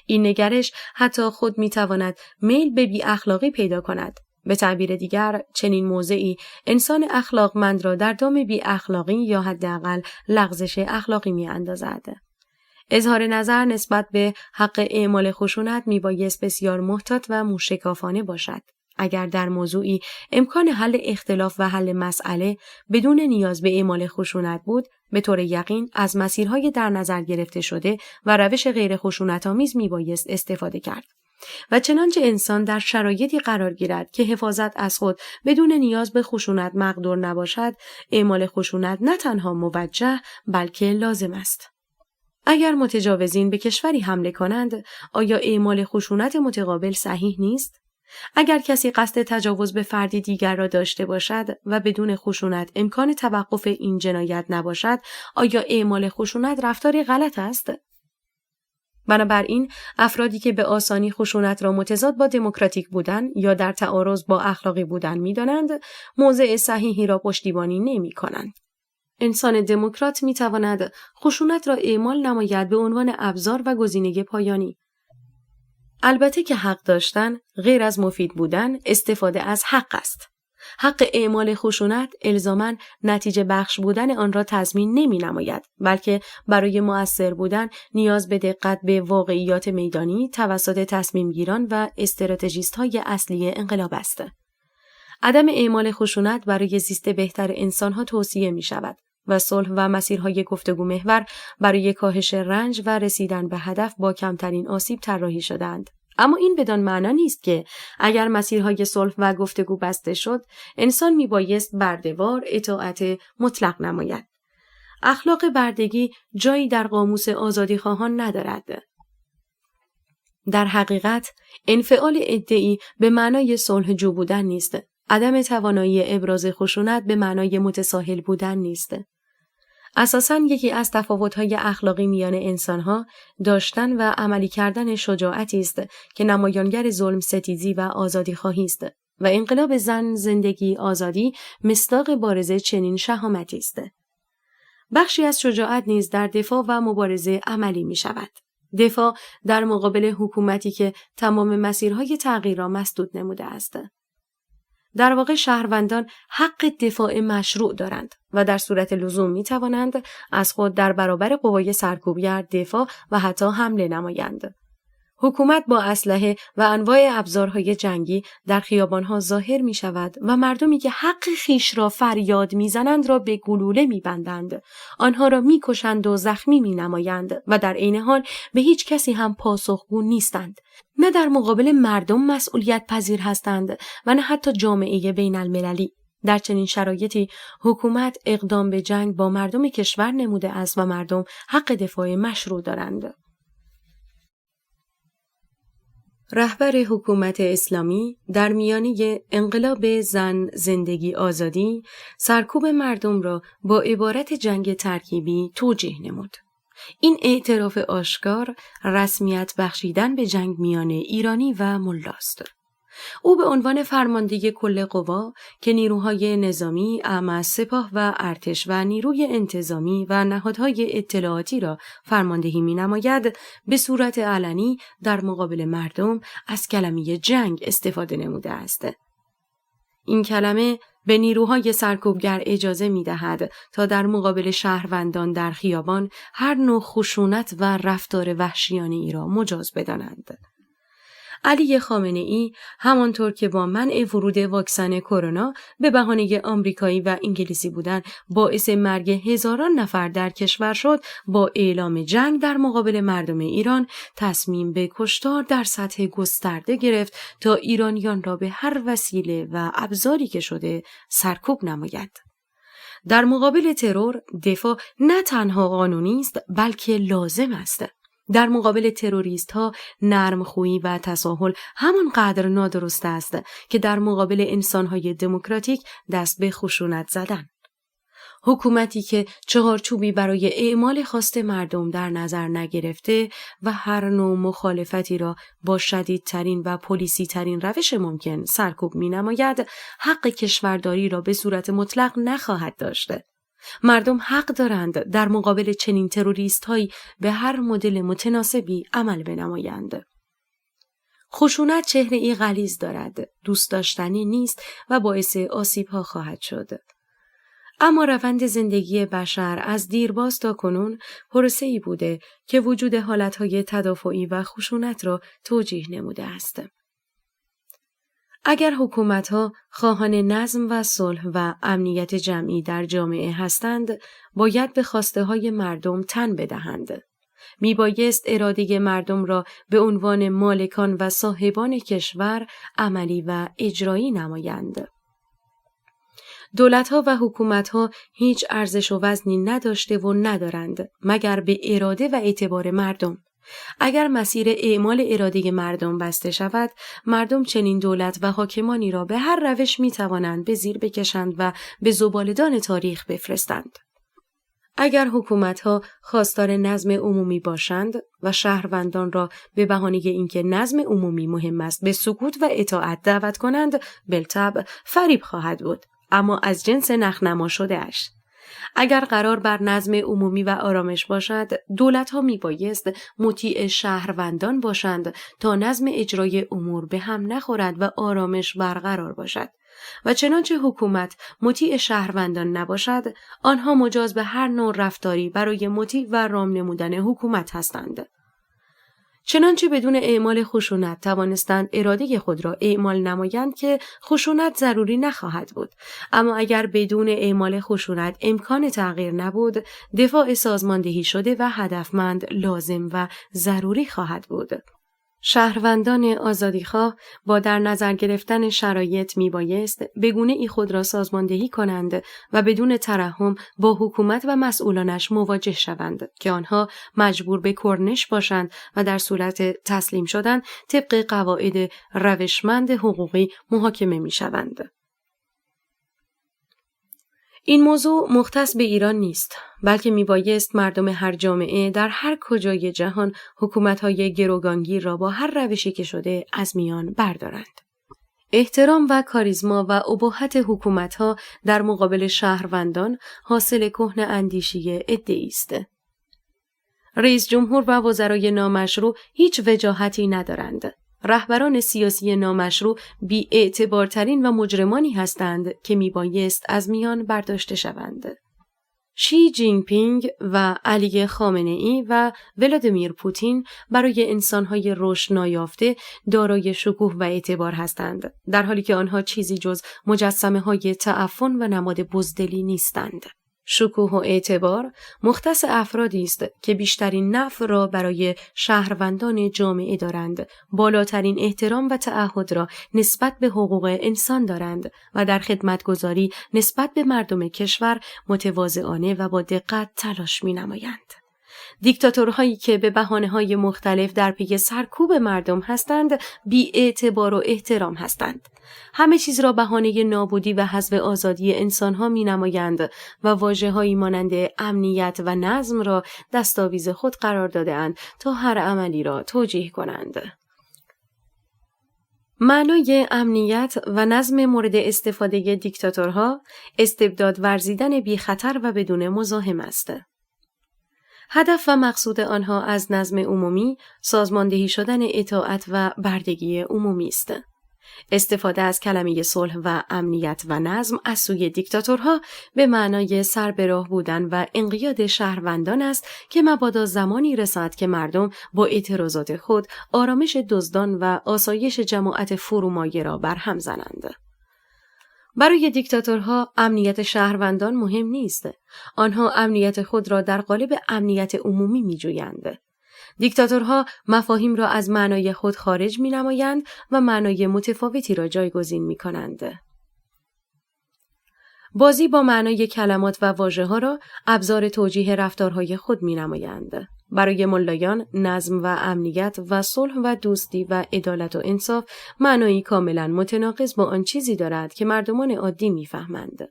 A: این نگرش حتی خود می‌تواند میل به بی‌اخلاقی پیدا کند. به تعبیر دیگر، چنین موضعی انسان اخلاقمند را در دام بی‌اخلاقی یا حداقل لغزش اخلاقی می‌اندازد. اظهار نظر نسبت به حق اعمال خشونت میبایست بسیار محتاط و موشکافانه باشد. اگر در موضوعی امکان حل اختلاف و حل مسئله بدون نیاز به اعمال خشونت بود، به طور یقین از مسیرهای در نظر گرفته شده و روش غیر خشونت‌آمیز میبایست استفاده کرد. و چنانچه انسان در شرایطی قرار گیرد که حفاظت از خود بدون نیاز به خشونت مقدور نباشد، اعمال خشونت نه تنها موجه بلکه لازم است. اگر متجاوزین به کشوری حمله کنند، آیا اعمال خشونت متقابل صحیح نیست؟ اگر کسی قصد تجاوز به فردی دیگر را داشته باشد و بدون خشونت امکان توقف این جنایت نباشد، آیا اعمال خشونت رفتاری غلط است؟ بنابراین افرادی که به آسانی خشونت را متضاد با دموکراتیک بودن یا در تعارض با اخلاقی بودن می‌دانند، موضع صحیحی را پشتیبانی نمی‌کنند. انسان دموکرات می‌تواند خشونت را اعمال نماید به عنوان ابزار و گزینه پایانی. البته که حق داشتن غیر از مفید بودن استفاده از حق است. حق اعمال خشونت الزاماً نتیجه بخش بودن آن را تضمین نمی نماید، بلکه برای مؤثر بودن نیاز به دقت به واقعیات میدانی توسط تصمیم گیران و استراتژیست های اصلی انقلاب است. عدم اعمال خشونت برای زیست بهتر انسانها توصیه می شود و صلح و مسیرهای گفتگو محور برای کاهش رنج و رسیدن به هدف با کمترین آسیب طراحی شدند. اما این بدان معنا نیست که اگر مسیرهای صلح و گفتگو بسته شد، انسان میبایست برده‌وار اطاعت مطلق نماید. اخلاق بردگی جایی در قاموس آزادیخواهان ندارد. در حقیقت، انفعال عده‌ای به معنای صلح‌جو بودن نیست. عدم توانایی ابراز خشونت به معنای متساهل بودن نیست. اساساً یکی از تفاوت‌های اخلاقی میان انسان‌ها داشتن و عملی کردن شجاعتی است که نمایانگر ظلم ستیزی و آزادی‌خواهی است و انقلاب زن، زندگی، آزادی مصداق بارز چنین شهامتی است. بخشی از شجاعت نیز در دفاع و مبارزه عملی می‌شود. دفاع در مقابل حکومتی که تمام مسیرهای تغییر را مسدود نموده است. در واقع شهروندان حق دفاع مشروع دارند و در صورت لزوم می توانند از خود در برابر قوای سرکوبگر دفاع و حتی حمله نمایند. حکومت با اسلحه و انواع ابزارهای جنگی در خیابانها ظاهر می شود و مردمی که حق خیش را فریاد می زنند را به گلوله می بندند. آنها را می کشند و زخمی می نمایند و در عین حال به هیچ کسی هم پاسخگو نیستند. نه در مقابل مردم مسئولیت پذیر هستند و نه حتی جامعه بین المللی. در چنین شرایطی حکومت اقدام به جنگ با مردم کشور نموده است و مردم حق دفاع مشروع دارند. رهبر حکومت اسلامی در میانه انقلاب زن، زندگی، آزادی سرکوب مردم را با عبارت جنگ ترکیبی توجیه نمود. این اعتراف آشکار رسمیت بخشیدن به جنگ میان ایرانی و ملاست. او به عنوان فرمانده کل قوا که نیروهای نظامی، اعم سپاه و ارتش و نیروی انتظامی و نهادهای اطلاعاتی را فرماندهی می‌نماید، به صورت علنی در مقابل مردم از کلمه جنگ استفاده نموده است. این کلمه به نیروهای سرکوبگر اجازه می‌دهد تا در مقابل شهروندان در خیابان هر نوع خشونت و رفتار وحشیانه ای را مجاز بدانند. علی خامنه‌ای همانطور که با منع ورود واکسن کرونا به بهانه آمریکایی و انگلیسی بودن باعث مرگ هزاران نفر در کشور شد، با اعلام جنگ در مقابل مردم ایران تصمیم به کشتار در سطح گسترده گرفت تا ایرانیان را به هر وسیله و ابزاری که شده سرکوب نماید. در مقابل ترور دفاع نه تنها قانونی است بلکه لازم است. در مقابل تروریست ها نرمخویی و تساهل همانقدر نادرست است که در مقابل انسان های دموکراتیک دست به خشونت زدن. حکومتی که چهارچوبی برای اعمال خواست مردم در نظر نگرفته و هر نوع مخالفتی را با شدیدترین و پلیسی ترین روش ممکن سرکوب می نماید، حق کشورداری را به صورت مطلق نخواهد داشت. مردم حق دارند در مقابل چنین تروریست هایی به هر مدل متناسبی عمل بنمایند. خشونت چهره ای غلیظ دارد، دوست داشتنی نیست و باعث آسیب ها خواهد شد. اما روند زندگی بشر از دیرباز تا کنون پروسه‌ای بوده که وجود حالتهای تدافعی و خشونت را توجیه نموده است. اگر حکومت‌ها خواهان نظم و صلح و امنیت جمعی در جامعه هستند، باید به خواسته‌های مردم تن بدهند. میبایست اراده مردم را به عنوان مالکان و صاحبان کشور عملی و اجرایی نمایند. دولت‌ها و حکومت‌ها هیچ ارزش و وزنی نداشته و ندارند مگر به اراده و اعتبار مردم. اگر مسیر اعمال اراده مردم بسته شود، مردم چنین دولت و حاکمانی را به هر روش می توانند به زیر بکشند و به زباله‌دان تاریخ بفرستند. اگر حکومت‌ها خواستار نظم عمومی باشند و شهروندان را به بهانه اینکه نظم عمومی مهم است به سکوت و اطاعت دعوت کنند، بالطبع فریب خواهد بود، اما از جنس نخنما شده اش. اگر قرار بر نظم عمومی و آرامش باشد، دولت‌ها میبایست مطیع شهروندان باشند تا نظم اجرای امور به هم نخورد و آرامش برقرار باشد. و چنانچه حکومت مطیع شهروندان نباشد، آنها مجاز به هر نوع رفتاری برای مطیع و رام نمودن حکومت هستند. چنانچه بدون اعمال خشونت توانستند اراده خود را اعمال نمایند که خشونت ضروری نخواهد بود، اما اگر بدون اعمال خشونت امکان تغییر نبود، دفاع سازماندهی شده و هدفمند لازم و ضروری خواهد بود. شهروندان آزادیخواه با در نظر گرفتن شرایط میبایست به گونه‌ای خود را سازماندهی کنند و بدون ترحم با حکومت و مسئولانش مواجه شوند که آنها مجبور به کرنش باشند و در صورت تسلیم شدن طبق قواعد روشمند حقوقی محاکمه میشوند. این موضوع مختص به ایران نیست، بلکه میبایست مردم هر جامعه در هر کجای جهان حکومت‌های گروگانگیر را با هر روشی که شده از میان بردارند. احترام و کاریزما و اباحت حکومت‌ها در مقابل شهروندان حاصل کهن اندیشی عده‌ای است. رئیس جمهور و وزرای نامشروع هیچ وجاهتی ندارند. رهبران سیاسی نامشروع بی‌اعتبارترین و مجرمانی هستند که میبایست از میان برداشته شوند. شی جین پینگ و علی خامنه‌ای و ولادیمیر پوتین برای انسان‌های رشد نیافته دارای شکوه و اعتبار هستند، در حالی که آنها چیزی جز مجسمه‌های تعفن و نماد بزدلی نیستند. شکوه و اعتبار مختص افرادی است که بیشترین نفع را برای شهروندان جامعه دارند، بالاترین احترام و تعهد را نسبت به حقوق انسان دارند و در خدمتگزاری نسبت به مردم کشور متواضعانه و با دقت تلاش می‌نمایند. دیکتاتورهایی که به بهانه‌های مختلف در پی سرکوب مردم هستند، بی‌اعتبار و احترام هستند. همه چیز را بهانه نابودی و حذف آزادی انسان‌ها می‌نمایند و واژه‌هایی مانند امنیت و نظم را دستاویز خود قرار داده‌اند تا هر عملی را توجیه کنند. معنای امنیت و نظم مورد استفاده دیکتاتورها استبداد ورزیدن بی خطر و بدون مزاحم است. هدف و مقصود آنها از نظم عمومی سازماندهی شدن اطاعت و بردگی عمومی است. استفاده از کلمه صلح و امنیت و نظم از سوی دیکتاتورها به معنای سر به راه بودن و انقیاد شهروندان است که مبادا زمانی رسد که مردم با اعتراضات خود آرامش دزدان و آسایش جماعت فرومایه را برهم زنند. برای دیکتاتورها امنیت شهروندان مهم نیست. آنها امنیت خود را در قالب امنیت عمومی می‌جویند. دیکتاتورها مفاهیم را از معنای خود خارج می‌نمایند و معنای متفاوتی را جایگزین می‌کنند. بازی با معنای کلمات و واژه‌ها را ابزار توجیه رفتارهای خود می‌نمایند. برای ملایان نظم و امنیت و صلح و دوستی و عدالت و انصاف معنایی کاملا متناقض با آن چیزی دارد که مردمان عادی می‌فهمند.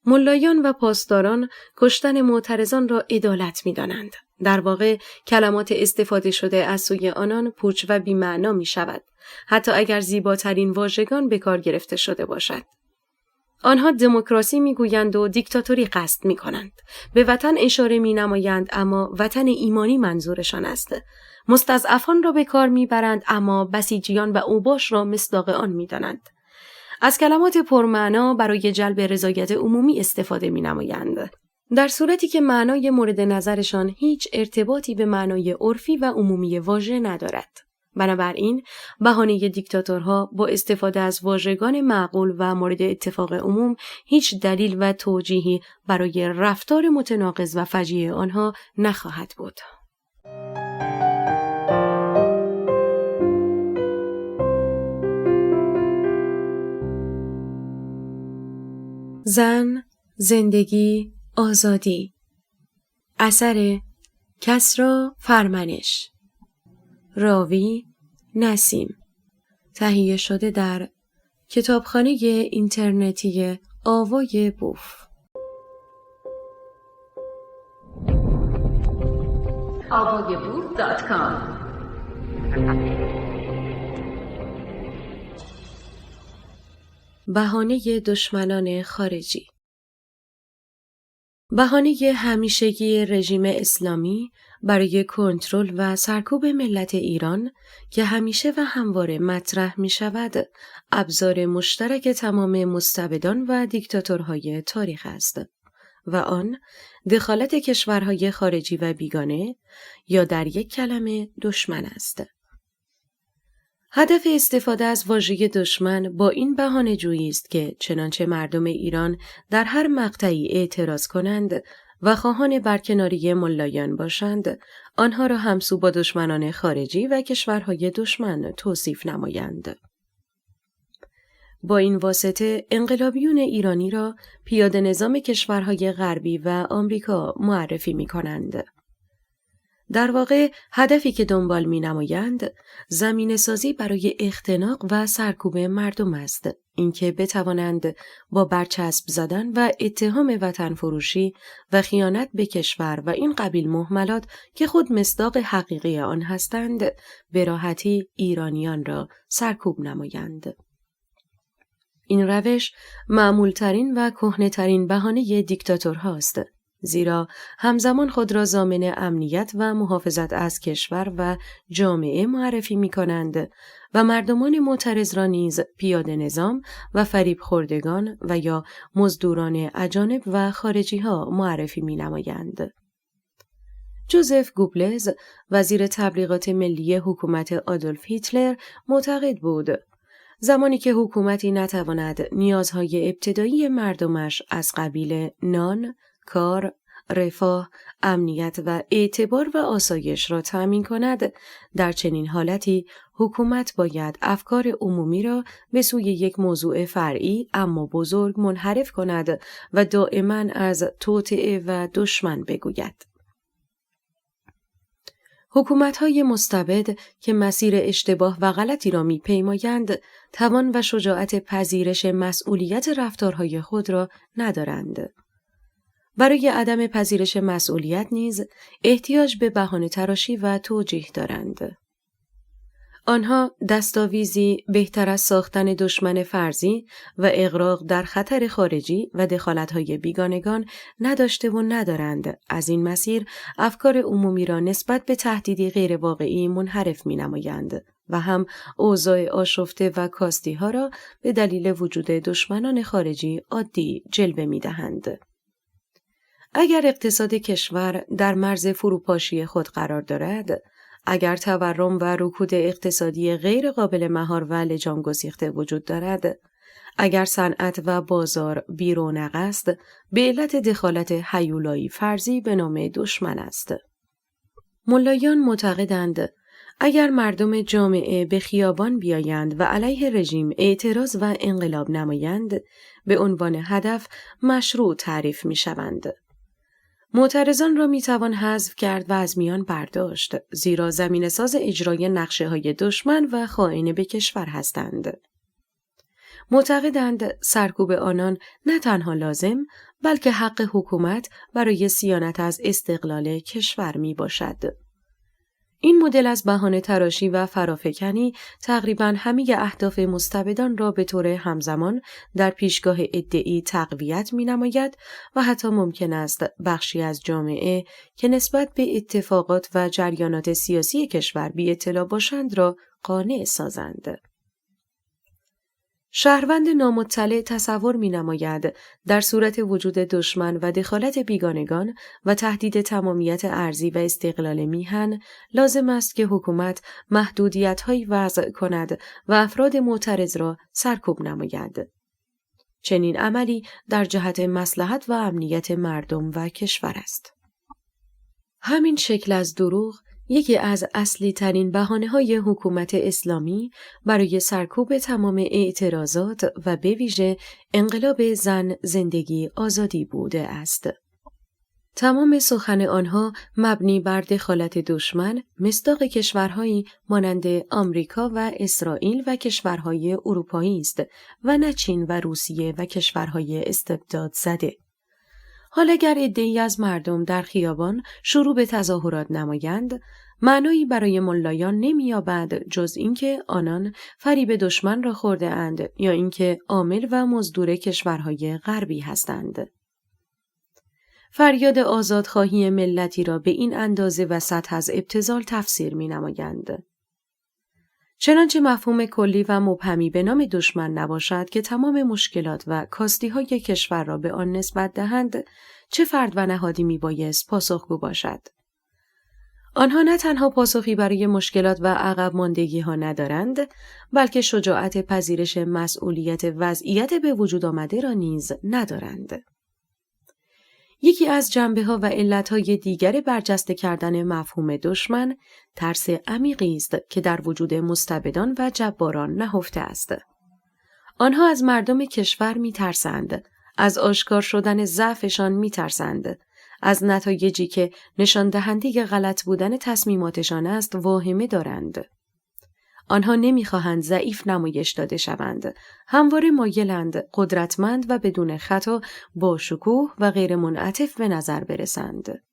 A: ملایان و پاسداران کشتن معترضان را عدالت می‌دانند. در واقع کلمات استفاده شده از سوی آنان پوچ و بی‌معنا می‌شود، حتی اگر زیباترین واژگان به کار گرفته شده باشد. آنها دموکراسی میگویند و دیکتاتوری قصد میکنند. به وطن اشاره مینمایند اما وطن ایمانی منظورشان است. مستضعفان را به کار میبرند اما بسیجیان و اوباش را مصداق آن میدانند. از کلمات پرمعنا برای جلب رضایت عمومی استفاده مینمایند، در صورتی که معنای مورد نظرشان هیچ ارتباطی به معنای عرفی و عمومی واژه ندارد. بنابراین بهانه دیکتاتورها با استفاده از واژگان معقول و مورد اتفاق عموم هیچ دلیل و توجیهی برای رفتار متناقض و فجیع آنها نخواهد بود. زن، زندگی، آزادی. اثر کسری فرمنش. راوی نسیم. تهیه شده در کتابخانه اینترنتی آوای بوف. avayaboof.com بهانه دشمنان خارجی. بهانه همیشگی رژیم اسلامی برای کنترل و سرکوب ملت ایران که همیشه و همواره مطرح می شود، ابزار مشترک تمام مستبدان و دیکتاتورهای تاریخ است و آن دخالت کشورهای خارجی و بیگانه یا در یک کلمه دشمن است. هدف استفاده از واژه دشمن با این بهانه جویی است که چنانچه مردم ایران در هر مقطعی اعتراض کنند و خواهان برکناری ملایان باشند، آنها را همسو با دشمنان خارجی و کشورهای دشمن توصیف نمایند. با این واسطه انقلابیون ایرانی را پیاده نظام کشورهای غربی و آمریکا معرفی می کنند. در واقع هدفی که دنبال می نمایند زمینه سازی برای اختناق و سرکوب مردم است، اینکه بتوانند با برچسب زدن و اتهام وطن فروشی و خیانت به کشور و این قبیل مهملات که خود مصداق حقیقی آن هستند به راحتی ایرانیان را سرکوب نمایند. این روش معمولترین و کهنه‌ترین بهانه دیکتاتورهاست، زیرا همزمان خود را ضامن امنیت و محافظت از کشور و جامعه معرفی می کنند و مردمان معترض را نیز پیاده نظام و فریب خوردگان و یا مزدوران اجانب و خارجی ها معرفی می نمایند. جوزف گوبلز، وزیر تبلیغات ملی حکومت آدولف هیتلر، معتقد بود زمانی که حکومتی نتواند نیازهای ابتدایی مردمش از قبیل نان، کار، رفاه، امنیت و اعتبار و آسایش را تأمین کند، در چنین حالتی حکومت باید افکار عمومی را به سوی یک موضوع فرعی اما بزرگ منحرف کند و دائما از توطئه و دشمن بگوید. حکومت‌های مستبد که مسیر اشتباه و غلطی را می‌پیمایند، توان و شجاعت پذیرش مسئولیت رفتارهای خود را ندارند. برای عدم پذیرش مسئولیت نیز احتیاج به بهانه تراشی و توجیه دارند. آنها دستاویزی بهتر از ساختن دشمن فرضی و اغراق در خطر خارجی و دخالت‌های بیگانگان نداشته و ندارند. از این مسیر افکار عمومی را نسبت به تهدیدی غیرواقعی منحرف می‌نمایند و هم اوضاع آشفته و کاستی‌ها را به دلیل وجود دشمنان خارجی عادی جلوه می‌دهند. اگر اقتصاد کشور در مرز فروپاشی خود قرار دارد، اگر تورم و رکود اقتصادی غیر قابل مهار و لجام گسیخته وجود دارد، اگر صنعت و بازار بی رونق است، به علت دخالت هیولایی فرضی به نام دشمن است. ملایان معتقدند اگر مردم جامعه به خیابان بیایند و علیه رژیم اعتراض و انقلاب نمایند، به عنوان هدف مشروع تعریف می شوند. معترضان را میتوان حذف کرد و از میان برداشت، زیرا زمینه ساز اجرای نقشه های دشمن و خائن به کشور هستند. معتقدند سرکوب آنان نه تنها لازم، بلکه حق حکومت برای صیانت از استقلال کشور می باشد. این مدل از بهانه تراشی و فرافکنی تقریباً همه اهداف مستبدان را به طور همزمان در پیشگاه ادعی تقویت می‌نماید و حتی ممکن است بخشی از جامعه که نسبت به اتفاقات و جریانات سیاسی کشور بی اطلاع باشند را قانع سازند. شهروند نامطلع تصور می‌نماید در صورت وجود دشمن و دخالت بیگانگان و تهدید تمامیت ارضی و استقلال میهن، لازم است که حکومت محدودیت‌هایی وضع کند و افراد معترض را سرکوب نماید. چنین عملی در جهت مصلحت و امنیت مردم و کشور است. همین شکل از دروغ یکی از اصلی ترین بهانه‌های حکومت اسلامی برای سرکوب تمام اعتراضات و به ویژه انقلاب زن، زندگی، آزادی بوده است. تمام سخن آنها مبنی بر دخالت دشمن مصداق کشورهایی مانند آمریکا و اسرائیل و کشورهای اروپایی است و نه چین و روسیه و کشورهای استبداد زده. حالا اگر عده‌ای از مردم در خیابان شروع به تظاهرات نمایند، معنایی برای ملایان نمی‌یابد جز اینکه آنان فریب دشمن را خورده اند یا اینکه عامل و مزدور کشورهای غربی هستند. فریاد آزادخواهی ملتی را به این اندازه و سطح از ابتذال تفسیر می‌نمایند. چنانچه مفهوم کلی و مبهمی به نام دشمن نباشد که تمام مشکلات و کاستی‌های کشور را به آن نسبت دهند، چه فرد و نهادی میبایست پاسخگو باشد؟ آنها نه تنها پاسخی برای مشکلات و عقب ماندگی‌ها ندارند، بلکه شجاعت پذیرش مسئولیت وضعیت به وجود آمده را نیز ندارند. یکی از جنبه‌ها و علت‌های دیگر برجسته کردن مفهوم دشمن، ترس عمیقی است که در وجود مستبدان و جباران نهفته است. آنها از مردم کشور می‌ترسند، از آشکار شدن ضعفشان می‌ترسند، از نتایجی که نشان دهنده غلط بودن تصمیماتشان است واهمه دارند. آنها نمی‌خواهند ضعیف نمایش داده شوند، همواره مایلند قدرتمند و بدون خطا با شکوه و غیر منعطف به نظر برسند.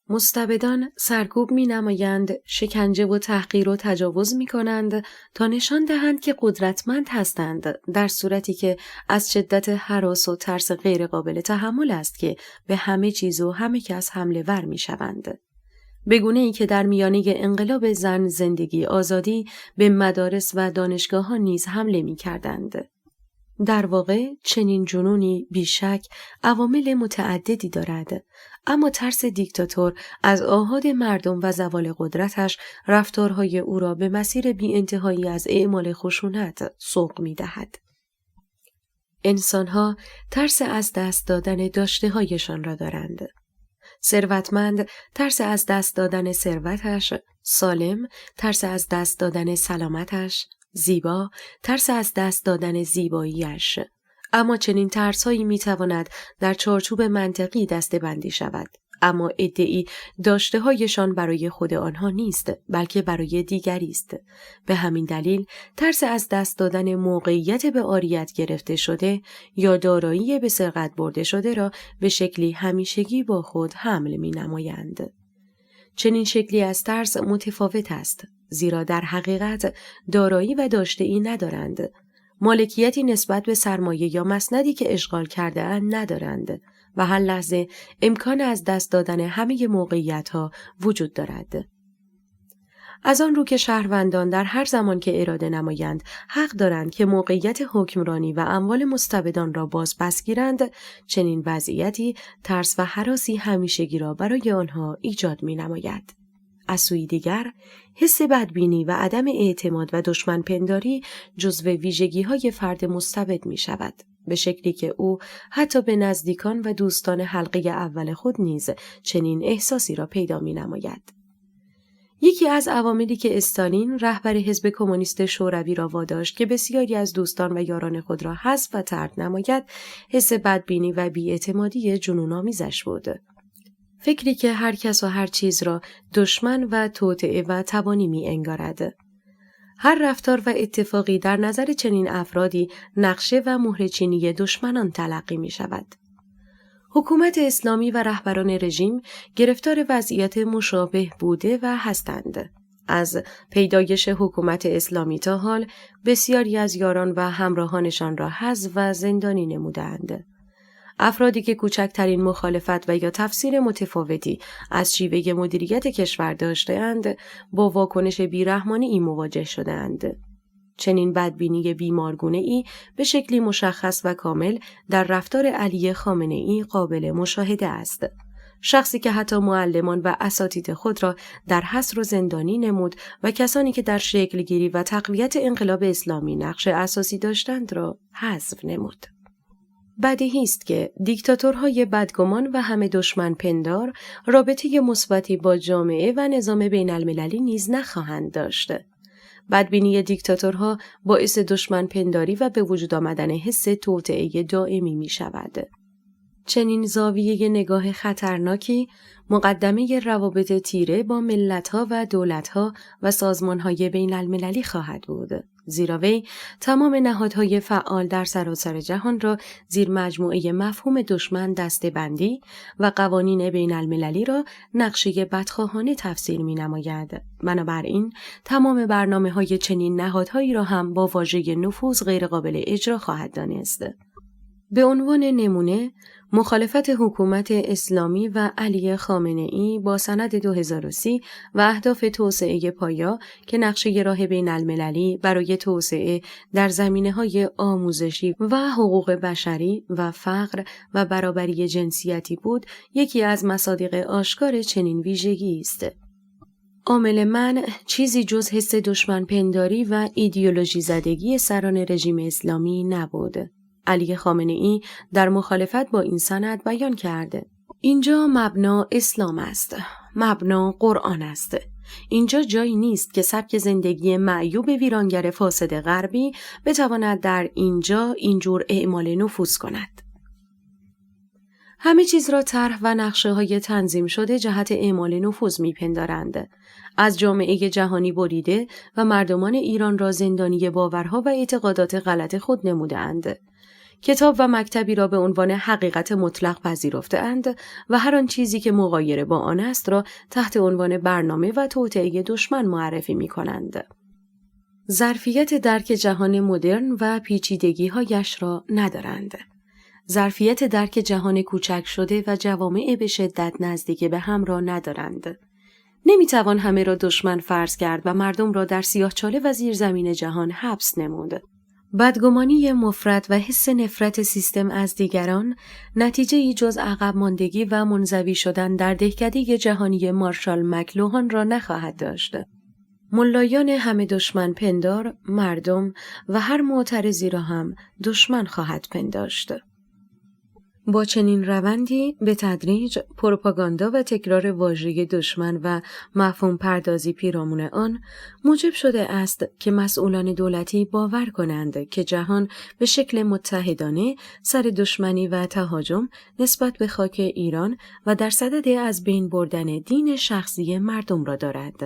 A: مستبدان سرکوب می‌نمایند، شکنجه و تحقیر و تجاوز می‌کنند تا نشان دهند که قدرتمند هستند، در صورتی که از شدت هراس و ترس غیر قابل تحمل است که به همه چیز و همه کس حمله ور می‌شوند. به گونه‌ای که در میانه انقلاب زن، زندگی، آزادی به مدارس و دانشگاه‌ها نیز حمله می‌کردند. در واقع چنین جنونی بیشک عوامل متعددی دارد، اما ترس دیکتاتور از آحاد مردم و زوال قدرتش رفتارهای او را به مسیر بی انتهایی از اعمال خشونت سوق می‌دهد. انسان‌ها ترس از دست دادن داشته‌هایشان را دارند. ثروتمند ترس از دست دادن ثروتش، سالم ترس از دست دادن سلامتش، زیبا ترس از دست دادن زیباییش. اما چنین ترس‌هایی می‌تواند در چارچوب منطقی دسته‌بندی شود، اما ادعی داشته‌هایشان برای خود آنها نیست، بلکه برای دیگری است. به همین دلیل ترس از دست دادن موقعیت به عاریت گرفته شده یا دارایی به سرقت برده شده را به شکلی همیشگی با خود حمل می‌نمایند. چنین شکلی از ترس متفاوت است، زیرا در حقیقت دارایی و داشته‌ای ندارند. مالکیتی نسبت به سرمایه یا مسندی که اشغال کرده‌اند ندارند و هر لحظه امکان از دست دادن همه موقعیت‌ها وجود دارد. از آن رو که شهروندان در هر زمان که اراده نمایند حق دارند که موقعیت حکمرانی و اموال مستبدان را بازپس گیرند، چنین وضعیتی ترس و هراسی همیشگی را برای آنها ایجاد می‌نماید. از سوی دیگر، حس بدبینی و عدم اعتماد و دشمن پنداری جزو ویژگی‌های فرد مستبد می‌شود، به شکلی که او حتی به نزدیکان و دوستان حلقه اول خود نیز چنین احساسی را پیدا می‌نماید. یکی از عواملی که استالین رهبر حزب کمونیست شوروی را واداشت که بسیاری از دوستان و یاران خود را حذف و طرد نماید، حس بدبینی و بی‌اعتمادی جنون‌آمیزش بود. فکری که هر کس و هر چیز را دشمن و توطئه و تبانی می انگارد. هر رفتار و اتفاقی در نظر چنین افرادی نقشه و مهرچینی دشمنان تلقی می شود. حکومت اسلامی و رهبران رژیم گرفتار وضعیت مشابه بوده و هستند. از پیدایش حکومت اسلامی تا حال بسیاری از یاران و همراهانشان را حذف و زندانی نمودند. افرادی که کوچکترین مخالفت و یا تفسیر متفاوتی از شیوه مدیریت کشور داشته‌اند، با واکنش بیرحمانه‌ای مواجه شده‌اند. چنین بدبینی بیمارگونه‌ای به شکلی مشخص و کامل در رفتار علی خامنه‌ای قابل مشاهده است. شخصی که حتی معلمان و اساتید خود را در حصر و زندانی نمود و کسانی که در شکلگیری و تقویت انقلاب اسلامی نقش اساسی داشتند را حذف نمود. بدیهی است که دیکتاتورهای بدگمان و همه دشمن پندار رابطه مثبتی با جامعه و نظام بین المللی نیز نخواهند داشت. بدبینی دیکتاتورها باعث دشمن پنداری و به وجود آمدن حس توطئه دائمی می شود. چنین زاویه نگاه خطرناکی مقدمه روابط تیره با ملت‌ها و دولت‌ها و سازمان‌های بین المللی خواهد بود، زیرا وی تمام نهادهای فعال در سراسر جهان را زیر مجموعه مفهوم دشمن دسته‌بندی و قوانین بین المللی را نقشه بدخواهانه تفسیر می‌نماید. بنابراین تمام برنامه‌های چنین نهادهایی را هم با واژه نفوذ غیرقابل اجرا خواهد دانست. به عنوان نمونه، مخالفت حکومت اسلامی و علی خامنه‌ای با سند 2030 و اهداف توسعه پایا که نقشه راه بین المللی برای توسعه در زمینه‌های آموزشی و حقوق بشری و فقر و برابری جنسیتی بود، یکی از مصادیق آشکار چنین ویژگی است. عامل منع چیزی جز حس دشمن‌پنداری و ایدئولوژی زدگی سران رژیم اسلامی نبود. علی خامنه‌ای در مخالفت با این سند بیان کرده: اینجا مبنا اسلام است، مبنا قرآن است. اینجا جایی نیست که سبک زندگی معیوب ویرانگر فاسد غربی بتواند در اینجا اینجور اعمال نفوذ کند. همه چیز را طرح و نقشه‌های تنظیم شده جهت اعمال نفوذ می‌پندارند. از جامعه جهانی بریده و مردمان ایران را زندانی باورها و اعتقادات غلط خود نموده‌اند. کتاب و مکتبی را به عنوان حقیقت مطلق پذیرفته‌اند و هر آن چیزی که مغایر با آن است را تحت عنوان برنامه و توطئه دشمن معرفی می‌کنند. ظرفیت درک جهان مدرن و پیچیدگی‌هایش را ندارند. ظرفیت درک جهان کوچک شده و جوامع به شدت نزدیک به هم را ندارند. نمیتوان همه را دشمن فرض کرد و مردم را در سیاهچاله و زیرزمین جهان حبس نمود. بدگمانی مفرط و حس نفرت سیستم از دیگران نتیجه ای جز عقب ماندگی و منزوی شدن در دهکده جهانی مارشال مکلوهان را نخواهد داشت. ملایان همه دشمن پندار، مردم و هر معترضی را هم دشمن خواهد پنداشت. با چنین روندی به تدریج پروپاگاندا و تکرار واژه دشمن و مفهوم پردازی پیرامون آن موجب شده است که مسئولان دولتی باور کنند که جهان به شکل متحدانه سر دشمنی و تهاجم نسبت به خاک ایران و در صدد از بین بردن دین شخصی مردم را دارد.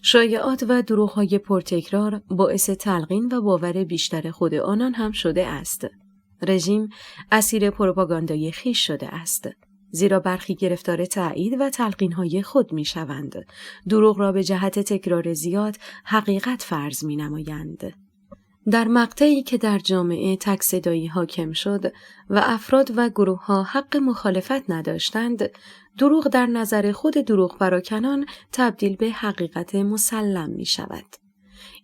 A: شایعات و دروغ‌های پرتکرار باعث تلقین و باور بیشتر خود آنان هم شده است. رژیم اسیر پروپاگاندای خویش شده است، زیرا برخی گرفتار تایید و تلقین‌های خود می‌شوند. دروغ را به جهت تکرار زیاد حقیقت فرض می‌نمایند. در مقطعی که در جامعه تک صدایی حاکم شد و افراد و گروه‌ها حق مخالفت نداشتند، دروغ در نظر خود دروغ پراکنان تبدیل به حقیقت مسلم می‌شود.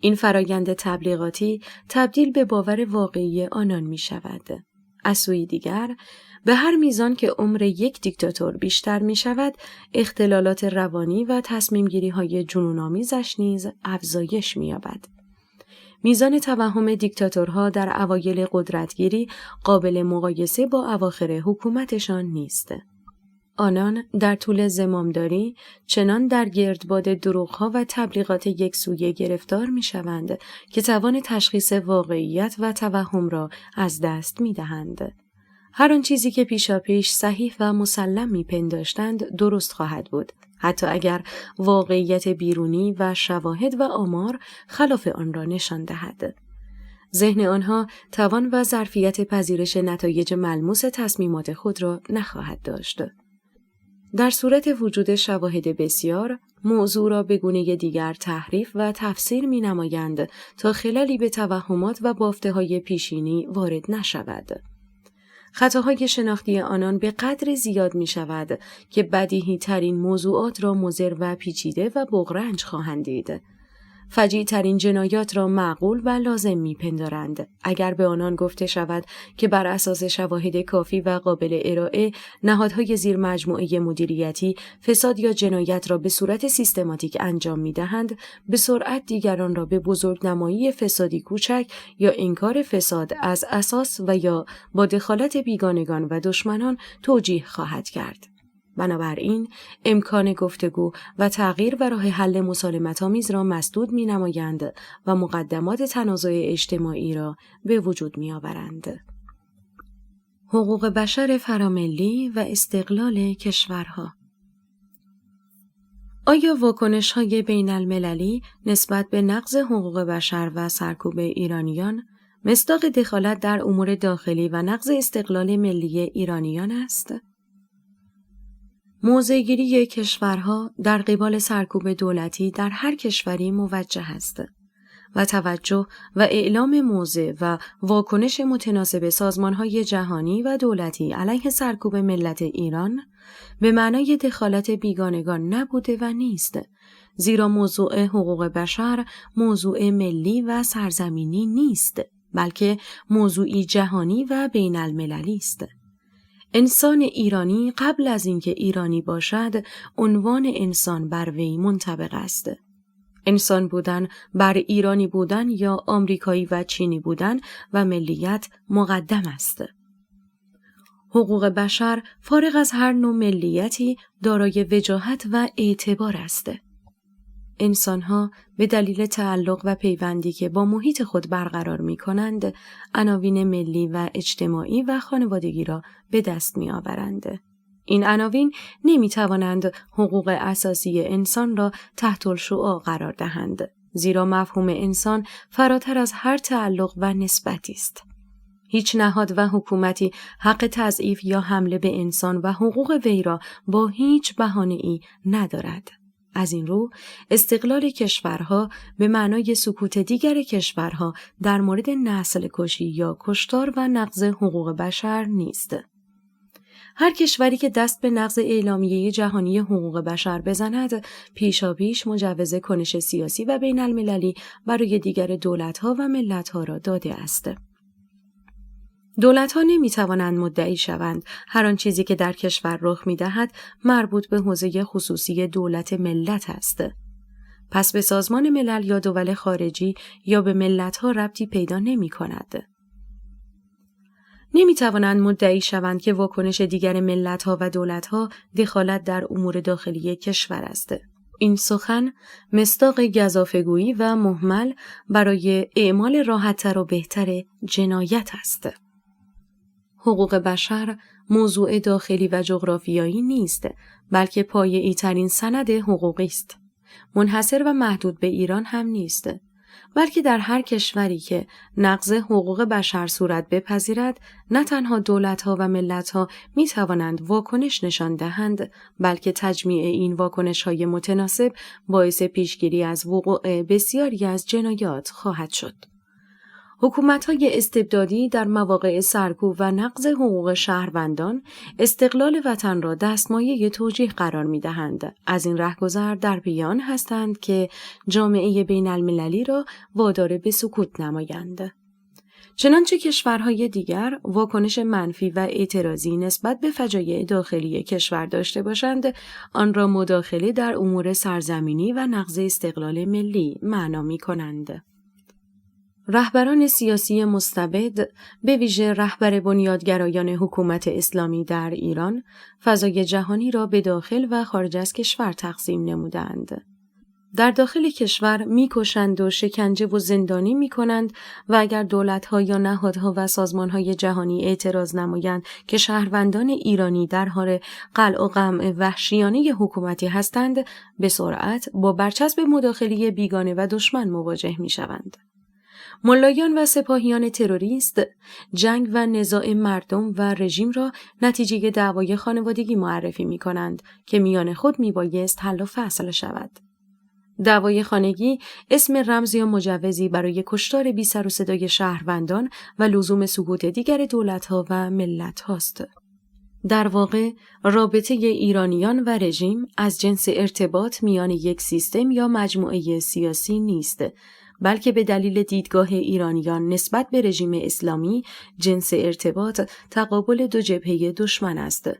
A: این فرایند تبلیغاتی تبدیل به باور واقعی آنان می شود. از سوی دیگر، به هر میزان که عمر یک دیکتاتور بیشتر می شود، اختلالات روانی و تصمیمگیری های جنون‌آمیزش نیز افزایش می یابد. میزان توهم دیکتاتورها در اوایل قدرتگیری قابل مقایسه با اواخر حکومتشان نیست. آنان در طول زمامداری چنان در گردباد دروغ‌ها و تبلیغات یکسویه گرفتار می‌شوند که توان تشخیص واقعیت و توهم را از دست می‌دهند. هر آن چیزی که پیشاپیش صحیح و مسلم می‌پنداشتند درست خواهد بود، حتی اگر واقعیت بیرونی و شواهد و آمار خلاف آن را نشان دهد. ذهن آنها توان و ظرفیت پذیرش نتایج ملموس تصمیمات خود را نخواهد داشت. در صورت وجود شواهد بسیار، موضوع را به گونه دیگر تحریف و تفسیر می نمایند تا خللی به توهمات و بافته‌های پیشینی وارد نشود. خطاهای شناختی آنان به قدر زیاد می شود که بدیهی ترین موضوعات را مضر و پیچیده و بغرنج خواهند دید. فجیع ترین جنایات را معقول و لازم می‌پندارند. اگر به آنان گفته شود که بر اساس شواهد کافی و قابل ارائه نهادهای زیر مجموعه مدیریتی فساد یا جنایت را به صورت سیستماتیک انجام می‌دهند، به سرعت دیگران را به بزرگنمایی فسادی کوچک یا انکار فساد از اساس و یا با دخالت بیگانگان و دشمنان توجیه خواهد کرد. بنابراین امکان گفتگو و تغییر و راه حل مسالمت‌آمیز را مسدود می‌نمایند و مقدمات تنازع اجتماعی را به وجود می‌آورند. حقوق بشر فراملی و استقلال کشورها. آیا واکنش‌های بین‌المللی نسبت به نقض حقوق بشر و سرکوب ایرانیان مصداق دخالت در امور داخلی و نقض استقلال ملی ایرانیان است؟ موضع‌گیری کشورها در قبال سرکوب دولتی در هر کشوری موجه است. و توجه و اعلام موضع و واکنش متناسب سازمان‌های جهانی و دولتی علیه سرکوب ملت ایران به معنای دخالت بیگانگان نبوده و نیست، زیرا موضوع حقوق بشر موضوع ملی و سرزمینی نیست، بلکه موضوعی جهانی و بین المللی است. انسان ایرانی قبل از اینکه ایرانی باشد، عنوان انسان بر وی منطبق است. انسان بودن بر ایرانی بودن یا آمریکایی و چینی بودن و ملیت مقدم است. حقوق بشر فارغ از هر نوع ملیتی دارای وجاهت و اعتبار است. انسان‌ها به دلیل تعلق و پیوندی که با محیط خود برقرار می‌کنند، عناوین ملی و اجتماعی و خانوادگی را به دست می‌آورند. این عناوین نمی‌توانند حقوق اساسی انسان را تحت الشعاع قرار دهند، زیرا مفهوم انسان فراتر از هر تعلق و نسبتی است. هیچ نهاد و حکومتی حق تضعیف یا حمله به انسان و حقوق وی را با هیچ بهانه‌ای ندارد. از این رو استقلال کشورها به معنای سکوت دیگر کشورها در مورد نسل کشی یا کشتار و نقض حقوق بشر نیست. هر کشوری که دست به نقض اعلامیه جهانی حقوق بشر بزند، پیشاپیش مجوز کنش سیاسی و بین المللی برای دیگر دولت‌ها و ملت‌ها را داده است. دولت‌ها نمی‌توانند مدعی شوند هر آن چیزی که در کشور رخ می‌دهد مربوط به حوزه خصوصی دولت ملت است. پس به سازمان ملل یا دول خارجی یا به ملت‌ها ربطی پیدا نمی‌کند. نمی‌توانند مدعی شوند که واکنش دیگر ملت‌ها و دولت‌ها دخالت در امور داخلی کشور است. این سخن مصداق گزافه‌گویی و مهمل برای اعمال راحت‌تر و بهتر جنایت است. حقوق بشر موضوع داخلی و جغرافیایی نیست، بلکه پایه‌ای ترین سند حقوقی است. منحصر و محدود به ایران هم نیست، بلکه در هر کشوری که نقض حقوق بشر صورت بپذیرد، نه تنها دولت‌ها و ملت‌ها می‌توانند واکنش نشان دهند، بلکه تجمیع این واکنش‌های متناسب باعث پیشگیری از وقوع بسیاری از جنایات خواهد شد. حکومت‌های استبدادی در مواقع سرکوب و نقض حقوق شهروندان استقلال وطن را دستمایه توجیه قرار می‌دهند. از این رهگذر در پیان هستند که جامعه بین المللی را وادار به سکوت نمایند. چنانچه کشورهای دیگر واکنش منفی و اعتراضی نسبت به فجایع داخلی کشور داشته باشند، آن را مداخله در امور سرزمینی و نقض استقلال ملی معنا می‌کنند. رهبران سیاسی مستبد، به ویژه رهبر بنیادگرایان حکومت اسلامی در ایران، فضای جهانی را به داخل و خارج از کشور تقسیم نمودند. در داخل کشور می‌کشند و شکنجه و زندانی می‌کنند و اگر دولت‌ها یا نهادها و سازمان‌های جهانی اعتراض نمایند که شهروندان ایرانی در حال قلع و قمع وحشیانه حکومتی هستند، به سرعت با برچسب مداخله بیگانه و دشمن مواجه می‌شوند. ملایان و سپاهیان تروریست جنگ و نزاع مردم و رژیم را نتیجه دعوای خانوادگی معرفی می کنند که میان خود می بایست حل و فصل شود. دعوای خانگی اسم رمز یا مجوزی برای کشتار بی سر و صدای شهروندان و لزوم سکوت دیگر دولت‌ها و ملت‌هاست. در واقع رابطه ایرانیان و رژیم از جنس ارتباط میان یک سیستم یا مجموعه سیاسی نیست، بلکه به دلیل دیدگاه ایرانیان نسبت به رژیم اسلامی جنس ارتباط تقابل دو جبهه دشمن است.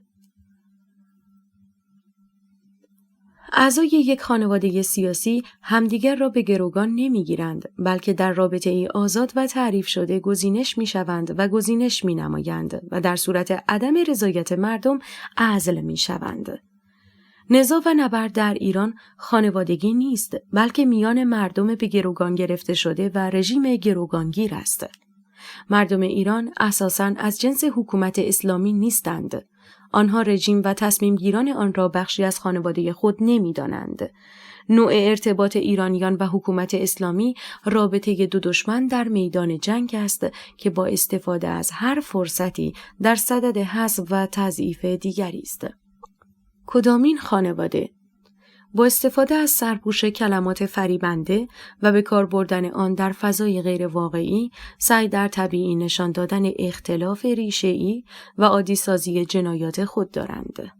A: اعضای یک خانواده سیاسی همدیگر را به گروگان نمیگیرند، بلکه در رابطه ای آزاد و تعریف شده گزینش میشوند و گزینش مینمایند و در صورت عدم رضایت مردم عزل میشوند. نزاع و نبرد در ایران خانوادگی نیست، بلکه میان مردم به گروگان گرفته شده و رژیم گروگانگیر است. مردم ایران اساساً از جنس حکومت اسلامی نیستند. آنها رژیم و تصمیم گیران آن را بخشی از خانواده خود نمی‌دانند. نوع ارتباط ایرانیان و حکومت اسلامی رابطه دو دشمن در میدان جنگ است که با استفاده از هر فرصتی در صدد حذف و تضعیف دیگری است. کدامین خانواده؟ با استفاده از سرپوش کلمات فریبنده و به کار بردن آن در فضای غیر واقعی، سعی در طبیعی نشان دادن اختلاف ریشه‌ای و عادی سازی جنایات خود دارند.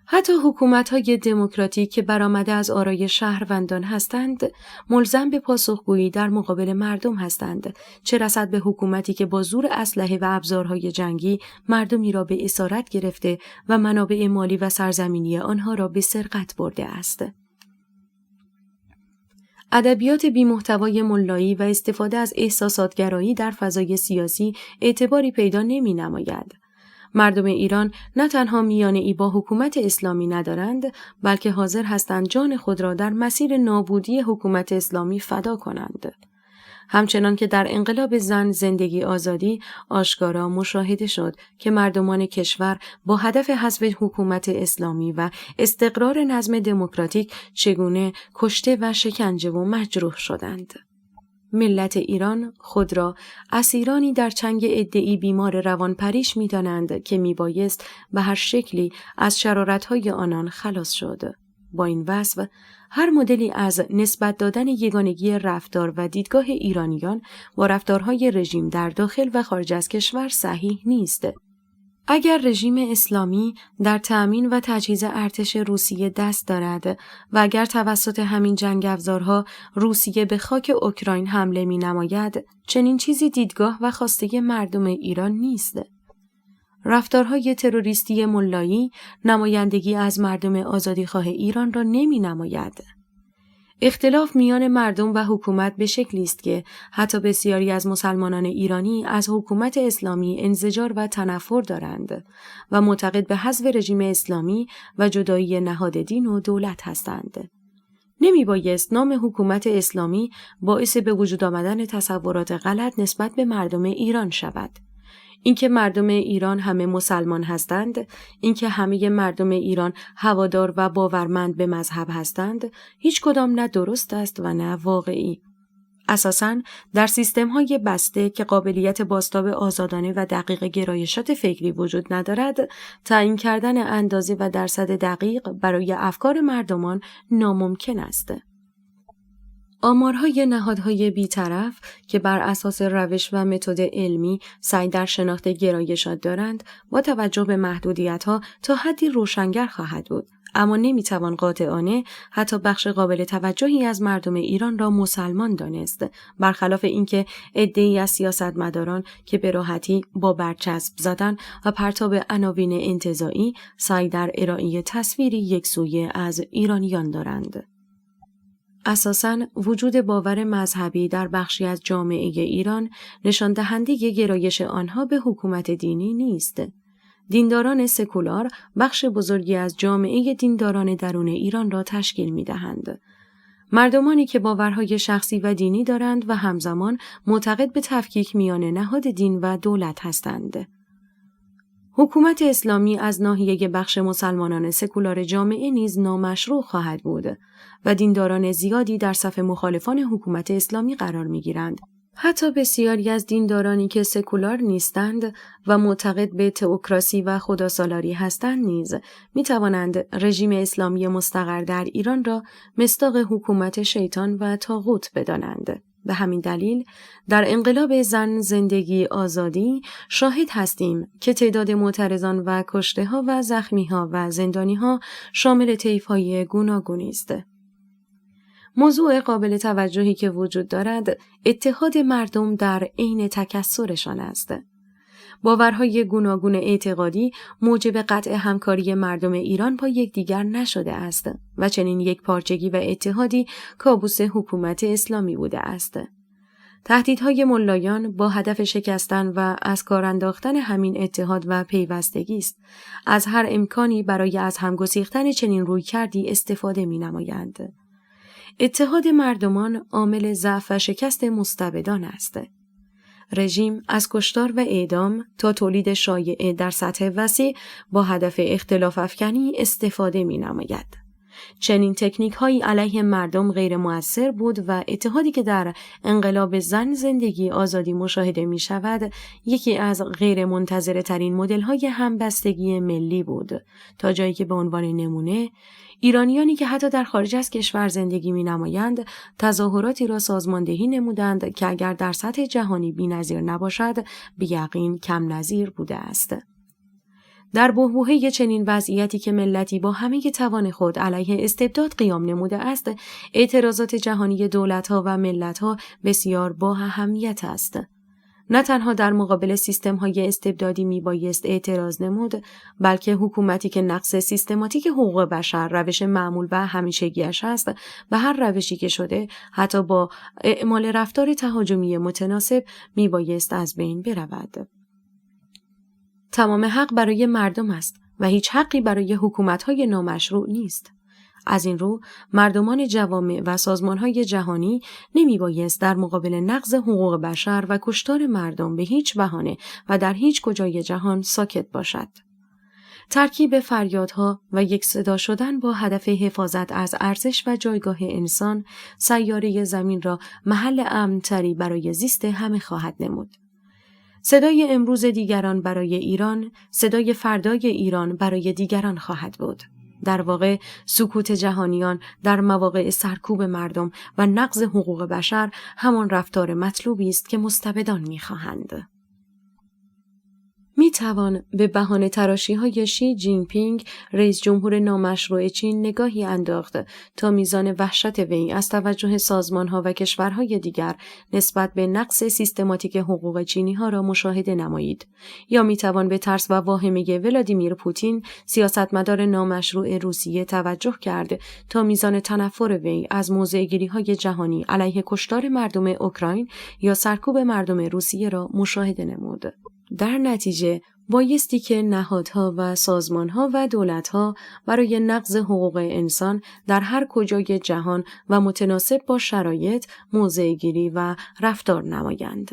A: حتی حکومت‌های دموکراتیک که برآمده از آرای شهروندان هستند، ملزم به پاسخگویی در مقابل مردم هستند، چه رسد به حکومتی که با زور اسلحه و ابزارهای جنگی مردمی را به اسارت گرفته و منابع مالی و سرزمینی آنها را به سرقت برده است. ادبیات بی‌محتوای ملایی و استفاده از احساسات‌گرایی در فضای سیاسی اعتباری پیدا نمی‌نماید. مردم ایران نه تنها میانه‌ای با حکومت اسلامی ندارند، بلکه حاضر هستند جان خود را در مسیر نابودی حکومت اسلامی فدا کنند. همچنان که در انقلاب زن زندگی آزادی آشکارا مشاهده شد که مردمان کشور با هدف حذف حکومت اسلامی و استقرار نظم دموکراتیک چگونه کشته و شکنجه و مجروح شدند. ملت ایران خود را اسیرانی در چنگ عده‌ای بیمار روانپریش می‌دانند که میبایست به هر شکلی از شرارت‌های آنان خلاص شد. با این وصف، هر مدلی از نسبت دادن یگانگی رفتار و دیدگاه ایرانیان با رفتارهای رژیم در داخل و خارج از کشور صحیح نیست. اگر رژیم اسلامی در تأمین و تجهیز ارتش روسیه دست دارد و اگر توسط همین جنگ افزارها روسیه به خاک اوکراین حمله می نماید، چنین چیزی دیدگاه و خواسته مردم ایران نیست. رفتارهای تروریستی ملایی نمایندگی از مردم آزادیخواه ایران را نمی نماید. اختلاف میان مردم و حکومت به شکلی است که حتی بسیاری از مسلمانان ایرانی از حکومت اسلامی انزجار و تنفر دارند و معتقد به حذف رژیم اسلامی و جدایی نهاد دین و دولت هستند. نمی بایست نام حکومت اسلامی باعث به وجود آمدن تصورات غلط نسبت به مردم ایران شود. اینکه مردم ایران همه مسلمان هستند، اینکه همه مردم ایران هوادار و باورمند به مذهب هستند، هیچ کدام نه درست است و نه واقعی. اساساً در سیستم‌های بسته که قابلیت بازتاب آزادانه و دقیق گرایشات فکری وجود ندارد، تعیین کردن اندازه و درصد دقیق برای افکار مردمان ناممکن است. آمارهای نهادهای بی‌طرف که بر اساس روش و متد علمی سعی در شناخت گرایشات دارند، با توجه به محدودیت‌ها تا حدی روشنگر خواهد بود، اما نمی‌توان قاطعانه حتی بخش قابل توجهی از مردم ایران را مسلمان دانست، برخلاف اینکه عده‌ای از سیاستمداران که به راحتی با برچسب زدن و پرتاب عناوین انتزاعی سعی در ارائه تصویری یکسویه از ایرانیان دارند. اساساً وجود باور مذهبی در بخشی از جامعه ایران نشان دهنده گرایش آنها به حکومت دینی نیست. دینداران سکولار بخش بزرگی از جامعه دینداران درون ایران را تشکیل می‌دهند. مردمانی که باورهای شخصی و دینی دارند و همزمان معتقد به تفکیک میان نهاد دین و دولت هستند. حکومت اسلامی از ناحیه بخش مسلمانان سکولار جامعه نیز نامشروع خواهد بود و دینداران زیادی در صف مخالفان حکومت اسلامی قرار می‌گیرند. حتی بسیاری از دیندارانی که سکولار نیستند و معتقد به تئوکراسی و خداسالاری هستند نیز می‌توانند رژیم اسلامی مستقر در ایران را مصداق حکومت شیطان و طاغوت بدانند. به همین دلیل در انقلاب زن زندگی آزادی شاهد هستیم که تعداد معترضان و کشته‌ها و زخمی‌ها و زندانی‌ها شامل طیف‌های گوناگونی است. موضوع قابل توجهی که وجود دارد اتحاد مردم در عین تکثرشان است. باورهای گوناگون اعتقادی موجب قطع همکاری مردم ایران با یکدیگر نشده است و چنین یک پارچگی و اتحادی کابوس حکومت اسلامی بوده است. تهدیدهای ملایان با هدف شکستن و از کار انداختن همین اتحاد و پیوستگی است. از هر امکانی برای از هم گسیختن چنین رویکردی استفاده می‌نمایند. اتحاد مردمان عامل ضعف و شکست مستبدان است. رژیم از کشتار و اعدام تا تولید شایعه در سطح وسیع با هدف اختلاف افکنی استفاده می‌نماید. چنین تکنیک‌هایی علیه مردم غیر مؤثر بود و اتحادی که در انقلاب زن زندگی آزادی مشاهده می‌شود، یکی از غیر منتظره‌ترین مدل‌های همبستگی ملی بود، تا جایی که به عنوان نمونه ایرانیانی که حتی در خارج از کشور زندگی می‌نمایند، تظاهراتی را سازماندهی نمودند که اگر در سطح جهانی بی‌نظیر نباشد، بی‌یقین کم نظیر بوده است. در بحبوحه چنین وضعیتی که ملتی با همه توان خود علیه استبداد قیام نموده است، اعتراضات جهانی دولت‌ها و ملت‌ها بسیار با اهمیت است. نه تنها در مقابل سیستم‌های استبدادی میبایست اعتراض نمود، بلکه حکومتی که نقض سیستماتیک حقوق بشر روش معمول و همیشگیش است، به هر روشی که شده، حتی با اعمال رفتار تهاجمی متناسب میبایست از بین برود. تمام حق برای مردم است و هیچ حقی برای حکومت‌های نامشروع نیست. از این رو مردمان جوامع و سازمان‌های جهانی نمی‌بایست در مقابل نقض حقوق بشر و کشتار مردم به هیچ بهانه و در هیچ کجای جهان ساکت باشد. ترکیب فریادها و یک صدا شدن با هدف حفاظت از ارزش و جایگاه انسان، سیاره زمین را محل امن‌تری برای زیست همه خواهد نمود. صدای امروز دیگران برای ایران، صدای فردای ایران برای دیگران خواهد بود. در واقع سکوت جهانیان در مواقع سرکوب مردم و نقض حقوق بشر همان رفتار مطلوبی است که مستبدان می‌خواهند. میتوان به بهانه تراشی‌های شی جین پینگ، رئیس جمهور نامشروع چین، نگاهی انداخت تا میزان وحشت وی از توجه سازمان‌ها و کشورهای دیگر نسبت به نقض سیستماتیک حقوق چینی‌ها را مشاهده نمایید. یا میتوان به ترس و واهمه ولادیمیر پوتین، سیاستمدار نامشروع روسیه، توجه کرد تا میزان تنفر وی از موضع‌گیری‌های جهانی علیه کشتار مردم اوکراین یا سرکوب مردم روسیه را مشاهده نمود. در نتیجه بایستی که نهادها و سازمانها و دولتها برای نقض حقوق انسان در هر کجای جهان و متناسب با شرایط موضع‌گیری و رفتار نمایند.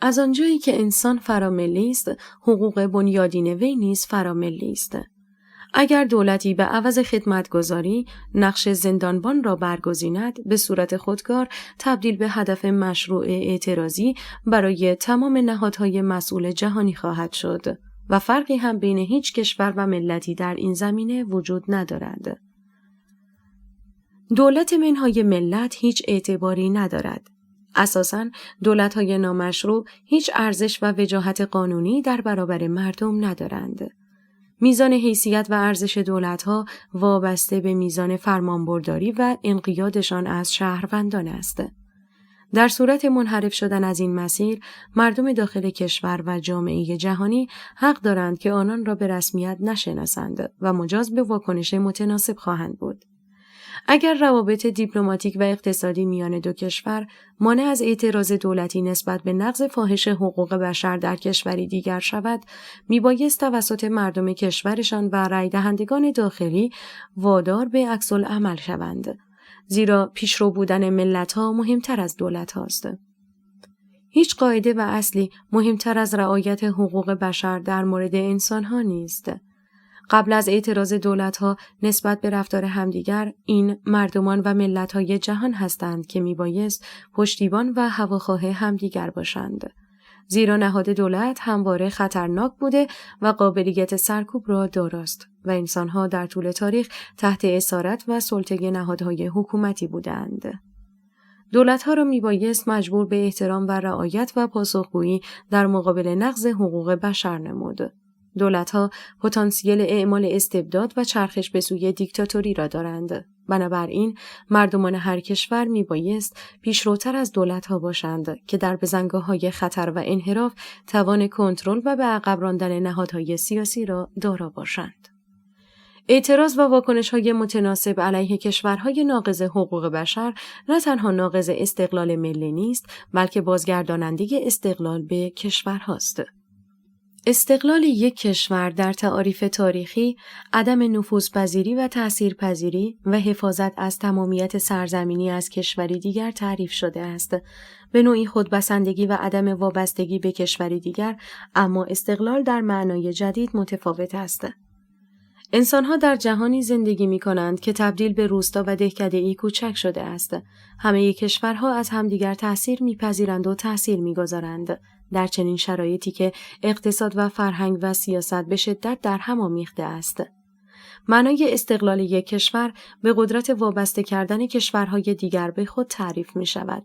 A: از آنجایی که انسان فراملی است، حقوق بنیادین وی نیز فراملی است. اگر دولتی به عوض خدمتگزاری نقش زندانبان را برگزیند، به صورت خودکار تبدیل به هدف مشروع اعتراضی برای تمام نهادهای مسئول جهانی خواهد شد و فرقی هم بین هیچ کشور و ملتی در این زمینه وجود ندارد. دولت منهای ملت هیچ اعتباری ندارد. اساساً دولت‌های نامشروع هیچ ارزش و وجاهت قانونی در برابر مردم ندارند. میزان حیثیت و ارزش دولت‌ها وابسته به میزان فرمانبرداری و انقیادشان از شهروندان است. در صورت منحرف شدن از این مسیر، مردم داخل کشور و جامعه جهانی حق دارند که آنان را به رسمیت نشناسند و مجاز به واکنش متناسب خواهند بود. اگر روابط دیپلماتیک و اقتصادی میان دو کشور مانع از اعتراض دولتی نسبت به نقض فاحش حقوق بشر در کشوری دیگر شود، میبایست توسط مردم کشورشان و رای دهندگان داخلی وادار به عکس العمل شوند، زیرا پیشرو بودن ملت‌ها مهمتر از دولت هاست. هیچ قاعده و اصلی مهمتر از رعایت حقوق بشر در مورد انسان‌ها نیست. قبل از اعتراض دولت‌ها نسبت به رفتار همدیگر، این مردمان و ملت‌های جهان هستند که میبایست پشتیبان و هواخواه همدیگر باشند. زیرا نهاد دولت همواره خطرناک بوده و قابلیت سرکوب را داراست و انسان‌ها در طول تاریخ تحت اسارت و سلطه نهادهای حکومتی بودند. دولت‌ها را میبایست مجبور به احترام و رعایت و پاسخگویی در مقابل نقض حقوق بشر نمود. دولت‌ها پتانسیل اعمال استبداد و چرخش به سوی دیکتاتوری را دارند. بنابراین مردمان هر کشور میبایست پیشروتر از دولت‌ها باشند که در بزنگاه‌های خطر و انحراف توان کنترل و به عقب راندن نهادهای سیاسی را دارا باشند. اعتراض و واکنش‌های متناسب علیه کشورهای ناقض حقوق بشر نه تنها ناقض استقلال ملی نیست، بلکه بازگرداننده استقلال به کشورهاست. استقلال یک کشور در تعاریف تاریخی، عدم نفوذپذیری و تأثیرپذیری و حفاظت از تمامیت سرزمینی از کشوری دیگر تعریف شده است. به نوعی خودبسندگی و عدم وابستگی به کشوری دیگر، اما استقلال در معنای جدید متفاوت است. انسان‌ها در جهانی زندگی می‌کنند که تبدیل به روستا و دهکده‌ای کوچک شده است. همه کشورها از همدیگر تأثیر می‌پذیرند و تأثیر می‌گذارند. در چنین شرایطی که اقتصاد و فرهنگ و سیاست به شدت در هم آمیخته است. معنای استقلال یک کشور به قدرت وابسته کردن کشورهای دیگر به خود تعریف می‌شود.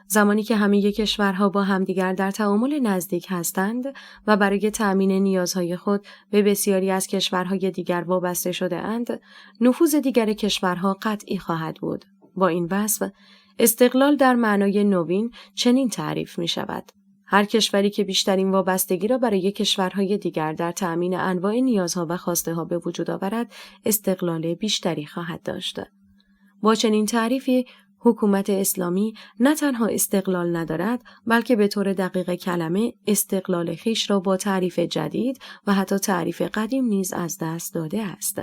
A: زمانی که همه کشورها با همدیگر در تعامل نزدیک هستند و برای تأمین نیازهای خود به بسیاری از کشورهای دیگر وابسته شده اند، نفوذ دیگر کشورها قطعی خواهد بود. با این وصف، استقلال در معنای نوین چنین تعریف می شود: هر کشوری که بیشترین وابستگی را برای کشورهای دیگر در تأمین انواع نیازها و خواسته ها به وجود آورد، استقلال بیشتری خواهد داشت. با چنین تعریفی، حکومت اسلامی نه تنها استقلال ندارد، بلکه به طور دقیق کلمه استقلال خویش را با تعریف جدید و حتی تعریف قدیم نیز از دست داده است.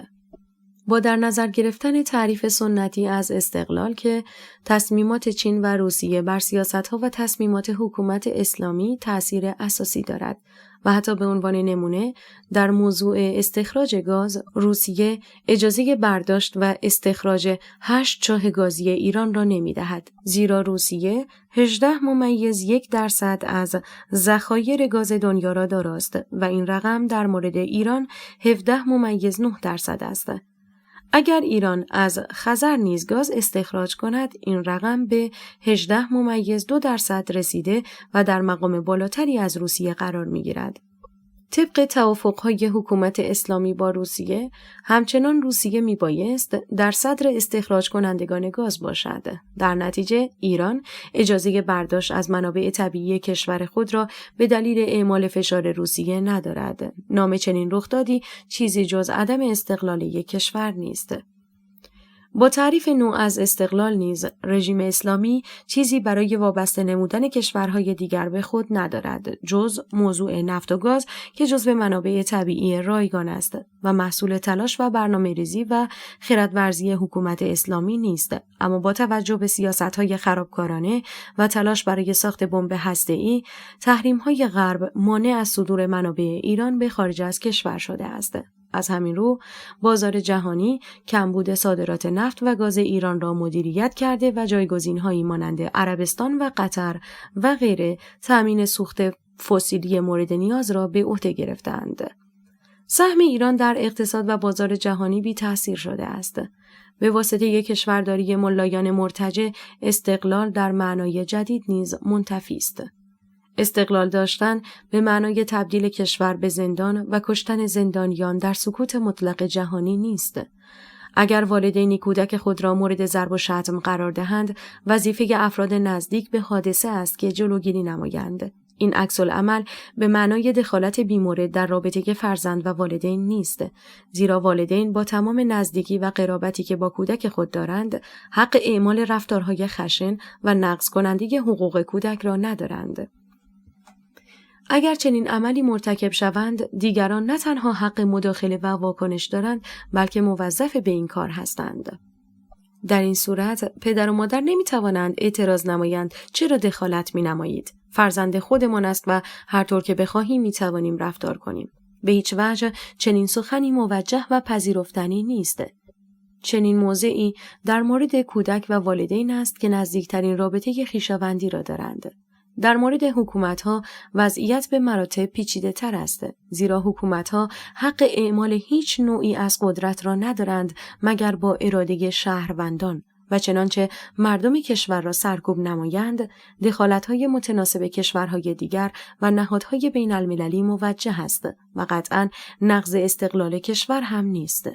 A: با در نظر گرفتن تعریف سنتی از استقلال که تصمیمات چین و روسیه بر سیاست‌ها و تصمیمات حکومت اسلامی تأثیر اساسی دارد و حتی به عنوان نمونه در موضوع استخراج گاز، روسیه اجازه برداشت و استخراج 8 چاه گازی ایران را نمی‌دهد، زیرا روسیه 18.1% از ذخایر گاز دنیا را داراست و این رقم در مورد ایران 17.9% است. اگر ایران از خزر نیز گاز استخراج کند، این رقم به 18.2% رسیده و در مقام بالاتری از روسیه قرار می‌گیرد. طبق توافق‌های حکومت اسلامی با روسیه، همچنان روسیه میبایست در صدر استخراج کنندگان گاز باشد. در نتیجه، ایران اجازه برداشت از منابع طبیعی کشور خود را به دلیل اعمال فشار روسیه ندارد. نام چنین رخدادی چیزی جز عدم استقلال یک کشور نیست. با تعریف نو از استقلال نیز، رژیم اسلامی چیزی برای وابسته نمودن کشورهای دیگر به خود ندارد جز موضوع نفت و گاز که جزو منابع طبیعی رایگان است و محصول تلاش و برنامه‌ریزی و خردورزی حکومت اسلامی نیست. اما با توجه به سیاست‌های خرابکارانه و تلاش برای ساخت بمب هسته‌ای، تحریم‌های غرب مانع از صدور منابع ایران به خارج از کشور شده است. از همین رو، بازار جهانی کمبود صادرات نفت و گاز ایران را مدیریت کرده و جایگزین‌هایی مانند عربستان و قطر و غیره تأمین سوخت فسیلی مورد نیاز را به عهده گرفتند. سهم ایران در اقتصاد و بازار جهانی بی تأثیر شده است. به واسطه یک کشورداری ملایان مرتجع، استقلال در معنای جدید نیز منتفی است. استقلال داشتن به معنای تبدیل کشور به زندان و کشتن زندانیان در سکوت مطلق جهانی نیست. اگر والدینی کودک خود را مورد ضرب و شتم قرار دهند، وظیفه افراد نزدیک به حادثه است که جلوگیری نمایند. این عکس العمل به معنای دخالت بیمورد در رابطه فرزند و والدین نیست، زیرا والدین با تمام نزدیکی و قرابتی که با کودک خود دارند، حق اعمال رفتارهای خشن و نقض کننده حقوق کودک را ندارند. اگر چنین عملی مرتکب شوند، دیگران نه تنها حق مداخله و واکنش دارند، بلکه موظف به این کار هستند. در این صورت، پدر و مادر نمی توانند اعتراض نمایند چرا دخالت می نمایید؟ فرزند خودمان است و هر طور که بخواهیم می توانیم رفتار کنیم. به هیچ وجه چنین سخنی موجه و پذیرفتنی نیست. چنین موضعی در مورد کودک و والدین است که نزدیکترین رابطه خویشاوندی را دارند. در مورد حکومت‌ها وضعیت به مراتب پیچیده تر است، زیرا حکومت‌ها حق اعمال هیچ نوعی از قدرت را ندارند مگر با اراده شهروندان و چنانچه مردم کشور را سرکوب نمایند، دخالت‌های متناسب کشورهای دیگر و نهادهای بین‌المللی موجه است و قطعاً نقض استقلال کشور هم نیست.